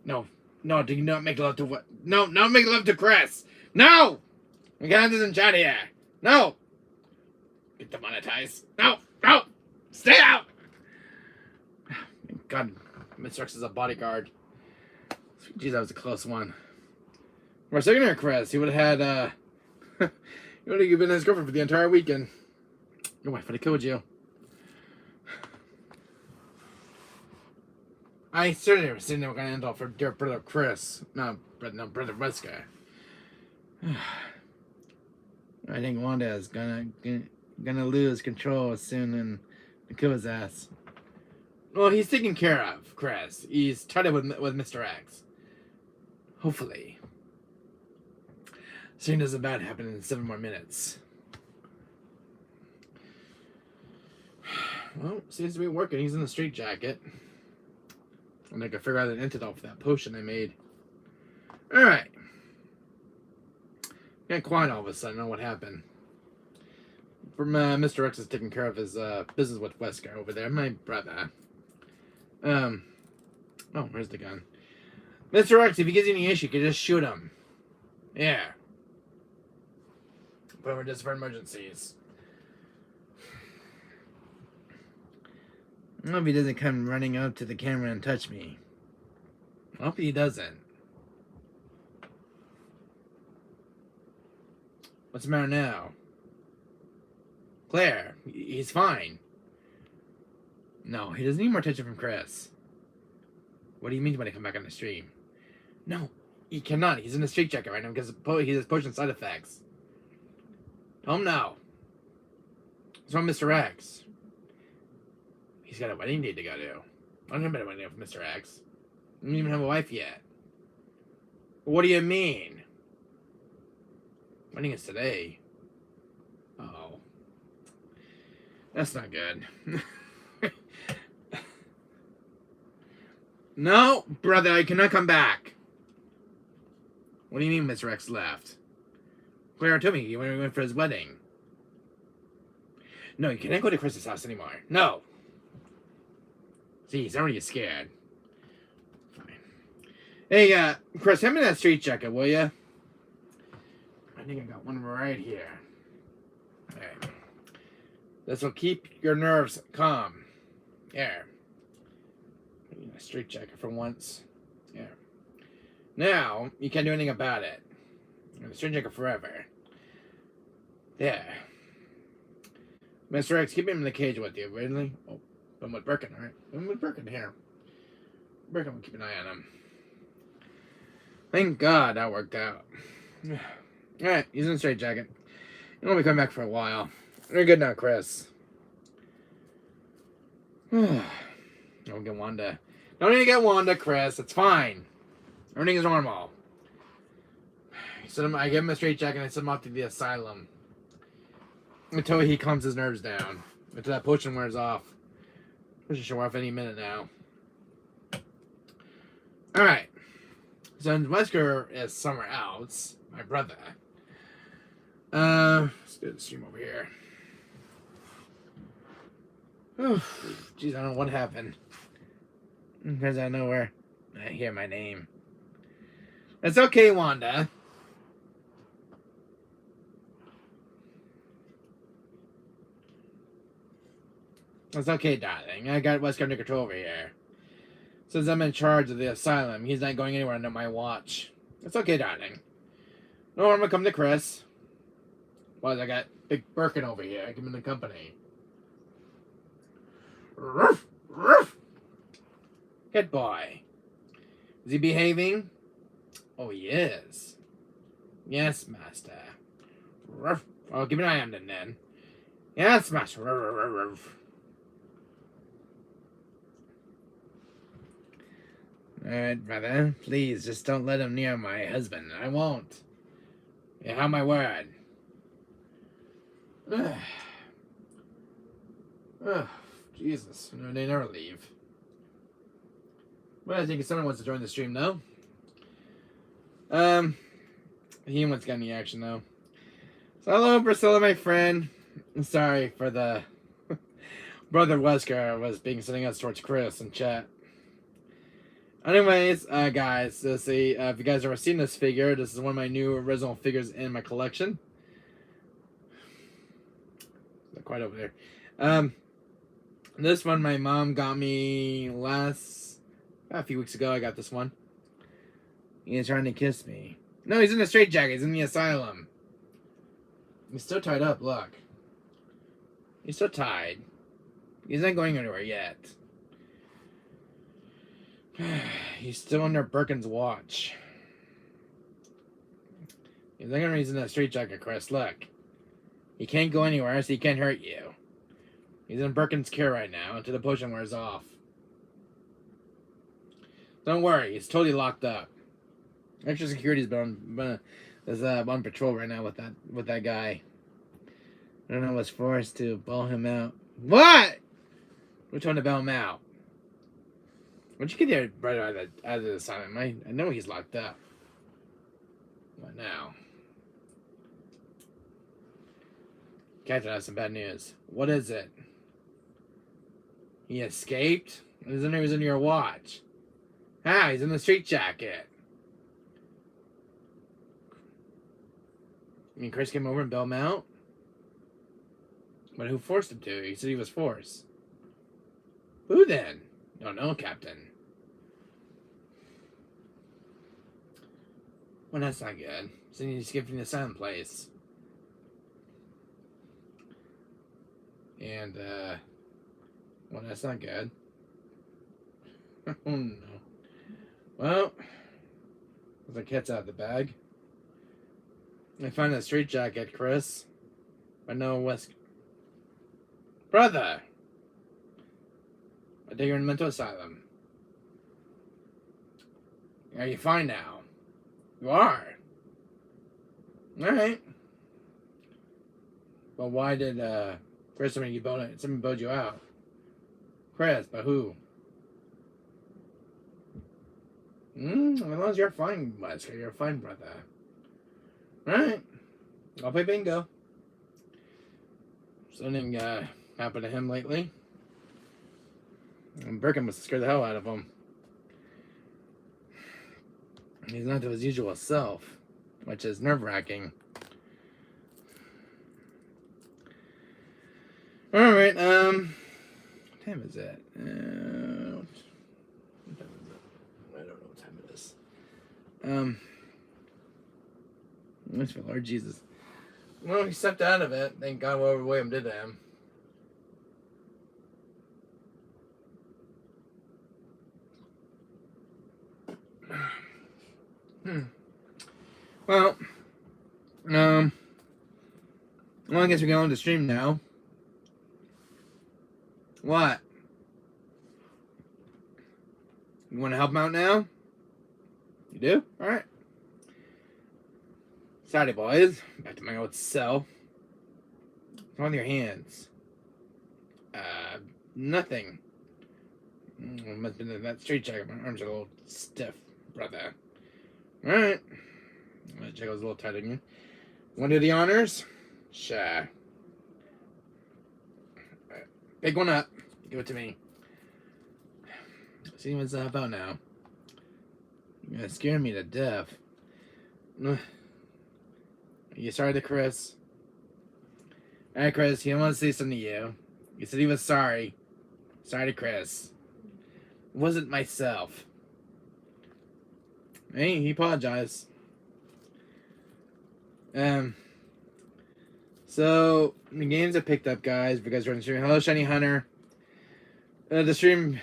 No, do not make love to what? No, not make love to Chris. No! We can't do some chat here. No! Get demonetized. No! Stay out! God, Mr. X is a bodyguard. Jeez, that was a close one. For a second here, Chris, he would have had, he would have been his girlfriend for the entire weekend. Your wife would have killed you. I certainly was sitting there going to end off for dear brother Chris. No, brother Wesker. I think Wanda is gonna lose control soon and kill his ass. Well, he's taken care of, Chris. He's tied up with Mr. X. Hopefully. Soon doesn't bad happen in 7 more minutes. Well, seems to be working. He's in the straight jacket. And I can figure out an antidote for that potion I made. Alright. Got quiet all of a sudden. I don't know what happened. From Mr. X is taking care of his business with Wesker over there. My brother. Oh, where's the gun? Mr. X, if he gives you any issue, you can just shoot him. Yeah. But we're just for emergencies. I hope he doesn't come running up to the camera and touch me. I hope he doesn't. What's the matter now? Claire, he's fine. No, he doesn't need more attention from Chris. What do you mean when I come back on the stream? No, he cannot. He's in a straitjacket right now because he has potion side effects. Tell him now. What's wrong with Mr. X? He's got a wedding date to go to. I don't have a wedding date for Mr. X. I don't even have a wife yet. What do you mean? Wedding is today. Uh-oh. That's not good. No, brother, I cannot come back. What do you mean Mr. X left? Claire told me he went for his wedding. No, you cannot go to Chris's house anymore. No. See, he's already scared. Fine. Hey, Chris, hand me that street jacket, will ya? I think I got one right here. Alright. This will keep your nerves calm. There. A street jacket for once. Yeah. Now, you can't do anything about it. A street jacket forever. There. Mr. X, keep him in the cage with you, really? Oh, I'm with Birkin, alright? I'm with Birkin here. Birkin will keep an eye on him. Thank God that worked out. Alright, he's in a straight jacket. He won't be coming back for a while. You're good now, Chris. Don't get Wanda. Don't need to get Wanda, Chris. It's fine. Everything is normal. I give him a straight jacket and I send him off to the asylum. Until he calms his nerves down. Until that potion wears off. Which should wear off any minute now. Alright. So Wesker is somewhere else. My brother. Let's do the stream over here. Jeez, I don't know what happened. Because out of nowhere, I hear my name. It's okay, Wanda. It's okay, darling. I got Wesker under control over here. Since I'm in charge of the asylum, he's not going anywhere under my watch. It's okay, darling. No harm will come to Chris. Well, I got Big Birkin over here. I give him the company. Ruff, ruff. Good boy. Is he behaving? Oh, he is. Yes, master. Ruff. Oh, give me an eye on him then. Yes, master. Ruff, ruff, ruff. Alright, brother. Please, just don't let him near my husband. I won't. You have my word. Jesus. No, they never leave. Well, I think someone wants to join the stream, though. He wants to get any action, though. So, hello, Priscilla, my friend. I'm sorry for the... Brother Wesker was being sending us towards Chris in chat. Anyways, guys, let's see. If you guys ever seen this figure, this is one of my new original figures in my collection. Not quite over there. This one my mom got me a few weeks ago. I got this one. He's trying to kiss me. No, he's in the straitjacket. He's in the asylum. He's still tied up. Look. He's still tied. He's not going anywhere yet. He's still under Birkin's watch. He's not gonna reason that straitjacket, Chris. Look. He can't go anywhere, so he can't hurt you. He's in Birkin's care right now until the potion wears off. Don't worry, he's totally locked up. Extra security's been on patrol right now with that guy. I don't know what's forced to bail him out. What? We're trying to bail him out. When'd you get there right out of the asylum? I know he's locked up. What now? Captain has some bad news. What is it? He escaped? He was in your watch. How? He's in the straitjacket. I mean, Chris came over and bailed him out? But who forced him to? He said he was forced. Who then? Don't know, Captain. Well, that's not good. So you escaped from the asylum place. And, well, that's not good. Oh, no. Well, the cat's out of the bag. I found a straitjacket, Chris. But no Wesker. Brother! I think you're in a mental asylum. Are you fine now? You are? Alright. Well, why did, Chris, someone bailed you out? Chris, but who? As long as you're fine, Wesker, you're fine, brother. Alright. I'll play bingo. Something, happened to him lately. And Birkin must have scared the hell out of him. He's not to his usual self, which is nerve-wracking. Alright, what time is it? What time is it? I don't know what time it is. Thanks for Lord Jesus. Well, he stepped out of it. Thank God whatever William did to him. Well, I guess we're going to stream now. What? You want to help him out now? You do? Alright. Sorry, boys. Back to my old cell. What's on your hands? Nothing. Must have been that street check. My arms are a little stiff, brother. Alright. My check was a little tight on you. Want to do the honors? Sure. Right. Pick one up. Give it to me. See what's up about now. You're gonna scare me to death. Are you sorry to Chris? Alright, Chris, he wants to say something to you. He said he was sorry. Sorry to Chris. It wasn't myself. Hey, he apologized. So the games have picked up, guys. If you guys are on the stream, hello, Shiny Hunter. The stream,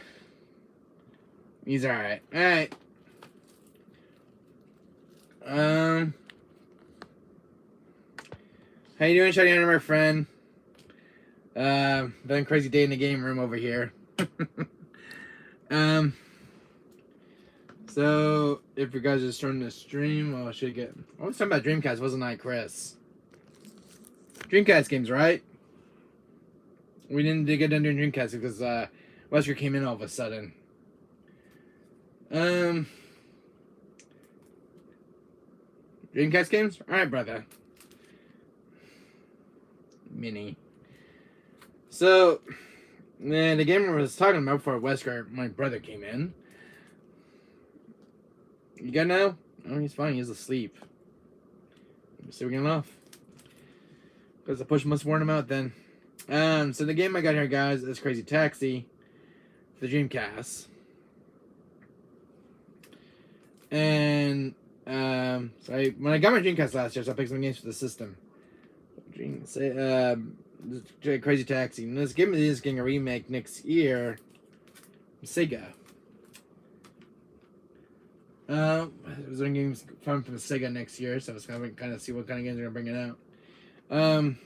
he's alright. Alright. How you doing, Shiny Hunter, my friend? Been a crazy day in the game room over here. So if you guys are starting to stream, well, I should get. I was talking about Dreamcast, wasn't I, Chris? Dreamcast games, right? We didn't get into Dreamcast because Wesker came in all of a sudden. Dreamcast games? Alright, brother. Mini. So, the game I was talking about before Wesker, my brother came in. You good now? Oh, he's fine. He's asleep. So we're getting off. Because the push must warn him out then. So the game I got here, guys, is Crazy Taxi. The Dreamcast. And, when I got my Dreamcast last year, so I picked some games for the system. Crazy Taxi. And this game is getting a remake next year. Sega. It was doing games from Sega next year, so I was kind of see what kind of games they're gonna bring it out. I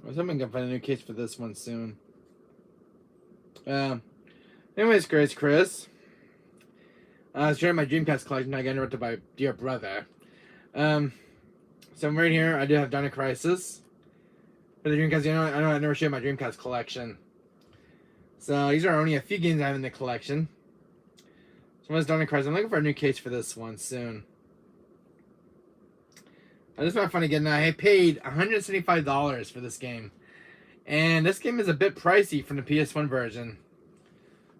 was hoping I can find a new case for this one soon. Anyways, Chris. I was sharing my Dreamcast collection. I got interrupted by dear brother. So I'm right here. I do have Dino Crisis for the Dreamcast. You know, I never shared my Dreamcast collection. So these are only a few games I have in the collection. So one's Dino Crisis. I'm looking for a new case for this one soon. I just found funny again. I paid $175 for this game, and this game is a bit pricey from the PS1 version.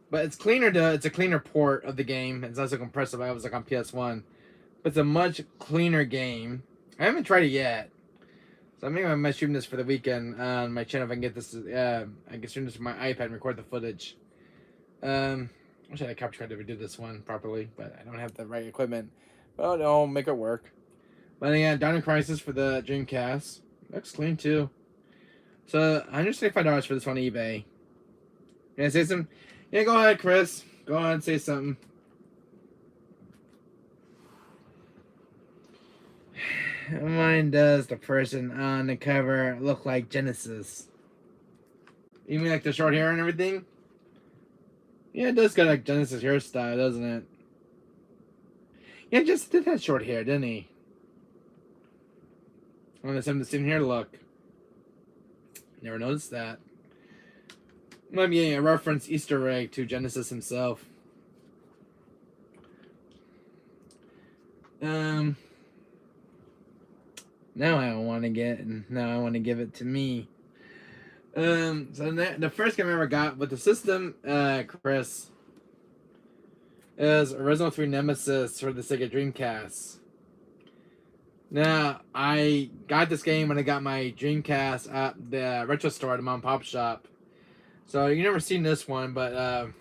But it's cleaner. It's a cleaner port of the game. It's not so compressive. I was like on PS1, but it's a much cleaner game. I haven't tried it yet, so I think I might stream this for the weekend on my channel if I can get this. I can stream this from my iPad and record the footage. I wish I had a capture card to do this one properly, but I don't have the right equipment. But I'll make it work. But yeah, Dino Crisis for the Dreamcast. Looks clean too. So $165 for this on eBay. Can I say something? Yeah, go ahead, Chris. Go ahead and say something. Mine does the person on the cover look like Genesis. You mean like the short hair and everything? Yeah, it does got like Genesis hairstyle, doesn't it? Yeah, just did that short hair, didn't he? I want to send the same hair look. Never noticed that. Might be a reference Easter egg to Genesis himself. Now I want to get, now I want to give it to me. So the first game I ever got with the system, Chris, is Original 3 Nemesis for the Sega Dreamcast. Now, I got this game when I got my Dreamcast at the retro store at the mom and pop shop. So you've never seen this one, but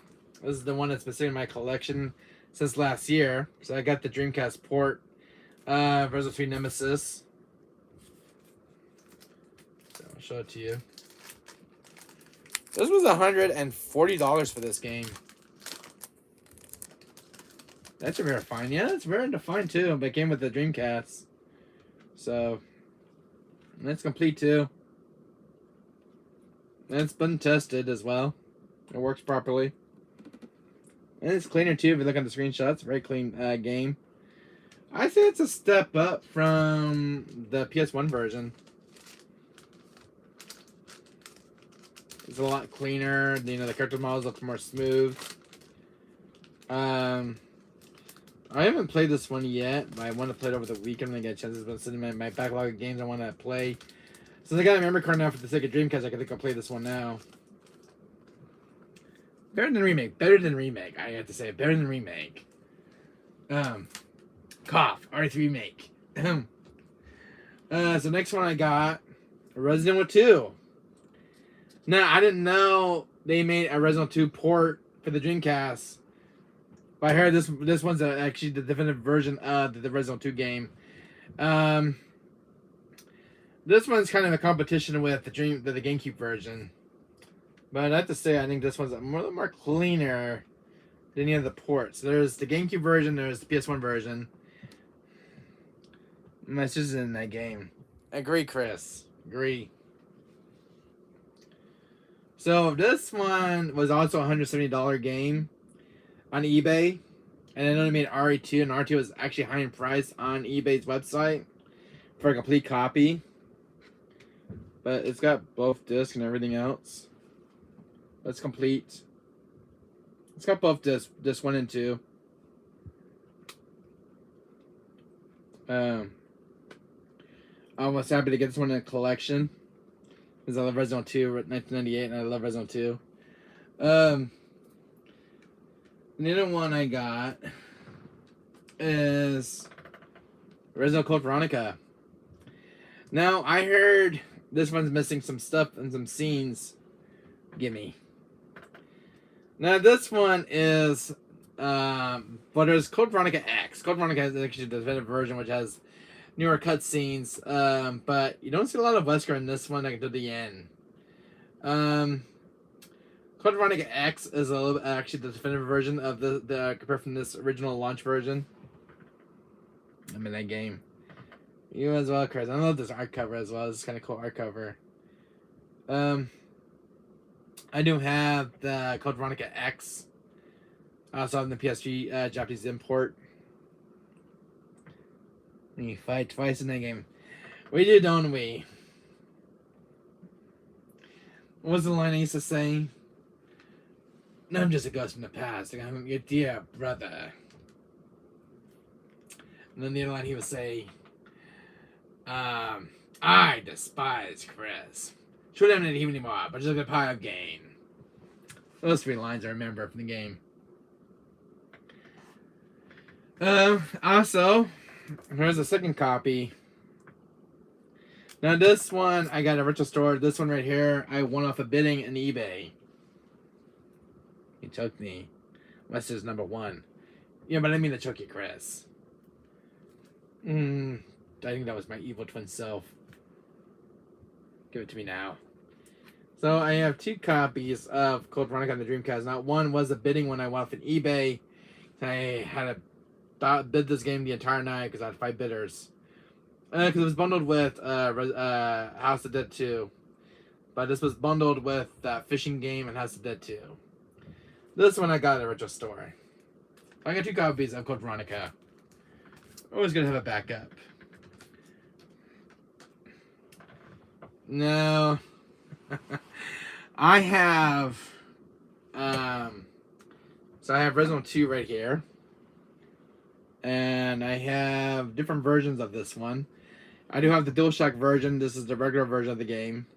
this is the one that's been sitting in my collection since last year. So I got the Dreamcast port, Original 3 Nemesis. So I'll show it to you. This was $140 for this game. That's a rare find. Yeah, it's rare to find too, but it came with the Dreamcast. So, that's complete too. And it's been tested as well. It works properly. And it's cleaner too if you look at the screenshots. Very clean game. I say it's a step up from the PS1 version. It's a lot cleaner. You know, the character models look more smooth. I haven't played this one yet, but I want to play it over the weekend when I get a chance. It's been sitting in my backlog of games I want to play. Since I got a memory card now for the sake of Dreamcast, I think I'll play this one now. Better than remake. Better than remake. I have to say, better than remake. Cough. R3 remake. So next one I got Resident Evil 2. Now I didn't know they made a Resident Evil 2 port for the Dreamcast, but I heard this one's actually the definitive version of the Resident Evil 2 game. This one's kind of a competition with the GameCube version, but I have to say I think this one's more cleaner than any of the ports. There's the GameCube version, there's the PS1 version. And that's just in that game. Agree, Chris. Agree. So this one was also a $170 game on eBay, and I know they made RE2, and RE2 was actually high in price on eBay's website for a complete copy. But it's got both discs and everything else. That's complete. It's got both disc 1 and 2. I was happy to get this one in a collection because I love Resident Evil 2, 1998, and I love Resident Evil 2. The other one I got is Resident Evil Code Veronica. Now, I heard this one's missing some stuff and some scenes. Gimme. Now, this one is, but there's Code Veronica X. Code Veronica is actually the definitive version, which has newer cutscenes, but you don't see a lot of Wesker in this one until the end. Code Veronica X is actually the definitive version of the compared from this original launch version. I'm in that game. You as well, Chris. I love this art cover as well. This is kind of cool art cover. I do have the Code Veronica X. I also have the PS3 Japanese import. We fight twice in that game. We do, don't we? What was the line I used to say? No, I'm just a ghost from the past. I'm your dear brother. And then the other line he would say, I despise Chris. Should have him anymore, but just look at the pie I've gained. Those 3 lines I remember from the game. Also, here's a second copy. Now this one I got at a virtual store. This one right here I won off a bidding in eBay. He choked me. Wester's number 1. Yeah, but I mean to choke you, Chris. I think that was my evil twin self. Give it to me now. So I have 2 copies of Code Veronica on the Dreamcast. Now one was a bidding one I won off an eBay. I had to bid this game the entire night because I had 5 bidders. Because it was bundled with House of Dead 2. But this was bundled with that fishing game and House of Dead 2. This one I got at a retro store. I got 2 copies of Code Veronica. Always gonna have a backup. No. I have so I have Resident Evil 2 right here. And I have different versions of this one. I do have the DualShock version. This is the regular version of the game.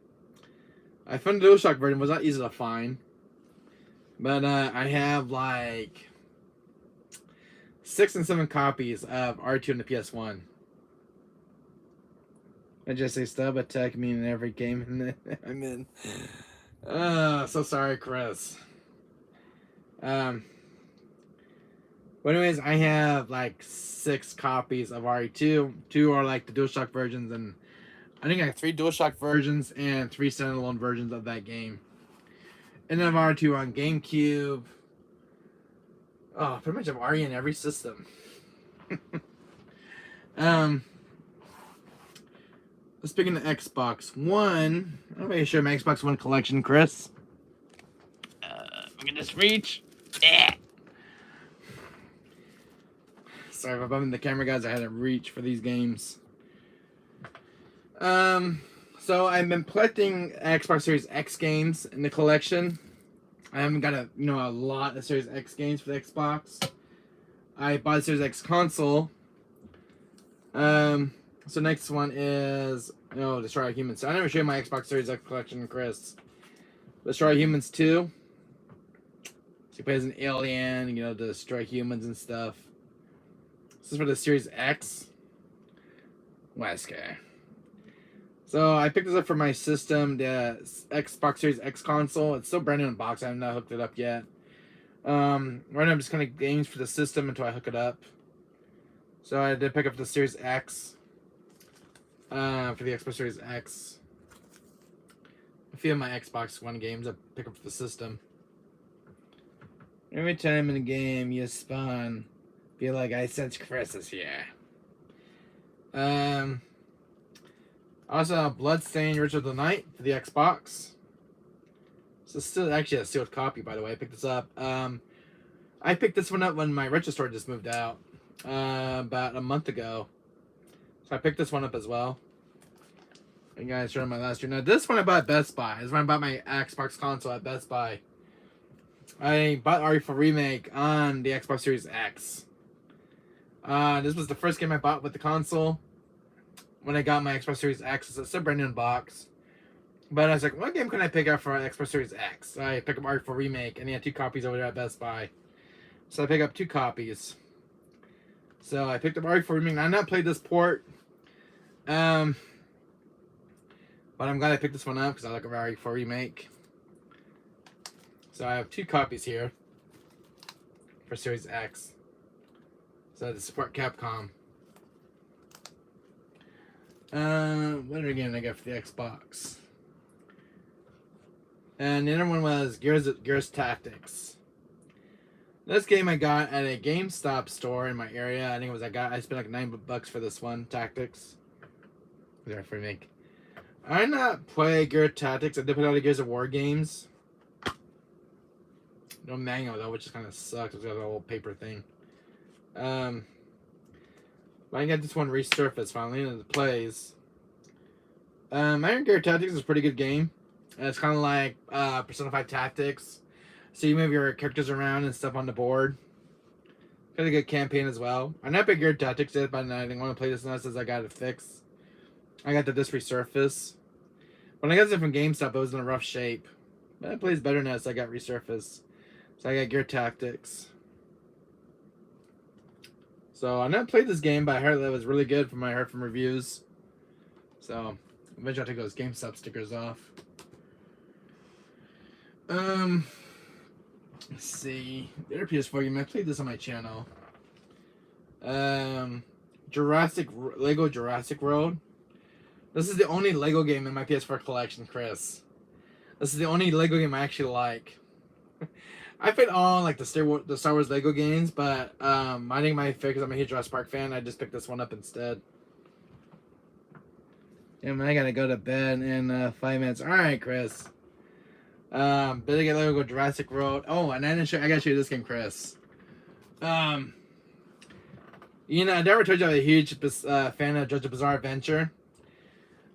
I found the DualShock version was not easy to find. But I have like 6 and 7 copies of R2 on the PS1. I just say stub attack me in every game I'm in. So sorry, Chris. But anyways, I have like 6 copies of RE2. 2 are like the DualShock versions, and I think I have 3 DualShock versions and 3 standalone versions of that game. And then I have R2 on GameCube. Oh, pretty much have RE in every system. Speaking of Xbox One, I'm going to show my Xbox One collection, Chris. Look at this reach. Yeah. Sorry if I'm the camera guys. I had to reach for these games. So I've been collecting Xbox Series X games in the collection. I haven't got a lot of Series X games for the Xbox. I bought a Series X console. So next one is Destroy All Humans. So I never showed my Xbox Series X collection, Chris. Destroy All Humans 2. So he plays an alien, destroy humans and stuff. This is for the Series X. Wesker. So I picked this up for my system, the Xbox Series X console. It's still brand new in box. I have not hooked it up yet. Right now I'm just kind of games for the system until I hook it up. So I did pick up the Series X for the Xbox Series X. A few of my Xbox One games I pick up for the system. Every time in a game you spawn, feel like I sense Chris is here. Also, Bloodstained Ritual of the Night for the Xbox. So it's still actually a sealed copy, by the way. I picked this up. I picked this one up when my retro store just moved out about a month ago. So I picked this one up as well. You guys showed my last year. Now this one I bought at Best Buy. This is when I bought my Xbox console at Best Buy. I bought RE4 Remake on the Xbox Series X. This was the first game I bought with the console. When I got my Xbox Series X, it's a brand new box. But I was like, what game can I pick up for Xbox Series X? So I picked up RE4 Remake, and he had 2 copies over there at Best Buy. So I picked up 2 copies. So I picked up RE4 Remake. Now, I've not played this port. But I'm glad I picked this one up because I like RE4 Remake. So I have 2 copies here for Series X. So to support Capcom. What other game I got for the Xbox? And the other one was Gears Tactics. This game I got at a GameStop store in my area. I think it was I spent like $9 for this one, Tactics. There for me. I did not play Gears Tactics. I did play a lot of Gears of War games. No manual though, which just kind of sucks. It's got a little paper thing. I got this one resurfaced finally, and it plays. Iron Gear Tactics is a pretty good game. And it's kind of like Persona 5 Tactics. So you move your characters around and stuff on the board. Got a good campaign as well. I'm not big Gear Tactics yet, but I didn't want to play this now since I got it fixed. I got the disc resurface. When I got it from GameStop, it was in a rough shape. But it plays better now, so I got resurfaced. So I got Gear Tactics. So I never played this game, but I heard that it was really good from what I heard from reviews. So eventually I'll take those GameStop stickers off. Let's see. The other PS4 game, I played this on my channel. Lego Jurassic World. This is the only Lego game in my PS4 collection, Chris. This is the only Lego game I actually like. I played all like the Star Wars Lego games, but I think my favorite, because I'm a huge Jurassic Park fan, I just picked this one up instead. Yeah, man, I gotta go to bed in 5 minutes. All right, Chris. Better get Lego Jurassic World. Oh, and I gotta show you this game, Chris. I never told you I'm a huge fan of JoJo's Bizarre Adventure.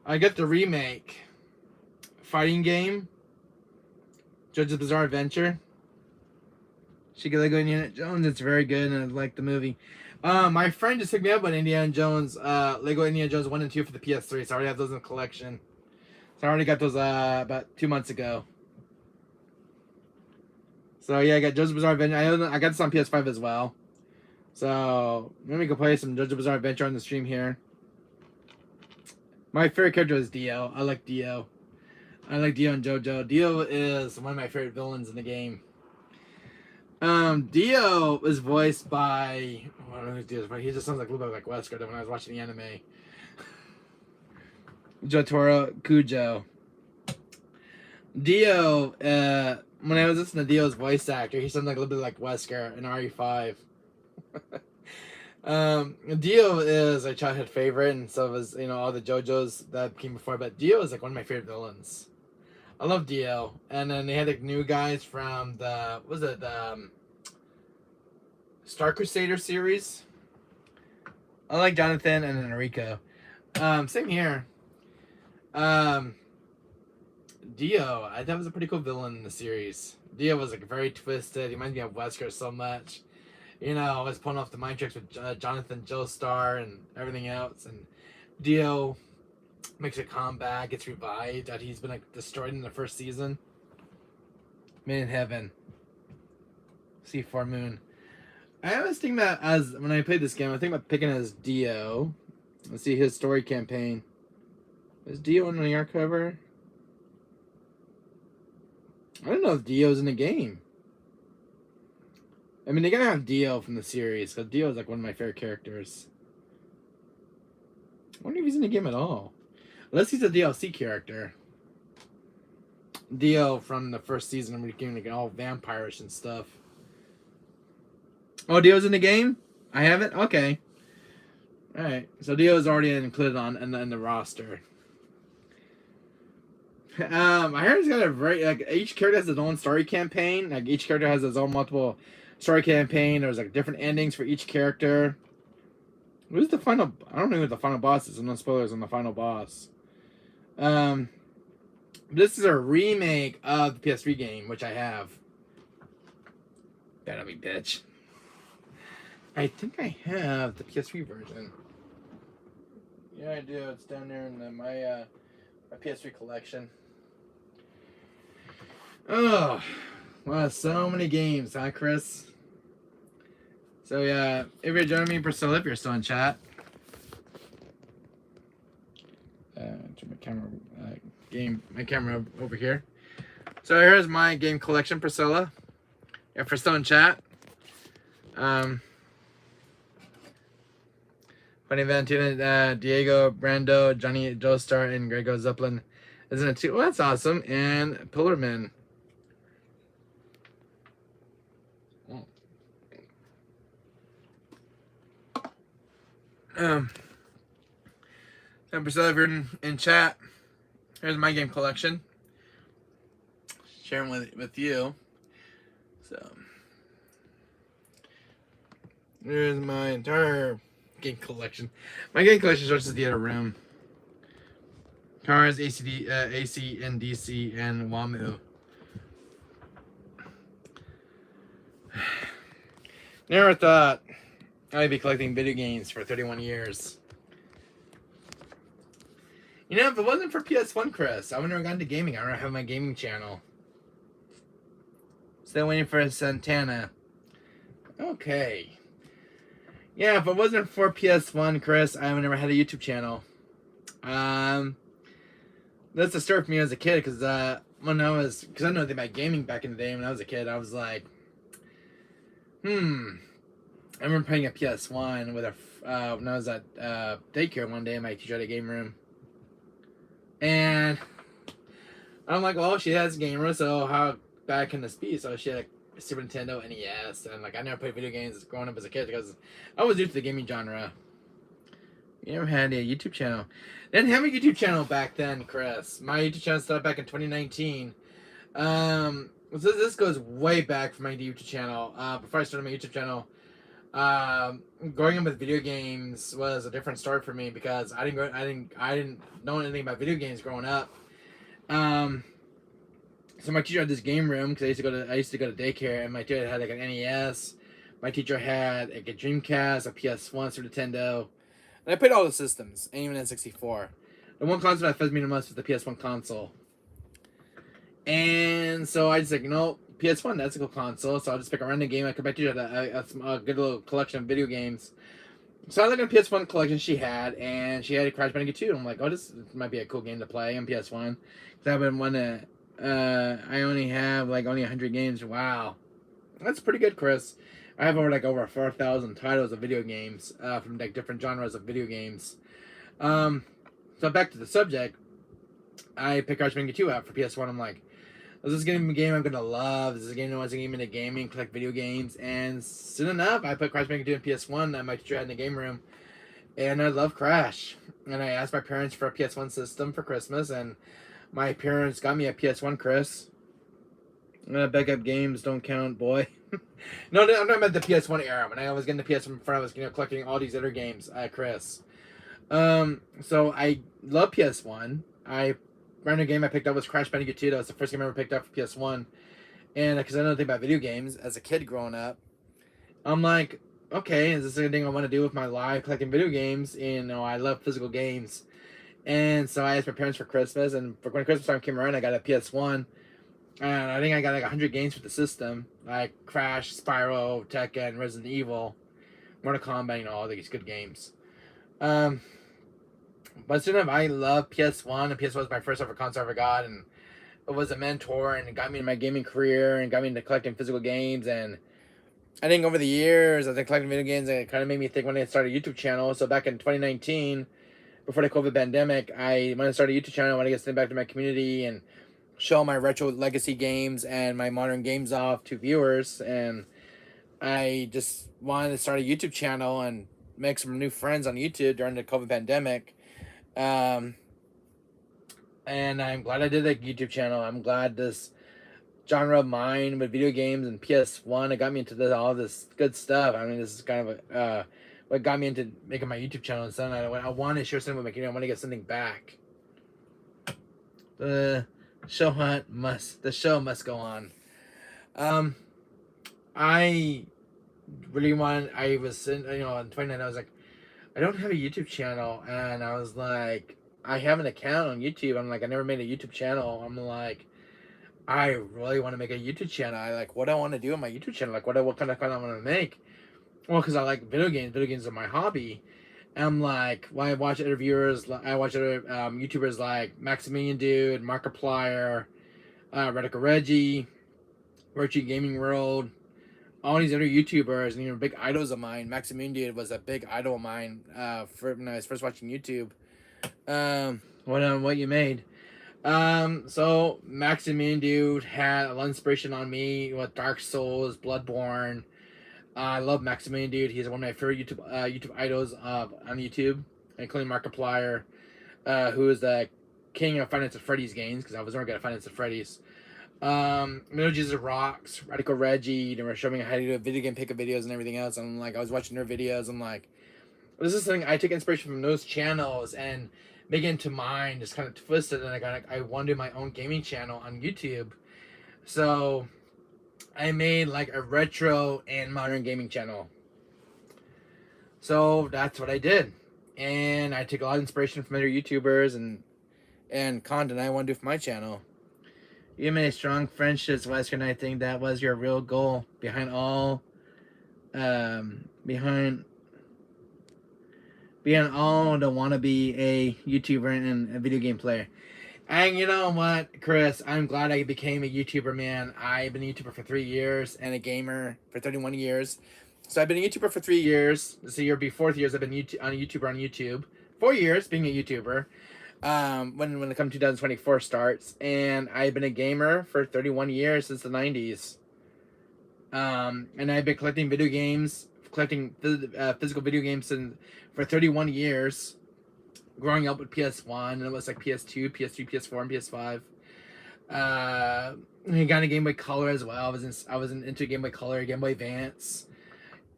I got the remake fighting game, JoJo's Bizarre Adventure. She get Lego Indiana Jones. It's very good, and I like the movie. My friend just hooked me up with Indiana Jones, Lego Indiana Jones 1 and 2 for the PS3. So I already have those in the collection. So I already got those about 2 months ago. So yeah, I got JoJo's Bizarre Adventure. I got this on PS5 as well. So maybe we can play some JoJo's Bizarre Adventure on the stream here. My favorite character is Dio. I like Dio. I like Dio and JoJo. Dio is one of my favorite villains in the game. Dio is voiced by, I don't know who Dio is, he just sounds like a little bit like Wesker when I was watching the anime. Jotaro Kujo. Dio, when I was listening to Dio's voice actor, he sounded like a little bit like Wesker in RE5. Dio is a childhood favorite, and so was, all the JoJo's that came before, but Dio is like one of my favorite villains. I love Dio. And then they had like new guys from the Star Crusader series. I like Jonathan and Enrico. Same here. Um, Dio, I thought was a pretty cool villain in the series. Dio was like very twisted. He reminds me of Wesker so much. You know, I was pulling off the mind tricks with Jonathan Joestar and everything else. And Dio makes a comeback, gets revived. That he's been like destroyed in the first season. Made in Heaven. C4 Moon. I always think that as when I played this game, I think about picking as Dio. Let's see his story campaign. Is Dio on the art cover? I don't know if Dio's in the game. I mean, they gotta have Dio from the series, because Dio is like one of my favorite characters. I wonder if he's in the game at all. Unless he's a DLC character. Dio from the first season, we're getting like all vampires and stuff. Oh, Dio's in the game? I haven't? Okay. Alright. So Dio's already included on in the roster. I heard he's got a very like each character has his own story campaign. Like each character has his own multiple story campaign. There's like different endings for each character. Who's the final? I don't know who the final boss is. No spoilers on the final boss. This is a remake of the PS3 game, which I have. That'll be bitch. I think I have the PS3 version. Yeah, I do. It's down there in my PS3 collection. Oh, wow, so many games, huh, Chris? So yeah, if you're joining me, Priscilla, if you're still in chat. Turn my camera, my camera over here. So here's my game collection, Priscilla. If you're still in chat. Funny Valentina, Diego, Brando, Johnny Joestar, and Grego Zeppelin. Isn't it too? Well, that's awesome. And Pillarman. And Priscilla, if you're in chat, here's my game collection. Sharing with you. So here's my entire game collection. My game collection starts at the other room. Cars, AC, and DC, and WAMU. Never thought I'd be collecting video games for 31 years. You know, if it wasn't for PS1, Chris, I would never gotten into gaming. I don't have my gaming channel. Still waiting for Santana. Okay. Yeah, if it wasn't for PS1, Chris, I would never had a YouTube channel. That's the story for me as a kid, because when I was, because I know about gaming back in the day when I was a kid, I was like, I remember playing a PS1 with when I was at daycare one day, my teacher had a game room, and I'm like, well, she has a game room, so how bad can this be? So she had a Super Nintendo, NES, and like I never played video games growing up as a kid because I was new to the gaming genre. You never had a YouTube channel. Didn't have a YouTube channel back then, Chris. My YouTube channel started back in 2019. So this goes way back for my YouTube channel. Before I started my YouTube channel, growing up with video games was a different story for me because I didn't know anything about video games growing up. So my teacher had this game room because I used to go to daycare, and my teacher had like an NES. My teacher had like a Dreamcast, a PS1, Super Nintendo. And I played all the systems, and even N64. The one console that fed me the most was the PS1 console. And so I just like, PS1, that's a cool console, so I'll just pick a random game. I could bet you had a good little collection of video games. So I looked at the PS1 collection she had, and she had a Crash Bandicoot 2. And I'm like, oh, this might be a cool game to play on PS1. Because I've been wanting to, I only have like only 100 games. Wow. That's pretty good, Chris. I have over 4,000 titles of video games from like different genres of video games. So back to the subject, I picked Crash Bandicoot 2 out for PS1. I'm like, this is going to be a game I'm going to love. This is a game that wants to get me into gaming, collect video games. And soon enough, I put Crash Bandicoot 2 in PS1 that my teacher had in the game room. And I love Crash. And I asked my parents for a PS1 system for Christmas. And my parents got me a PS1, Chris. Backup games don't count, boy. No, I'm talking about the PS1 era. When I was getting the PS1, I was collecting all these other games, Chris. So I love PS1. I random game I picked up was Crash Bandicoot 2. That was the first game I ever picked up for PS1. And because I don't think about video games as a kid growing up, I'm like, okay, is this a thing I want to do with my life, collecting video games? And I love physical games. And so I asked my parents for Christmas, and for when Christmas time came around, I got a PS1. And I think I got like 100 games for the system, like Crash, Spyro, Tekken, Resident Evil, Mortal Kombat, all these good games. Um, but soon enough, I love PS1, and PS1 was my first ever console I ever got, and it was a mentor, and it got me in my gaming career, and got me into collecting physical games. And I think over the years, as I collected video games, it kind of made me think when I started a YouTube channel. So back in 2019, before the COVID pandemic, when I started a YouTube channel, I wanted to get something back to my community and show my retro legacy games and my modern games off to viewers. And I just wanted to start a YouTube channel and make some new friends on YouTube during the COVID pandemic. And I'm glad I did that YouTube channel. I'm glad this genre of mine with video games and PS1, it got me into all this good stuff. I mean, this is kind of what got me into making my YouTube channel. And so I want to share something with my community. I want to get something back. The show must go on. I really I was in, in 29, I was like, I don't have a YouTube channel. And I was like, I have an account on YouTube. I'm like, I never made a YouTube channel. I'm like, I really want to make a YouTube channel. I like what I want to do on my YouTube channel. Like what kind of content I want to make. Well, because I like video games. Video games are my hobby. And I'm like, I watch other YouTubers like Maximilian Dude, Markiplier, Radical Reggie, Virtue Gaming World, all these other YouTubers, and big idols of mine. Maximilian Dude was a big idol of mine for when I was first watching YouTube. What you made. So Maximilian Dude had a lot of inspiration on me with Dark Souls, Bloodborne. I love Maximilian Dude. He's one of my favorite YouTube idols on YouTube, including Markiplier, who is the king of Finance at Freddy's games, because I was never good at Finance at Freddy's. Middle Jesus Rocks, Radical Reggie, they were showing me how to do video game pickup videos and everything else. I'm like, I was watching their videos. I'm like, this is something I take inspiration from those channels and make it into mine, just kind of twisted. And I want to do my own gaming channel on YouTube. So I made like a retro and modern gaming channel. So that's what I did. And I took a lot of inspiration from other YouTubers and content I want to do for my channel. You made strong friendships, Wesker, and I think that was your real goal behind all behind to want to be a YouTuber and a video game player. And you know what, Chris? I'm glad I became a YouTuber, man. I've been a YouTuber for 3 years and a gamer for 31 years. So I've been a YouTuber for 3 years. This year will be 4th years I've been a YouTuber on YouTube. 4 years being a YouTuber. When the come 2024 starts. And I've been a gamer for 31 years since the 90s. And I've been collecting video games, physical video games for 31 years. Growing up with PS1, and it was like PS2, PS3, PS4, and PS5. I got a Game Boy Color as well. I was into Game Boy Color, Game Boy Advance,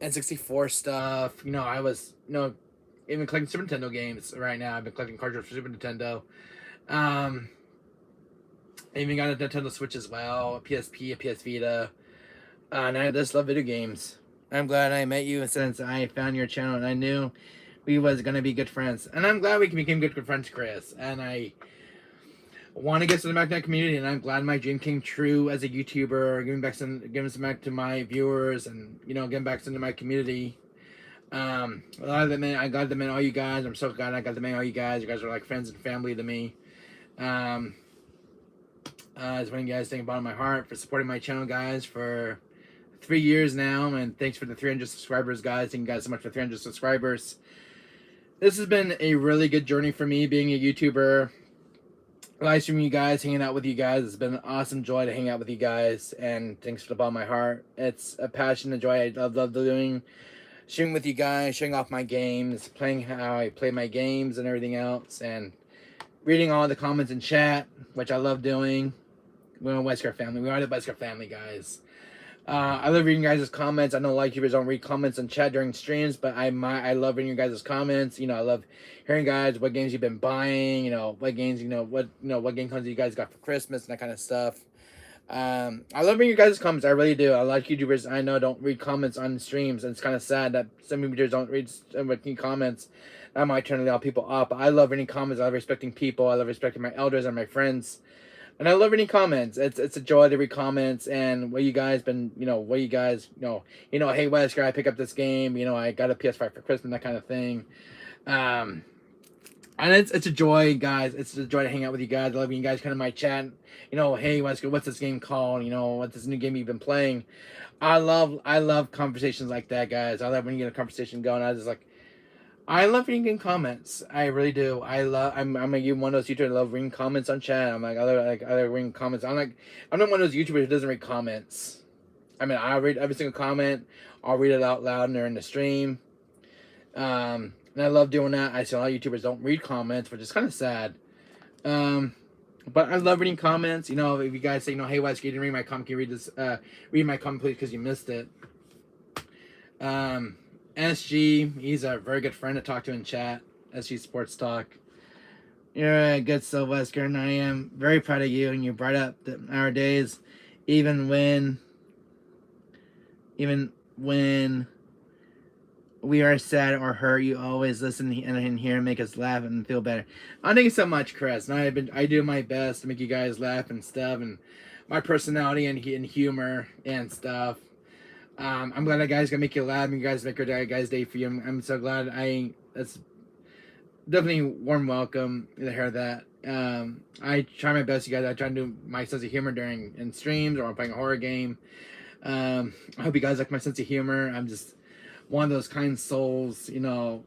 N64 stuff. I was even collecting Super Nintendo games right now. I've been collecting cartridges for Super Nintendo. I even got a Nintendo Switch as well, a PSP, a PS Vita, and I just love video games. I'm glad I met you since I found your channel, and I knew we was gonna be good friends, and I'm glad we became good friends, Chris. And I want to get something back to that community, and I'm glad my dream came true as a YouTuber, giving some back to my viewers, and giving back some to my community. A lot of them, I got to meet all you guys. I'm so glad I got to meet all you guys. You guys are like friends and family to me. I just want you guys to thank bottom of my heart for supporting my channel, guys, for 3 years now, and thanks for the 300 subscribers, guys. Thank you guys so much for 300 subscribers. This has been a really good journey for me, being a YouTuber, live streaming you guys, hanging out with you guys. It's been an awesome joy to hang out with you guys, and thanks for the bottom of my heart. It's a passion and joy I love doing, sharing with you guys, showing off my games, playing how I play my games and everything else, and reading all the comments in chat, which I love doing. We're a Wesker family. We are the Wesker family, guys. I love reading guys' comments. I know a lot of YouTubers don't read comments in chat during streams, but I love reading your guys' comments. I love hearing guys what games you've been buying. What games what game consoles you guys got for Christmas and that kind of stuff. I love reading your guys' comments. I really do. A lot of YouTubers I know don't read comments on streams, and it's kind of sad that some YouTubers don't read comments. That might turn a lot of people off. But I love reading comments. I love respecting people. I love respecting my elders and my friends. And I love reading comments. It's a joy to read comments and what you guys been, what you guys, hey Wesker, I pick up this game, I got a PS5 for Christmas, that kind of thing. And it's a joy, guys. It's a joy to hang out with you guys. I love when you guys come to my chat. Hey Wesker, what's this game called? What's this new game you've been playing? I love conversations like that, guys. I love when you get a conversation going. I love reading comments. I really do. I'm one of those YouTubers that love reading comments on chat. I love reading comments. I'm not one of those YouTubers who doesn't read comments. I mean, I read every single comment. I'll read it out loud during the stream. And I love doing that. I see a lot of YouTubers don't read comments, which is kind of sad. But I love reading comments. If you guys say, hey Wes, you didn't read my comment, can you read this? Read my comment, please, because you missed it. SG, he's a very good friend to talk to in chat. SG Sports Talk. You're a good Wesker, and I am very proud of you. And you brought up our days, even when we are sad or hurt. You always listen and hear and make us laugh and feel better. Thank you so much, Chris. And I do my best to make you guys laugh and stuff, and my personality and humor and stuff. I'm glad that guys gonna make you laugh. You guys make your guys' day for you. I'm so glad. That's definitely warm welcome to hear that. I try my best, you guys. I try to do my sense of humor in streams or I'm playing a horror game. I hope you guys like my sense of humor. I'm just one of those kind souls, going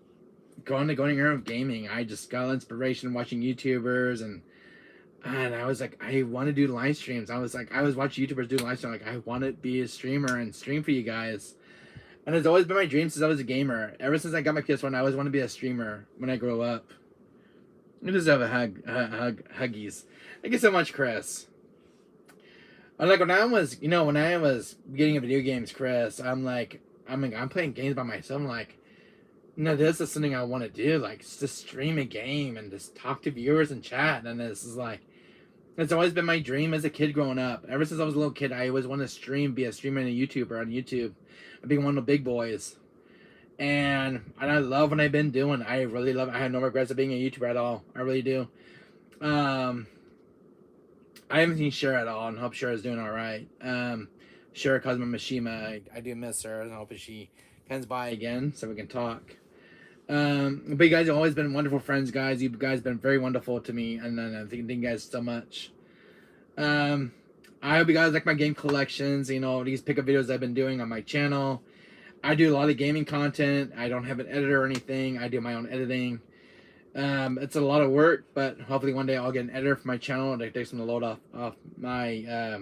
here of gaming. I just got inspiration watching YouTubers and I was like, I want to do live streams. I was watching YouTubers do live streams. I want to be a streamer and stream for you guys. And it's always been my dream since I was a gamer. Ever since I got my PS1, I always want to be a streamer when I grow up. We just have a huggies. Thank you so much, Chris. When I was getting into video games, Chris, I'm playing games by myself. I'm like, this is something I want to do. Just stream a game and just talk to viewers and chat. And this is it's always been my dream as a kid growing up. Ever since I was a little kid, I always wanted to be a streamer and a YouTuber on YouTube. Being one of the big boys. And I love what I've been doing. I really love it. I have no regrets of being a YouTuber at all. I really do. I haven't seen Cher at all, and hope Cher is doing all right. Cher Kazuma Mishima, I do miss her. I hope she comes by again so we can talk. But you guys have always been wonderful friends, guys. You guys have been very wonderful to me, and I thank you guys so much. I hope you guys like my game collections, these pickup videos I've been doing on my channel. I do a lot of gaming content. I don't have an editor or anything. I do my own editing. It's a lot of work, but hopefully one day I'll get an editor for my channel and it takes some of the load off my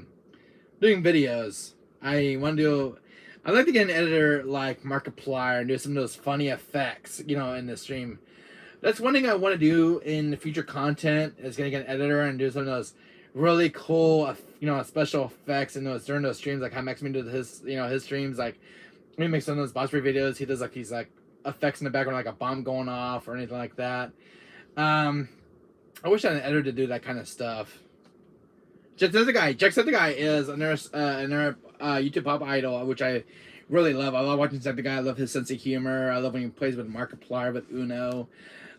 doing videos. I'd like to get an editor like Markiplier and do some of those funny effects, in the stream. That's one thing I want to do in the future content is going to get an editor and do some of those really cool, special effects in during those streams, like how Max do his streams, when he makes some of those boss videos, he does these effects in the background, like a bomb going off or anything like that. I wish I had an editor to do that kind of stuff. Jacksepticeye is another YouTube pop idol, which I really love. I love watching Jacksepticeye. I love his sense of humor. I love when he plays with Markiplier, with Uno.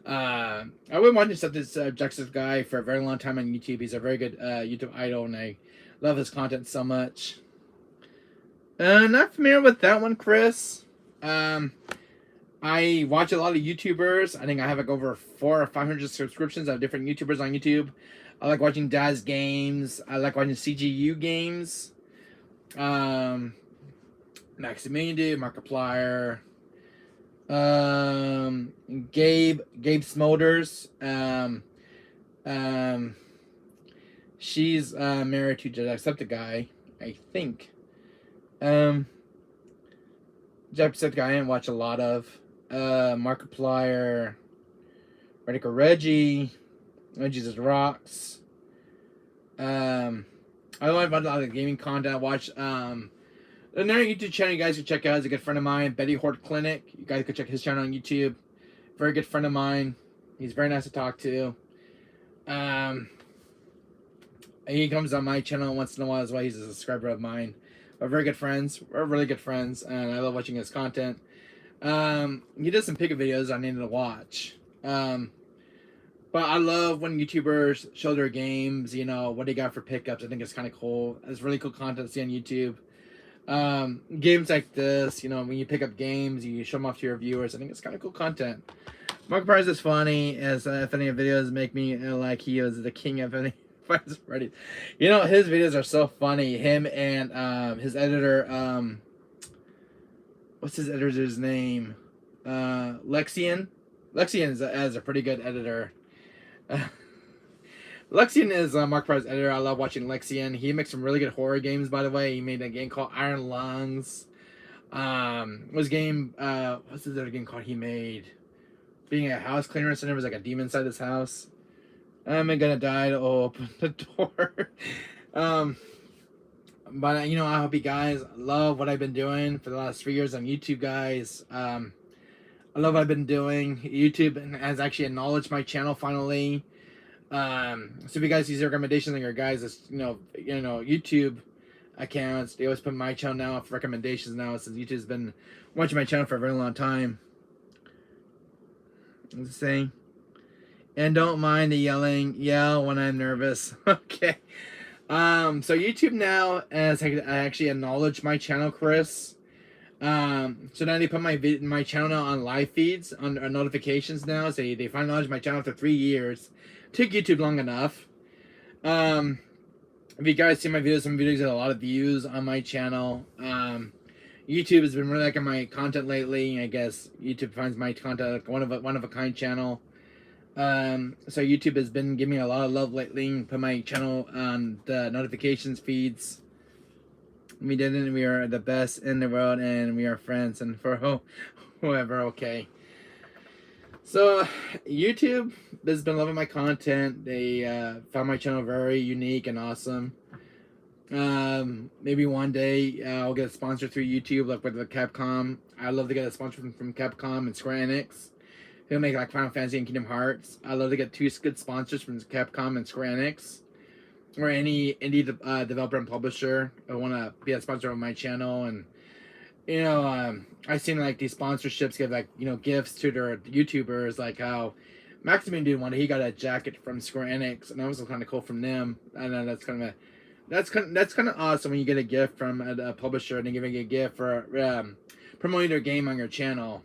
I've been watching Jacksepticeye for a very long time on YouTube. He's a very good YouTube idol, and I love his content so much. Not familiar with that one, Chris. I watch a lot of YouTubers. I think I have over 400 or 500 subscriptions of different YouTubers on YouTube. I like watching Daz Games. I like watching CGU Games. Maximilian Dude, Markiplier. Gabe Smolders. She's married to Jacksepticeye, I think. Jacksepticeye I didn't watch a lot of. Markiplier, Radical Reggie, Jesus Rocks. I love a lot of gaming content. I watch another YouTube channel you guys can check out is a good friend of mine, Betty Hort Clinic. You guys can check his channel on YouTube. Very good friend of mine. He's very nice to talk to. He comes on my channel once in a while as well. He's a subscriber of mine. We're very good friends. We're really good friends, and I love watching his content. He does some pickup videos I need to watch. But I love when YouTubers show their games, you know, what they got for pickups. I think it's kind of cool. It's really cool content to see on YouTube. Games like this, you know, when you pick up games, you show them off to your viewers. I think it's kind of cool content. Markiplier is funny, as if any videos make me like he was the king of any parties. You know, his videos are so funny. Him and his editor, what's his editor's name? Lexian. Lexian is a pretty good editor. Lexian is Markiplier's editor. I love watching Lexian. He makes some really good horror games, by the way. He made a game called Iron Lungs. What's his other game called he made? Being a house cleaner, so there was like a demon inside his house. I'm gonna die to open the door. But you know, I hope you guys love what I've been doing for the last 3 years on YouTube, guys. I love what I've been doing. YouTube has actually acknowledged my channel finally. So if you guys use recommendations on your guys', you know, YouTube accounts, they always put my channel now for recommendations now, since YouTube's been watching my channel for a very long time. Let's see. And don't mind the yelling. Yell when I'm nervous. Okay. So YouTube now has actually acknowledged my channel, Chris. So now they put my channel now on live feeds, on notifications now. So they finally acknowledged my channel after 3 years. Took YouTube long enough. If you guys see my videos, some videos get a lot of views on my channel. YouTube has been really liking my content lately. I guess YouTube finds my content like one of a kind channel. So YouTube has been giving me a lot of love lately. Put my channel on the notifications feeds. We didn't. We are the best in the world, and we are friends. And for whoever, okay. So YouTube has been loving my content. They found my channel very unique and awesome. Maybe one day I'll get a sponsor through YouTube, like with the Capcom. I'd love to get a sponsor from Capcom and Square Enix. Who make like Final Fantasy and Kingdom Hearts. I'd love to get 2 good sponsors from Capcom and Square Enix, or any indie developer and publisher who want to be a sponsor of my channel. And you know, I've seen like these sponsorships give like, you know, gifts to their YouTubers, like how Maximum did one. He got a jacket from Square Enix, and that was kind of cool from them. I know that's kind of awesome when you get a gift from a publisher and they're giving you a gift for promoting their game on your channel.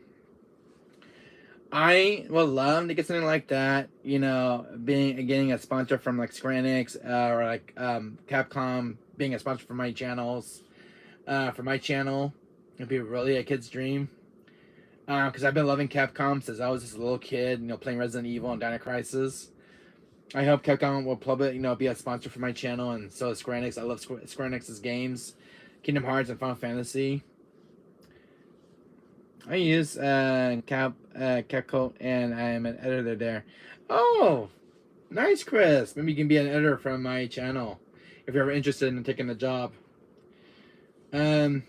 I would love to get something like that, you know, getting a sponsor from like Square Enix or like Capcom being a sponsor for my channels, for my channel. It'd be really a kid's dream. Because I've been loving Capcom since I was just a little kid, you know, playing Resident Evil and Dino Crisis. I hope Capcom will probably, you know, be a sponsor for my channel, and so is Square Enix. I love Square Enix's games, Kingdom Hearts and Final Fantasy. I use CapCut, and I am an editor there. Oh, nice, Chris. Maybe you can be an editor from my channel if you're ever interested in taking the job. Do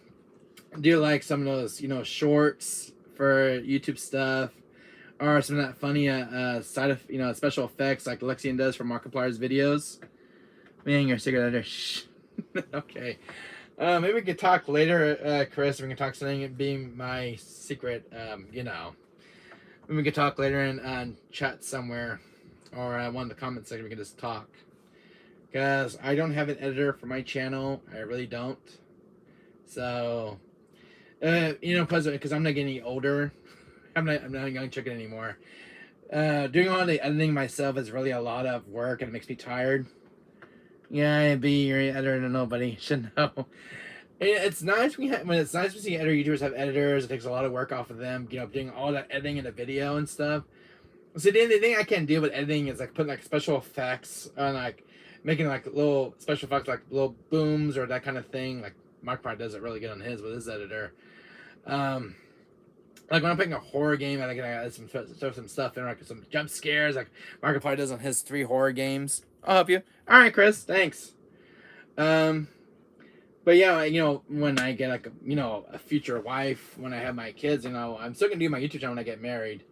you like some of those, you know, shorts for YouTube stuff, or some of that funny special effects like Lexian does for Markiplier's videos? Man, you're a secret editor. Shh. Okay. Maybe we could talk later, Chris. We can talk something being my secret, you know. Maybe we could talk later and chat somewhere, or one of the comment section we can just talk. Because I don't have an editor for my channel. I really don't. So, you know, because I'm not getting older. I'm not a young chicken anymore. Doing all the editing myself is really a lot of work, and it makes me tired. Yeah, I'd be your editor to nobody. Should know. It's nice when it's nice to see other YouTubers have editors. It takes a lot of work off of them, you know, doing all that editing in the video and stuff. So the thing I can't deal with editing is like putting like special effects on, like making like little special effects, like little booms or that kind of thing. Like Markiplier does it really good on his with his editor. Like when I'm playing a horror game, I gotta throw some stuff in, like some jump scares, like Markiplier does on his 3 horror games. I'll help you. All right, Chris. Thanks. Um, but yeah, you know, when I get like a future wife, when I have my kids, you know, I'm still gonna do my YouTube channel when I get married.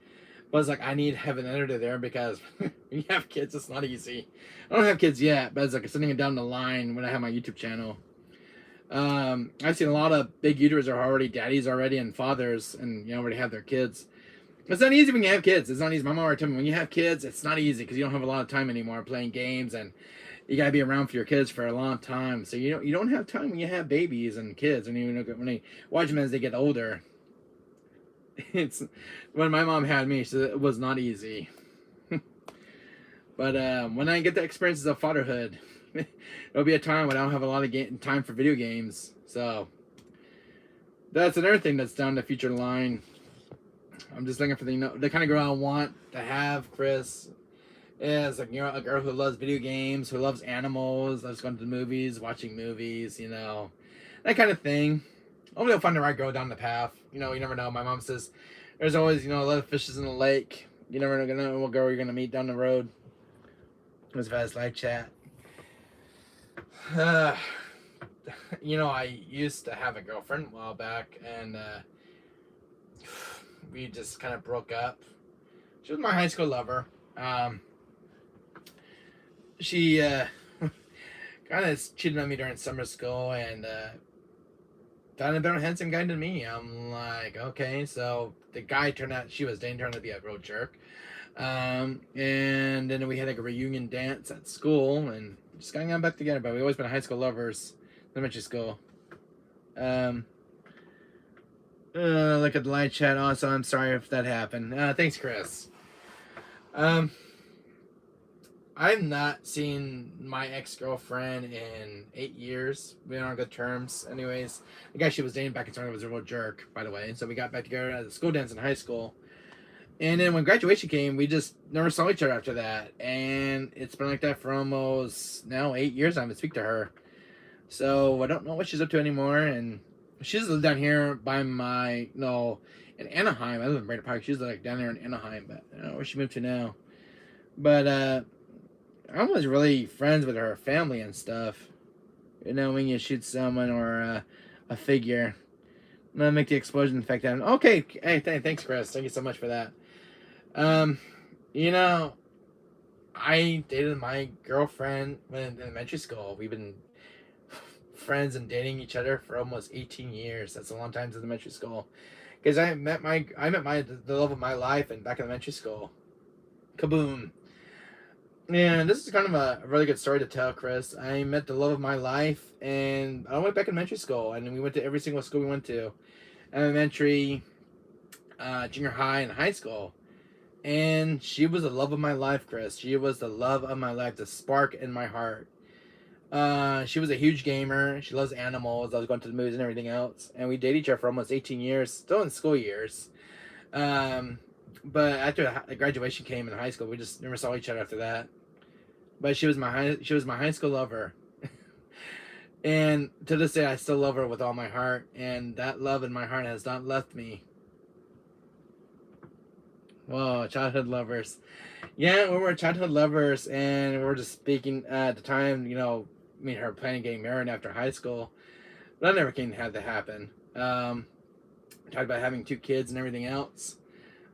But it's like I need to have an editor there because when you have kids, it's not easy. I don't have kids yet, but it's like sitting it down the line when I have my YouTube channel. I've seen a lot of big YouTubers are already daddies already and fathers, and you know already have their kids. It's not easy when you have kids. It's not easy. My mom already told me when you have kids, it's not easy because you don't have a lot of time anymore playing games, and you gotta be around for your kids for a long time. So you don't have time when you have babies and kids, and even when they watch them as they get older. It's when my mom had me, so it was not easy. But when I get the experiences of fatherhood, it'll be a time when I don't have a lot of time for video games. So that's another thing that's down the future line. I'm just looking for the kind of girl I want to have, Chris. Is like, a girl who loves video games, who loves animals, loves going to the movies, watching movies, that kind of thing. Hopefully I'll find the right girl down the path. You never know. My mom says there's always, a lot of fishes in the lake. You never know what girl you're gonna meet down the road. It was fast live chat. I used to have a girlfriend a while back, and we just kind of broke up. She was my high school lover. She kind of cheated on me during summer school, and found a better handsome guy than me. I'm like, okay, so the guy she was dating turned out to be a real jerk. And then we had like a reunion dance at school, and just kind of got back together. But we always been high school lovers, elementary school. Look at the live chat. Also, I'm sorry if that happened. Thanks, Chris. I've not seen my ex-girlfriend in 8 years. We've been on good terms. Anyways, the guy she was dating back in summer was a real jerk, by the way. And so we got back together at the school dance in high school. And then when graduation came, we just never saw each other after that. And it's been like that for almost now 8 years. I haven't speak to her. So I don't know what she's up to anymore. And she's lived down here by in Anaheim. I live in Brandon Park. She's like down there in Anaheim, but I don't know where she moved to now. But I was really friends with her family and stuff. When you shoot someone or a figure. I'm gonna make the explosion effect happen. Okay, hey, thanks, Chris. Thank you so much for that. I dated my girlfriend in elementary school. We've been friends and dating each other for almost 18 years. That's a long time since elementary school. Because I met the love of my life back in elementary school. Kaboom. And this is kind of a really good story to tell, Chris. I met the love of my life, and I went back in elementary school, and we went to every single school we went to. Elementary, junior high, and high school. And she was the love of my life, Chris. She was the love of my life, the spark in my heart. She was a huge gamer. She loves animals. I was going to the movies and everything else. And we dated each other for almost 18 years, still in school years. But after the graduation came in high school, we just never saw each other after that. But she was my high school lover. And to this day, I still love her with all my heart. And that love in my heart has not left me. Whoa, childhood lovers. Yeah, we were childhood lovers, and we were just speaking at the time, me and her planning getting married after high school. But that never came to have to happen. Talked about having 2 kids and everything else.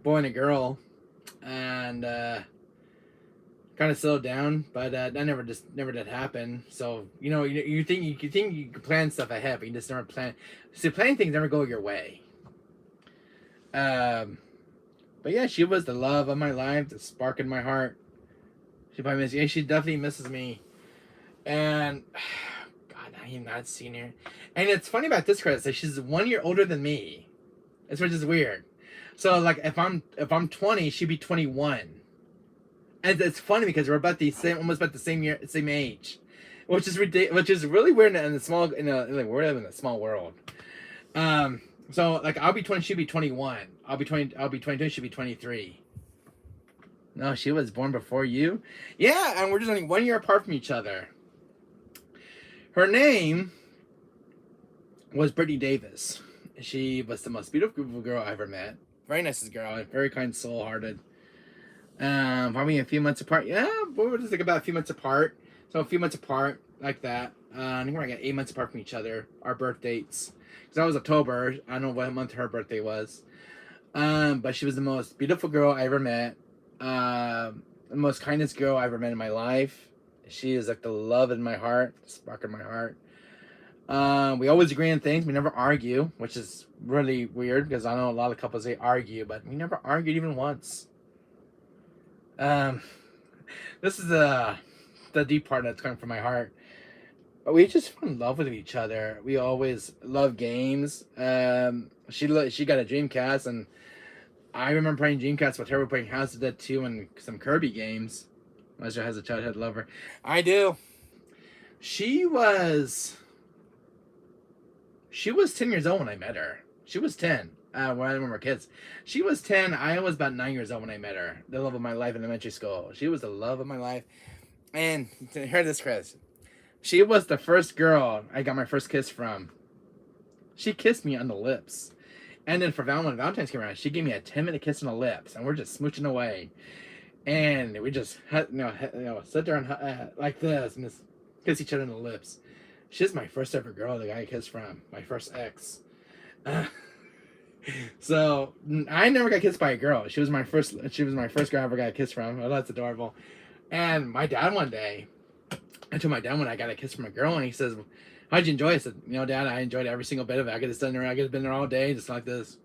Boy and a girl. And kind of slowed down, but that never did happen. So you think you can plan stuff ahead, but you just never plan. So planning things never go your way. But yeah, she was the love of my life, the spark in my heart. She definitely misses me. And God, I have not seen her. And it's funny about this, Chris, that she's 1 year older than me. Which is weird. So like if I'm 20, she'd be 21. And it's funny because we're almost about the same age, which is ridiculous, which is really weird we're in a small world. So like I'll be 20, she'll be 21. I'll be 22, she'll be 23. No, she was born before you. Yeah, and we're just only 1 year apart from each other. Her name was Brittany Davis. She was the most beautiful girl I ever met. Very nice girl, very kind, soul-hearted. Probably a few months apart. Yeah, we're just like about a few months apart. So a few months apart, like that. I think we're like 8 months apart from each other. Our birth dates, because I was October. I don't know what month her birthday was. But she was the most beautiful girl I ever met. The most kindest girl I ever met in my life. She is like the love in my heart, the spark in my heart. We always agree on things. We never argue, which is really weird because I know a lot of couples they argue, but we never argued even once. This is the deep part that's coming from my heart. But we just fell in love with each other. We always loved games. She got a Dreamcast, and I remember playing Dreamcast with her. We're playing House of Dead 2 and some Kirby games. Lester has a childhood lover. I do. She was 10 years old when I met her. She was 10 when we were kids. She was 10. I was about 9 years old when I met her. The love of my life in elementary school. She was the love of my life. And to hear this, Chris, she was the first girl I got my first kiss from. She kissed me on the lips. And then for Valentine's came around, she gave me a 10-minute kiss on the lips. And we're just smooching away. And we just sit there and like this and just kiss each other on the lips. She's my first ever girl that I kissed from. My first ex. So I never got kissed by a girl. She was my first girl I ever got a kiss from. Oh, that's adorable. And my dad one day, I told my dad when I got a kiss from a girl, and he says, "How'd you enjoy it?" I said, Dad, I enjoyed every single bit of it. I could have been there all day, just like this.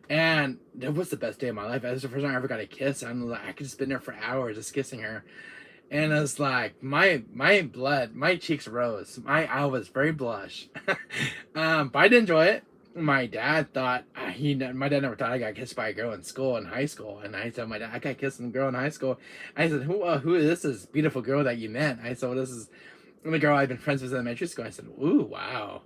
And that was the best day of my life. That was the first time I ever got a kiss. I'm like, I could just been there for hours just kissing her. And I was like, my cheeks rose. I was very blush. But I did enjoy it. My dad thought my dad never thought I got kissed by a girl in high school. And I told my dad, I got kissed by a girl in high school. I said, who is this beautiful girl that you met? I said, well, this is the girl I've been friends with in elementary school. I said, ooh, wow.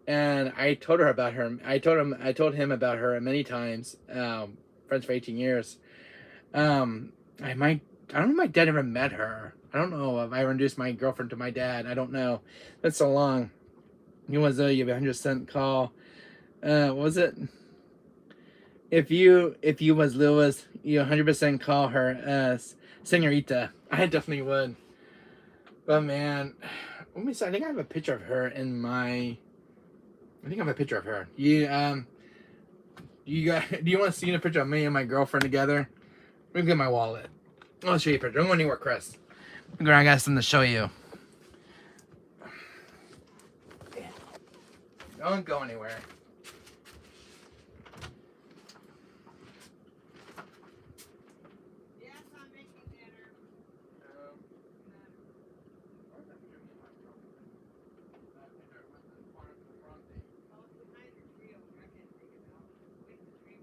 And I told her about her. I told him about her many times. Friends for 18 years. I don't know if my dad ever met her. I don't know if I ever introduced my girlfriend to my dad. I don't know. That's so long. You have a 100% call. What was it? If you was Lewis, you 100% call her Senorita. I definitely would. But man, let me see. I think I have a picture of her in my. I think I have a picture of her. Do you want to see a picture of me and my girlfriend together? Let me get my wallet. I'll show you a picture. Don't go anywhere, Chris. I got something to show you. Don't go anywhere. Yes, I'm making dinner. Oh, it's behind the tree over there. I can't take it out. Wait the tree.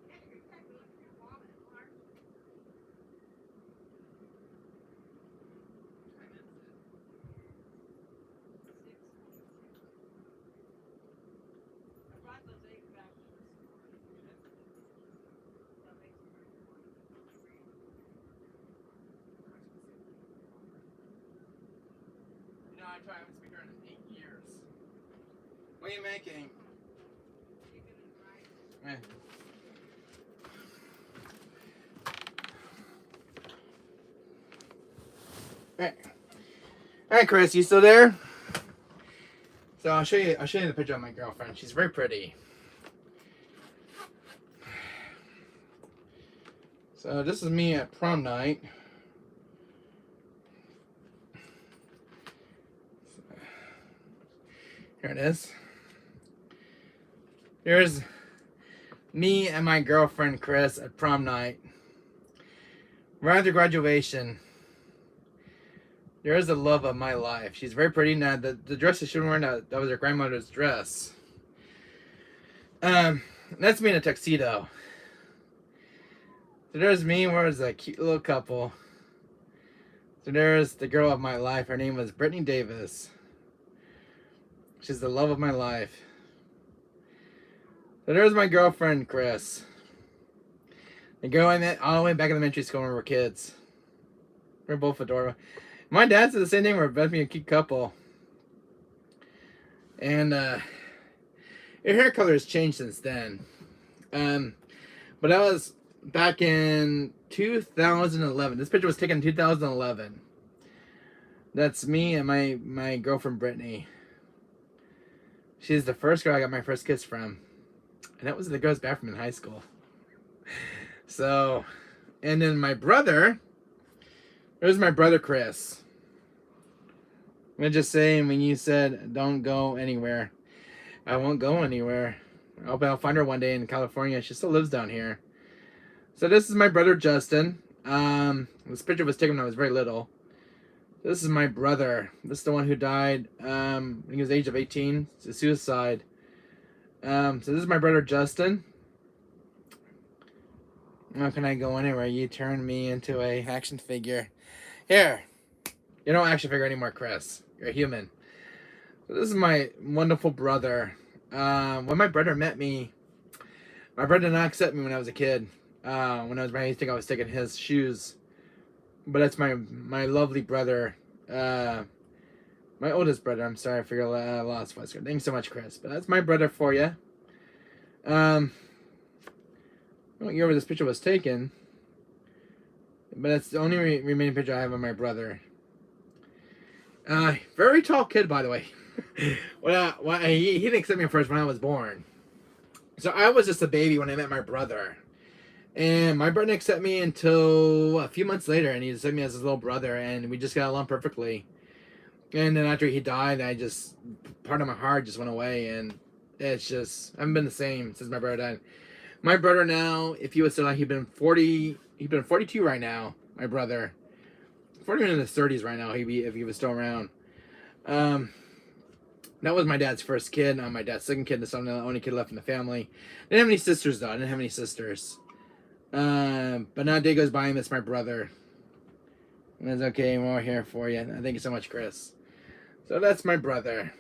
Yeah, you take a look at your wallet, Mark. I brought those eggs back to the store. That makes it very important. I haven't speaker in 8 years. What are you making? Chicken and rice. All right, Chris, you still there? So I'll show you the picture of my girlfriend. She's very pretty. So this is me at prom night. Here it is. Here's me and my girlfriend Chris at prom night. Right after graduation. There's the love of my life. She's very pretty. Now the dress that she was wearing, that was her grandmother's dress. That's me in a tuxedo. So there's me, where's a cute little couple. So there's the girl of my life. Her name was Brittany Davis. She's the love of my life. So there's my girlfriend, Chris. The girl I met all the way back in elementary school when we were kids. We're both adorable. My dad said the same thing. We're both being a cute couple. And her hair color has changed since then. But that was back in 2011. This picture was taken in 2011. That's me and my girlfriend Brittany. She's the first girl I got my first kiss from, and that was the girl's bathroom in high school. So, and then my brother. There's my brother Chris. I'm just saying, when you said don't go anywhere, I won't go anywhere. I'll find her one day in California. She still lives down here. So this is my brother Justin. This picture was taken when I was very little. This is my brother. This is the one who died when he was the age of 18. It's a suicide. So this is my brother Justin. How can I go anywhere? You turned me into a action figure. Here. You're no action figure anymore, Chris. You're a human. So this is my wonderful brother. When my brother met me, my brother did not accept me when I was a kid. When I was I think I was taking his shoes. But that's my lovely brother. My oldest brother. I'm sorry for your loss, Wesker. Thanks so much, Chris. But that's my brother for you. I don't know where this picture was taken. But it's the only remaining picture I have of my brother. Very tall kid, by the way. He didn't accept me first when I was born. So I was just a baby when I met my brother. And my brother didn't accept me until a few months later, and he accepted me as his little brother, and we just got along perfectly. And then after he died, part of my heart just went away, and it's just, I haven't been the same since my brother died. My brother now, if he was still alive, he'd been 42 right now, my brother. 40 in his 30s right now, if he was still around. That was my dad's first kid. I'm my dad's second kid. I'm the only kid left in the family. Didn't have any sisters, though. I didn't have any sisters. But now a day goes by, and it's my brother. And it's okay, we're all here for you. Thank you so much, Chris. So that's my brother.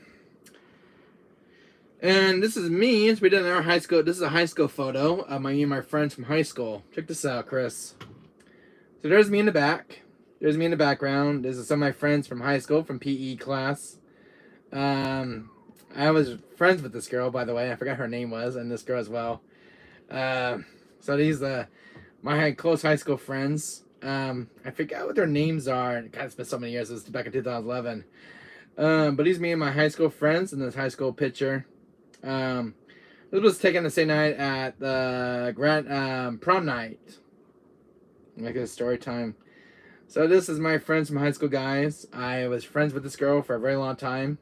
And this is me. We did in our high school. This is a high school photo of me and my friends from high school. Check this out, Chris. So there's me in the back. There's me in the background. This is some of my friends from high school, from PE class. I was friends with this girl, by the way. I forgot her name was, and this girl as well. So these my close high school friends. I forgot what their names are. God, it's been so many years. It was back in 2011. But these me and my high school friends in this high school picture. This was taken the same night at the prom night. Like a story time. So this is my friends from high school, guys. I was friends with this girl for a very long time.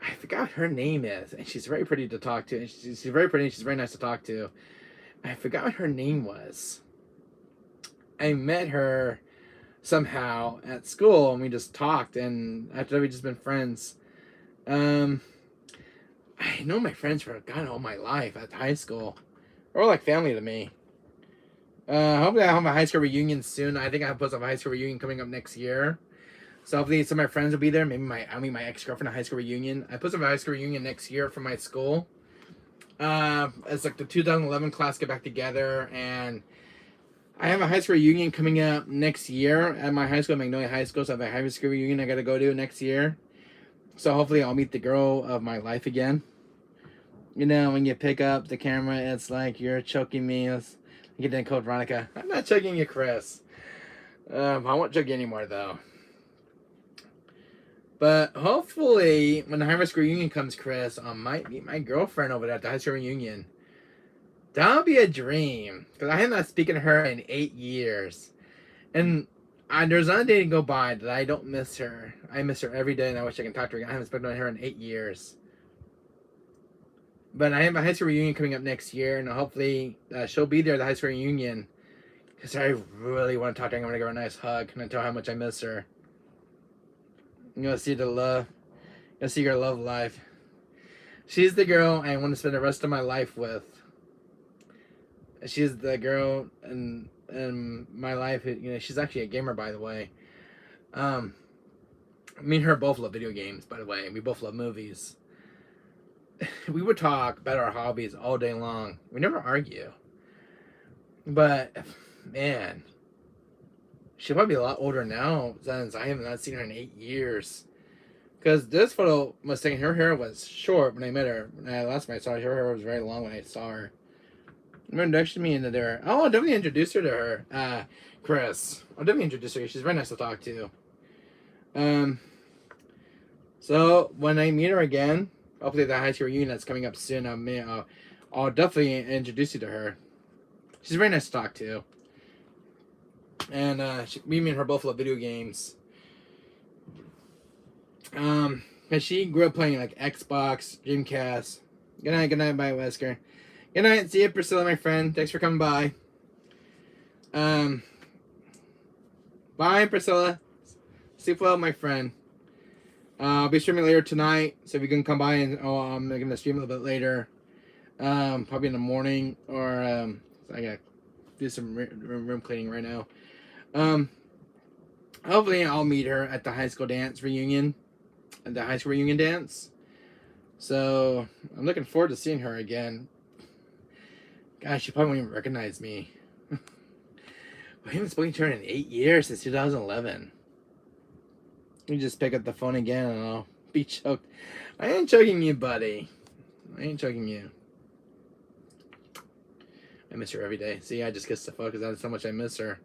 I forgot what her name is, and she's very pretty to talk to. And she's very pretty, and she's very nice to talk to. I forgot what her name was. I met her somehow at school, and we just talked, and after that, we've just been friends. I know my friends for, God, all my life at high school. They're all like family to me. Hopefully I'll have a high school reunion soon. I think I have a high school reunion coming up next year. So hopefully some of my friends will be there. Maybe I'll meet my ex-girlfriend at a high school reunion. I put some high school reunion next year for my school. It's like the 2011 class get back together, and I have a high school reunion coming up next year at my high school, Magnolia High School. So I have a high school reunion I got to go to next year. So hopefully I'll meet the girl of my life again. You know, when you pick up the camera, it's like you're choking me. It's like you Code Veronica. I'm not choking you, Chris. I won't choke you anymore, though. But hopefully, when the high school reunion comes, Chris, I might meet my girlfriend over there at the high school reunion. That'll be a dream. Because I have not spoken to her in 8 years. And there's not a day to go by that I don't miss her. I miss her every day, and I wish I could talk to her again. I haven't spoken to her in 8 years. But I have a high school reunion coming up next year, and hopefully she'll be there at the high school reunion. Because I really want to talk to her. I'm going to give her a nice hug and tell her how much I miss her. I'm going to see the love. I'm going to see her love life. She's the girl I want to spend the rest of my life with. She's the girl in my life. You know, she's actually a gamer, by the way. Me and her both love video games, by the way. We both love movies. We would talk about our hobbies all day long. We never argue. But, man, she'll probably be a lot older now since I have not seen her in 8 years. Because this photo was taken, her hair was short when I met her. When last time I saw her, her hair was very long when I saw her. Remember introduced me into her. Oh, I'll definitely introduce her to her. Chris. I'll definitely introduce her. She's very nice to talk to. So when I meet her again, hopefully the high school reunion that's coming up soon, I'll definitely introduce you to her. She's very nice to talk to. And me and her both love video games. And she grew up playing like Xbox, Dreamcast. Good night, bye, Wesker. Good night, see you, Priscilla, my friend. Thanks for coming by. Bye, Priscilla. Sleep well, my friend. I'll be streaming later tonight, so if you can come by and I'm gonna stream a little bit later. Probably in the morning, or I gotta do some room cleaning right now. Hopefully I'll meet her at the high school dance reunion, at the high school reunion dance. So I'm looking forward to seeing her again. Gosh, she probably won't even recognize me. We haven't spoken to her in 8 years, since 2011. You just pick up the phone again and I'll be choked. I ain't choking you, buddy. I ain't choking you. I miss her every day. See, I just kissed the fuck because that's how much I miss her.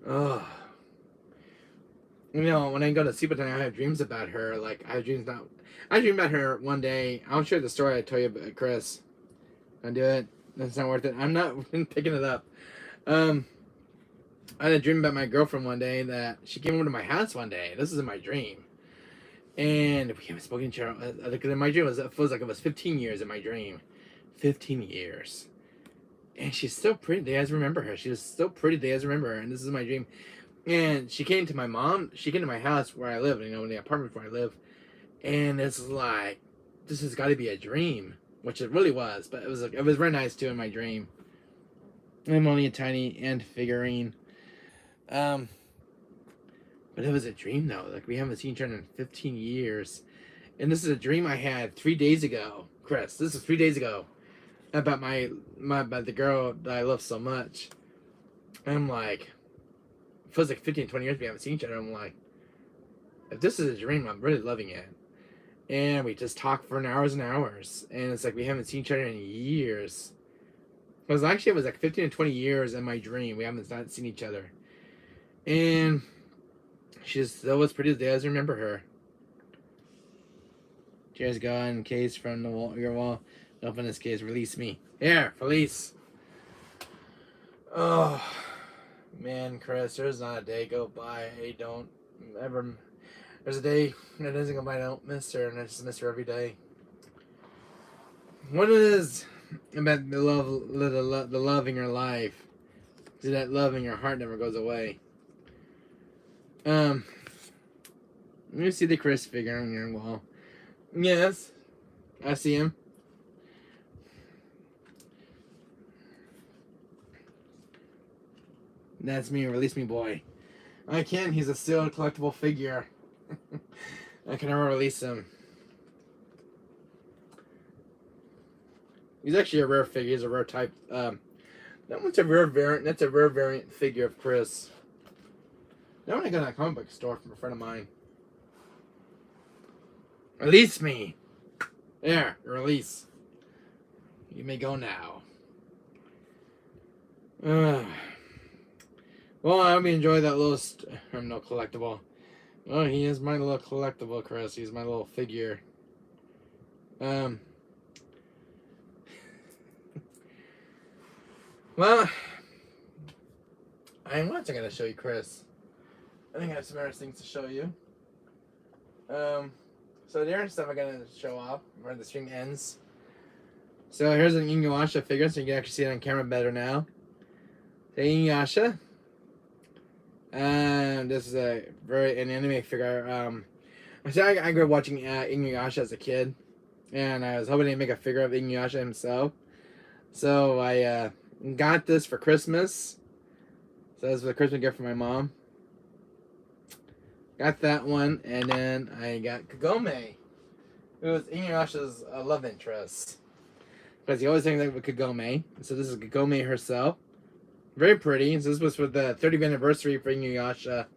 Oh. You know, when I go to sleep at night, I have dreams about her. Like, I dream about her one day. I'll share the story I told you about Chris. I'll do it. That's not worth it. I'm not picking it up. I had a dream about my girlfriend one day that she came over to my house one day. This is in my dream. And we haven't spoken to her. Because in my dream, it feels like it was 15 years in my dream. 15 years. And she's still pretty. They guys remember her. She was still pretty. They guys remember her. And this is my dream. And she came to my mom. She came to my house where I live. You know, in the apartment where I live. And it's like, this has got to be a dream. Which it really was. But it was very nice too in my dream. I'm only a tiny ant figurine. But it was a dream though. Like, we haven't seen each other in 15 years. And this is a dream I had 3 days ago. Chris, this is 3 days ago. About about the girl that I love so much. And I'm like, it feels like 15, 20 years we haven't seen each other. I'm like, if this is a dream, I'm really loving it. And we just talk for hours and hours. And it's like we haven't seen each other in years. Because actually it was like 15 to 20 years in my dream. We haven't not seen each other. And she's still as pretty as day as I remember her. Cheers, God, in case from the wall, your wall. Open this case, release me. Here, release. Oh, man, Chris, there's not a day go by I don't ever. There's a day that doesn't go by I don't miss her, and I just miss her every day. What it is about the love in your life is that love in your heart never goes away. Let me see the Chris figure on your wall. Yes, I see him. That's me, release me, boy. I can, he's a sealed collectible figure. I can never release him. He's actually a rare figure, he's a rare type. That one's a rare variant, that's a rare variant figure of Chris. That one I got at a comic book store from a friend of mine. Release me! There, release. You may go now. Well, I hope you enjoy that little no collectible. Oh, he is my little collectible, Chris. He's my little figure. Well, what else I gotta show you, Chris? I think I have some other things to show you. So the other stuff I'm gonna show off where the stream ends. So here's an Inuyasha figure, so you can actually see it on camera better now. The Inuyasha. This is an anime figure. I grew up watching Inuyasha as a kid, and I was hoping to make a figure of Inuyasha himself. So I got this for Christmas. So this was a Christmas gift for my mom. Got that one, and then I got Kagome, who was Inuyasha's love interest. Because he always hangs out with Kagome. So this is Kagome herself. Very pretty. So this was for the 30th anniversary for Inuyasha.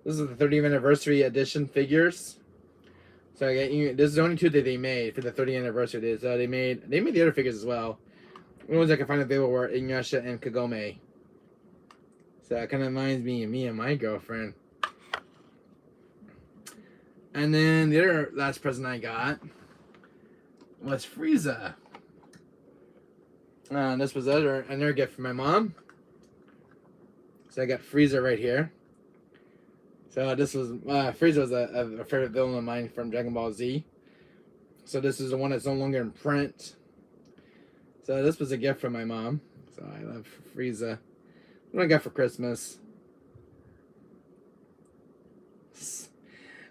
This is the 30th anniversary edition figures. So I got, this is the only two that they made for the 30th anniversary. So they made the other figures as well. The ones I can find available were Inuyasha and Kagome. So it kind of reminds me of me and my girlfriend. And then the other last present I got was Frieza. This was another gift from my mom. So I got Frieza right here. So this was Frieza was a favorite villain of mine from Dragon Ball Z. So this is the one that's no longer in print. So this was a gift from my mom. So I love Frieza. What I got for Christmas?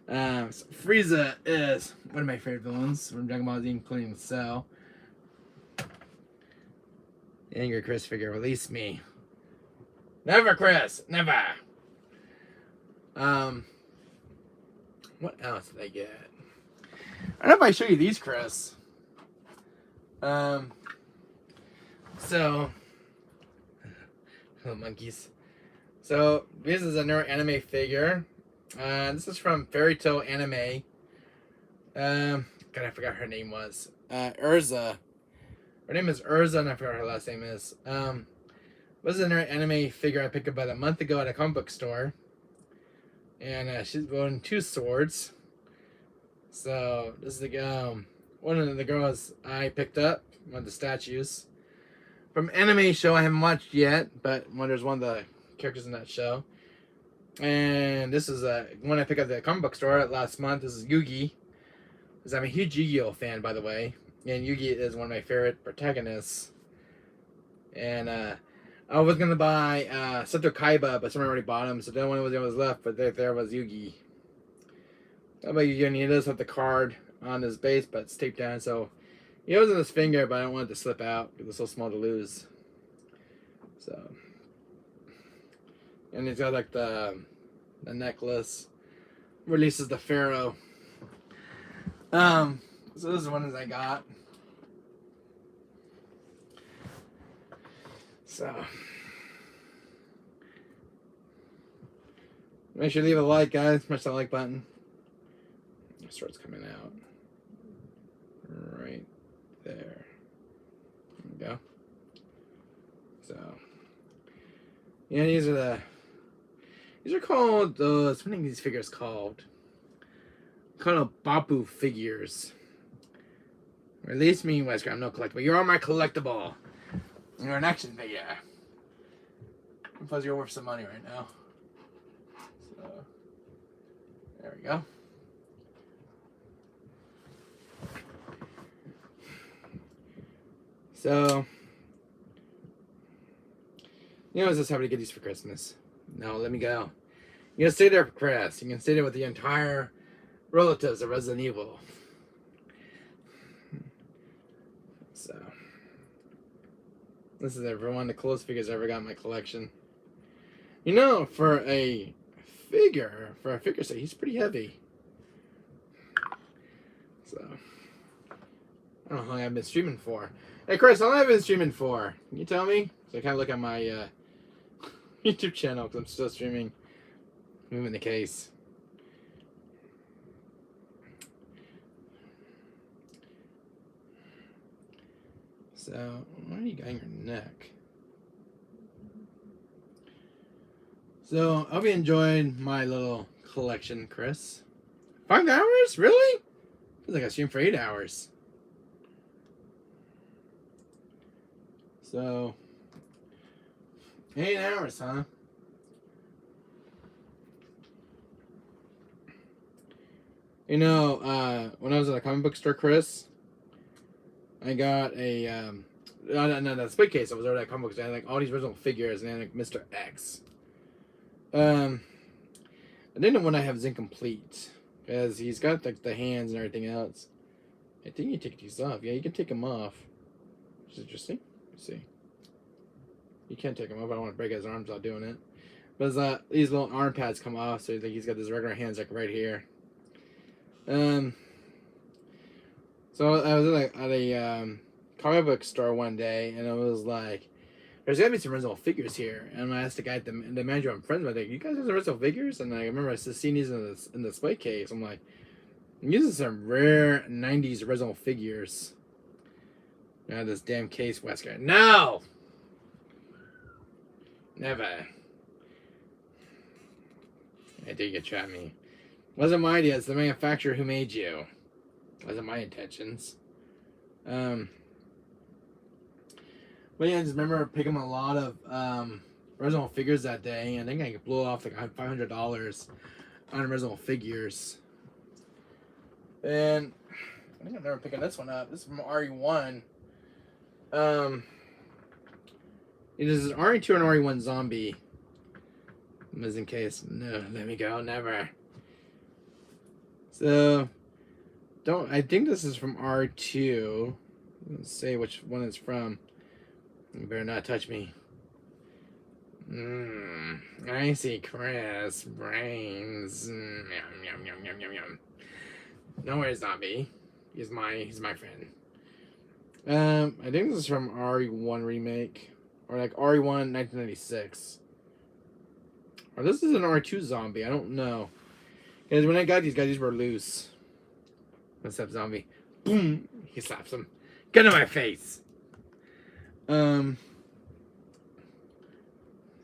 So Frieza is one of my favorite villains from Dragon Ball Z, including Cell. Angry Chris figure, release me. Never, Chris, never. What else did I get? I don't know if I show you these, Chris. So, monkeys. So this is another anime figure. This is from Fairy Tail Anime. God, I forgot her name was. Urza. Her name is Urza, and I forgot her last name is. This is another anime figure I picked up about a month ago at a comic book store. And she's wearing 2 swords. So this is the one of the girls I picked up, one of the statues from anime show I haven't watched yet, but there's one of the characters in that show. And this is one I picked up at the comic book store last month. This is Yugi, because I'm a huge Yu-Gi-Oh fan, by the way, and Yugi is one of my favorite protagonists. And I was gonna buy Seto Kaiba, but someone already bought him, so the only one that was left, but there was Yugi. How about Yugi? And he does have the card on his base, but it's taped down, so he was in his finger, but I don't want it to slip out because it's so small to lose. So, and he's got like the necklace. Releases the pharaoh. So this is one that I got. So make sure you leave a like, guys. Smash that like button. It starts coming out right there. There we go. So yeah, these are called what are these figures called? Called Bapu figures. Release me, Wesker. I'm no collectible. You're my collectible. You're an action figure. Plus, you're worth some money right now. So, there we go. So, you know, I was just happy to get these for Christmas. No, let me go. You can stay there for Chris. You can stay there with the entire relatives of Resident Evil. So, this is one of the coolest figures I ever got in my collection. You know, for a figure set, he's pretty heavy. So, I don't know how long I've been streaming for. Hey, Chris, how long have I been streaming for? Can you tell me? So I kind of look at my YouTube channel because I'm still streaming. Moving the case. So, why are you got your neck? So, I hope you enjoyed my little collection, Chris. 5 hours? Really? Feels like I streamed for 8 hours. So, 8 hours, huh? You know, when I was at a comic book store, Chris, I got a no, the split case. I was over at comic book store. I had like all these original figures, and then like Mr. X. I didn't want to have is incomplete because he's got like the hands and everything else. I think you take these off. Yeah, you can take them off. Which is interesting. Let's see. You can't take them off. I don't want to break his arms out doing it. But these little arm pads come off, so he's got his regular hands like right here. So I was at a comic book store one day, and I was like, "There's gotta be some original figures here." And I asked the guy, the manager I'm friends with, like, "You guys have original figures?" And I remember I seen these in the display case. I'm like, "I'm using some rare '90s original figures." Now this damn case, Wesker. No, never. I think you trap me. Wasn't my idea. It's the manufacturer who made you. Wasn't my intentions. But yeah, I just remember picking a lot of original figures that day. I think I blew off like $500 on original figures. And I think I'm never picking this one up. This is from RE1. It is an RE2 and RE1 zombie. Just in case. No, let me go. Never. So, I think this is from R2. Let's say which one it's from. You better not touch me. I see Chris. Brains. Yum, yum, yum, yum, yum, yum. No worries, zombie. He's my friend. I think this is from RE1 remake. Or like RE1 1996. Or this is an R2 zombie. I don't know. Because when I got these guys, these were loose. What's up, zombie? Boom! He slaps him. Get in my face!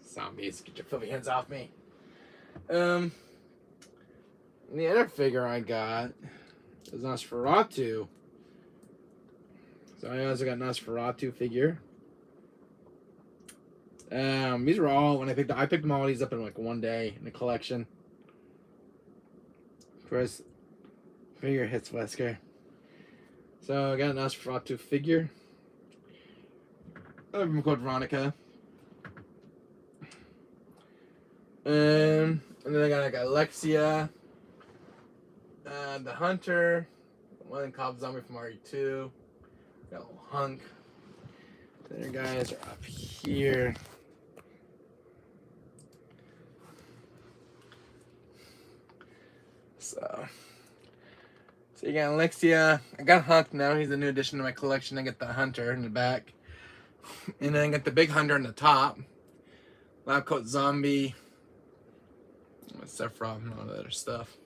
Zombies, get your filthy hands off me. The other figure I got is Nosferatu. So I also got Nosferatu figure. These were all when I picked them all these up in like one day in the collection. First figure hits Wesker. So I got a Nosferatu figure. I'm called Veronica. And then I got like Alexia, the Hunter, one Cobb Zombie from RE2. Got a little Hunk. The other guys are up here. So you got Alexia. I got Hunk now. He's a new addition to my collection. I got the Hunter in the back. And then I got the big Hunter in the top. Lab Coat Zombie. Sephiroth and all that other stuff.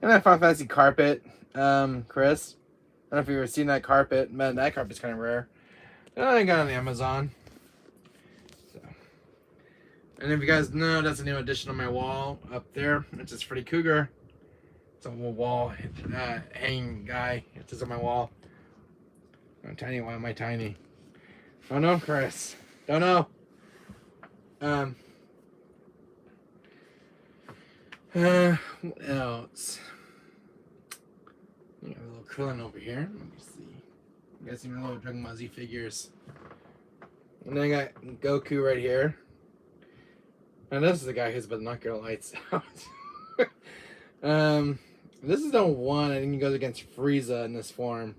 And that Final Fantasy carpet, Chris. I don't know if you've ever seen that carpet. Man, that carpet's kind of rare. I got it on Amazon. So. And if you guys know, that's a new addition on my wall up there. It's just Freddy Cougar. It's a little wall hanging guy. It's just on my wall. I'm tiny. Why am I tiny? Oh no, Chris. Don't know. What else? We got a little Krillin over here. Let me see. You got some little Dragon Ball Z figures. And then I got Goku right here. And this is the guy who's about to knock your lights out. This is the one I think he goes against Frieza in this form.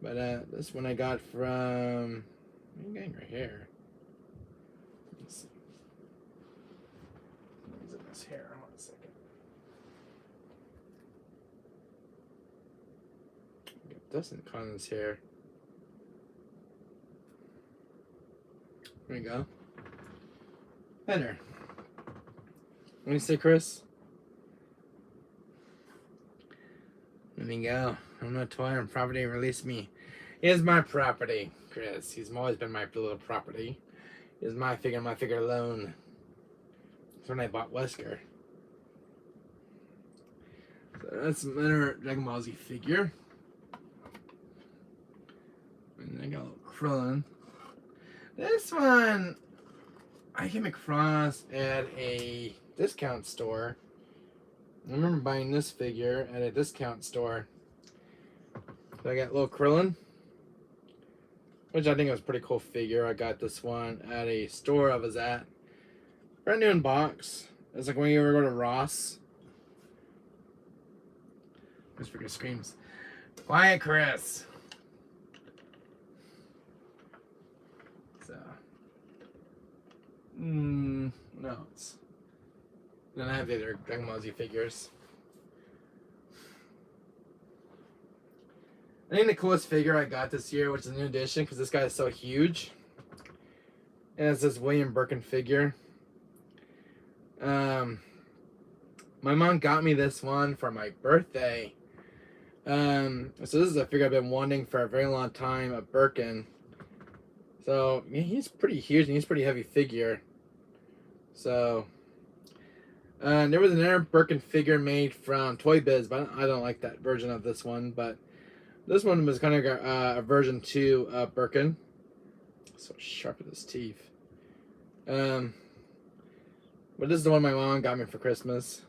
But this one I got from. What are you getting right here? Let's see. He's in this hair. Hold on a second. Get Dustin caught in his hair. There we go. Better. What do you say, Chris? Let me go. I'm not toy on property. Release me. He is my property, Chris. He's always been my little property. He is my figure alone. That's when I bought Wesker. So that's another Dragon Ball Z figure. And I got a little Krillin. This one I came across at a discount store. I remember buying this figure at a discount store. So I got little Krillin, which I think was a pretty cool figure. I got this one at a store I was at. Brand new in box. It's like when you ever go to Ross. This figure screams. Quiet, Chris. So. No, it's. Then I have the other Dragon Ball Z figures. I think the coolest figure I got this year, which is a new edition, because this guy is so huge. And it's this William Birkin figure. My mom got me this one for my birthday. So this is a figure I've been wanting for a very long time, a Birkin. So yeah, he's pretty huge and he's a pretty heavy figure. So, there was another Birkin figure made from Toy Biz, but I don't like that version of this one. But this one was kind of a version 2 of Birkin. So sharp with his teeth. But this is the one my mom got me for Christmas.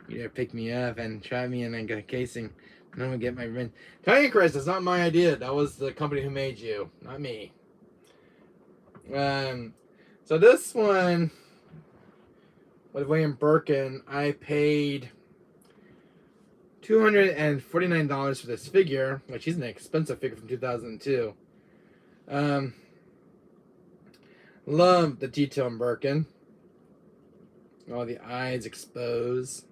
You dare pick me up and try me and then get a casing. And I'm gonna get my rent. Tell you, Chris, it's not my idea. That was the company who made you, not me. So this one with William Birkin, I paid $249 for this figure, which is an expensive figure from 2002. Love the detail in Birkin. All the eyes exposed.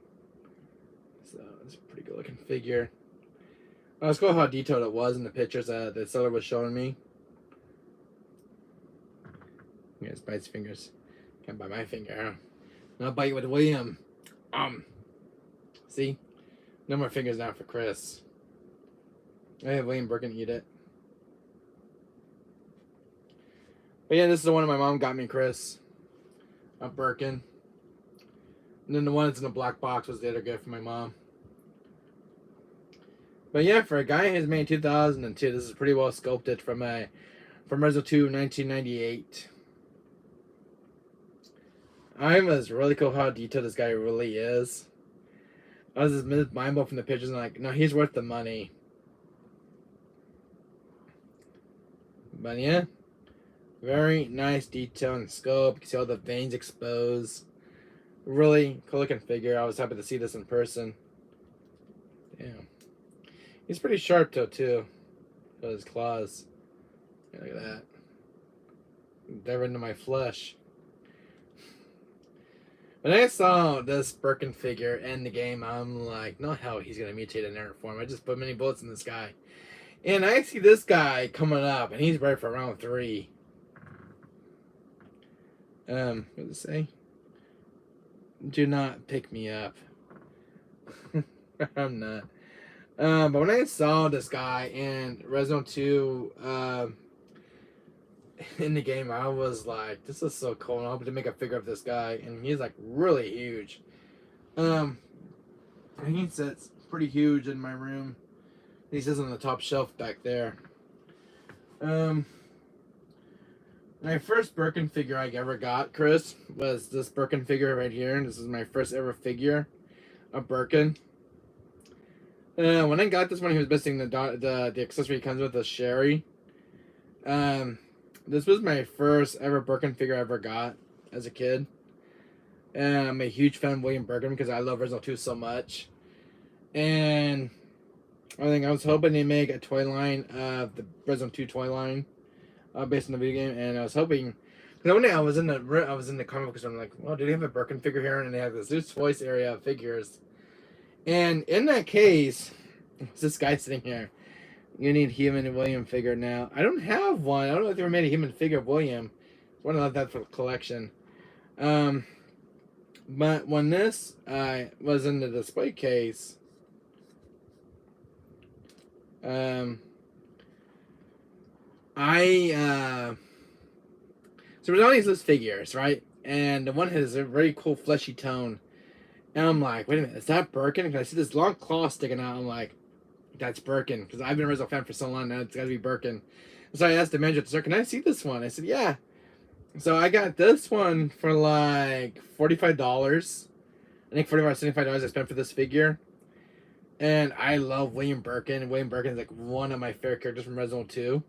So it's a pretty good looking figure. It's cool how detailed it was in the pictures that the seller was showing me. Yeah, it's bites fingers. Can't bite my finger, huh? Not bite with William. See? No more fingers now for Chris. I have William Birkin eat it. But yeah, this is the one my mom got me, Chris. A Birkin. And then the one that's in the black box was the other gift from my mom. But yeah, for a guy who's made 2002, this is pretty well sculpted from Rezo 2 1998. I was really cool how detailed this guy really is. I was just mind blown from the pictures and like, no, he's worth the money. But yeah, very nice detail and scope. You can see all the veins exposed. Really cool looking figure. I was happy to see this in person. Damn. He's pretty sharp though too. With his claws. Yeah, look at that. Dive into my flesh. When I saw this Birkin figure in the game, I'm like, no hell he's gonna mutate in their form. I just put many bullets in this guy. And I see this guy coming up and he's ready for round 3. What does it say? Do not pick me up. I'm not. But when I saw this guy in Resident 2 in the game, I was like, this is so cool. And I hope to make a figure of this guy. And he's like really huge. And he sits pretty huge in my room. He sits on the top shelf back there. My first Birkin figure I ever got, Chris, was this Birkin figure right here. And this is my first ever figure of Birkin. When I got this one, he was missing the accessory he comes with, the Sherry. This was my first ever Birkin figure I ever got as a kid. And I'm a huge fan of William Birkin because I love Resident 2 so much. And I was hoping they make a toy line of the Resident 2 toy line based on the video game. And I was hoping, because one day I was in the comic book store, I'm like, well, do they have a Birkin figure here? And they have this loose voice area of figures. And in that case, it's this guy sitting here. You need human and William figure now. I don't have one. I don't know if they ever made a human figure of William. I want to love that for the collection. But when this was in the display case, so there's all these list figures, right? And the one has a very cool fleshy tone. And I'm like, wait a minute, is that Birkin? Because I see this long claw sticking out. I'm like, that's Birkin. Because I've been a Resident fan for so long now, it's got to be Birkin. So I asked the manager at the store, can I see this one? I said, yeah. So I got this one for like $45. I think $45, $75 I spent for this figure. And I love William Birkin. William Birkin is like one of my favorite characters from Resident 2.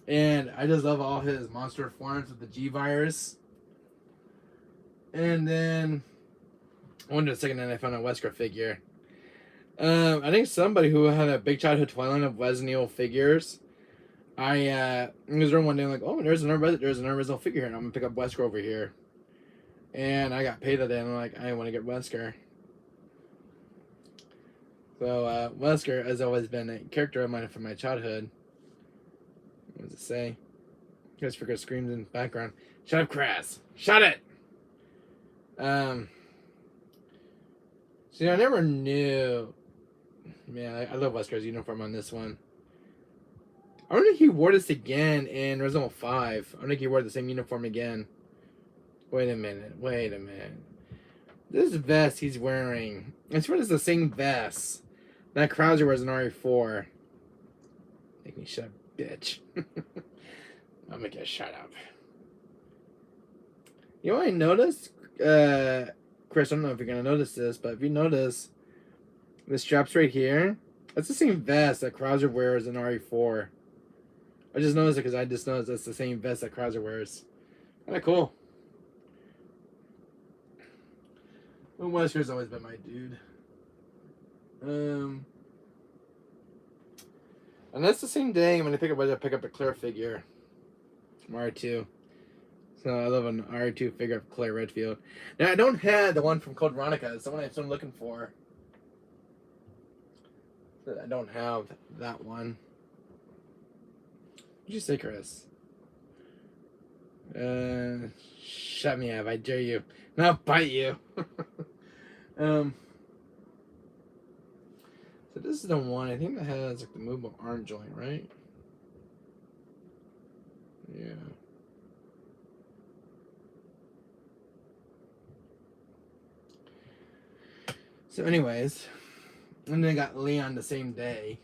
And I just love all his monster forms with the G-Virus. And then I went to a second and I found a Wesker figure. I think somebody who had a big childhood twilight of Resident Evil figures. I was around one day like, oh, there's another Resident figure here, and I'm gonna pick up Wesker over here. And I got paid that day, and I'm like, I want to get Wesker. So Wesker has always been a character of mine from my childhood. What does it say? This figure screams in the background. Shut up, Crass! Shut it! See, I never knew. Man, I love Wesker's uniform on this one. I don't think he wore this again in Resident Evil 5. I don't think he wore the same uniform again. Wait a minute. Wait a minute. This vest he's wearing. It's what is the same vest that Krauser wears in RE4. Make me shut up, bitch. I'll make you shut up. You know what I noticed? Chris, I don't know if you're gonna notice this, but if you notice the straps right here, that's the same vest that Krauser wears in RE4. I just noticed it because I just noticed that's the same vest that Krauser wears. Kinda cool. Well, Wesker's always been my dude. And that's the same day when I pick up a Claire figure from R2. So I love an R2 figure of Claire Redfield. Now I don't have the one from Code Veronica. It's the one I'm still looking for. I don't have that one. What'd you say, Chris? Shut me up! I dare you. And I'll bite you. So this is the one I think that has like the movable arm joint, right? Yeah. So, anyways, and then I got Leon the same day,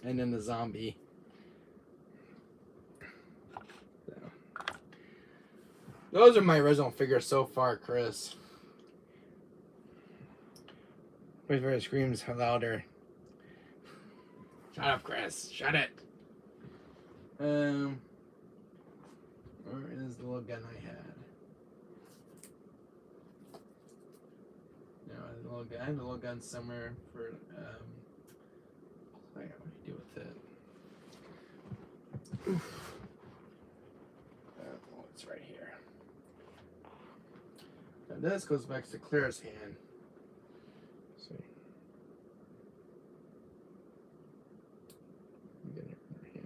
and then the zombie. So, those are my original figures so far, Chris. Wait for it screams louder. Shut up, Chris. Shut it. Where is the little gun I had? No, the little gun somewhere for what do I do with it? Oof. Oh, it's right here. Now this goes back to Claire's hand. See.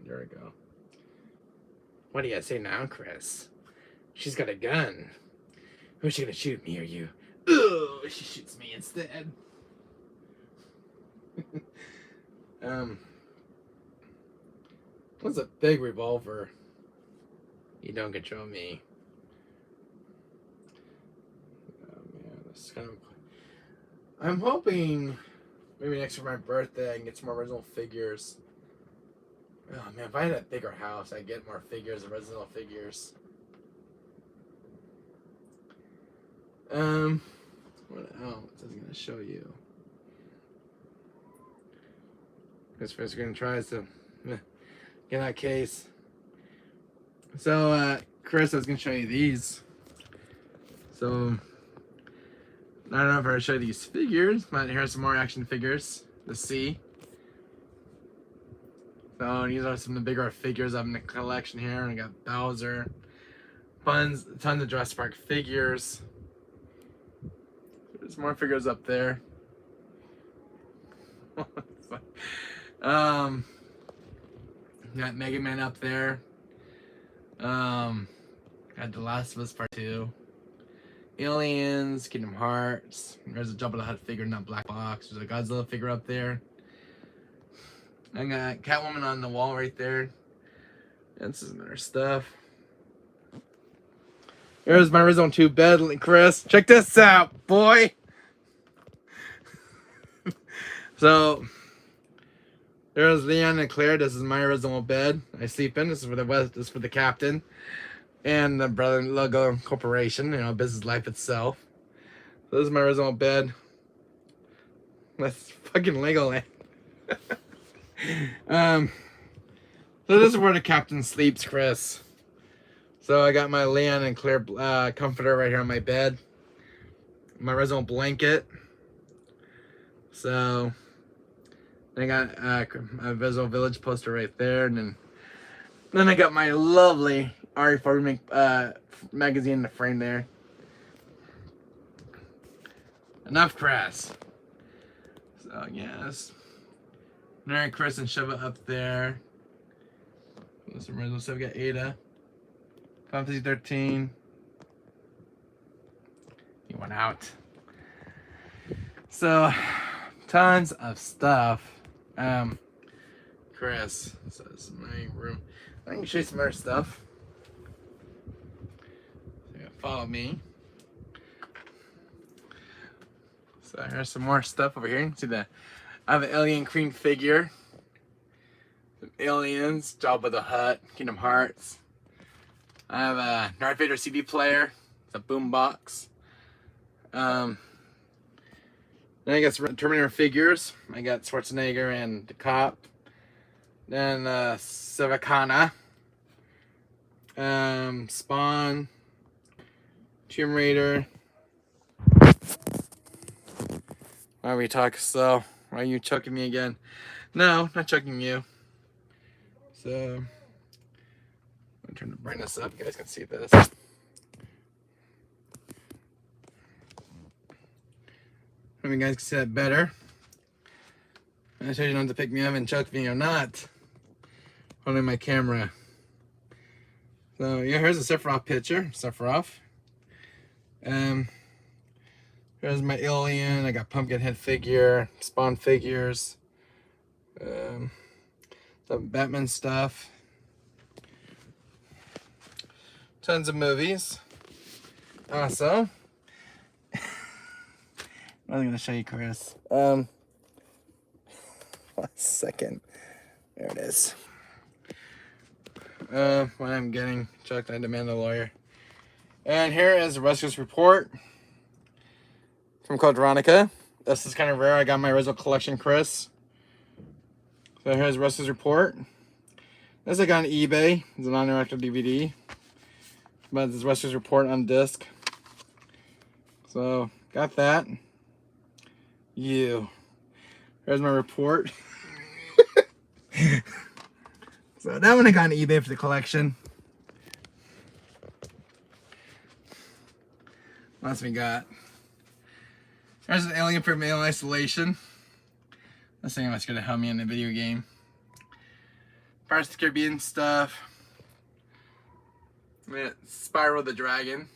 There we go. What do you say now, Chris? She's got a gun. Who's she gonna shoot, me or you? Oh, she shoots me instead. What's a big revolver? You don't control me. Oh man, that's kind of. I'm hoping maybe next for my birthday I can get some more original figures. Oh man, if I had a bigger house, I'd get more figures, original figures. What else is it gonna show you? This first gonna try to get that case. So Chris, I was gonna show you these. So I don't know if I show you these figures, but here's some more action figures. The C. So these are some of the bigger figures I have in the collection here. And I got Bowser, tons of Jurassic Park figures. There's more figures up there. Got Mega Man up there. Got The Last of Us Part 2. Aliens, Kingdom Hearts. There's a Jabba the Hutt figure in that black box. There's a Godzilla figure up there. I got Catwoman on the wall right there. And this is another stuff. Here's my original 2 bed, Chris. Check this out, boy. So there's Leon and Claire. This is my original bed I sleep in. This is for the captain and the Brother Logo Corporation. You know, business life itself. So this is my original bed. That's fucking Legoland. So this is where the captain sleeps, Chris. So I got my Leon and Claire comforter right here on my bed. My original blanket. So I got a Visual Village poster right there, and then I got my lovely RE4 magazine in the frame there. Enough Chris. So yes. Mary, Chris, and Shiva up there. Some original stuff. We got Ada. Final Fantasy 13. He went out. So, tons of stuff. Chris. So this is my room. I can show you some other stuff. So, follow me. So here's some more stuff over here. See I have an Alien Queen figure. Some aliens, Jabba the Hutt, Kingdom Hearts. I have a Darth Vader CD player. It's a boombox. Then I got some Terminator figures. I got Schwarzenegger and the Cop. Then Savakana. Spawn. Tomb Raider. Why are we talking slow? Why are you choking me again? No, not choking you. So, I'm trying to bring this up. You guys can see this. Hope you guys can see that better. I told you not to pick me up and choke me or not. Holding my camera. So yeah, here's a Sephiroth picture. Sephiroth. Here's my alien. I got Pumpkinhead figure, Spawn figures, some Batman stuff, tons of movies. Also, I'm gonna show you, Chris. 1 second. There it is. When I'm getting chucked, I demand a lawyer. And here is the Rescuer's report from Code Veronica. This is kind of rare. I got my original collection, Chris. So here's the Rescuer's report. This I got on eBay. It's a non-interactive DVD. But this is Rescuer's report on disc. So, got that. Here's my report. So that one I got on eBay for the collection. What else we got? There's an Alien from Alien Isolation. This thing was gonna help me in the video game. Pirates of the Caribbean stuff. Spyro the Dragon.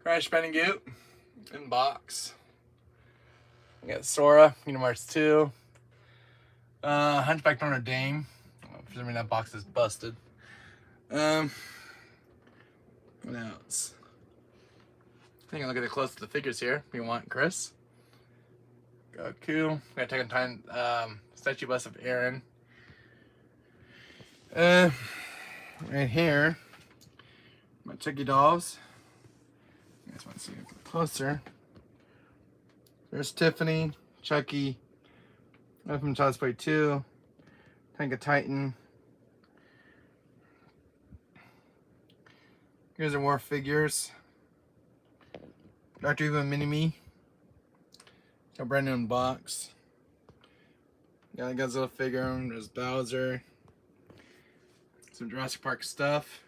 Crash Bandicoot in box. We got Sora, Kingdom Hearts 2. Hunchback Notre Dame. For some reason that box is busted. What else? I think I'll look at it close to the figures here. If you want, Chris. Goku. Got Attack on Titan statue bust of Aaron. Right here, my Chucky dolls. You guys want to see it closer? There's Tiffany, Chucky, from Child's Play 2, Attack of Titan. Here's the more figures. Dr. Evil Mini-Me. Got a brand new box. Got a Godzilla figure. There's Bowser. Some Jurassic Park stuff.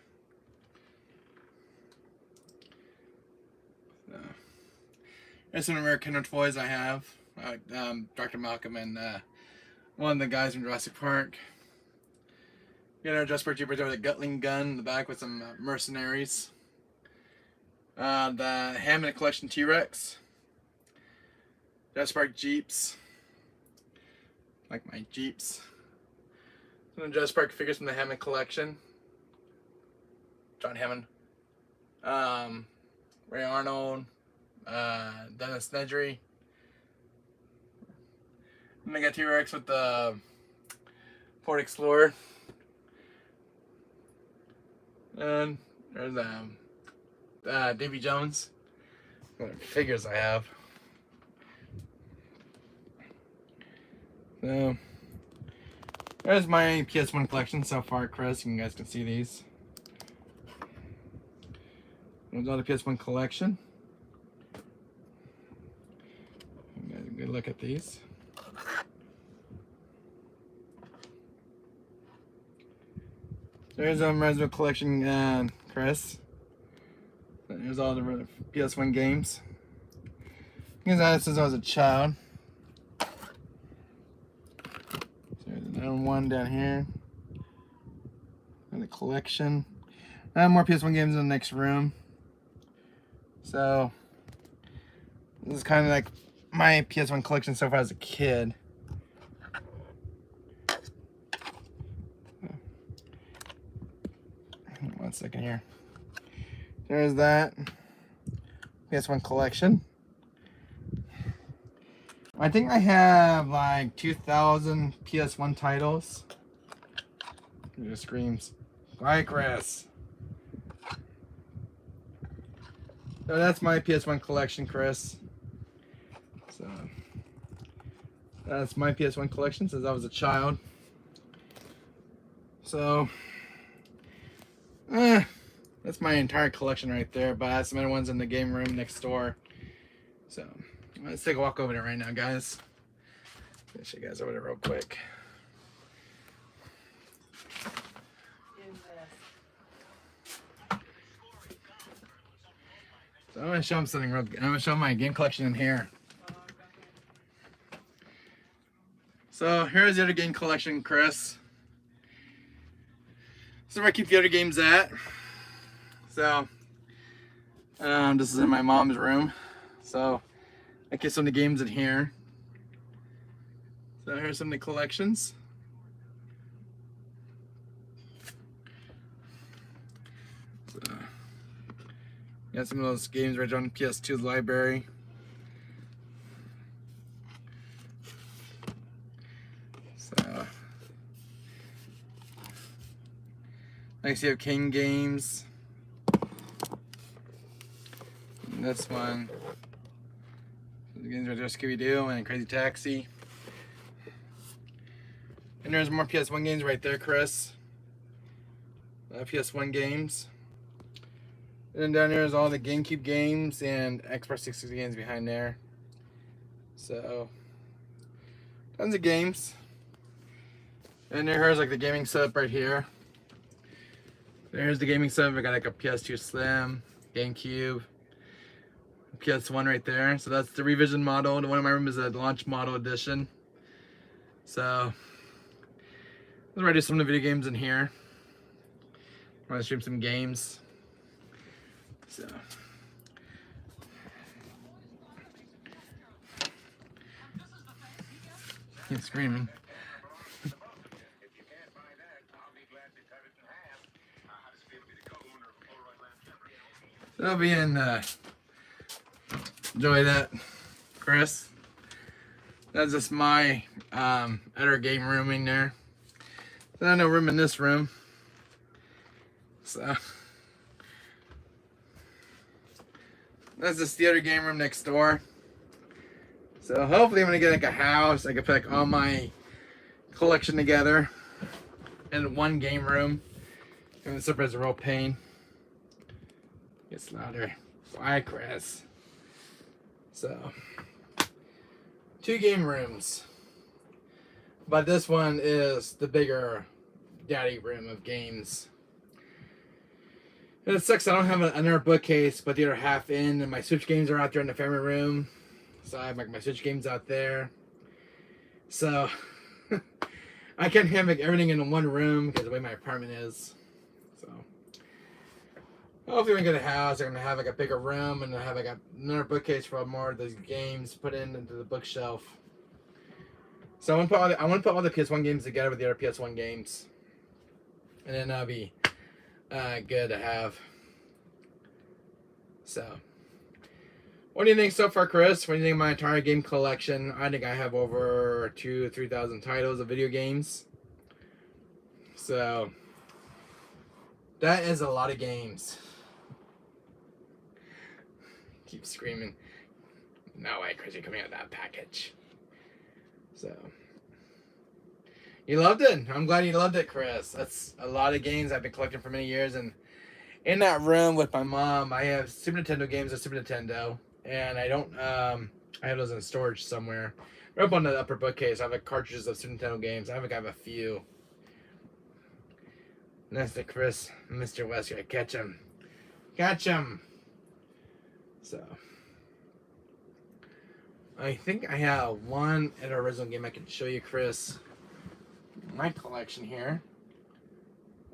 There's some American toys I have. Dr. Malcolm and one of the guys from Jurassic Park. Got our Jurassic Park Jeepers with a Gatling gun in the back with some mercenaries. The Hammond Collection T-Rex. Jurassic Park Jeeps. Like my Jeeps. Some of the Jurassic Park figures from the Hammond Collection. John Hammond. Ray Arnold. Dennis Nedry. And I got T-Rex with the Ford Explorer. And there's Davy Jones. What figures I have. So there's my PS1 collection so far, Chris. You guys can see these. There's all the PS1 collection. You guys, a good look at these. There's a Resident collection, Chris. There's all the PS1 games. Because I had since I was a child. So there's another one down here. And the collection. I have more PS1 games in the next room. So this is kind of like my PS1 collection so far as a kid. One second here. There's that PS1 collection. I think I have like 2,000 PS1 titles. It just screams. Quiet, Chris. So that's my PS1 collection, Chris. So that's my PS1 collection since I was a child. So that's my entire collection right there, but I have some other ones in the game room next door. So let's take a walk over there right now, guys. I'll show you guys over there real quick. So I'm gonna show them something real. I'm gonna show them my game collection in here. So here's the other game collection, Chris. This is where I keep the other games at. So this is in my mom's room. So I keep some of the games in here. So here's some of the collections. So, got some of those games right on PS2's library. So next you have King Games. And this one. The games right there, Scooby-Doo and Crazy Taxi. And there's more PS1 games right there, Chris. PS1 games. And then down there is all the GameCube games and Xbox 360 games behind there. So, tons of games. And here's like the gaming setup right here. There's the gaming setup. I got like a PS2 Slim, GameCube, PS1 right there. So that's the revision model. The one in my room is a launch model edition. So, let's already do some of the video games in here. I want to stream some games. So, he's screaming. So I'll be in. Enjoy that, Chris. That's just my other game room in there. There's no room in this room. So that's just the other game room next door. So hopefully I'm gonna get like a house. I can put like all my collection together in one game room. And this is a real pain. Gets louder. Bye, Chris. So 2 game rooms. But this one is the bigger daddy room of games. And it sucks I don't have another bookcase, but the other half in, and my Switch games are out there in the family room. So I have like my Switch games out there. So I can't have like everything in one room because the way my apartment is. So hopefully when I get a house, I'm gonna have like a bigger room and I have like another bookcase for more of those games put into the bookshelf. So I want to put all the PS1 games together with the other PS1 games, and then that'll be good to have. So, what do you think so far, Chris? What do you think of my entire game collection? I think I have over 2,000 to 3,000 titles of video games. So, that is a lot of games. Keep screaming. No way, Chris, you're coming out of that package. So, you loved it. I'm glad you loved it, Chris. That's a lot of games I've been collecting for many years. And in that room with my mom, I have Super Nintendo games of Super Nintendo. And I don't, I have those in storage somewhere. Right up on the upper bookcase, I have like cartridges of Super Nintendo games. I have a few. That's the Chris, Mr. Wesker. Catch him. Catch him. So, I think I have one at original game I can show you, Chris. My collection here.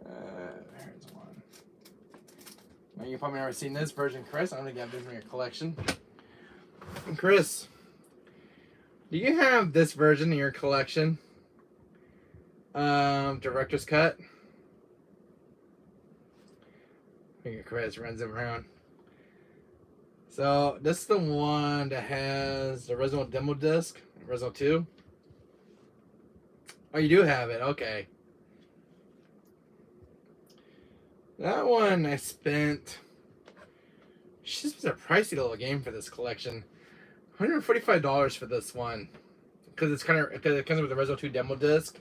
There's one. Now you've probably never seen this version, Chris. I don't think you have this in your collection. And Chris, do you have this version in your collection? Director's Cut. I think Chris runs him around. So this is the one that has the original demo disc, original 2. Oh, you do have it. Okay. That one I spent. This was a pricey little game for this collection. $145 for this one, because it comes with the original 2 demo disc.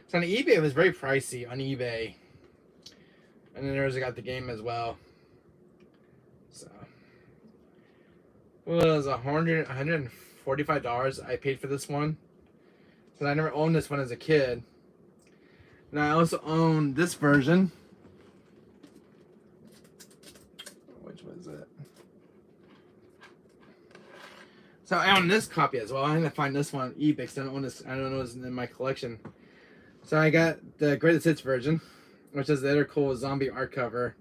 So on eBay it was very pricey on eBay, and then there's got the game as well. So it was $145 I paid for this one. So I never owned this one as a kid. And I also own this version. Which was it? So I own this copy as well. I had to find this one on eBay because I don't own this. I don't know it's in my collection. So I got the Greatest Hits version, which is the other cool zombie art cover.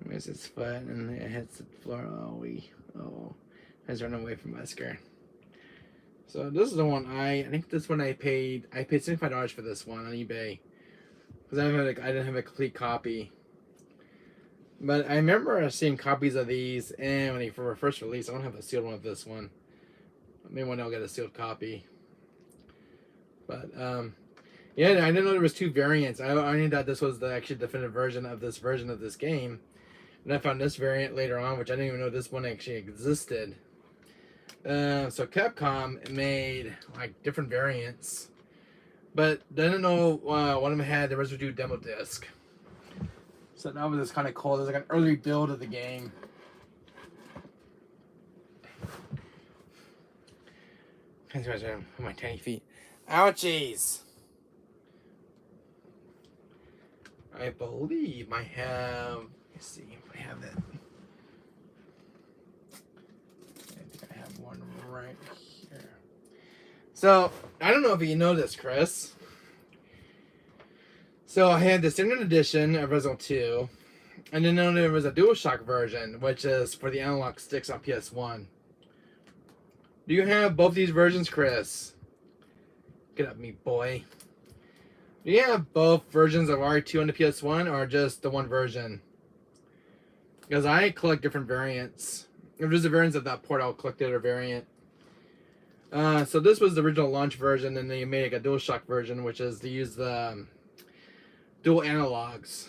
Where's his foot? And it hits the floor. Oh, he's running away from Wesker. So this is the one I think this one I paid $75 for this one on eBay because I didn't have a complete copy. But I remember seeing copies of these, and when they were first released, I don't have a sealed one of this one. Maybe one day I'll get a sealed copy. But yeah, I didn't know there was 2 variants. I knew that this was the actually definitive version of this game, and I found this variant later on, which I didn't even know this one actually existed. So Capcom made like different variants, but I didn't know one of them had the Resident Evil demo disc. So that was just kind of cool. There's like an early build of the game. My tiny feet. Ouchies! I believe I have. Let's see if I have it. I think I have one right here. So I don't know if you know this, Chris. So I had the standard edition of Resident 2, and then there was a DualShock version, which is for the analog sticks on PS1. Do you have both these versions, Chris? Get up, me boy. Do you have both versions of RE2 on the PS1, or just the one version? Because I collect different variants. If there's a variant of that port, I'll collect the other variant. So this was the original launch version, and then you made like a DualShock version, which is to use the dual analogs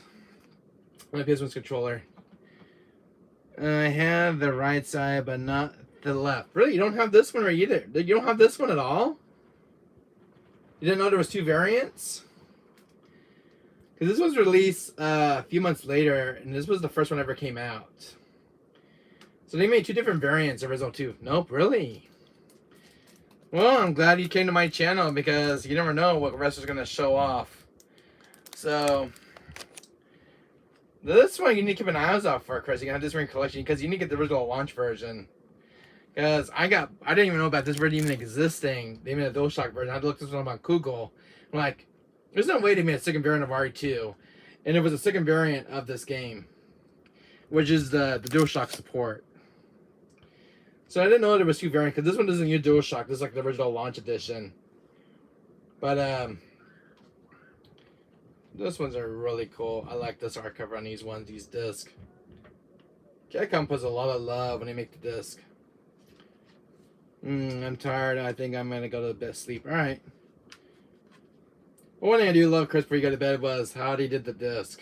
on the PS1's controller. I have the right side, but not the left. Really? You don't have this one right either? You don't have this one at all? You didn't know there was 2 variants? Because this was released a few months later, and this was the first one that ever came out. So they made 2 different variants of Resident 2. Nope, really? Well, I'm glad you came to my channel, because you never know what wrestler's going to show off. So this one you need to keep an eye out for, Chris. You got this ring collection because you need to get the original launch version. Because I didn't even know about this version even existing. They made a DualShock version. I looked this one up on Google. I'm like, there's no way they made a second variant of RE2, and it was a second variant of this game, which is the DualShock support. So I didn't know there was 2 variants because this one doesn't use DualShock. This is like the original launch edition. But those ones are really cool. I like this art cover on these ones, these discs. Capcom puts a lot of love when they make the disc. I'm tired. I think I'm going to go to bed sleep. Alright. One thing I do love, Chris, before you go to bed was how they did the disc.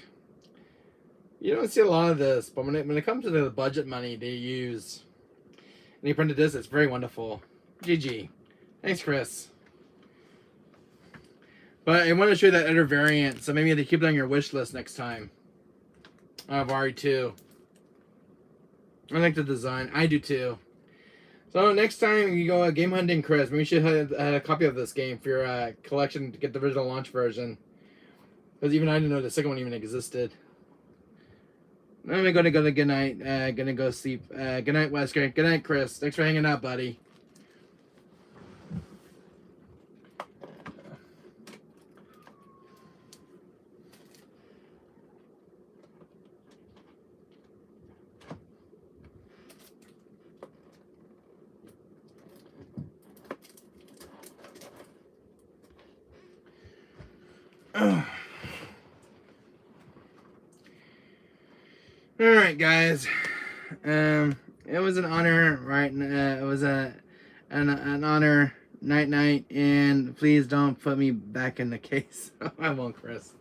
You don't see a lot of this, but when it comes to the budget money they use, and they print the disc, it's very wonderful. GG. Thanks, Chris. But I want to show you that other variant, so maybe you have to keep it on your wish list next time. Of RE2. I like the design. I do too. So next time you go game hunting, Chris, maybe you should have a copy of this game for your collection to get the original launch version. Because even I didn't know the second one even existed. I'm gonna go to good night. Gonna go sleep. Good night, Wesker. Good night, Chris. Thanks for hanging out, buddy. All right, guys. It was an honor, right? It was an honor, night, and please don't put me back in the case. I won't, Chris.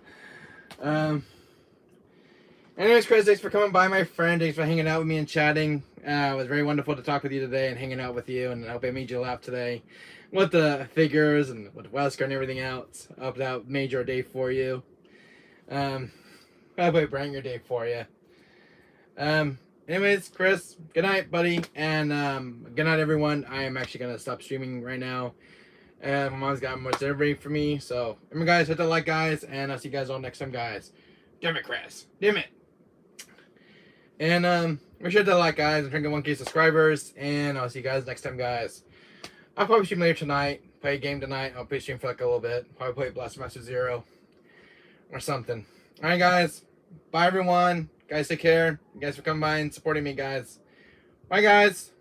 Anyways, Chris, thanks for coming by, my friend. Thanks for hanging out with me and chatting. It was very wonderful to talk with you today and hanging out with you, and I hope I made you laugh today with the figures and with Wesker and everything else. I hope that made your day for you. I hope I brightened your day for you. Anyways, Chris, good night, buddy, and good night, everyone. I am actually gonna stop streaming right now. And my mom's got much everything for me. So, remember, guys, hit the like, guys, and I'll see you guys all next time, guys. Damn it, Chris. Damn it. And make sure to hit the like, guys. I'm trying to get 1K subscribers, and I'll see you guys next time, guys. I'll probably stream later tonight. Play a game tonight. I'll play stream for like a little bit. Probably play Blaster Master Zero or something. All right, guys. Bye, everyone. Guys, take care. You guys for coming by and supporting me, guys. Bye, guys.